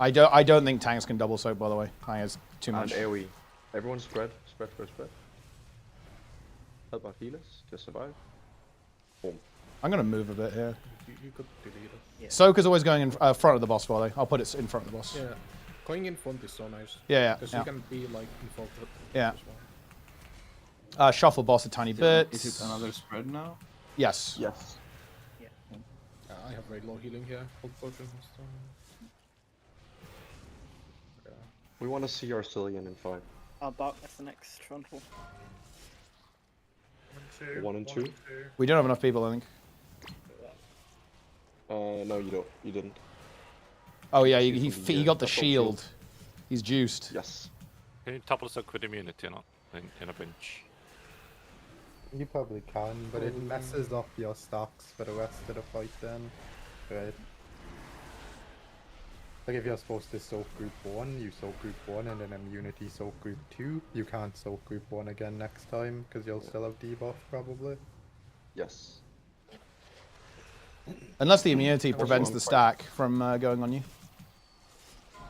Speaker 1: I don't think tanks can double soak, by the way. I think it's too much.
Speaker 7: And AoE. Everyone spread. Help our healers to survive. Boom.
Speaker 1: I'm gonna move a bit here.
Speaker 14: You could delete it.
Speaker 9: Yeah.
Speaker 1: Soak is always going in front of the boss, by the way. I'll put it in front of the boss.
Speaker 14: Yeah. Going in front is so nice.
Speaker 1: Yeah.
Speaker 14: Because you can be like in front of it
Speaker 1: Yeah.
Speaker 14: as well.
Speaker 1: Shuffle boss a tiny bit.
Speaker 18: Is it another spread now?
Speaker 1: Yes.
Speaker 7: Yes.
Speaker 14: I have Raid low healing here. Hold potion.
Speaker 7: We want to see our Cillian in 5.
Speaker 9: I'll bark. That's the next frontal.
Speaker 7: 1 and 2.
Speaker 1: We don't have enough people, I think.
Speaker 7: No, you don't. You didn't.
Speaker 1: Oh yeah, he got the shield. He's juiced.
Speaker 7: Yes.
Speaker 10: Can you topple suck with immunity in a bench?
Speaker 13: You probably can, but it messes up your stocks for the rest of the fight then. Right. Like if you're supposed to soak group 1, you soak group 1 and then immunity soak group 2. You can't soak group 1 again next time because you'll still have debuff probably.
Speaker 7: Yes.
Speaker 1: Unless the immunity prevents the stack from going on you.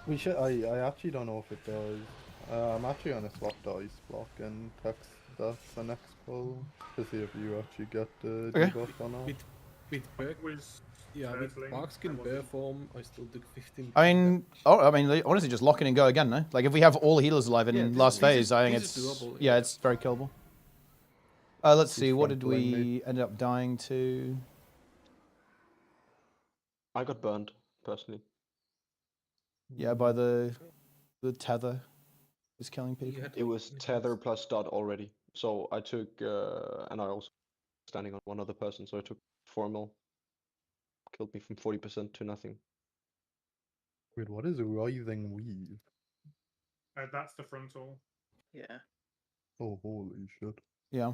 Speaker 13: We should. I actually don't know if it does. I'm actually gonna swap dice block and text that the next pull to see if you actually get the debuff or not.
Speaker 14: With Markskin bear form, I still took 15.
Speaker 1: I mean, honestly, just lock in and go again, no? Like if we have all healers alive in last phase, I think it's
Speaker 14: doable,
Speaker 1: yeah, it's very killable. Let's see, what did we end up dying to?
Speaker 7: I got burned personally.
Speaker 1: Yeah, by the tether is killing people.
Speaker 7: It was tether plus dot already. So I took and I also standing on one other person, so I took 4 mil. Killed me from 40% to nothing.
Speaker 13: Wait, what is writhing weave?
Speaker 8: That's the frontal.
Speaker 9: Yeah.
Speaker 13: Oh, holy shit.
Speaker 1: Yeah.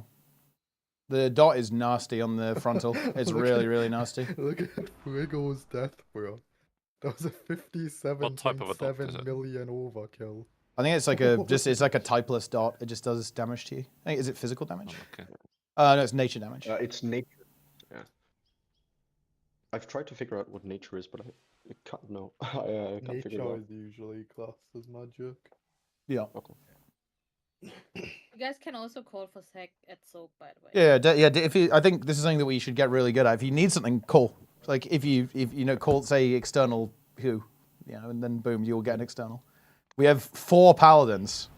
Speaker 1: The dot is nasty on the frontal. It's really, really nasty.
Speaker 13: Look at Frigo's death, bro. That was a 57.7 million overkill.
Speaker 1: I think it's like it's like a typeless dot. It just does damage to you. I think, is it physical damage?
Speaker 10: Oh, okay.
Speaker 1: No, it's nature damage.
Speaker 7: It's nature. Yeah. I've tried to figure out what nature is, but I can't know. I can't figure it out.
Speaker 13: Nature is usually classed as magic.
Speaker 1: Yeah.
Speaker 7: Okay.
Speaker 21: You guys can also call for sec at soak, by the way.
Speaker 1: Yeah. If you, I think this is something that we should get really good at. If you need something, call. Like if you know, call, say external who, you know, and then boom, you'll get an external. We have 4 paladins.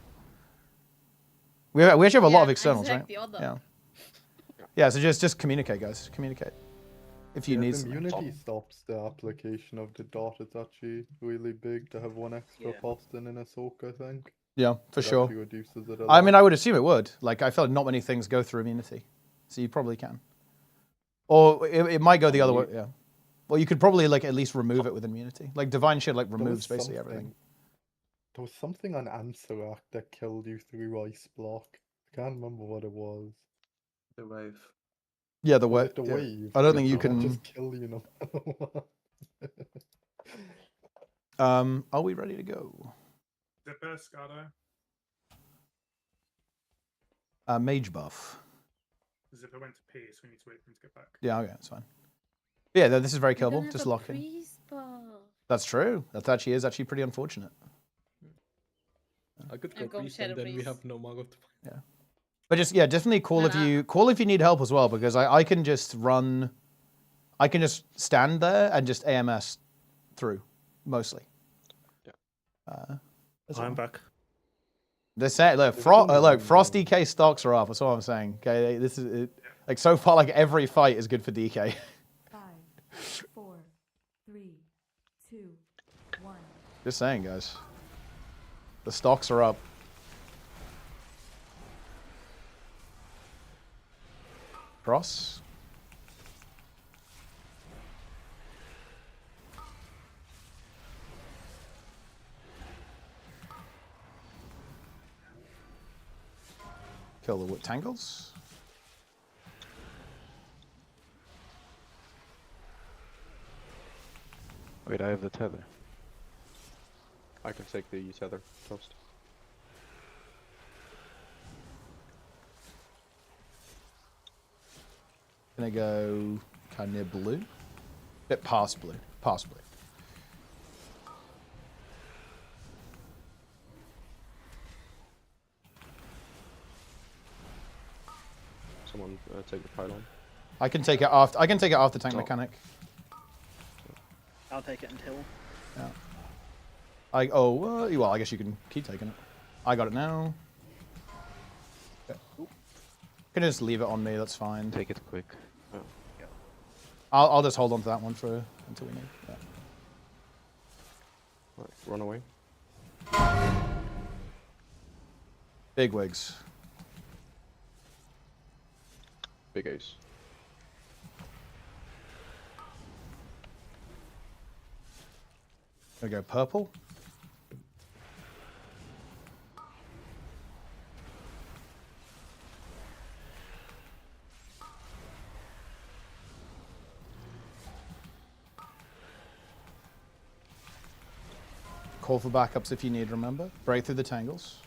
Speaker 1: We actually have a lot of externals, right? Yeah. Yeah. So just communicate, guys. Communicate. If you need
Speaker 13: immunity stops the application of the dot. It's actually really big to have 1 extra Boston in a soak, I think.
Speaker 1: Yeah, for sure.
Speaker 13: Reduces it a
Speaker 1: I
Speaker 13: lot.
Speaker 1: mean, I would assume it would. Like, I feel like not many things go through immunity, so you probably can. Or it might go the other way. Yeah. Well, you could probably like at least remove it with immunity. Like divine shit, like removes basically everything.
Speaker 13: There was something on Anserac that killed you through ice block. I can't remember what it was.
Speaker 17: The wave.
Speaker 1: Yeah, the
Speaker 13: Was it
Speaker 1: wave.
Speaker 13: the wave.
Speaker 1: I don't think you
Speaker 13: It
Speaker 1: can.
Speaker 13: just kill you no matter what.
Speaker 1: Are we ready to go?
Speaker 8: Zipper, Scado.
Speaker 1: Mage buff.
Speaker 8: Zipper went to pee, so we need to wait for him to get back.
Speaker 1: Yeah, okay, that's fine. Yeah, this is very killable. Just lock in. That's true. That actually is pretty unfortunate.
Speaker 14: I could go priest and then we have no Mago to fight.
Speaker 1: Yeah. But just definitely call if you need help as well, because I can just stand there and just AMS through mostly.
Speaker 7: Yeah.
Speaker 19: I'm back.
Speaker 1: They say look, Frost DK stocks are up. That's all I'm saying. Okay, this is it. Like so far, like every fight is good for DK.
Speaker 16: 5, 4, 3, 2, 1.
Speaker 1: Just saying, guys. The stocks are up. Cross. Kill the wood tangles.
Speaker 15: Wait, I have the tether.
Speaker 7: I can take the tether toast.
Speaker 1: Gonna go kind of near blue. Bit past blue. Past blue.
Speaker 7: Someone take the pylon.
Speaker 1: I can take it after. I can take it after tank mechanic.
Speaker 9: I'll take it until.
Speaker 1: Yeah. well, I guess you can keep taking it. I got it now. Okay. can just leave it on me. That's fine.
Speaker 15: Take it quick.
Speaker 7: Oh.
Speaker 1: I'll just hold on to that one for until we need. Yeah.
Speaker 7: Right, run away.
Speaker 1: Big wigs.
Speaker 7: Big ace.
Speaker 1: There we go. Purple. Call for backups if you need, remember. Break through the tangles.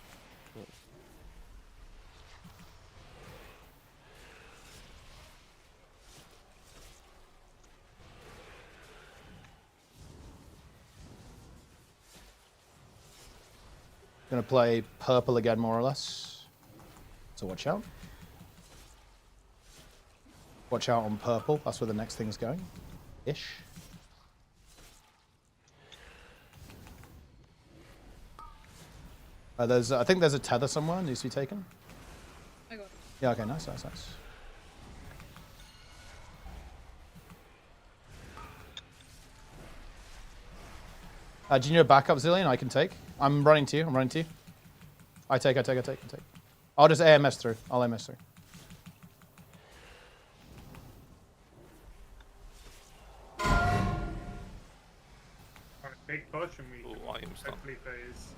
Speaker 1: Gonna play purple again, more or less. So watch out. Watch out on purple. That's where the next thing's going. Ish. I think there's a tether somewhere needs to be taken.
Speaker 21: I got it.
Speaker 1: Yeah, okay, nice, nice, nice. Do you need a backup, Zillion? I can take. I'm running to you, I'm running to you. I take. I'll just AMS through. I'll AMS through.
Speaker 8: Alright, big push and we hopefully phase.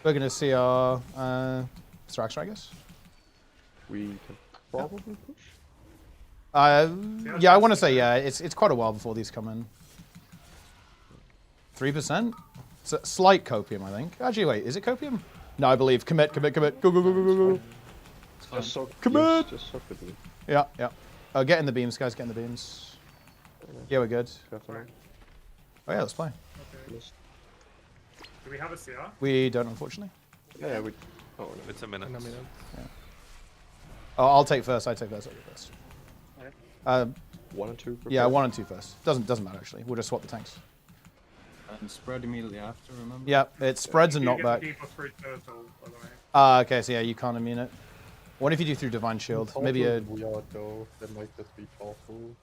Speaker 1: We're gonna see our extraction, I guess.
Speaker 7: We can probably push.
Speaker 1: Yeah, I want to say yeah. It's quite a while before these come in. 3%. It's a slight copium, I think. Actually, wait, is it copium? No, I believe. Commit. Go.
Speaker 7: Just soak,
Speaker 1: Commit.
Speaker 7: just soak with me.
Speaker 1: Yeah. Get in the beams, guys. Get in the beams. Yeah, we're good.
Speaker 7: Oh
Speaker 1: yeah, let's play.
Speaker 8: Okay. Do we have a CR?
Speaker 1: We don't, unfortunately.
Speaker 7: Yeah, we. Oh, no.
Speaker 10: It's a minute.
Speaker 1: Yeah. Oh, I'll take first. I take first.
Speaker 7: Okay. 1 and 2. Prepare.
Speaker 1: Yeah, 1 and 2 first. Doesn't matter actually. We'll just swap the tanks.
Speaker 6: And spread immediately after. Remember.
Speaker 1: Yeah, it spreads and knockback. Okay, so yeah, you can't immune it. What if you do through Divine Shield? Maybe a.
Speaker 13: We are though. That might just be powerful.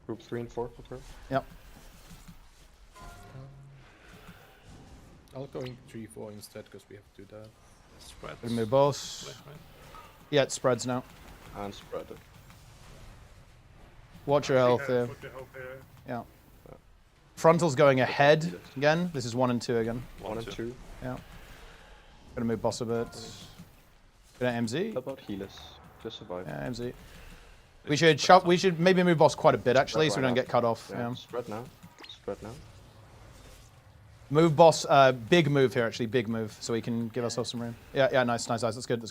Speaker 7: Group 3 and 4 prepare.
Speaker 1: Yep.
Speaker 14: I'll go in 3-4 instead because we have to do that.
Speaker 10: Spread.
Speaker 1: We move boss. Yeah, it spreads now.
Speaker 7: And spread it.
Speaker 1: Watch your health here. Yeah. Frontal's going ahead again. This is 1 and 2 again.
Speaker 7: 1 and 2.
Speaker 1: Yeah. Gonna move boss a bit. Gonna MZ.
Speaker 7: How about healers? Just survive.
Speaker 1: Yeah, MZ. We should maybe move boss quite a bit actually, so we don't get cut off. Yeah.
Speaker 7: Spread now. Spread now.
Speaker 1: Move boss. Big move here actually. Big move, so we can give ourselves some room. Yeah. Nice. That's good.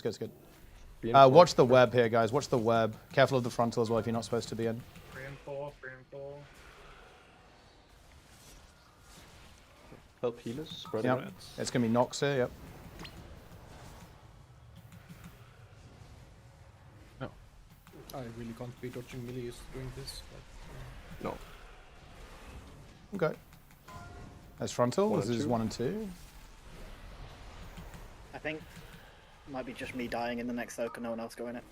Speaker 1: Watch the web here, guys. Watch the web. Careful of the frontal as well if you're not supposed to be in.
Speaker 8: 3 and 4.
Speaker 7: Help healers. Spread
Speaker 1: Yep.
Speaker 7: it.
Speaker 1: It's gonna be Nox here. Yep.
Speaker 14: No. I really can't be dodging melees doing this. But,
Speaker 7: No.
Speaker 1: Okay. That's frontal. This is 1 and 2.
Speaker 9: I think it might be just me dying in the next soak and no one else going it.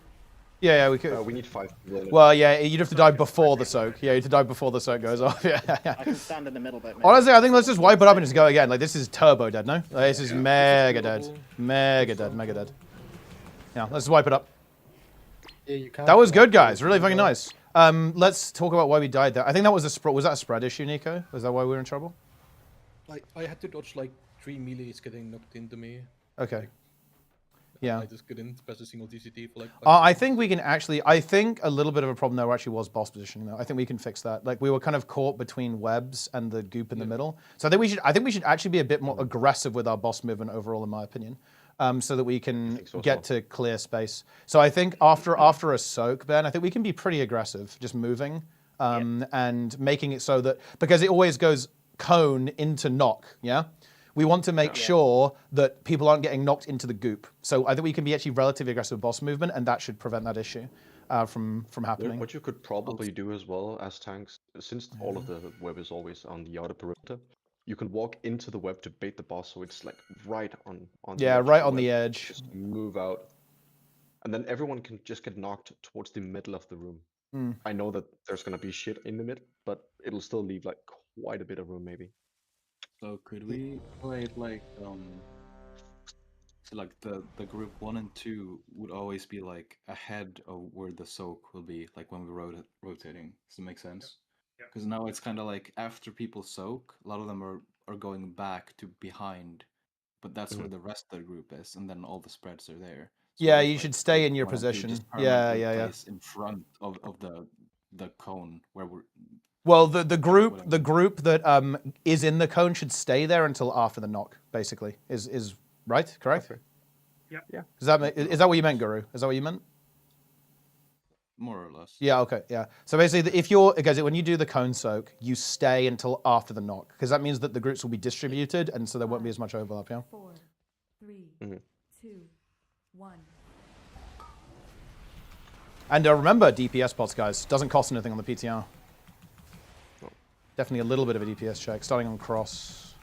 Speaker 1: Yeah, we could.
Speaker 7: We need 5.
Speaker 1: Well, yeah, you'd have to die before the soak. Yeah, you have to die before the soak goes off. Yeah.
Speaker 9: I can stand in the middle bit.
Speaker 1: Honestly, I think let's just wipe it up and just go again. Like, this is turbo dead, no? Like, this is mega dead. Mega dead. Yeah, let's just wipe it up.
Speaker 13: Yeah, you can't.
Speaker 1: That was good, guys. Really fucking nice. Let's talk about why we died there. I think that was was that a spread issue, Nico? Was that why we were in trouble?
Speaker 14: I had to dodge like 3 melees getting knocked into me.
Speaker 1: Okay. Yeah.
Speaker 14: I just couldn't press a single DCT for like.
Speaker 1: I think we can actually. I think a little bit of a problem there actually was boss positioning though. I think we can fix that. Like we were kind of caught between webs and the goop in the middle. So I think we should actually be a bit more aggressive with our boss movement overall, in my opinion, so that we can get to clear space. So I think after a soak, Ben, I think we can be pretty aggressive, just moving and making it so that because it always goes cone into knock. Yeah. We want to make sure that people aren't getting knocked into the goop. So I think we can be actually relatively aggressive with boss movement, and that should prevent that issue from happening.
Speaker 7: What you could probably do as well as tanks, since all of the web is always on the outer perimeter, you can walk into the web to bait the boss, so it's like right on the
Speaker 1: Yeah,
Speaker 7: edge of
Speaker 1: right
Speaker 7: the
Speaker 1: on
Speaker 7: web.
Speaker 1: the edge.
Speaker 7: Just move out, and then everyone can just get knocked towards the middle of the room.
Speaker 1: Mm.
Speaker 7: I know that there's gonna be shit in the middle, but it'll still leave like quite a bit of room, maybe.
Speaker 6: So could we play it like so like the group 1 and 2 would always be like ahead of where the soak will be, like when we're rotating. Does it make sense?
Speaker 8: Yeah.
Speaker 6: Because now it's kind of like after people soak, a lot of them are going back to behind, but that's where the rest of the group is, and then all the spreads are there. So
Speaker 1: Yeah,
Speaker 6: if,
Speaker 1: you
Speaker 6: like,
Speaker 1: should stay in your
Speaker 6: 1 and 2
Speaker 1: position.
Speaker 6: just
Speaker 1: Yeah,
Speaker 6: permanently
Speaker 1: yeah, yeah.
Speaker 6: place in front of the cone where we're.
Speaker 1: Well, the group that is in the cone should stay there until after the knock. Basically, is right? Correct?
Speaker 7: Okay.
Speaker 8: Yeah.
Speaker 1: Is that what you meant, Guru? Is that what you meant?
Speaker 6: More or less.
Speaker 1: Yeah. Okay. Yeah. So basically, if you're guys, when you do the cone soak, you stay until after the knock, because that means that the groups will be distributed, and so there won't be as much overlap. Yeah.
Speaker 16: 4, 3, 2, 1.
Speaker 1: And remember, DPS pots, guys, doesn't cost anything on the PTR. Definitely a little bit of a DPS check, starting on cross.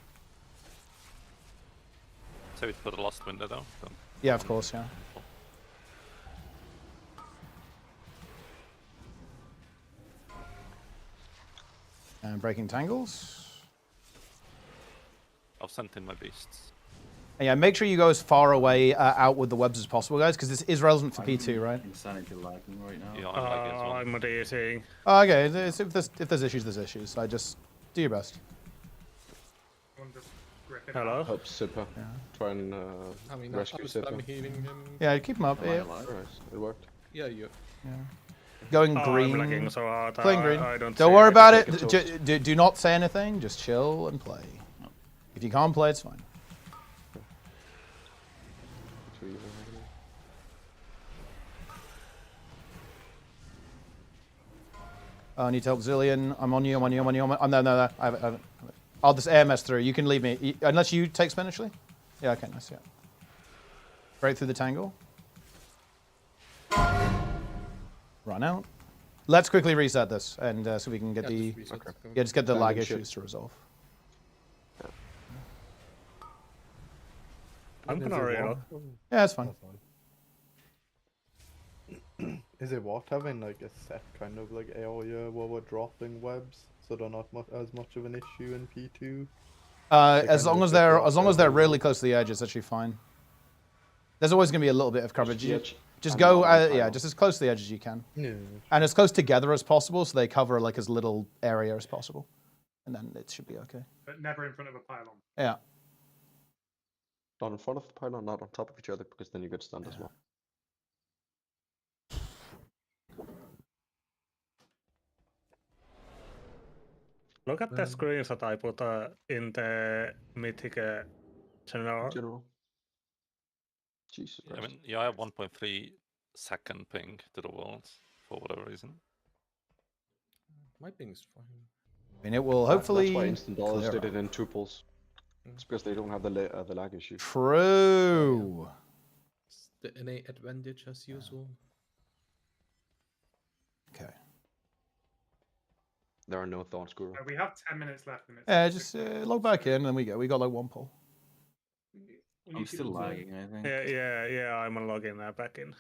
Speaker 10: So it's for the last window though. So.
Speaker 1: Yeah, of course, yeah. And breaking tangles.
Speaker 10: I've sent in my beasts.
Speaker 1: And yeah, make sure you go as far away out with the webs as possible, guys, because this is relevant for P2, right?
Speaker 6: Insanity lagging right now.
Speaker 10: Yeah, I'm lagging as well.
Speaker 19: I'm reducing.
Speaker 1: Oh, okay, if there's issues, there's issues. I just do your best.
Speaker 19: Hello?
Speaker 7: Help Sipper.
Speaker 1: Yeah.
Speaker 7: Try and
Speaker 14: I mean,
Speaker 7: rescue
Speaker 14: I'm
Speaker 7: Sipper.
Speaker 14: healing him.
Speaker 1: Yeah, keep him up. Yeah.
Speaker 7: Nice, it worked.
Speaker 14: Yeah, you.
Speaker 1: Yeah. Going green.
Speaker 19: I'm lagging so hard.
Speaker 1: Playing green.
Speaker 19: I don't
Speaker 1: Don't
Speaker 19: see
Speaker 1: worry about
Speaker 19: anything.
Speaker 1: it. Do not say anything. Just chill and play. If you can't play, it's fine. I need to help Zillion. I'm on you. I'm on you. I'm on you. No. I haven't. I'll just AMS through. You can leave me. Unless you take spin, actually. Yeah, okay, nice, yeah. Break through the tangle. Run out. Let's quickly reset this, and so we can get just get the lag issues to resolve.
Speaker 19: I'm gonna reload.
Speaker 1: Yeah, it's fine.
Speaker 13: Is it what having like a set kind of like area where we're dropping webs, so they're not as much of an issue in P2?
Speaker 1: As long as they're really close to the edge, it's actually fine. There's always going to be a little bit of coverage. Just go, just as close to the edge as you can, and as close together as possible, so they cover like as little area as possible, and then it should be okay.
Speaker 8: But never in front of a pylon.
Speaker 1: Yeah.
Speaker 7: Not in front of the pylon, not on top of each other, because then you get stunned as well.
Speaker 19: Look at the screenshots I put in the Mythic channel.
Speaker 7: Jesus
Speaker 10: Christ. I mean, yeah, I have 1.3 second ping to the world for whatever reason.
Speaker 14: My ping's fine.
Speaker 1: I mean, it will hopefully.
Speaker 7: That's why Instant Dollars did it in tuples. It's because they don't have the lag issue.
Speaker 1: True.
Speaker 14: The NA advantage as usual.
Speaker 1: Okay.
Speaker 7: There are no thoughts, Guru.
Speaker 8: We have 10 minutes left.
Speaker 1: Yeah, just log back in, and we got like one poll.
Speaker 6: I'm still lagging, I think.
Speaker 19: Yeah, I'm logging back in.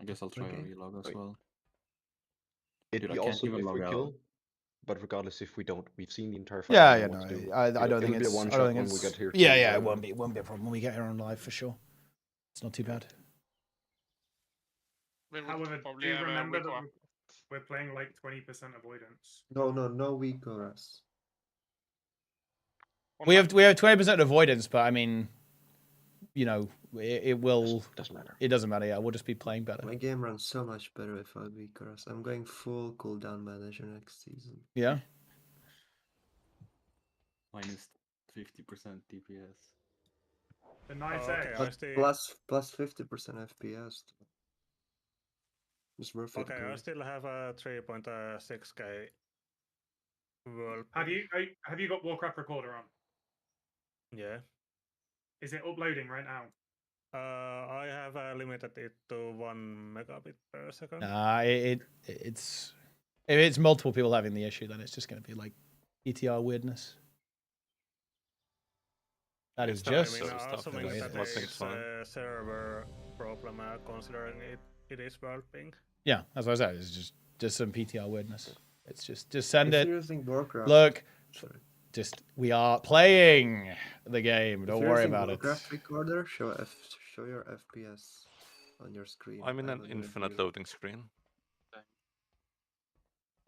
Speaker 6: I guess I'll try to relog as well.
Speaker 7: It'd
Speaker 6: Dude,
Speaker 7: be
Speaker 6: I can't
Speaker 7: also
Speaker 6: even
Speaker 7: if
Speaker 6: log
Speaker 7: we
Speaker 6: out.
Speaker 7: kill, but regardless if we don't, we've seen the entire fight.
Speaker 1: Yeah,
Speaker 7: we
Speaker 1: yeah,
Speaker 7: know
Speaker 1: no,
Speaker 7: what to do.
Speaker 1: I don't think
Speaker 7: It'll
Speaker 1: it's.
Speaker 7: be a one
Speaker 1: I
Speaker 7: shot
Speaker 1: don't think
Speaker 7: when
Speaker 1: it's.
Speaker 7: we get here.
Speaker 1: Yeah, it won't be a problem when we get here on live for sure. It's not too bad.
Speaker 8: However, do you remember that we're playing like 20% avoidance?
Speaker 17: No weaker us.
Speaker 1: We have 20% avoidance, but I mean, you know, it will.
Speaker 7: Doesn't matter.
Speaker 1: It doesn't matter. Yeah, we'll just be playing better.
Speaker 17: My game runs so much better without weaker us. I'm going full cooldown manager next season.
Speaker 1: Yeah.
Speaker 6: Minus 50% DPS.
Speaker 8: The nice
Speaker 17: Plus 50% FPS. It's worth it.
Speaker 19: Okay, I still have a 3.6k world.
Speaker 8: Have you got Warcraft Recorder on?
Speaker 19: Yeah.
Speaker 8: Is it uploading right now?
Speaker 19: I have limited it to 1 megabit per second.
Speaker 1: It's If it's multiple people having the issue, then it's just going to be like PTR weirdness. That is just.
Speaker 19: I mean, assuming that it's a server problem, considering it is world ping.
Speaker 1: Yeah, as I said, it's just some PTR weirdness. It's just send
Speaker 17: If
Speaker 1: it.
Speaker 17: you're using Warcraft,
Speaker 1: Look,
Speaker 17: sorry.
Speaker 1: just we are playing the game. Don't
Speaker 17: If you're
Speaker 1: worry
Speaker 17: using
Speaker 1: about
Speaker 17: Warcraft recorder, show your FPS on your screen.
Speaker 10: I'm in an infinite loading screen.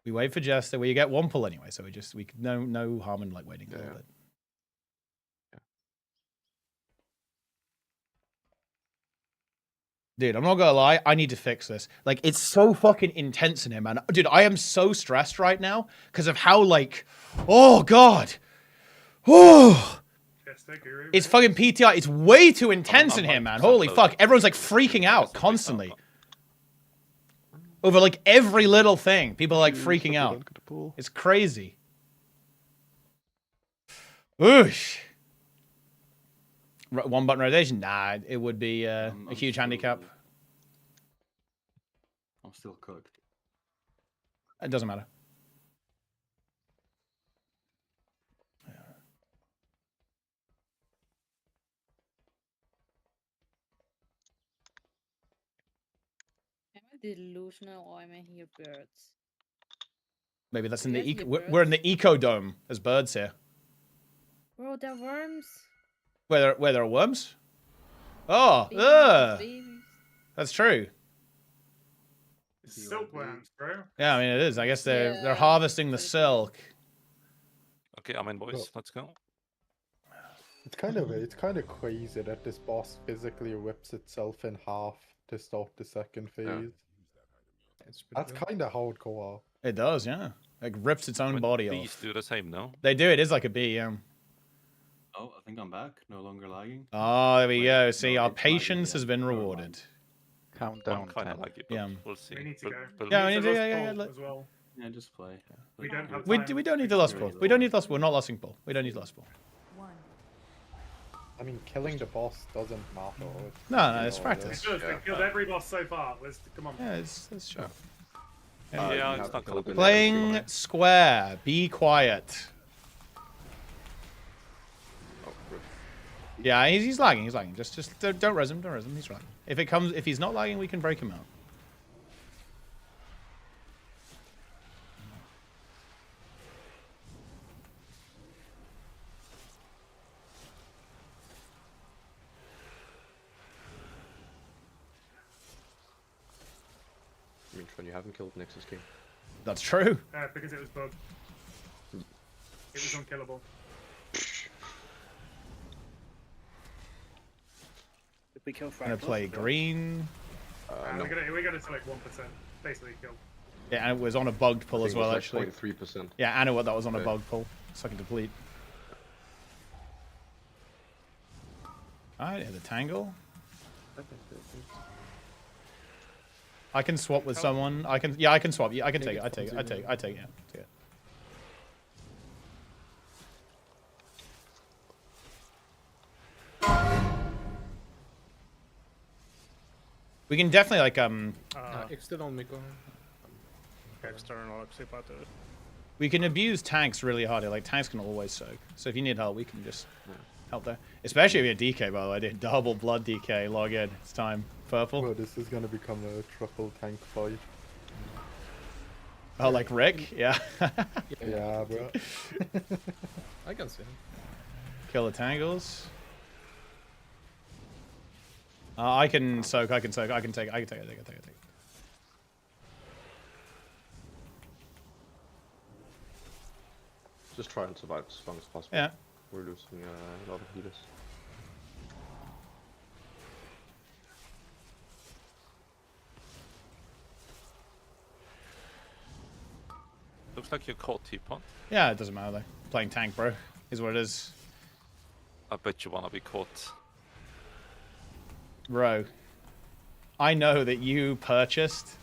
Speaker 1: We wait for Jester. We get one pull anyway, so we no harm in like waiting a little bit. Dude, I'm not gonna lie, I need to fix this. Like, it's so fucking intense in here, man. Dude, I am so stressed right now because of how, like, oh god, oh, it's fucking PTR. It's way too intense in here, man. Holy fuck, everyone's like freaking out constantly over like every little thing. People are like freaking out. It's crazy. Oosh. One button rotation? Nah, it would be a huge handicap.
Speaker 6: I'm still cooked.
Speaker 1: It doesn't matter.
Speaker 21: Am I delusional or am I hear birds?
Speaker 1: Maybe that's in the eco. We're in the eco dome. There's birds here.
Speaker 21: Bro, they're worms.
Speaker 1: Where there are worms? Oh, that's true.
Speaker 8: It's silkworms, bro.
Speaker 1: Yeah, I mean it is. I guess they're harvesting the silk.
Speaker 10: Okay, I'm in, boys. Let's go.
Speaker 13: It's kind of crazy that this boss physically rips itself in half to start the second phase. That's kind of hardcore.
Speaker 1: It does, yeah. Like rips its own body off.
Speaker 10: Bees do the same, no?
Speaker 1: They do. It is like a bee, yeah.
Speaker 6: Oh, I think I'm back. No longer lagging.
Speaker 1: Oh, there we go. See, our patience has been rewarded.
Speaker 15: Countdown.
Speaker 10: Kind of like it, but we'll see.
Speaker 8: We need to go.
Speaker 1: Yeah, we need to
Speaker 8: as well.
Speaker 6: Yeah, just play.
Speaker 8: We don't have
Speaker 1: We
Speaker 8: time.
Speaker 1: don't need the last ball. We don't need last ball. We're not lasting ball. We don't need last ball.
Speaker 13: I mean, killing the boss doesn't matter.
Speaker 1: No, it's practice.
Speaker 8: We've killed every boss so far. Come on.
Speaker 1: Yeah, it's true.
Speaker 10: Yeah, it's not gonna be
Speaker 1: Playing square. Be quiet. Yeah, he's lagging. He's lagging. Just don't res him. Don't res him. He's lagging. If he's not lagging, we can break him out.
Speaker 7: I mean, when you haven't killed Nexus King.
Speaker 1: That's true.
Speaker 8: Because it was bugged. It was unkillable.
Speaker 9: Did we kill
Speaker 1: I'm gonna play green.
Speaker 8: No. We got it to like 1%. Basically killed.
Speaker 1: Yeah, and it was on a bugged pull as well, actually.
Speaker 7: 0.3%.
Speaker 1: Yeah, I know what that was on a bugged pull. So I can deplete. Alright, hit the tangle. I can swap with someone. I can swap. Yeah, I can take it. I take it. Yeah, take it. We can definitely like
Speaker 14: external Miko.
Speaker 19: External Oxypater.
Speaker 1: We can abuse tanks really hard. Like tanks can always soak. So if you need help, we can just help there. Especially if you're DK, by the way. I did double blood DK. Log in. It's time. Purple.
Speaker 13: Well, this is gonna become a triple tank fight.
Speaker 1: Oh, like Rick? Yeah.
Speaker 13: Yeah, bro.
Speaker 14: I can see him.
Speaker 1: Kill the tangles. I can soak. I can take it.
Speaker 7: Just try and survive as long as possible.
Speaker 1: Yeah.
Speaker 7: We're losing a lot of healers.
Speaker 10: Looks like you caught T-Pon.
Speaker 1: Yeah, it doesn't matter though. Playing tank, bro, is what it is.
Speaker 10: I bet you wanna be caught.
Speaker 1: Bro, I know that you purchased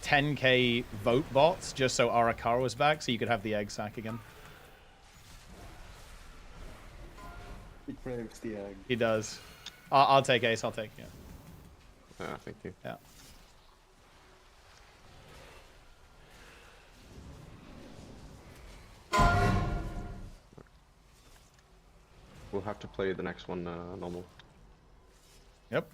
Speaker 1: 10k vote bots just so Arakawa was back, so you could have the egg sack again.
Speaker 6: He craves the egg.
Speaker 1: He does. I'll take Ace. I'll take
Speaker 7: Thank you.
Speaker 1: Yeah.
Speaker 7: We'll have to play the next one normal.
Speaker 1: Yep.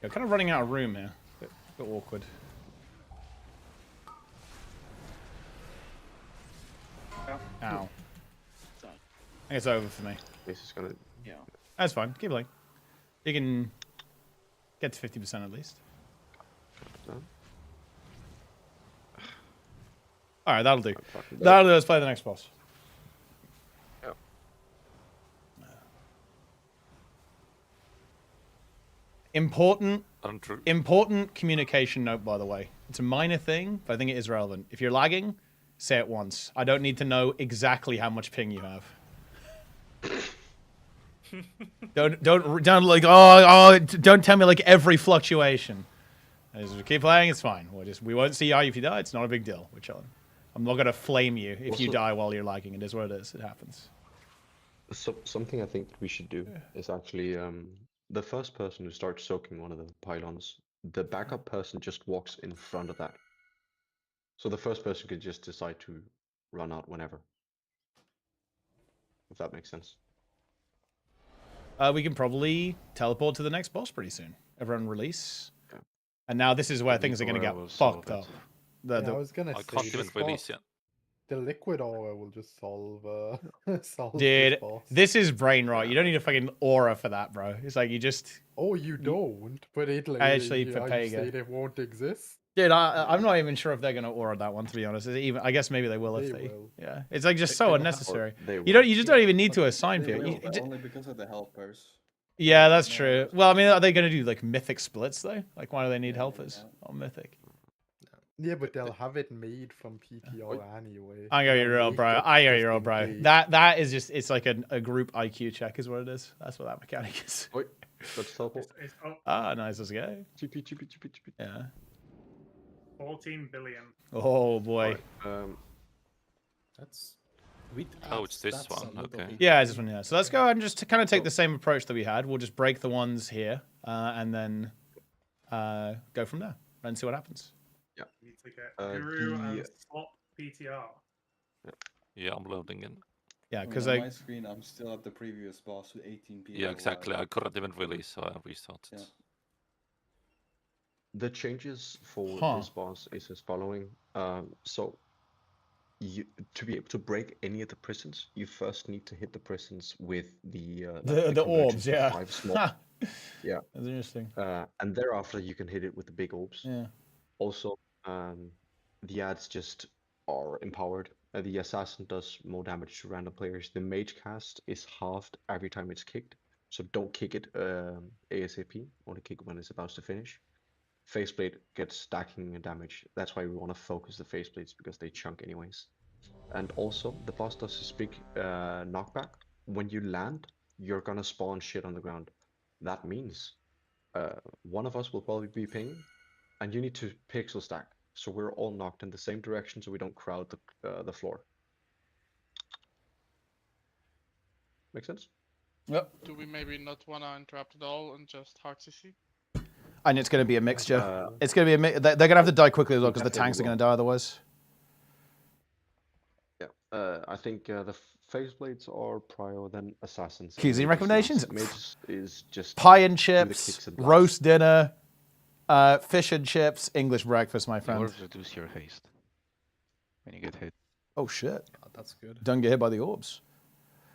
Speaker 1: Yeah, kind of running out of room here. Bit awkward. Ow. I think it's over for me.
Speaker 7: This is gonna.
Speaker 9: Yeah.
Speaker 1: That's fine. Keep playing. You can get to 50% at least. All right, that'll do. That'll do. Let's play the next boss.
Speaker 7: Yep.
Speaker 1: Important communication note, by the way. It's a minor thing, but I think it is relevant. If you're lagging, say it once. I don't need to know exactly how much ping you have. don't like don't tell me like every fluctuation. As we keep playing, it's fine. We won't see you if you die. It's not a big deal. We're chilling. I'm not gonna flame you if you die while you're lagging. It is what it is. It happens.
Speaker 7: So, something I think we should do is actually the first person who starts soaking one of the pylons, the backup person just walks in front of that. So the first person could just decide to run out whenever. If that makes sense.
Speaker 1: We can probably teleport to the next boss pretty soon. Everyone release. Yeah. And now this is where things are going to get fucked up.
Speaker 13: I was gonna say,
Speaker 10: can't even release yet.
Speaker 13: The liquid aura will just solve solve
Speaker 1: Dude,
Speaker 13: this boss.
Speaker 1: this is brain rot. You don't need a fucking aura for that, bro. It's like you just...
Speaker 13: Oh, you don't? But it like,
Speaker 1: actually
Speaker 13: you
Speaker 1: Pepega.
Speaker 13: say it won't exist?
Speaker 1: Dude, I'm not even sure if they're gonna aura that one, to be honest. I guess maybe they will if they
Speaker 13: will.
Speaker 1: Yeah, it's like just so unnecessary.
Speaker 7: You
Speaker 1: just don't even need to assign
Speaker 18: They
Speaker 1: people.
Speaker 18: will, but only because of the helpers.
Speaker 1: Yeah, that's true. Well, I mean, are they gonna do like Mythic splits though? Like, why do they need helpers on Mythic?
Speaker 13: Yeah, but they'll have it made from PTR anyway.
Speaker 1: I go your real, bro. I go your real, bro. That is just, it's like a group IQ check is what it is. That's what that mechanic is.
Speaker 7: Wait, let's teleport.
Speaker 1: Ah, nice. Let's go. Yeah.
Speaker 8: 14 billion.
Speaker 1: Oh boy.
Speaker 14: That's.
Speaker 10: Oh, it's this one. Okay.
Speaker 1: Yeah, it's this one. Yeah. So let's go ahead and just kind of take the same approach that we had. We'll just break the ones here, and then go from there and see what happens.
Speaker 7: Yeah.
Speaker 8: Need to get Guru and swap PTR.
Speaker 10: Yeah, I'm loading in.
Speaker 1: Yeah, because
Speaker 18: on my screen, I'm still at the previous boss with 18 people.
Speaker 10: Yeah, exactly. I couldn't even release, so I restarted.
Speaker 18: Yeah.
Speaker 7: The changes for this boss is as following. So, to be able to break any of the prisons, you first need to hit the prisons with the
Speaker 1: orbs. Yeah.
Speaker 7: 5 small. Yeah.
Speaker 1: That's interesting.
Speaker 7: And thereafter, you can hit it with the big orbs.
Speaker 1: Yeah.
Speaker 7: Also, the ads just are empowered. The assassin does more damage to random players. The mage cast is halved every time it's kicked, so don't kick it ASAP. Only kick it when it's about to finish. Faceplate gets stacking damage. That's why we want to focus the faceplates, because they chunk anyways. And also, the boss does this big knockback. When you land, you're gonna spawn shit on the ground. That means one of us will probably be pinging, and you need to pixel stack, so we're all knocked in the same direction, so we don't crowd the floor. Make sense?
Speaker 1: Yep.
Speaker 11: Do we maybe not want to interrupt at all and just hard CC?
Speaker 1: And it's going to be a mixture. It's going to be they're going to have to die quickly as well, because the tanks are going to die otherwise.
Speaker 7: Yeah. I think the faceplates are prior than assassins.
Speaker 1: Cuisine recommendations?
Speaker 7: Mage is just
Speaker 1: pie and chips, roast dinner, fish and chips, English breakfast, my friend.
Speaker 15: Orbs reduce your haste when you get hit.
Speaker 1: Oh shit.
Speaker 14: Oh, that's good.
Speaker 1: Don't get hit by the orbs.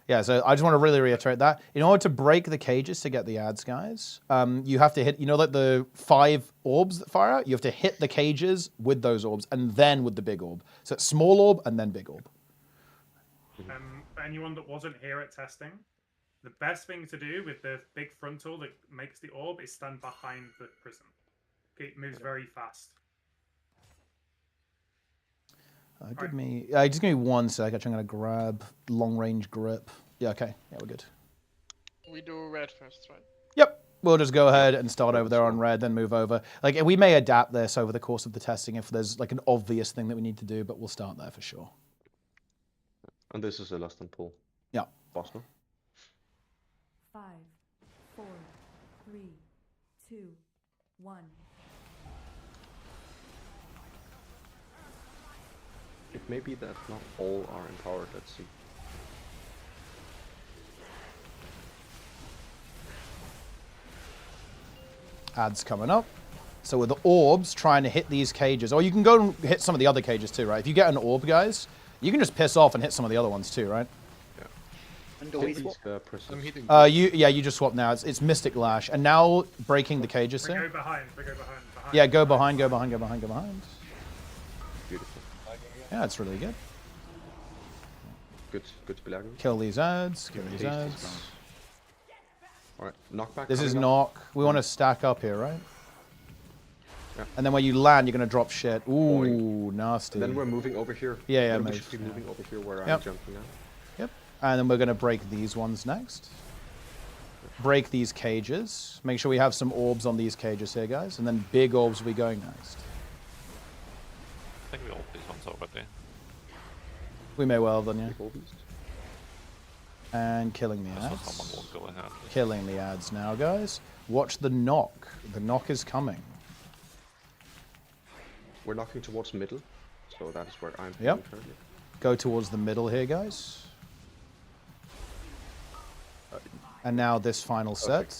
Speaker 1: Yeah, so I just want to really reiterate that. In order to break the cages to get the ads, guys, you have to hit, like the 5 orbs that fire out? You have to hit the cages with those orbs, and then with the big orb. So it's small orb, and then big orb.
Speaker 8: For anyone that wasn't here at testing, the best thing to do with the big frontal that makes the orb is stand behind the prism. It moves very fast.
Speaker 1: Just give me 1 sec. I'm going to grab long range grip. Yeah, okay. Yeah, we're good.
Speaker 11: We do red first, right?
Speaker 1: Yep. We'll just go ahead and start over there on red, then move over. Like, we may adapt this over the course of the testing if there's like an obvious thing that we need to do, but we'll start there for sure.
Speaker 7: And this is a last and pull.
Speaker 1: Yeah.
Speaker 7: Boss, no?
Speaker 16: 5, 3, 2, 1.
Speaker 7: It may be that not all are empowered. Let's see.
Speaker 1: Ads coming up. So with the orbs, trying to hit these cages. Or you can go and hit some of the other cages too, right? If you get an orb, guys, you can just piss off and hit some of the other ones too, right?
Speaker 7: Yeah.
Speaker 9: And do we swap?
Speaker 14: I'm hitting.
Speaker 1: You just swap now. It's Mystic Lash. And now breaking the cages
Speaker 8: We
Speaker 1: here.
Speaker 8: go behind.
Speaker 1: Yeah, go behind. Beautiful. Yeah, it's really good.
Speaker 7: Good Spelago.
Speaker 1: Kill these ads.
Speaker 7: Alright, knockback.
Speaker 1: This is
Speaker 7: coming up.
Speaker 1: knock. We want to stack up here, right?
Speaker 7: Yeah.
Speaker 1: And then when you land, you're going to drop shit. Ooh,
Speaker 7: Boing.
Speaker 1: nasty.
Speaker 7: And then we're moving over here.
Speaker 1: Yeah,
Speaker 7: Then
Speaker 1: move.
Speaker 7: we should be moving over here where I'm
Speaker 1: Yep.
Speaker 7: jumping now.
Speaker 1: Yep. And then we're going to break these ones next. Break these cages. Make sure we have some orbs on these cages here, guys. And then big orbs will be going next.
Speaker 10: I think we all these ones already.
Speaker 1: We may well have done, yeah.
Speaker 7: Big orbies.
Speaker 1: And killing the
Speaker 10: So
Speaker 1: ads.
Speaker 10: someone won't go ahead.
Speaker 1: Killing the ads now, guys. Watch the knock. The knock is coming.
Speaker 7: We're knocking towards middle, so that is where I'm
Speaker 1: Yep.
Speaker 7: currently.
Speaker 1: Go towards the middle here, guys. And now this final set.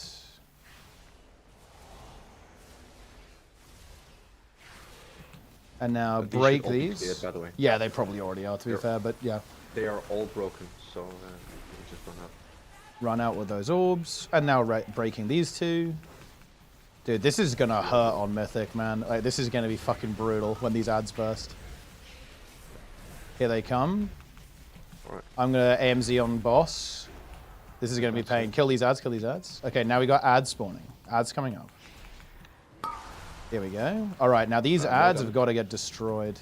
Speaker 1: And now
Speaker 7: These should
Speaker 1: break
Speaker 7: all be
Speaker 1: these.
Speaker 7: cleared, by the way.
Speaker 1: Yeah, they probably already are, to be
Speaker 7: They're-
Speaker 1: fair, but yeah.
Speaker 7: They are all broken, so we just run out.
Speaker 1: Run out with those orbs. And now breaking these two. Dude, this is going to hurt on Mythic, man. Like, this is going to be fucking brutal when these ads burst. Here they come.
Speaker 7: Alright.
Speaker 1: I'm going to AMZ on boss. This is going to be pain. Kill these ads, kill these ads. Okay, now we got ads spawning. Ads coming up. Here we go. All right, now these ads have got to get destroyed.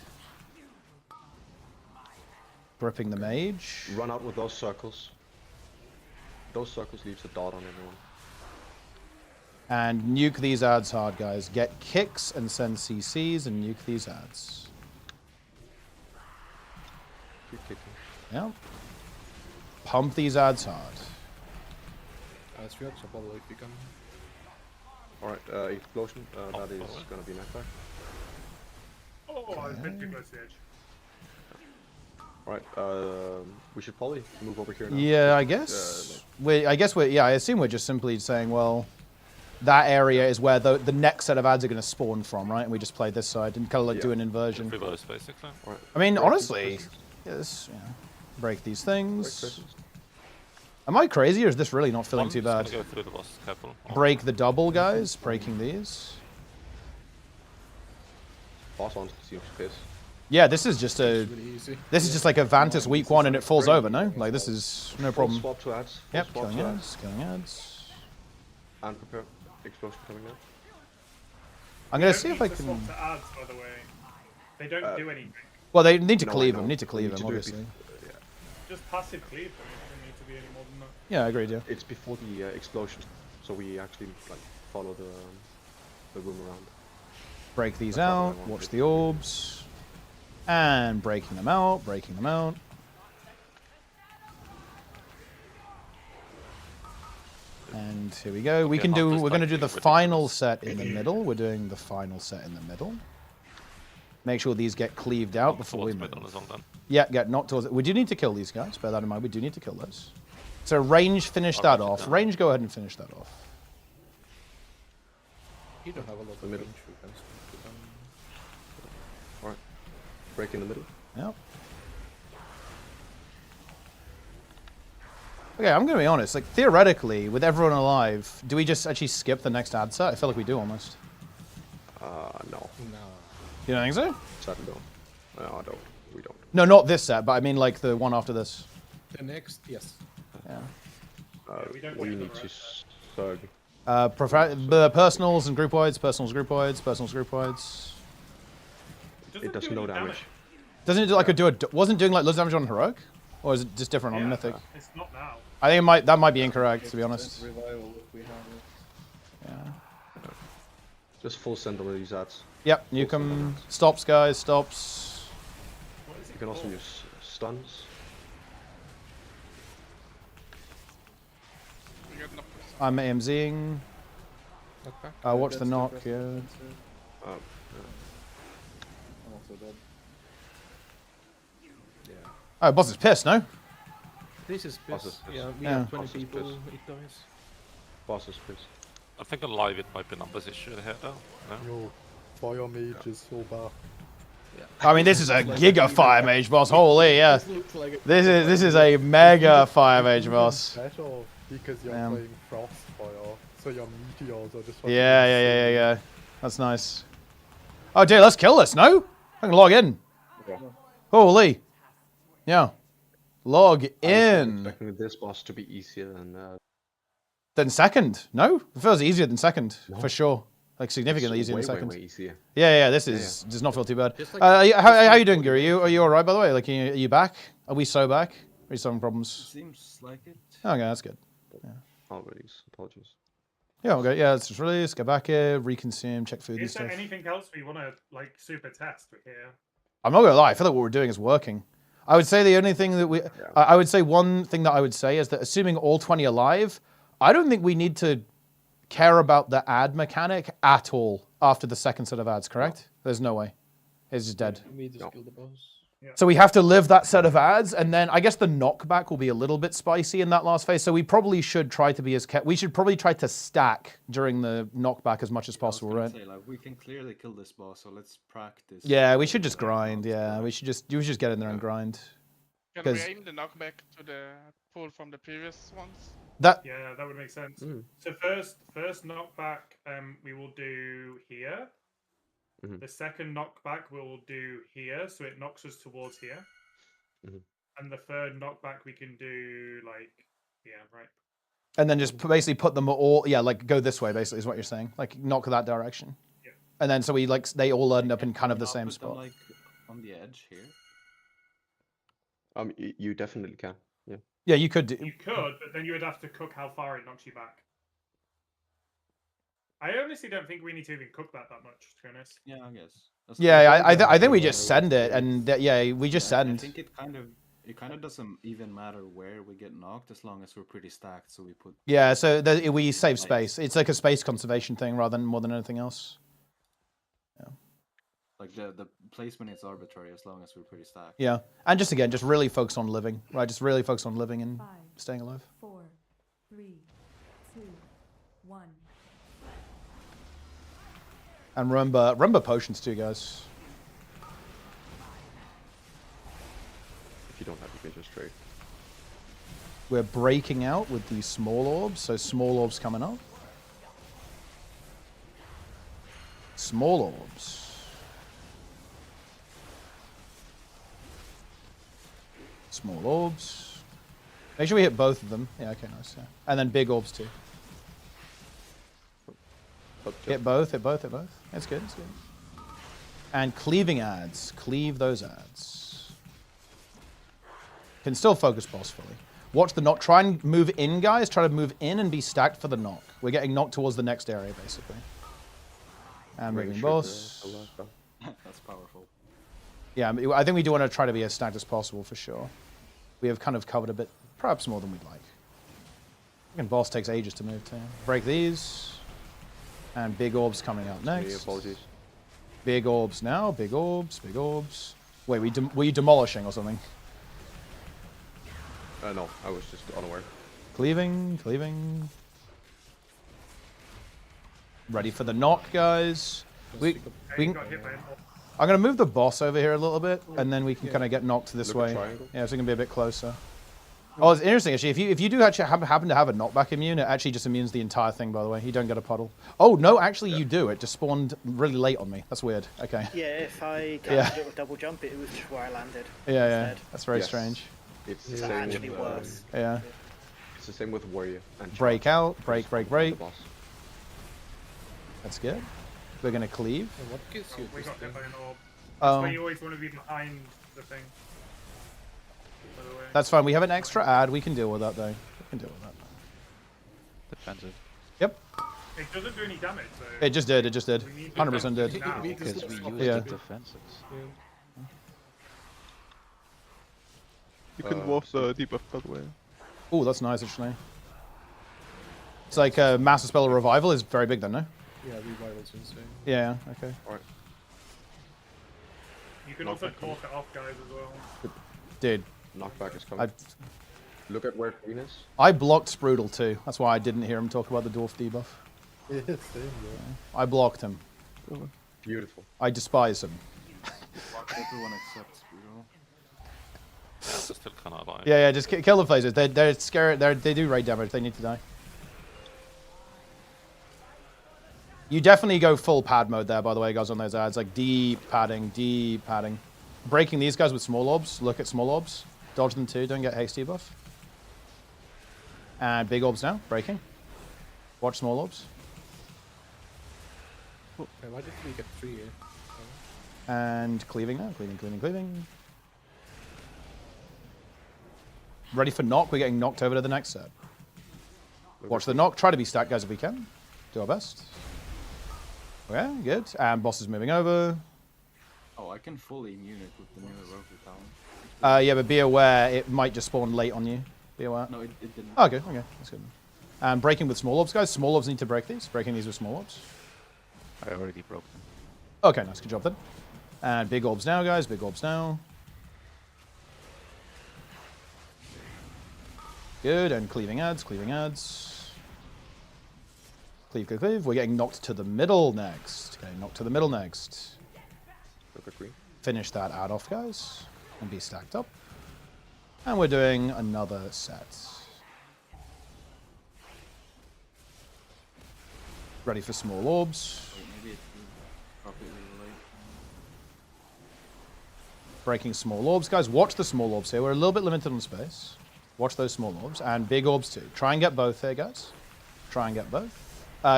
Speaker 1: Gripping the mage.
Speaker 7: Run out with those circles. Those circles leaves a dot on everyone.
Speaker 1: And nuke these ads hard, guys. Get kicks and send CCs and nuke these ads.
Speaker 7: Keep kicking.
Speaker 1: Yep. Pump these ads hard.
Speaker 14: Straight, so probably if you can.
Speaker 7: Alright, explosion. That is gonna be knockback.
Speaker 8: Oh, I was a bit too close to the edge.
Speaker 7: Alright, we should probably move over here now.
Speaker 1: Yeah, I guess. I assume we're just simply saying, well, that area is where the next set of ads are going to spawn from, right? And we just play this side and kind of like do an inversion.
Speaker 10: Reverse, basically.
Speaker 7: Right.
Speaker 1: I mean, honestly, yes, break these things. Am I crazy or is this really not feeling too bad?
Speaker 10: Go through the boss, careful.
Speaker 1: Break the double, guys. Breaking these.
Speaker 7: Boss on seems pissed.
Speaker 1: Yeah, this is just a. This is just like a Vantis week 1 and it falls over, no? Like this is no problem.
Speaker 7: Swap to ads.
Speaker 1: Yep,
Speaker 7: Swap
Speaker 1: killing
Speaker 7: to
Speaker 1: ads, killing ads.
Speaker 7: And prepare explosion coming out.
Speaker 1: I'm gonna see if I can.
Speaker 8: Swap to ads, by the way. They don't do anything.
Speaker 1: Well, they need to
Speaker 7: No,
Speaker 1: cleave
Speaker 7: I
Speaker 1: them.
Speaker 7: know.
Speaker 1: Need to cleave
Speaker 7: We need
Speaker 1: them,
Speaker 7: to do it
Speaker 1: obviously.
Speaker 8: Just passive cleave them. It doesn't need to be any more than that.
Speaker 1: Yeah, I agreed. Yeah.
Speaker 7: It's before the explosion, so we actually like follow the room around.
Speaker 1: Break these out. Watch the orbs. And breaking them out. Breaking them out. And here we go. We can do. We're going to do the final set in the middle. We're doing the final set in the middle. Make sure these get cleaved out before we move. Yeah, get knocked towards it. We do need to kill these guys. Bear that in mind. We do need to kill those. So range, finish that off. Range, go ahead and finish that off.
Speaker 14: You don't have a lot of
Speaker 7: middle. Alright. Break in the middle.
Speaker 1: Yep. Okay, I'm going to be honest. Like, theoretically, with everyone alive, do we just actually skip the next ad set? I feel like we do almost.
Speaker 7: No.
Speaker 1: You don't think so?
Speaker 7: Sadly, no. No, I don't. We don't.
Speaker 1: No, not this set, but I mean like the one after this.
Speaker 14: The next, yes.
Speaker 1: Yeah.
Speaker 7: We need to surge.
Speaker 1: The personals and group wides, personals, group wides, personals, group wides.
Speaker 7: It does no damage.
Speaker 1: Doesn't it do like wasn't doing like loads of damage on heroic? Or is it just different on mythic?
Speaker 8: It's not now.
Speaker 1: I think that might be incorrect, to be honest.
Speaker 18: Revival if we have it.
Speaker 1: Yeah.
Speaker 7: Just full send on these ads.
Speaker 1: Yep, you can stops, guys, stops.
Speaker 7: You can also use stuns.
Speaker 1: I'm AMZing. Watch the knock, yeah.
Speaker 7: I'm
Speaker 14: also dead. Yeah.
Speaker 1: Oh, boss is pissed, no?
Speaker 14: This is
Speaker 7: Boss is
Speaker 14: pissed.
Speaker 7: pissed.
Speaker 14: Yeah, we
Speaker 1: Yeah.
Speaker 14: have 20
Speaker 7: Boss is
Speaker 14: people,
Speaker 7: pissed.
Speaker 14: it dies.
Speaker 7: Boss is pissed.
Speaker 10: I think on live it might be numbers issue here though. No?
Speaker 13: Yo, Fire Mage is so bad.
Speaker 1: I mean, this is a giga Fire Mage boss. Holy, yeah. This is a mega Fire Mage boss.
Speaker 13: Special because you're playing Frostfire, so your meteors are just.
Speaker 1: Yeah. That's nice. Oh, dude, let's kill this. No, I can log in.
Speaker 7: Yeah.
Speaker 1: Holy, yeah. Log
Speaker 7: I was
Speaker 1: in.
Speaker 7: expecting this boss to be easier than.
Speaker 1: Then second. No, it feels easier than second for sure. Like significantly easier than second.
Speaker 7: Way easier.
Speaker 1: Yeah. This does not feel too bad. Like, how are you doing, Guru? Are you all right by the way? Like, are you back? Are we so back? Are you having problems?
Speaker 18: Seems like it.
Speaker 1: Okay, that's good. Yeah.
Speaker 7: Apologies.
Speaker 1: Yeah, okay. Yeah, let's just release, get back here, reconsume, check food and
Speaker 8: Is there
Speaker 1: stuff.
Speaker 8: anything else we want to like super test here?
Speaker 1: I'm not gonna lie. I feel like what we're doing is working. I would say the only thing that I would say one thing that I would say is that assuming all 20 are live, I don't think we need to care about the ad mechanic at all after the second set of ads, correct? There's no way. It's just dead.
Speaker 14: We just kill the boss.
Speaker 1: So we have to live that set of ads, and then I guess the knockback will be a little bit spicy in that last phase. So we probably should try to be we should probably try to stack during the knockback as much as possible, right?
Speaker 18: Say, like, we can clearly kill this boss, so let's practice.
Speaker 1: Yeah, we should just grind. Yeah, we should just get in there and grind.
Speaker 11: Can we aim the knockback to the pool from the previous ones?
Speaker 8: Yeah, that would make sense.
Speaker 1: Mm.
Speaker 8: So first knockback, we will do here. The second knockback we'll do here, so it knocks us towards here. And the third knockback we can do like, right.
Speaker 1: And then just basically put them all, like go this way. Basically, is what you're saying. Like knock that direction.
Speaker 8: Yeah.
Speaker 1: And then so they all end up in kind of the same spot.
Speaker 18: Like on the edge here.
Speaker 7: You definitely can. Yeah.
Speaker 1: Yeah, you could do.
Speaker 8: You could, but then you would have to cook how far it knocks you back. I honestly don't think we need to even cook that much, to be honest.
Speaker 18: Yeah, I guess.
Speaker 1: I think we just send it, and we just send.
Speaker 18: I think it kind of doesn't even matter where we get knocked as long as we're pretty stacked. So we put.
Speaker 1: Yeah, so we save space. It's like a space conservation thing rather than more than anything else. Yeah.
Speaker 18: Like the placement is arbitrary as long as we're pretty stacked.
Speaker 1: Yeah, and just really focus on living, right? Just really focus on living and staying alive.
Speaker 16: 4, 3, 2, 1.
Speaker 1: And remember potions too, guys.
Speaker 7: If you don't have, you can just trade.
Speaker 1: We're breaking out with these small orbs, so small orbs coming up. Small orbs. Small orbs. Make sure we hit both of them. Yeah, okay, nice. Yeah. And then big orbs too. Hit both. That's good, And cleaving ads. Cleave those ads. Can still focus boss fully. Watch the knock. Try and move in, guys. Try to move in and be stacked for the knock. We're getting knocked towards the next area, basically. And moving boss.
Speaker 18: That's powerful.
Speaker 1: Yeah, I think we do want to try to be as stacked as possible, for sure. We have kind of covered a bit, perhaps more than we'd like. And boss takes ages to move to. Break these. And big orbs coming out next.
Speaker 7: Apologies.
Speaker 1: Big orbs now. Big orbs. Wait, were you demolishing or something?
Speaker 7: No, I was just unaware.
Speaker 1: Cleaving. Ready for the knock, guys. I'm gonna move the boss over here a little bit, and then we can kind of get knocked this way. Yeah, so it can be a bit closer. Oh, it's interesting actually. If you do actually happen to have a knockback immune, it actually just immunes the entire thing. By the way, you don't get a puddle. Oh no, actually you do. It just spawned really late on me. That's weird. Okay.
Speaker 9: Yeah, if I counted it with double jump, it was just where I landed.
Speaker 1: Yeah. That's very strange.
Speaker 7: It's
Speaker 9: the same actually
Speaker 7: with,
Speaker 9: worse.
Speaker 1: Yeah.
Speaker 7: It's the same with warrior. And
Speaker 1: break out. Break. That's good. We're gonna cleave.
Speaker 14: And what gives you
Speaker 8: we
Speaker 14: this
Speaker 8: got
Speaker 14: thing?
Speaker 8: hit by an orb. That's why you always want to be behind the thing.
Speaker 1: That's fine. We have an extra ad. We can deal with that, though. We can deal with that.
Speaker 15: Defensive.
Speaker 1: Yep.
Speaker 8: It doesn't do any damage, though.
Speaker 1: It just did. 100% did.
Speaker 15: Because we use the defenses.
Speaker 20: You can dwarf the debuff, by the way.
Speaker 1: Oh, that's nice, actually. It's like a Master Spell Revival is very big then, no?
Speaker 14: Yeah, Revival's insane.
Speaker 1: Yeah, okay.
Speaker 13: Alright.
Speaker 8: You can also talk it off, guys, as well.
Speaker 1: Dude.
Speaker 7: Knockback is coming. Look at where Queen is.
Speaker 1: I blocked Sprudel too. That's why I didn't hear him talk about the dwarf debuff.
Speaker 13: Yeah, same, yeah.
Speaker 1: I blocked him.
Speaker 7: Beautiful.
Speaker 1: I despise him.
Speaker 6: Everyone except Sprudel.
Speaker 10: Yeah, still kind of alive.
Speaker 1: Yeah, just kill the phasers. They're scared. They do raid damage. They need to die. You definitely go full pad mode there, by the way, guys, on those ads. Like deep padding, deep padding. Breaking these guys with small orbs. Look at small orbs. Dodge them too. Don't get hasty buff. And big orbs now. Breaking. Watch small orbs.
Speaker 14: Okay, why did we get 3 here?
Speaker 1: And cleaving now. Cleaving. Ready for knock. We're getting knocked over to the next set. Watch the knock. Try to be stacked, guys, if we can. Do our best. Okay, good. And boss is moving over.
Speaker 6: Oh, I can fully immune it with the new Rover talent.
Speaker 1: Yeah, but be aware, it might just spawn late on you. Be aware.
Speaker 6: No, it didn't.
Speaker 1: Oh, okay, that's good. And breaking with small orbs, guys. Small orbs need to break these. Breaking these with small orbs.
Speaker 15: I already broke them.
Speaker 1: Okay, nice. Good job then. And big orbs now, guys. Big orbs now. Good. And cleaving ads. Cleave. We're getting knocked to the middle next.
Speaker 7: Look at Queen.
Speaker 1: Finish that ad off, guys. And be stacked up. And we're doing another set. Ready for small orbs.
Speaker 6: Maybe it's probably late.
Speaker 1: Breaking small orbs, guys. Watch the small orbs here. We're a little bit limited on space. Watch those small orbs. And big orbs too. Try and get both here, guys.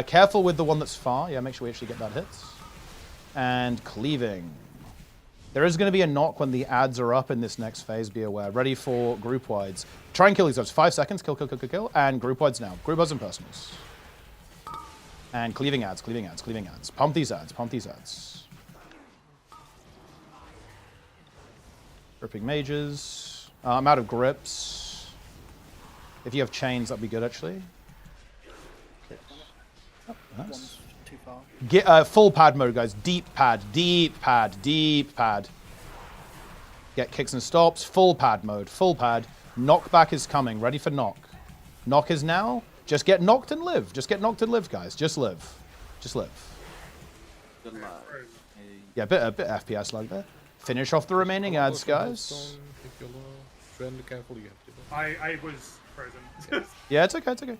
Speaker 1: Careful with the one that's far. Yeah, make sure we actually get that hit. And cleaving. There is going to be a knock when the ads are up in this next phase. Be aware. Ready for group wides. Try and kill these guys. 5 seconds. Kill. And group wides now. Group wides and personals. And cleaving ads. Pump these ads. Gripping mages. I'm out of grips. If you have chains, that'd be good, actually. Oh, nice.
Speaker 9: Too far.
Speaker 1: Get full pad mode, guys. Deep pad. Get kicks and stops. Full pad mode. Knockback is coming. Ready for knock. Knock is now. Just get knocked and live. Guys. Just live. Yeah, a bit FPS lag there. Finish off the remaining ads, guys.
Speaker 8: I was frozen.
Speaker 1: Yeah, it's okay.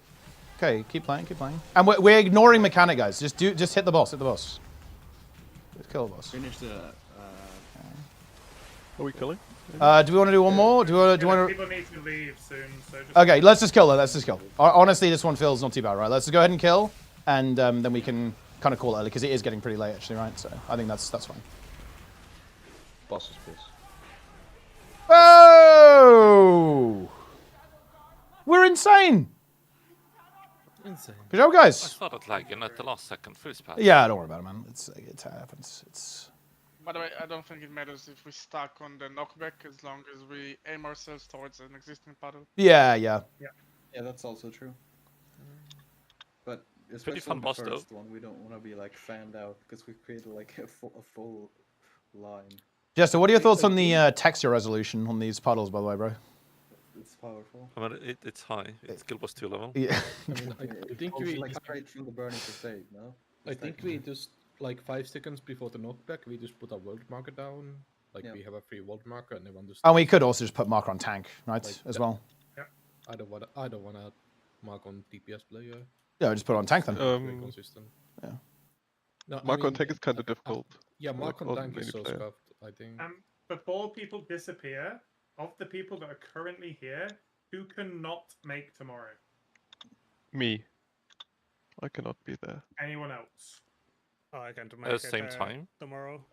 Speaker 1: Okay, keep playing. And we're ignoring mechanic, guys. Just hit the boss. Just kill the boss.
Speaker 6: Finish the.
Speaker 20: Are we killing?
Speaker 1: Do we want to do one more? Do you want to?
Speaker 8: People need to leave soon, so just...
Speaker 1: Okay, let's just kill it. Honestly, this one feels not too bad, right? Let's just go ahead and kill, and then we can kind of call it early because it is getting pretty late, actually, right? So I think that's fine.
Speaker 7: Bosses, please.
Speaker 1: Oh! We're insane. Good job, guys.
Speaker 10: I started lagging at the last second. First pass.
Speaker 1: Yeah, don't worry about it, man. It happens.
Speaker 11: By the way, I don't think it matters if we stuck on the knockback as long as we aim ourselves towards an existing puddle.
Speaker 1: Yeah.
Speaker 18: Yeah, that's also true. But especially
Speaker 10: fun
Speaker 18: the
Speaker 10: boss,
Speaker 18: first
Speaker 10: though.
Speaker 18: one, we don't want to be like fanned out because we've created like a full line.
Speaker 1: Jester, what are your thoughts on the texture resolution on these puddles, by the way, bro?
Speaker 18: It's powerful.
Speaker 10: I mean, it's high. It's Guild Wars 2 level.
Speaker 1: Yeah.
Speaker 14: I think we
Speaker 18: like straight from the burning crusade, no?
Speaker 14: I think we just like 5 seconds before the knockback, we just put a world marker down. Like we have a free world marker, and everyone just.
Speaker 1: And we could also just put marker on tank, right,
Speaker 14: like
Speaker 1: as well.
Speaker 8: Yeah.
Speaker 14: I don't wanna mark on DPS player.
Speaker 1: Yeah, just put it on tank then.
Speaker 14: Very consistent.
Speaker 1: Yeah.
Speaker 14: No,
Speaker 20: mark on tank is kind of difficult.
Speaker 14: Yeah, mark on tank is so scuffed, I think.
Speaker 8: Before people disappear, of the people that are currently here, who cannot make tomorrow?
Speaker 20: Me. I cannot be there.
Speaker 8: Anyone else?
Speaker 19: Oh, I can't
Speaker 10: At the same time?
Speaker 19: Tomorrow.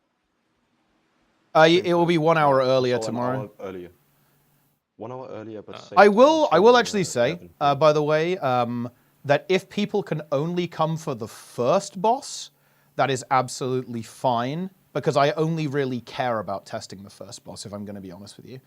Speaker 1: It will be 1 hour earlier tomorrow.
Speaker 7: 1 hour earlier. 1 hour earlier, but
Speaker 1: I will actually say, by the way, that if people can only come for the first boss, that is absolutely fine, because I only really care about testing the first boss, if I'm going to be honest with you.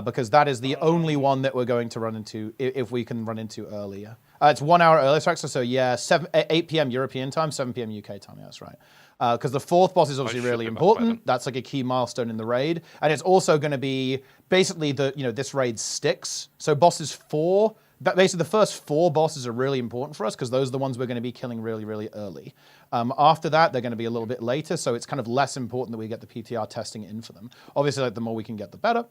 Speaker 1: Because that is the only one that we're going to run into, if we can run into earlier. It's 1 hour earlier, so yeah, 8 p.m. European time, 7 p.m. UK time. Yeah, that's right. Because the 4th boss is obviously really important. That's like a key milestone in the raid, and it's also going to be basically this raid sticks. So bosses 4, basically the first 4 bosses are really important for us because those are the ones we're going to be killing really, really early. After that, they're going to be a little bit later, so it's kind of less important that we get the PTR testing in for them. Obviously, like, the more we can get, the better.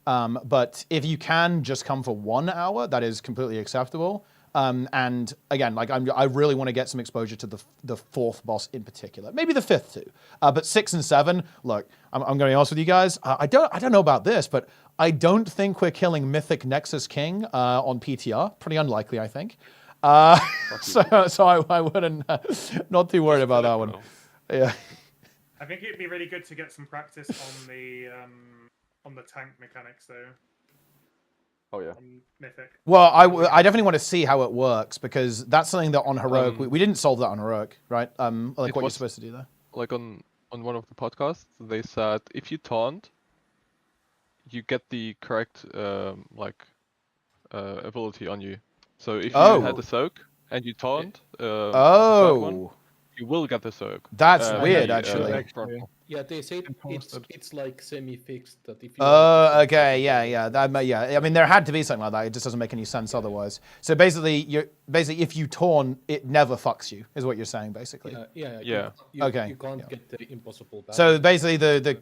Speaker 1: But if you can just come for 1 hour, that is completely acceptable. And again, like I really want to get some exposure to the 4th boss in particular, maybe the 5th too. But 6 and 7, look, I'm going to be honest with you guys. I don't know about this, but I don't think we're killing Mythic Nexus King on PTR. Pretty unlikely, I think. So I wouldn't not too worried about that one. Yeah.
Speaker 8: I think it'd be really good to get some practice on the tank mechanics though.
Speaker 7: Oh yeah.
Speaker 8: Mythic.
Speaker 1: Well, I definitely want to see how it works because that's something that on Heroic we didn't solve that on Heroic, right? Like what you're supposed to do there.
Speaker 20: Like on one of the podcasts, they said if you taunt, you get the correct ability on you. So if you had the soak and you taunt, the third one, you will get the soak.
Speaker 1: That's weird, actually.
Speaker 14: Yeah, they say it's like semi-fixed that if you.
Speaker 1: Okay, yeah. I mean, there had to be something like that. It just doesn't make any sense otherwise. So basically, if you taunt, it never fucks you, is what you're saying, basically.
Speaker 14: Yeah.
Speaker 1: Okay.
Speaker 14: You can't get the impossible back.
Speaker 1: So basically, the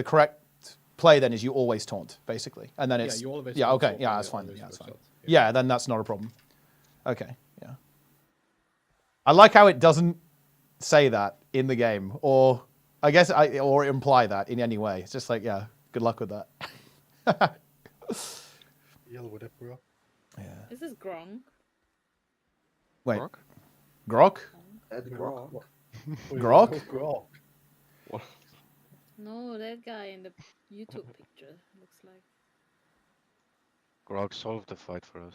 Speaker 1: correct play then is you always taunt, basically, and then it's
Speaker 14: you always
Speaker 1: okay, yeah, that's fine. Yeah, that's fine. Yeah, then that's not a problem. Okay, yeah. I like how it doesn't say that in the game, or I guess or imply that in any way. It's just like, yeah, good luck with that.
Speaker 21: Yeah. Is this Gronk?
Speaker 1: Wait, Grok?
Speaker 17: Grok.
Speaker 1: Grok?
Speaker 21: No, that guy in the YouTube picture looks like.
Speaker 15: Grog solved the fight for us.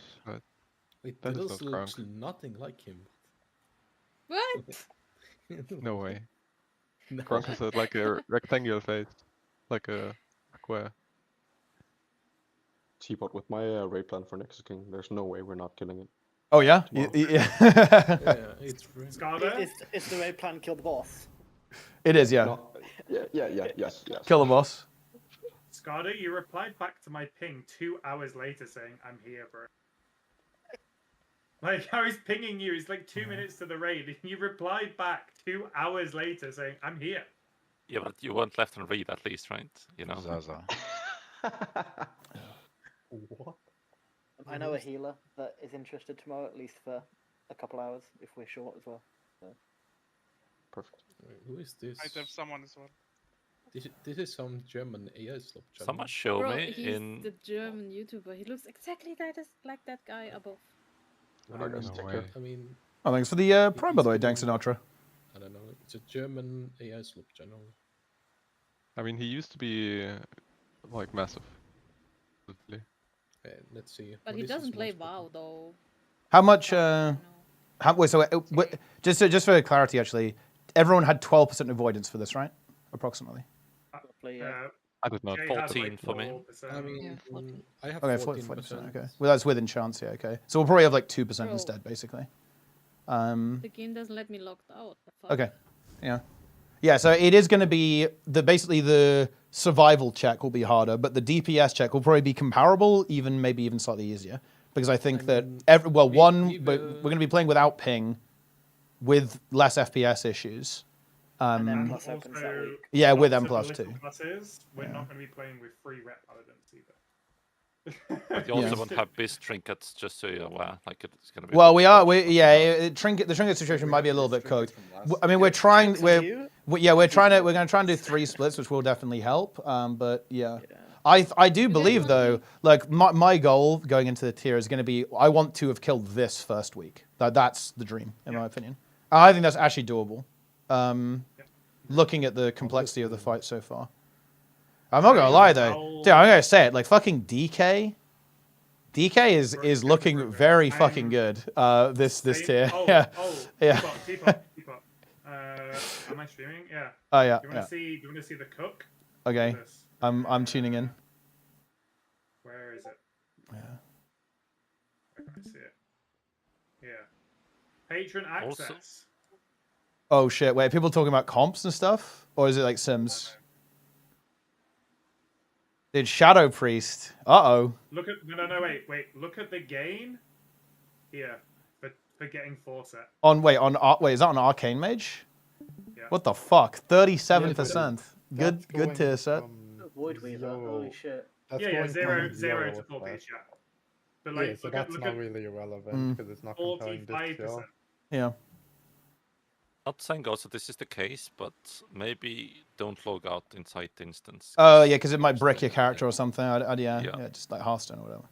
Speaker 14: It looks nothing like him.
Speaker 21: What?
Speaker 20: No way.
Speaker 14: No.
Speaker 20: Grog has like a rectangular face, like a square.
Speaker 7: Teapot, with my raid plan for Nexus King, there's no way we're not killing it.
Speaker 1: Oh yeah?
Speaker 7: Yeah,
Speaker 14: it's
Speaker 9: Is the raid plan kill the boss?
Speaker 1: It is, yeah.
Speaker 7: No, yes.
Speaker 1: Kill the boss.
Speaker 8: Skada, you replied back to my ping 2 hours later saying, I'm here, bro. Like, I was pinging you, it's like 2 minutes to the raid, and you replied back 2 hours later saying, I'm here.
Speaker 10: Yeah, but you weren't left on read at least, right? You know.
Speaker 15: Zaza.
Speaker 7: What?
Speaker 9: I know a healer that is interested tomorrow, at least for a couple hours, if we're short as well. So.
Speaker 7: Perfect.
Speaker 14: Wait, who is this?
Speaker 11: Might have someone as well.
Speaker 14: This is some German AI slop channel.
Speaker 10: Someone show
Speaker 21: Bro,
Speaker 10: me
Speaker 21: he's
Speaker 10: in.
Speaker 21: the German YouTuber. He looks exactly like that guy above.
Speaker 14: I mean,
Speaker 1: Oh, thanks for the prime, by the way, Dank Sinatra.
Speaker 14: I don't know. It's a German AI slop channel.
Speaker 20: I mean, he used to be like massive.
Speaker 14: Let's see.
Speaker 21: But he doesn't play WoW though.
Speaker 1: How much? Just for clarity, actually, everyone had 12% avoidance for this, right? Approximately.
Speaker 20: I did not.
Speaker 10: 14 for me.
Speaker 14: I mean, I have
Speaker 1: Okay,
Speaker 14: 14%.
Speaker 1: 40%. Okay. Well, that's within chance. Yeah. Okay. So we'll probably have like 2% instead, basically.
Speaker 21: The game doesn't let me locked out.
Speaker 1: Okay. Yeah. Yeah. So it is going to be basically the survival check will be harder, but the DPS check will probably be comparable, maybe even slightly easier, because I think that but we're going to be playing without ping, with less FPS issues.
Speaker 9: And then plus opens that week.
Speaker 1: Yeah, with M+2.
Speaker 8: We're not going to be playing with free rep paladins either.
Speaker 10: But you also won't have biz trinkets, just so you're aware. Like it's going to be.
Speaker 1: Well, the trinket situation might be a little bit cooked. I mean, we're going to try and do 3 splits, which will definitely help. But yeah. I do believe though, like my goal going into the tier is going to be, I want to have killed this first week. That's the dream, in my opinion. I think that's actually doable. Looking at the complexity of the fight so far. I'm not gonna lie though, dude. I'm gonna say it. Like fucking DK is looking very fucking good. This tier. Yeah.
Speaker 8: Teapot. Am I streaming? Yeah.
Speaker 1: Oh yeah.
Speaker 8: Do you want to see the cook?
Speaker 1: Okay. I'm tuning in.
Speaker 8: Where is it?
Speaker 1: Yeah.
Speaker 8: I can see it. Yeah. Patron access.
Speaker 1: Oh shit! Wait, are people talking about comps and stuff, or is it like Sims? Dude, Shadow Priest. Uh-oh.
Speaker 8: Look at wait. Look at the gain here for getting Forset.
Speaker 1: Wait, is that on Arcane Mage?
Speaker 8: Yeah.
Speaker 1: What the fuck? 37%. Good tier set.
Speaker 9: Void Weaver, holy shit.
Speaker 8: Yeah, zero to 4 piece, yeah. But like,
Speaker 13: yeah, so that's not really irrelevant because it's not comparing this
Speaker 8: 45%.
Speaker 1: Yeah.
Speaker 10: Not saying also this is the case, but maybe don't log out inside the instance.
Speaker 1: Oh yeah, because it might brick your character or something. Yeah, just like Hearthstone or whatever.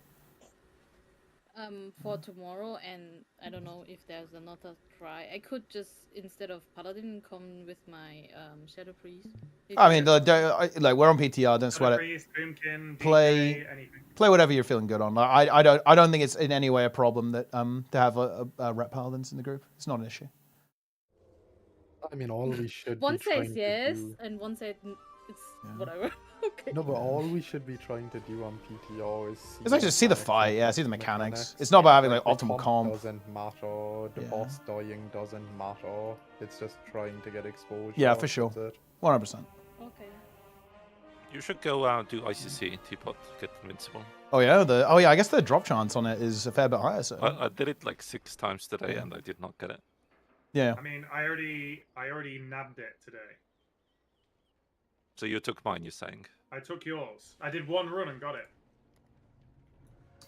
Speaker 21: For tomorrow, and I don't know if there's another try. I could just, instead of Paladin, come with my Shadow Priest.
Speaker 1: I mean, like we're on PTR. Don't sweat it. Play whatever you're feeling good on. I don't think it's in any way a problem that to have a rep Paladins in the group. It's not an issue.
Speaker 13: I mean, all we should
Speaker 21: one
Speaker 13: be trying
Speaker 21: says yes,
Speaker 13: to do...
Speaker 21: and one said it's whatever. Okay.
Speaker 13: No, but all we should be trying to do on PTR is
Speaker 1: see the fight, see the mechanics. It's not about having like optimal comp.
Speaker 13: Doesn't matter. The boss dying doesn't matter. It's just trying to get exposure.
Speaker 1: Yeah, for sure. 100%.
Speaker 21: Okay.
Speaker 10: You should go do ICC teapot, get invincible.
Speaker 1: Oh yeah, I guess the drop chance on it is a fair bit higher. So
Speaker 10: I did it like 6 times today, and I did not get it.
Speaker 1: Yeah.
Speaker 8: I mean, I already nabbed it today.
Speaker 10: So you took mine, you're saying?
Speaker 8: I took yours. I did one run and got it.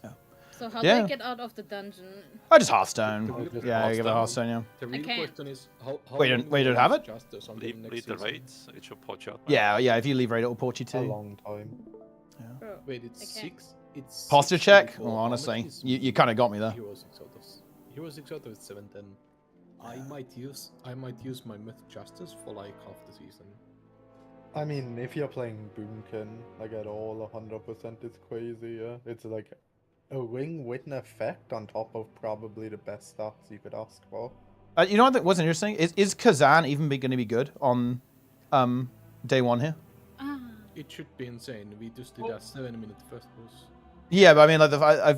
Speaker 1: Yeah.
Speaker 21: So how do I get out of the dungeon?
Speaker 1: I just Hearthstone. Yeah, I give it Hearthstone, yeah.
Speaker 14: The real question is how
Speaker 1: wait, you don't have it?
Speaker 10: Leave the raids, it should port you out.
Speaker 1: Yeah, if you leave raid, it'll port you too.
Speaker 13: A long time.
Speaker 1: Yeah.
Speaker 14: Wait, it's 6? It's
Speaker 1: posture check? Well, honestly, you kind of got me there.
Speaker 14: Heroes Exotus with 7, then I might use my Myth Justice for like half the season.
Speaker 13: I mean, if you're playing Boomkin, like at all, 100% is crazy, yeah? It's like a ring with an effect on top of probably the best stats you could ask for.
Speaker 1: You know what was interesting? Is Kazan even going to be good on day 1 here?
Speaker 14: It should be insane. We just did a 7-minute first boss.
Speaker 1: Yeah, but I mean, but I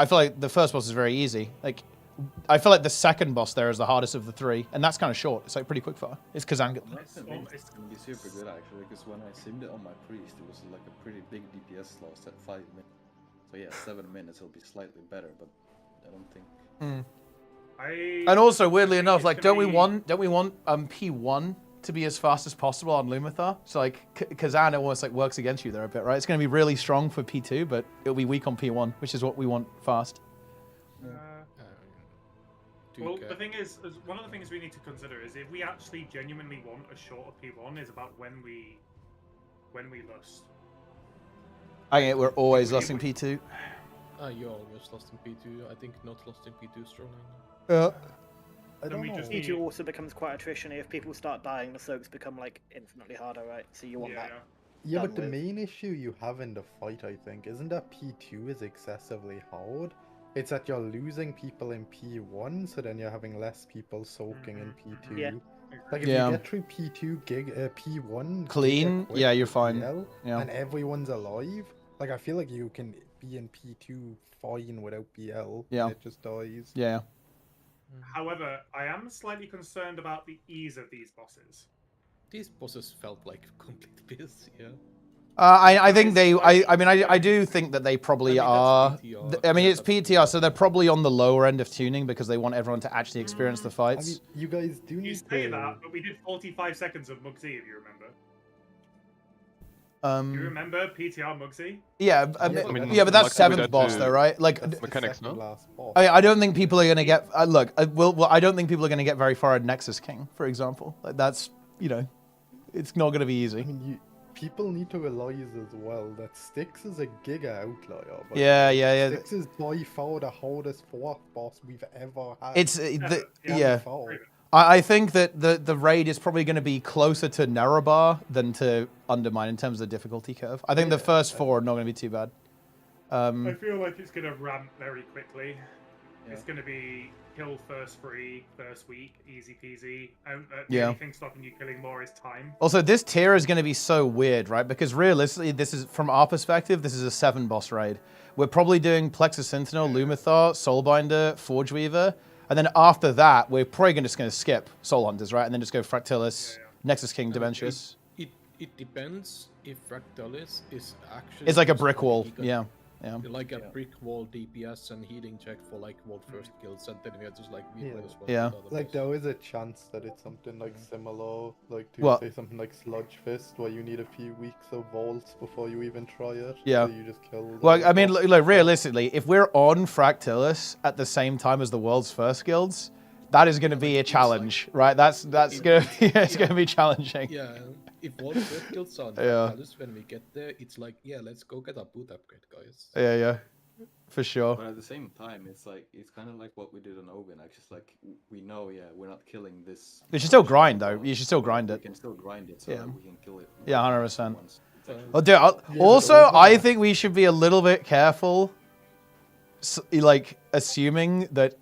Speaker 1: feel like the first boss is very easy. Like, I feel like the second boss there is the hardest of the 3, and that's kind of short. It's like pretty quick fire. It's Kazan.
Speaker 18: It's gonna be super good actually, because when I simmed it on my priest, it was like a pretty big DPS loss at 5 minutes. So yeah, 7 minutes will be slightly better, but I don't think.
Speaker 1: And also, weirdly enough, like, don't we want P1 to be as fast as possible on Lumathar? So like Kazan almost like works against you there a bit, right? It's going to be really strong for P2, but it'll be weak on P1, which is what we want fast.
Speaker 8: Well, the thing is, one of the things we need to consider is if we actually genuinely want a shorter P1 is about when we lust.
Speaker 1: I think we're always lusting P2.
Speaker 14: You're always lost in P2. I think not lost in P2 strong.
Speaker 1: Yeah.
Speaker 9: I don't know. P2 also becomes quite attrition-y. If people start dying, the soaks become like infinitely harder, right? So you want that.
Speaker 13: Yeah, but the main issue you have in the fight, I think, isn't that P2 is excessively hard. It's that you're losing people in P1, so then you're having less people soaking in P2.
Speaker 9: Yeah.
Speaker 13: Like if you get through P1
Speaker 1: clean, yeah, you're fine. Yeah.
Speaker 13: And everyone's alive. Like I feel like you can be in P2 fine without BL.
Speaker 1: Yeah.
Speaker 13: And it just dies.
Speaker 1: Yeah.
Speaker 8: However, I am slightly concerned about the ease of these bosses.
Speaker 14: These bosses felt like complete piss, yeah.
Speaker 1: I think I do think that they probably are. I mean, it's PTR, so they're probably on the lower end of tuning because they want everyone to actually experience the fights.
Speaker 13: I mean, you guys do need
Speaker 8: You say that, but we did 45 seconds of Mugsy, if you remember. You remember PTR Mugsy?
Speaker 1: Yeah, but that's 7th boss though, right? Like
Speaker 20: mechanics, no?
Speaker 1: I don't think people are gonna get. Look, I don't think people are gonna get very far at Nexus King, for example. Like that's it's not gonna be easy.
Speaker 13: I mean, people need to realize as well that Styx is a giga outlier. But
Speaker 1: Yeah.
Speaker 13: Styx is by far the hardest 4th boss we've ever had.
Speaker 1: It's I think that the raid is probably going to be closer to Nerebar than to Undermine in terms of the difficulty curve. I think the first 4 are not going to be too bad.
Speaker 8: I feel like it's going to ramp very quickly. It's going to be kill first free, first week, easy peasy. The
Speaker 1: Yeah.
Speaker 8: only thing stopping you killing more is time.
Speaker 1: Also, this tier is going to be so weird, right? Because realistically, this is, from our perspective, this is a 7 boss raid. We're probably doing Plexus Sentinel, Lumathor, Soulbinder, Forge Weaver, and then after that, we're probably just going to skip Soul Hunters, right? And then just go Fractilis, Nexus King, Dementius.
Speaker 14: It depends if Fractalis is actually...
Speaker 1: It's like a brick wall, yeah. Yeah.
Speaker 14: Like a brick wall DPS and healing check for like world first kills, and then we are just like
Speaker 1: Yeah.
Speaker 13: Like there is a chance that it's something like similar, like to
Speaker 1: What?
Speaker 13: say something like Sludge Fist, where you need a few weeks of vaults before you even try it.
Speaker 1: Yeah.
Speaker 13: So you just kill.
Speaker 1: Well, I mean, like realistically, if we're on Fractilis at the same time as the world's first guilds, that is going to be a challenge, right? That's going to be it's going to be challenging.
Speaker 14: Yeah. If world first guilds are on
Speaker 1: Yeah.
Speaker 14: Fractalis, when we get there, it's like, yeah, let's go get a boot upgrade, guys.
Speaker 1: Yeah, for sure.
Speaker 18: But at the same time, it's like it's kind of like what we did on Ogun. Actually, it's like we know, we're not killing this.
Speaker 1: You should still grind though. You should still grind it.
Speaker 18: We can still grind it, so that we can kill it.
Speaker 1: Yeah, 100%.
Speaker 18: Well,
Speaker 1: dude, also, I think we should be a little bit careful, like assuming that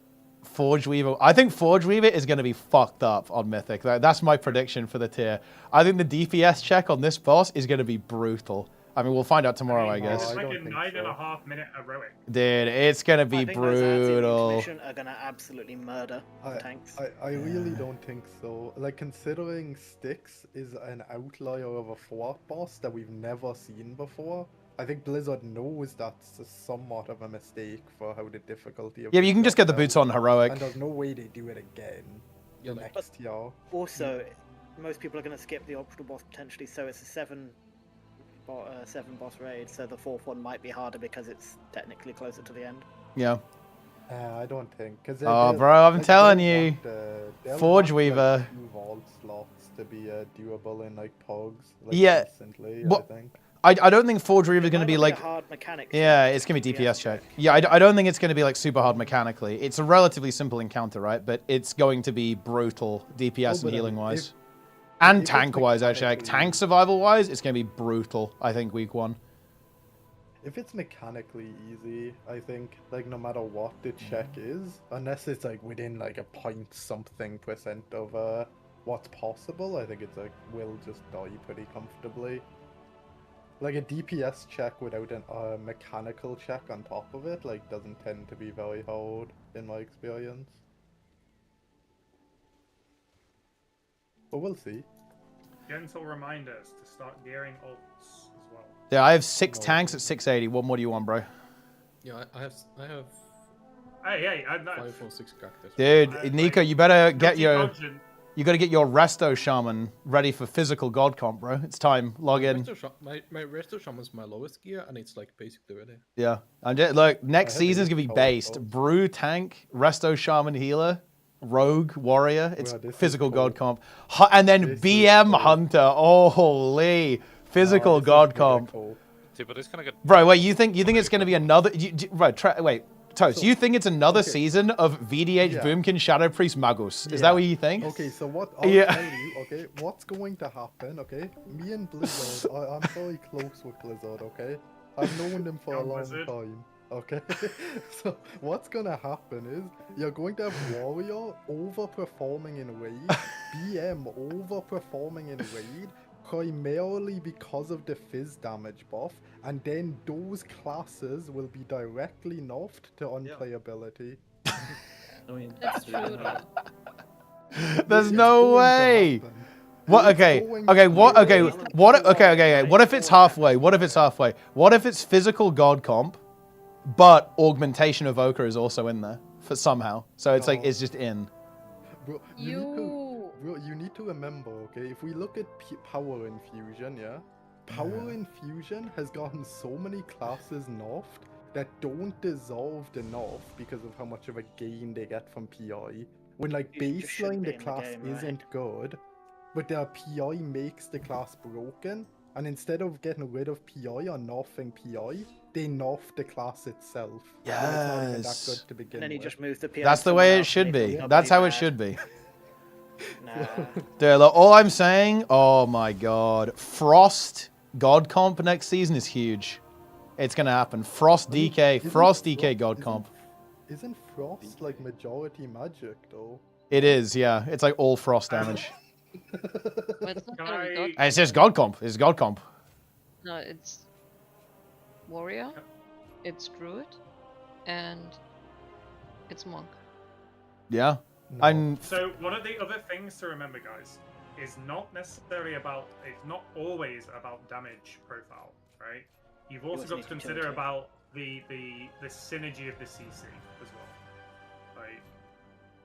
Speaker 1: Forge Weaver. I think Forge Weaver is going to be fucked up on Mythic. That's my prediction for the tier. I think the DPS check on this boss is going to be brutal. I mean, we'll find out tomorrow, I guess.
Speaker 8: It's like a 9.5-minute heroic.
Speaker 1: Dude, it's going to be
Speaker 9: I think those ads in the
Speaker 1: brutal.
Speaker 9: commission are gonna absolutely murder the tanks.
Speaker 13: I really don't think so. Like, considering Styx is an outlier of a 4 boss that we've never seen before, I think Blizzard knows that's somewhat of a mistake for how the difficulty of
Speaker 1: Yeah, but you can just get the boots on heroic.
Speaker 13: And there's no way they do it again next year.
Speaker 9: Also, most people are gonna skip the optional boss potentially, so it's a 7 boss raid, so the 4th one might be harder because it's technically closer to the end.
Speaker 1: Yeah.
Speaker 13: I don't think.
Speaker 1: Oh, bro, I'm telling you. Forge Weaver.
Speaker 13: 2 vault slots to be doable in like pogs. Like,
Speaker 1: Yeah.
Speaker 13: Recently,
Speaker 1: Well,
Speaker 13: I think.
Speaker 1: I don't think Forge Weaver is going to be like...
Speaker 9: hard mechanic.
Speaker 1: Yeah, it's going to be DPS check. Yeah, I don't think it's going to be like super hard mechanically. It's a relatively simple encounter, right? But it's going to be brutal DPS and healing wise. And tank wise, actually. Like, tank survival wise, it's going to be brutal, I think, week 1.
Speaker 13: If it's mechanically easy, I think, like, no matter what the check is, unless it's like within like a .something% of what's possible, I think it's like we'll just die pretty comfortably. Like a DPS check without a mechanical check on top of it, like, doesn't tend to be very hard in my experience. But we'll see.
Speaker 8: Gentle reminders to start gearing ults as well.
Speaker 1: Yeah, I have 6 tanks at 680. What more do you want, bro?
Speaker 14: Yeah, I have.
Speaker 8: Hey,
Speaker 14: 5 or 6 characters.
Speaker 1: Dude, Nico, you better get your... You got to get your Resto Shaman ready for physical god comp, bro. It's time. Log in.
Speaker 14: My Resto Shaman is my lowest gear, and it's like basically ready.
Speaker 1: Yeah. And look, next season's going to be based. Brew tank, Resto Shaman healer, rogue warrior. It's physical god comp. And then BM hunter. Oh, holy. Physical god comp.
Speaker 10: See, but it's gonna get...
Speaker 1: Bro, wait, you think it's going to be another... wait. Toast, you think it's another season of VDH Boomkin Shadow Priest Magus? Is that what you think?
Speaker 13: Okay, so what I'll tell you, okay, what's going to happen, okay? Me and Blizzard, I'm very close with Blizzard, okay? I've known them for a long time, okay? So what's gonna happen is you're going to have Warrior overperforming in Raid, BM overperforming in Raid, primarily because of the fizz damage buff, and then those classes will be directly nerfed to unplayability.
Speaker 18: I mean,
Speaker 21: that's true.
Speaker 1: There's no way. What? Okay. What? Okay. What? Okay. What if it's halfway? What if it's halfway? What if it's physical god comp, but augmentation evoker is also in there for somehow? So it's like it's just in.
Speaker 13: Bro, you need to remember, okay, if we look at Power Infusion, Power Infusion has gotten so many classes nerfed that don't deserve the nerf because of how much of a gain they get from PI. When, like, baseline the class isn't good, but their PI makes the class broken, and instead of getting rid of PI or nerfing PI, they nerf the class itself.
Speaker 1: Yes.
Speaker 13: It's not that good to begin
Speaker 9: And then you
Speaker 13: with.
Speaker 9: just move the PI.
Speaker 1: That's the way it should be. That's how it should be. Dude, look, all I'm saying, oh my god, Frost God comp next season is huge. It's gonna happen. Frost DK God comp.
Speaker 13: Isn't Frost like majority magic though?
Speaker 1: It is, yeah. It's like all Frost damage.
Speaker 12: Well, it's not
Speaker 8: Can
Speaker 12: gonna be God
Speaker 1: And it's just God comp. It's God comp.
Speaker 12: No, it's warrior, it's druid, and it's monk.
Speaker 1: Yeah.
Speaker 13: No.
Speaker 1: I'm.
Speaker 8: So one of the other things to remember, guys, is not necessarily about. It's not always about damage profile, right? You've also got to consider about the synergy of the CC as well. Right.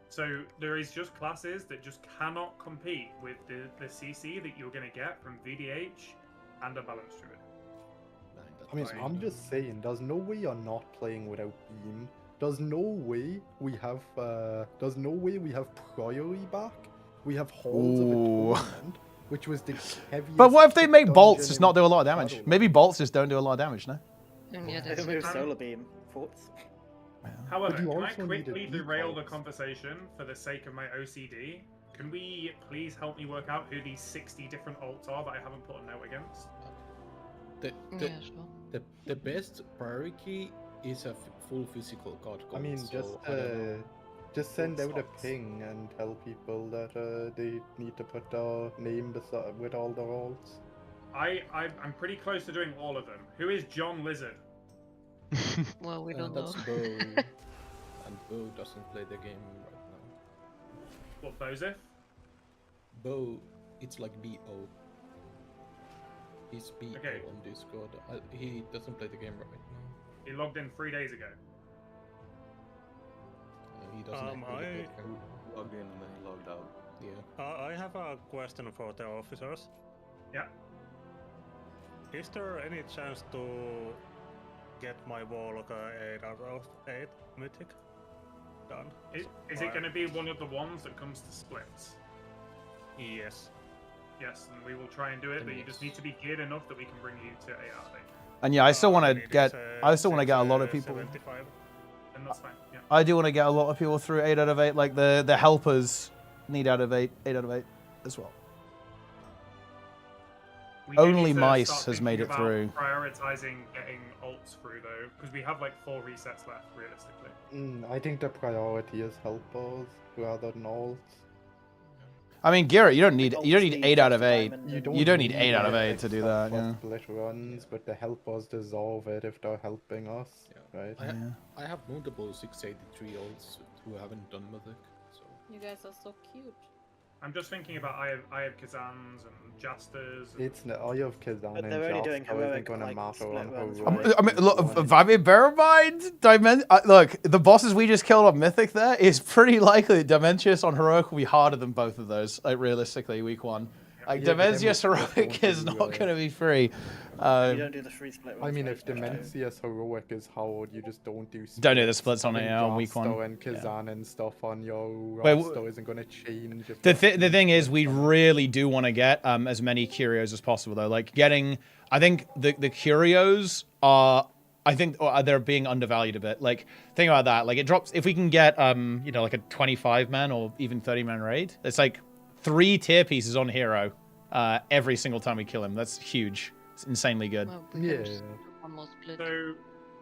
Speaker 8: So there is just classes that just cannot compete with the CC that you're going to get from VDH and a balanced druid.
Speaker 13: I mean, I'm just saying, there's no way you're not playing without beam. There's no way we have. There's no way we have Priory back. We have Halls of Atonement, which was the heaviest.
Speaker 1: But what if they make bolts
Speaker 13: dungeon
Speaker 1: just
Speaker 13: in
Speaker 1: not do a lot of damage?
Speaker 13: Battle.
Speaker 1: Maybe bolts just don't do a lot of damage, no?
Speaker 12: Yeah,
Speaker 9: They move solar beam. Thoughts?
Speaker 8: However,
Speaker 13: you
Speaker 8: can I
Speaker 13: also need
Speaker 8: quickly
Speaker 13: a
Speaker 8: derail the
Speaker 13: default.
Speaker 8: conversation for the sake of my OCD? Can we please help me work out who these 60 different alts are that I haven't put a note against?
Speaker 14: The best priority is a full physical god gold.
Speaker 13: I mean, just send out a ping and tell people that they need to put their name beside with all their alts.
Speaker 8: I'm pretty close to doing all of them. Who is John Lizard?
Speaker 12: Well, we don't know.
Speaker 14: That's Bo, and Bo doesn't play the game right now.
Speaker 8: What, Bozif?
Speaker 14: Bo, it's like B-O. He's B-O on Discord. He doesn't play the game right now.
Speaker 8: He logged in 3 days ago.
Speaker 14: He doesn't actually play the game.
Speaker 18: He logged in and then he logged out.
Speaker 14: Yeah.
Speaker 19: I have a question for the officers.
Speaker 8: Yeah.
Speaker 19: Is there any chance to get my Warlock 8 out of 8 Mythic done?
Speaker 8: Is it going to be one of the ones that comes to splits?
Speaker 19: Yes.
Speaker 8: Yes, and we will try and do it, but you just need to be geared enough that we can bring you to 8 out of 8.
Speaker 1: And yeah, I still want to get. I still want to get a lot of people.
Speaker 8: 75. And that's fine. Yeah.
Speaker 1: I do want to get a lot of people through 8 out of 8. Like the helpers need 8 out of 8 as well.
Speaker 8: We do
Speaker 1: Only
Speaker 8: need to
Speaker 1: Mice
Speaker 8: start
Speaker 1: has made
Speaker 8: thinking
Speaker 1: it through.
Speaker 8: about prioritizing getting ults through though, because we have like 4 resets left realistically.
Speaker 13: I think the priority is helpers rather than alts.
Speaker 1: I mean, Garrett, you don't need 8 out of 8. You don't need 8 out of 8 to do that.
Speaker 13: For
Speaker 1: Yeah.
Speaker 13: split runs, but the helpers deserve it if they're helping us, right?
Speaker 14: I have multiple 683 olds who haven't done Mythic, so.
Speaker 21: You guys are so cute.
Speaker 8: I'm just thinking about I have Kazans and Jasters. And...
Speaker 13: It's the Eye of Kazan
Speaker 9: But
Speaker 13: and
Speaker 9: they're only
Speaker 13: Jasta
Speaker 9: doing
Speaker 13: isn't
Speaker 9: heroic,
Speaker 13: gonna
Speaker 9: like,
Speaker 13: matter
Speaker 9: split
Speaker 13: on
Speaker 9: runs,
Speaker 13: heroic.
Speaker 1: I mean, look, I mean, bear in mind, look, the bosses we just killed on Mythic there is pretty likely that Dementius on Heroic will be harder than both of those, like, realistically, week 1. Like, Dementius Heroic is not going to be free.
Speaker 9: You don't do the free split
Speaker 13: I mean, if Dementius Heroic is hard, you just don't do splits.
Speaker 1: Don't do the splits on it on week 1.
Speaker 13: And Kazan and stuff on your
Speaker 1: Wait,
Speaker 13: roster isn't going to change.
Speaker 1: The thing is, we really do want to get as many curios as possible, though. Like, I think the curios are... they're being undervalued a bit. Like, think about that. Like, it drops... If we can get, like a 25-man or even 30-man raid, it's like 3 tier pieces on hero every single time we kill him. That's huge. It's insanely good.
Speaker 13: Yeah.
Speaker 8: So,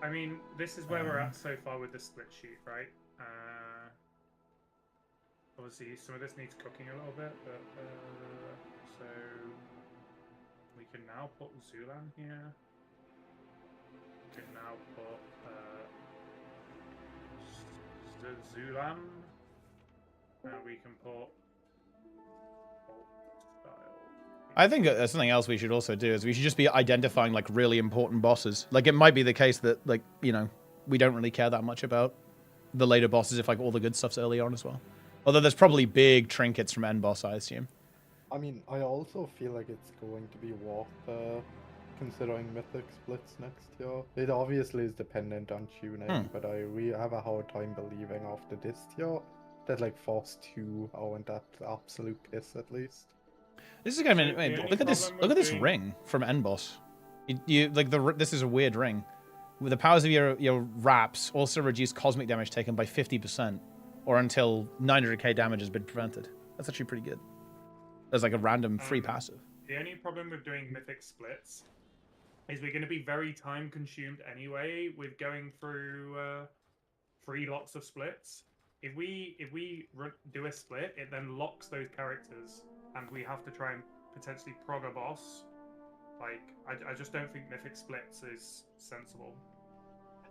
Speaker 8: I mean, this is where we're at so far with the split sheet, right? Obviously, some of this needs cooking a little bit, but so we can now put Zulan here. We can now put Zulan, and we can put
Speaker 1: I think there's something else we should also do is we should just be identifying like really important bosses. Like it might be the case that like, we don't really care that much about the later bosses if like all the good stuff's early on as well. Although there's probably big trinkets from end boss, I assume.
Speaker 13: I mean, I also feel like it's going to be worth considering Mythic splits next year. It obviously is dependent on tuning, but I really have a hard time believing after this year that like Force 2 aren't at absolute piss at least.
Speaker 1: This is gonna be. Look at this! Look at this ring from end boss. This is a weird ring. With the powers of your wraps also reduce cosmic damage taken by 50%, or until 900k damage has been prevented. That's actually pretty good. There's like a random free passive.
Speaker 8: The only problem with doing Mythic splits is we're going to be very time consumed anyway with going through 3 lots of splits. If we do a split, it then locks those characters, and we have to try and potentially prog a boss. Like, I just don't think Mythic splits is sensible.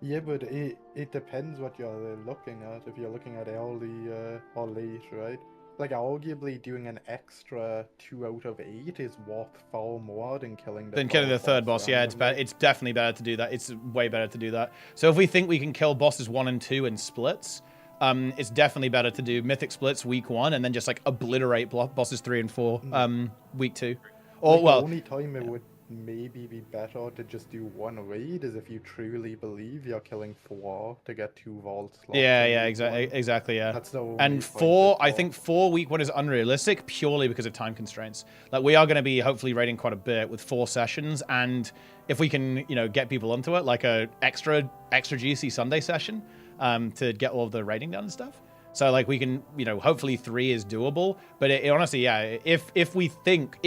Speaker 13: Yeah, but it depends what you're looking at. If you're looking at early or late, right? Like, arguably doing an extra 2 out of 8 is worth far more than killing the
Speaker 1: third boss. Yeah, it's better. It's definitely better to do that. It's way better to do that. So if we think we can kill bosses 1 and 2 in splits, it's definitely better to do Mythic splits week 1 and then just like obliterate bosses 3 and 4 week 2. Or
Speaker 13: like,
Speaker 1: well,
Speaker 13: the only time it would maybe be better to just do 1 raid is if you truly believe you're killing 4 to get 2 vault slots.
Speaker 1: Yeah, exactly, yeah.
Speaker 13: That's the only
Speaker 1: and 4, I think 4 week 1 is unrealistic purely because of time constraints. Like, we are going to be hopefully raiding quite a bit with 4 sessions, and if we can, you know, get people onto it, like a extra GC Sunday session, to get all of the raiding done and stuff. So like we can, you know, hopefully 3 is doable. But it honestly, yeah, if we think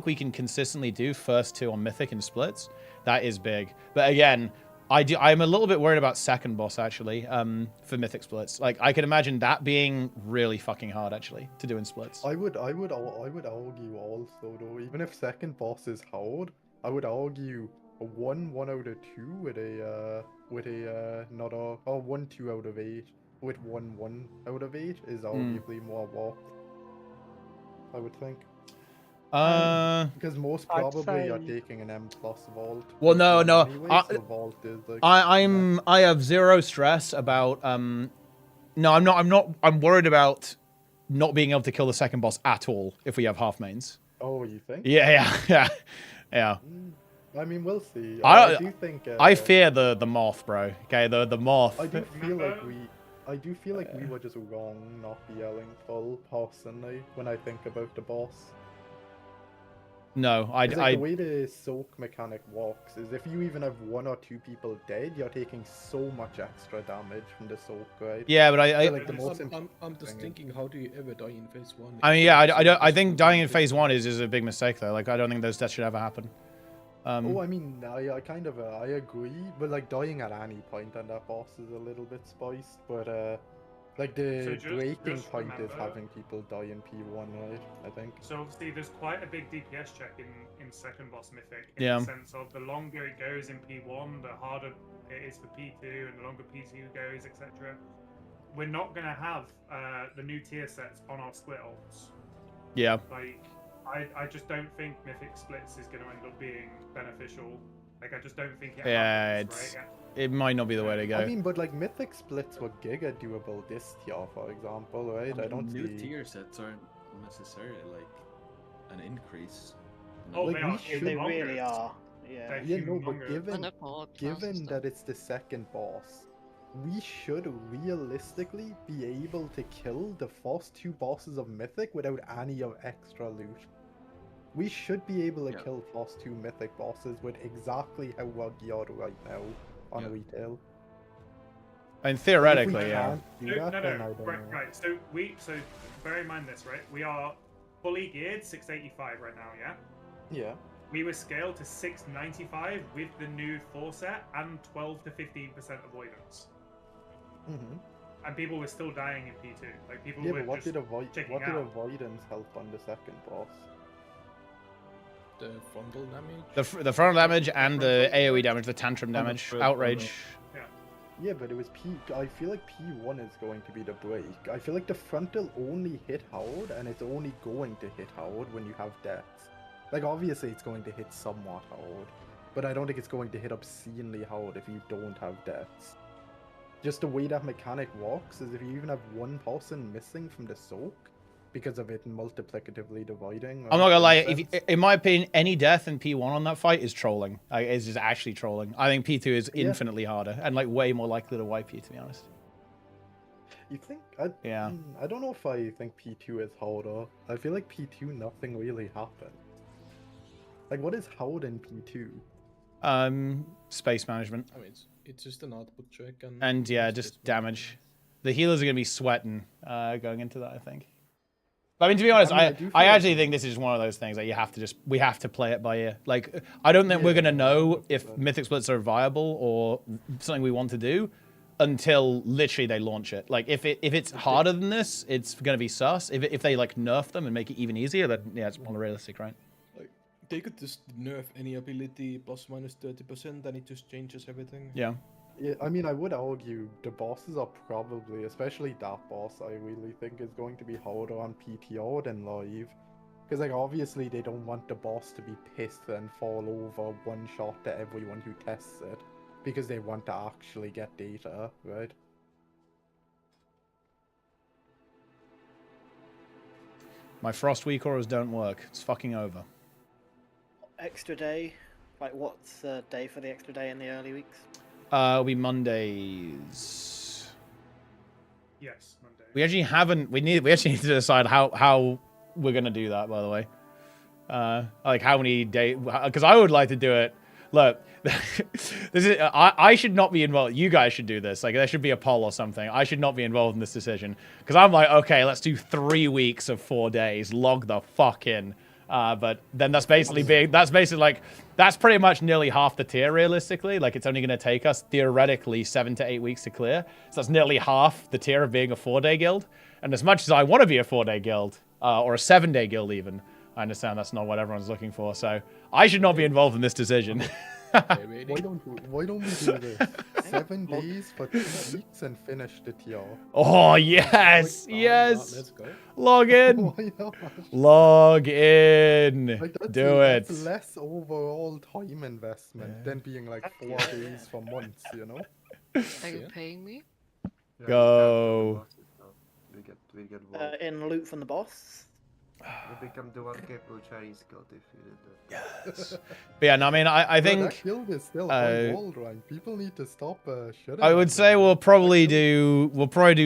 Speaker 1: we can consistently do first 2 on Mythic and splits, that is big. But again, I'm a little bit worried about second boss actually, for Mythic splits. Like I can imagine that being really fucking hard actually to do in splits.
Speaker 13: I would argue also though, even if second boss is hard, I would argue a 1 out of 2 with a not a or 1 2 out of 8. With 1 out of 8 is arguably more worth, I would think. Because most probably you're taking an M+ vault.
Speaker 1: Well, no.
Speaker 13: Anyway, so vault is like,
Speaker 1: I have zero stress about. No, I'm not. I'm worried about not being able to kill the second boss at all if we have half mains.
Speaker 13: Oh, you think?
Speaker 1: Yeah.
Speaker 13: I mean, we'll see.
Speaker 1: I
Speaker 13: do think.
Speaker 1: I fear the moth, bro. Okay, the moth.
Speaker 13: I do feel like we were just wrong not yelling full personally when I think about the boss.
Speaker 1: No,
Speaker 13: the way the soak mechanic works is if you even have 1 or 2 people dead, you're taking so much extra damage from the soak, right?
Speaker 1: Yeah, but
Speaker 14: I'm just thinking, how do you ever die in phase 1?
Speaker 1: I mean, yeah, I think dying in phase 1 is a big mistake though. Like I don't think those deaths should ever happen.
Speaker 13: I mean, I kind of I agree, but like dying at any point on that boss is a little bit spiced. But like the breaking point is having people die in P1, right? I think.
Speaker 8: So obviously, there's quite a big DPS check in second boss Mythic.
Speaker 1: In
Speaker 8: the sense of the longer it goes in P1, the harder it is for P2, and the longer P2 goes, etc. We're not gonna have the new tier sets on our split ults.
Speaker 1: Yeah.
Speaker 8: Like. I just don't think Mythic splits is going to end up being beneficial. Like, I just don't think it happens, right?
Speaker 1: It might not be the way to go.
Speaker 13: I mean, but like Mythic splits were giga doable this tier, for example, right? I don't
Speaker 18: new
Speaker 13: see...
Speaker 18: tier sets aren't necessarily like an increase.
Speaker 8: Oh,
Speaker 13: like,
Speaker 9: they really are. Yeah.
Speaker 13: Yeah, no, but given that it's the second boss, we should realistically be able to kill the first 2 bosses of Mythic without any of extra loot. We should be able to kill first 2 Mythic bosses with exactly how we're geared right now on retail.
Speaker 1: And theoretically, yeah.
Speaker 8: Right. So bear in mind this, right? We are fully geared 685 right now, yeah?
Speaker 13: Yeah.
Speaker 8: We were scaled to 695 with the new 4 set and 12 to 15% avoidance. And people were still dying in P2. Like people were
Speaker 13: but what
Speaker 8: just
Speaker 13: did avoidance help on the second boss?
Speaker 14: The frontal damage.
Speaker 1: The frontal damage and the AoE damage, the tantrum damage, outrage.
Speaker 13: Yeah, but it was I feel like P1 is going to be the break. I feel like the frontal only hit hard, and it's only going to hit hard when you have deaths. Like obviously it's going to hit somewhat hard, but I don't think it's going to hit obscenely hard if you don't have deaths. Just the way that mechanic works is if you even have 1 person missing from the soak because of it multiplicatively dividing.
Speaker 1: I'm not gonna lie, in my opinion, any death in P1 on that fight is trolling. Is just actually trolling. I think P2 is infinitely harder and like way more likely to wipe you, to be honest.
Speaker 13: You think? I don't know if I think P2 is harder. I feel like P2 nothing really happened. Like what is hard in P2?
Speaker 1: Space management.
Speaker 14: I mean, it's just an output check
Speaker 1: and yeah, just damage. The healers are gonna be sweating going into that, I think. But I mean, to be honest, I actually think this is one of those things that we have to play it by ear. Like, I don't think we're gonna know if Mythic splits are viable or something we want to do until literally they launch it. Like if it's harder than this, it's gonna be sus. If they like nerf them and make it even easier, then yeah, it's more realistic, right?
Speaker 14: Like they could just nerf any ability plus minus 30%, and it just changes everything.
Speaker 1: Yeah.
Speaker 13: Yeah, I mean, I would argue the bosses are probably, especially that boss, I really think is going to be harder on PTR than live. Because, like, obviously they don't want the boss to be pissed and fall over one shot to everyone who tests it. Because they want to actually get data, right?
Speaker 1: My Frost week auras don't work. It's fucking over.
Speaker 9: Extra day? Like, what's the day for the extra day in the early weeks?
Speaker 1: It'll be Mondays.
Speaker 8: Yes, Monday.
Speaker 1: We actually haven't. We actually need to decide how we're gonna do that. By the way, like how many days? Because I would like to do it. Look, this is. I should not be involved. You guys should do this. Like there should be a poll or something. I should not be involved in this decision because I'm like, okay, let's do 3 weeks of 4 days. Log the fuck in. But then that's basically that's pretty much nearly half the tier realistically. Like it's only going to take us theoretically 7 to 8 weeks to clear. So that's nearly half the tier of being a 4-day guild. And as much as I want to be a 4-day guild or a 7-day guild even, I understand that's not what everyone's looking for. So I should not be involved in this decision.
Speaker 13: Why don't we do this? 7 days for 2 weeks and finish the TR.
Speaker 1: Oh yes, yes.
Speaker 14: Let's go.
Speaker 1: Log in.
Speaker 13: Why not?
Speaker 1: Log in.
Speaker 13: Like,
Speaker 1: Do it.
Speaker 13: That's less overall time investment than being like 4 days for months, you know?
Speaker 12: Are you paying me?
Speaker 1: Go.
Speaker 17: We get one.
Speaker 9: In loot from the boss.
Speaker 17: You become the one gw2 guild if you did that.
Speaker 1: Yes. But yeah, no, I mean, I think
Speaker 13: that guild is still old, right? People need to stop shutting.
Speaker 1: I would say we'll probably do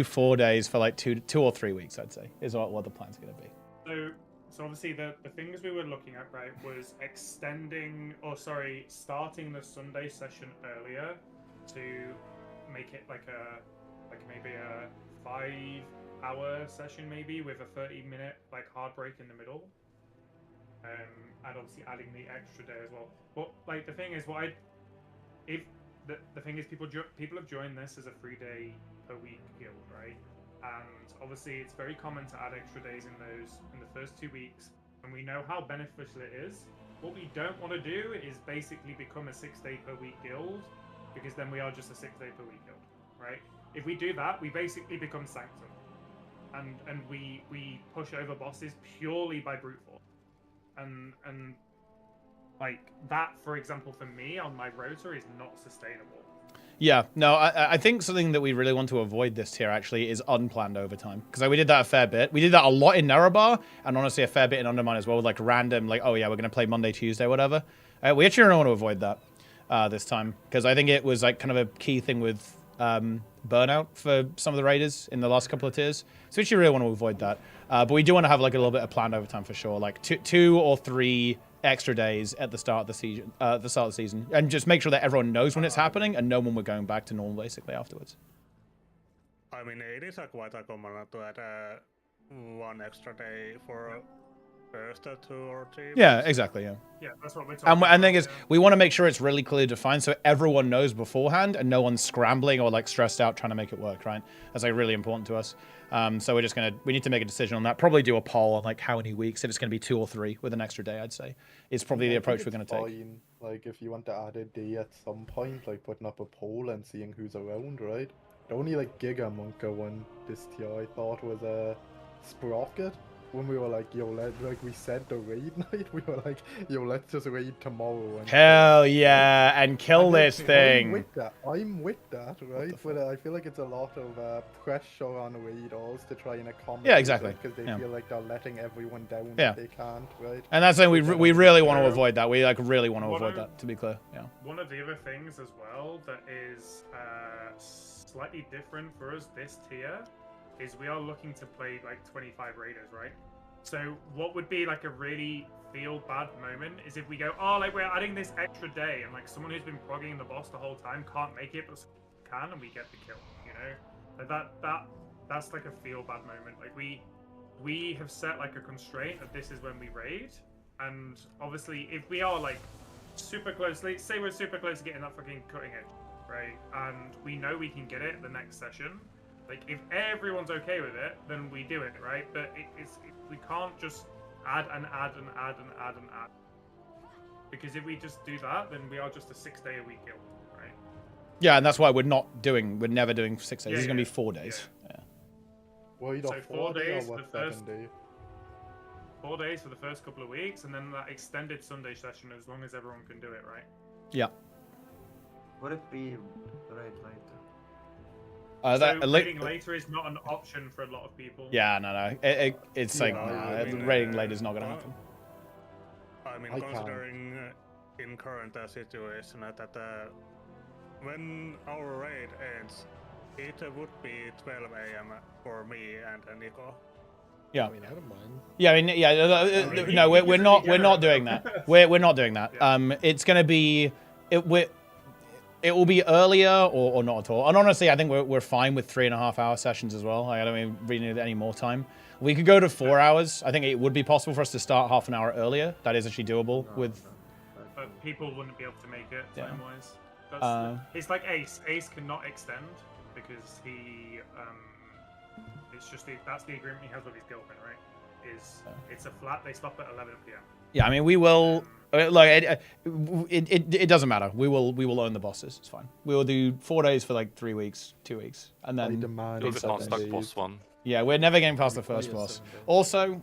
Speaker 1: 4 days for like 2 or 3 weeks. I'd say is what the plan's gonna be.
Speaker 8: So obviously the things we were looking at, right, was starting the Sunday session earlier to make it like maybe a 5-hour session maybe with a 30-minute like hard break in the middle, and obviously adding the extra day as well. But like the thing is, the thing is people have joined this as a 3-day per week guild, right? And obviously it's very common to add extra days in the first 2 weeks, and we know how beneficial it is. What we don't want to do is basically become a 6-day per week guild, because then we are just a 6-day per week guild, right? If we do that, we basically become Sanctum, and we push over bosses purely by brute force, and like that, for example, for me on my rotor is not sustainable.
Speaker 1: Yeah, no, I think something that we really want to avoid this tier actually is unplanned overtime. Because we did that a fair bit. We did that a lot in Nerebar, and honestly a fair bit in Undermine as well, with like random, like, oh yeah, we're going to play Monday, Tuesday, whatever. We actually don't want to avoid that this time, because I think it was like kind of a key thing with burnout for some of the raiders in the last couple of tiers. So we actually really want to avoid that. But we do want to have like a little bit of planned overtime for sure, like 2 or 3 extra days at the start of the season, and just make sure that everyone knows when it's happening and know when we're going back to normal basically afterwards.
Speaker 19: I mean, it is quite a common to add 1 extra day for first 2 or 3.
Speaker 1: Yeah, exactly. Yeah.
Speaker 8: Yeah, that's what we're talking
Speaker 1: And the thing is, we want to make sure it's really clearly defined so everyone knows beforehand and no one's scrambling or like stressed out trying to make it work, right? That's like really important to us. So we need to make a decision on that. Probably do a poll on like how many weeks. If it's going to be 2 or 3 with an extra day, I'd say is probably the approach we're going to take.
Speaker 13: Like if you want to add a day at some point, like putting up a poll and seeing who's around, right? The only like Giga Monka one this tier I thought was Sprocket. When we were like, yo, we said the raid night, we were like, yo, let's just raid tomorrow. And
Speaker 1: hell yeah, and kill this thing.
Speaker 13: I'm with that, right? But I feel like it's a lot of pressure on raiders to try and accommodate.
Speaker 1: Yeah, exactly.
Speaker 13: Because they feel like they're letting everyone down
Speaker 1: Yeah.
Speaker 13: if they can't, right?
Speaker 1: And that's something we really want to avoid that. We like really want to avoid that, to be clear. Yeah.
Speaker 8: One of the other things as well that is slightly different for us this tier is we are looking to play like 25 raiders, right? So what would be like a really feel bad moment is if we go, oh, like we're adding this extra day, and like someone who's been progging the boss the whole time can't make it, but can, and we get the kill, you know? Like that's like a feel bad moment. Like we have set like a constraint of this is when we raid, and obviously if we are like super close, say we're super close to getting that fucking cutting edge, right? And we know we can get it the next session. Like, if everyone's okay with it, then we do it, right? But we can't just add and add and add and add and add. Because if we just do that, then we are just a 6-day-a-week guild, right?
Speaker 1: Yeah, and that's why we're never doing 6 days. This is gonna be 4 days. Yeah.
Speaker 13: Well, you
Speaker 8: So
Speaker 13: got
Speaker 8: 4 days
Speaker 13: or
Speaker 8: for the first
Speaker 13: 7 days?
Speaker 8: 4 days for the first couple of weeks, and then that extended Sunday session as long as everyone can do it, right?
Speaker 1: Yeah.
Speaker 17: What if we raid later?
Speaker 8: So raiding later is not an option for a lot of people.
Speaker 1: Yeah, no. It's like, raiding late is not gonna happen.
Speaker 19: I mean, considering in current situation that when our raid ends, it would be 12 a.m. for me and Nico.
Speaker 1: Yeah.
Speaker 14: I mean, I don't mind.
Speaker 1: Yeah, I mean, yeah. No, we're not doing that. We're not doing that. It's gonna be it will be earlier or not at all. And honestly, I think we're fine with 3.5-hour sessions as well. Like, I don't really need any more time. We could go to 4 hours. I think it would be possible for us to start half an hour earlier. That is actually doable with.
Speaker 8: But people wouldn't be able to make it time-wise. It's like Ace. Ace cannot extend because he. It's just that's the agreement he has with his girlfriend, right? It's a flat. They stop at 11 p.m.
Speaker 1: Yeah, I mean, we will. Like it doesn't matter. We will own the bosses. It's fine. We will do 4 days for like 3 weeks, 2 weeks, and then
Speaker 10: Do the Hardstuck boss one.
Speaker 1: Yeah, we're never getting past the first boss. Also,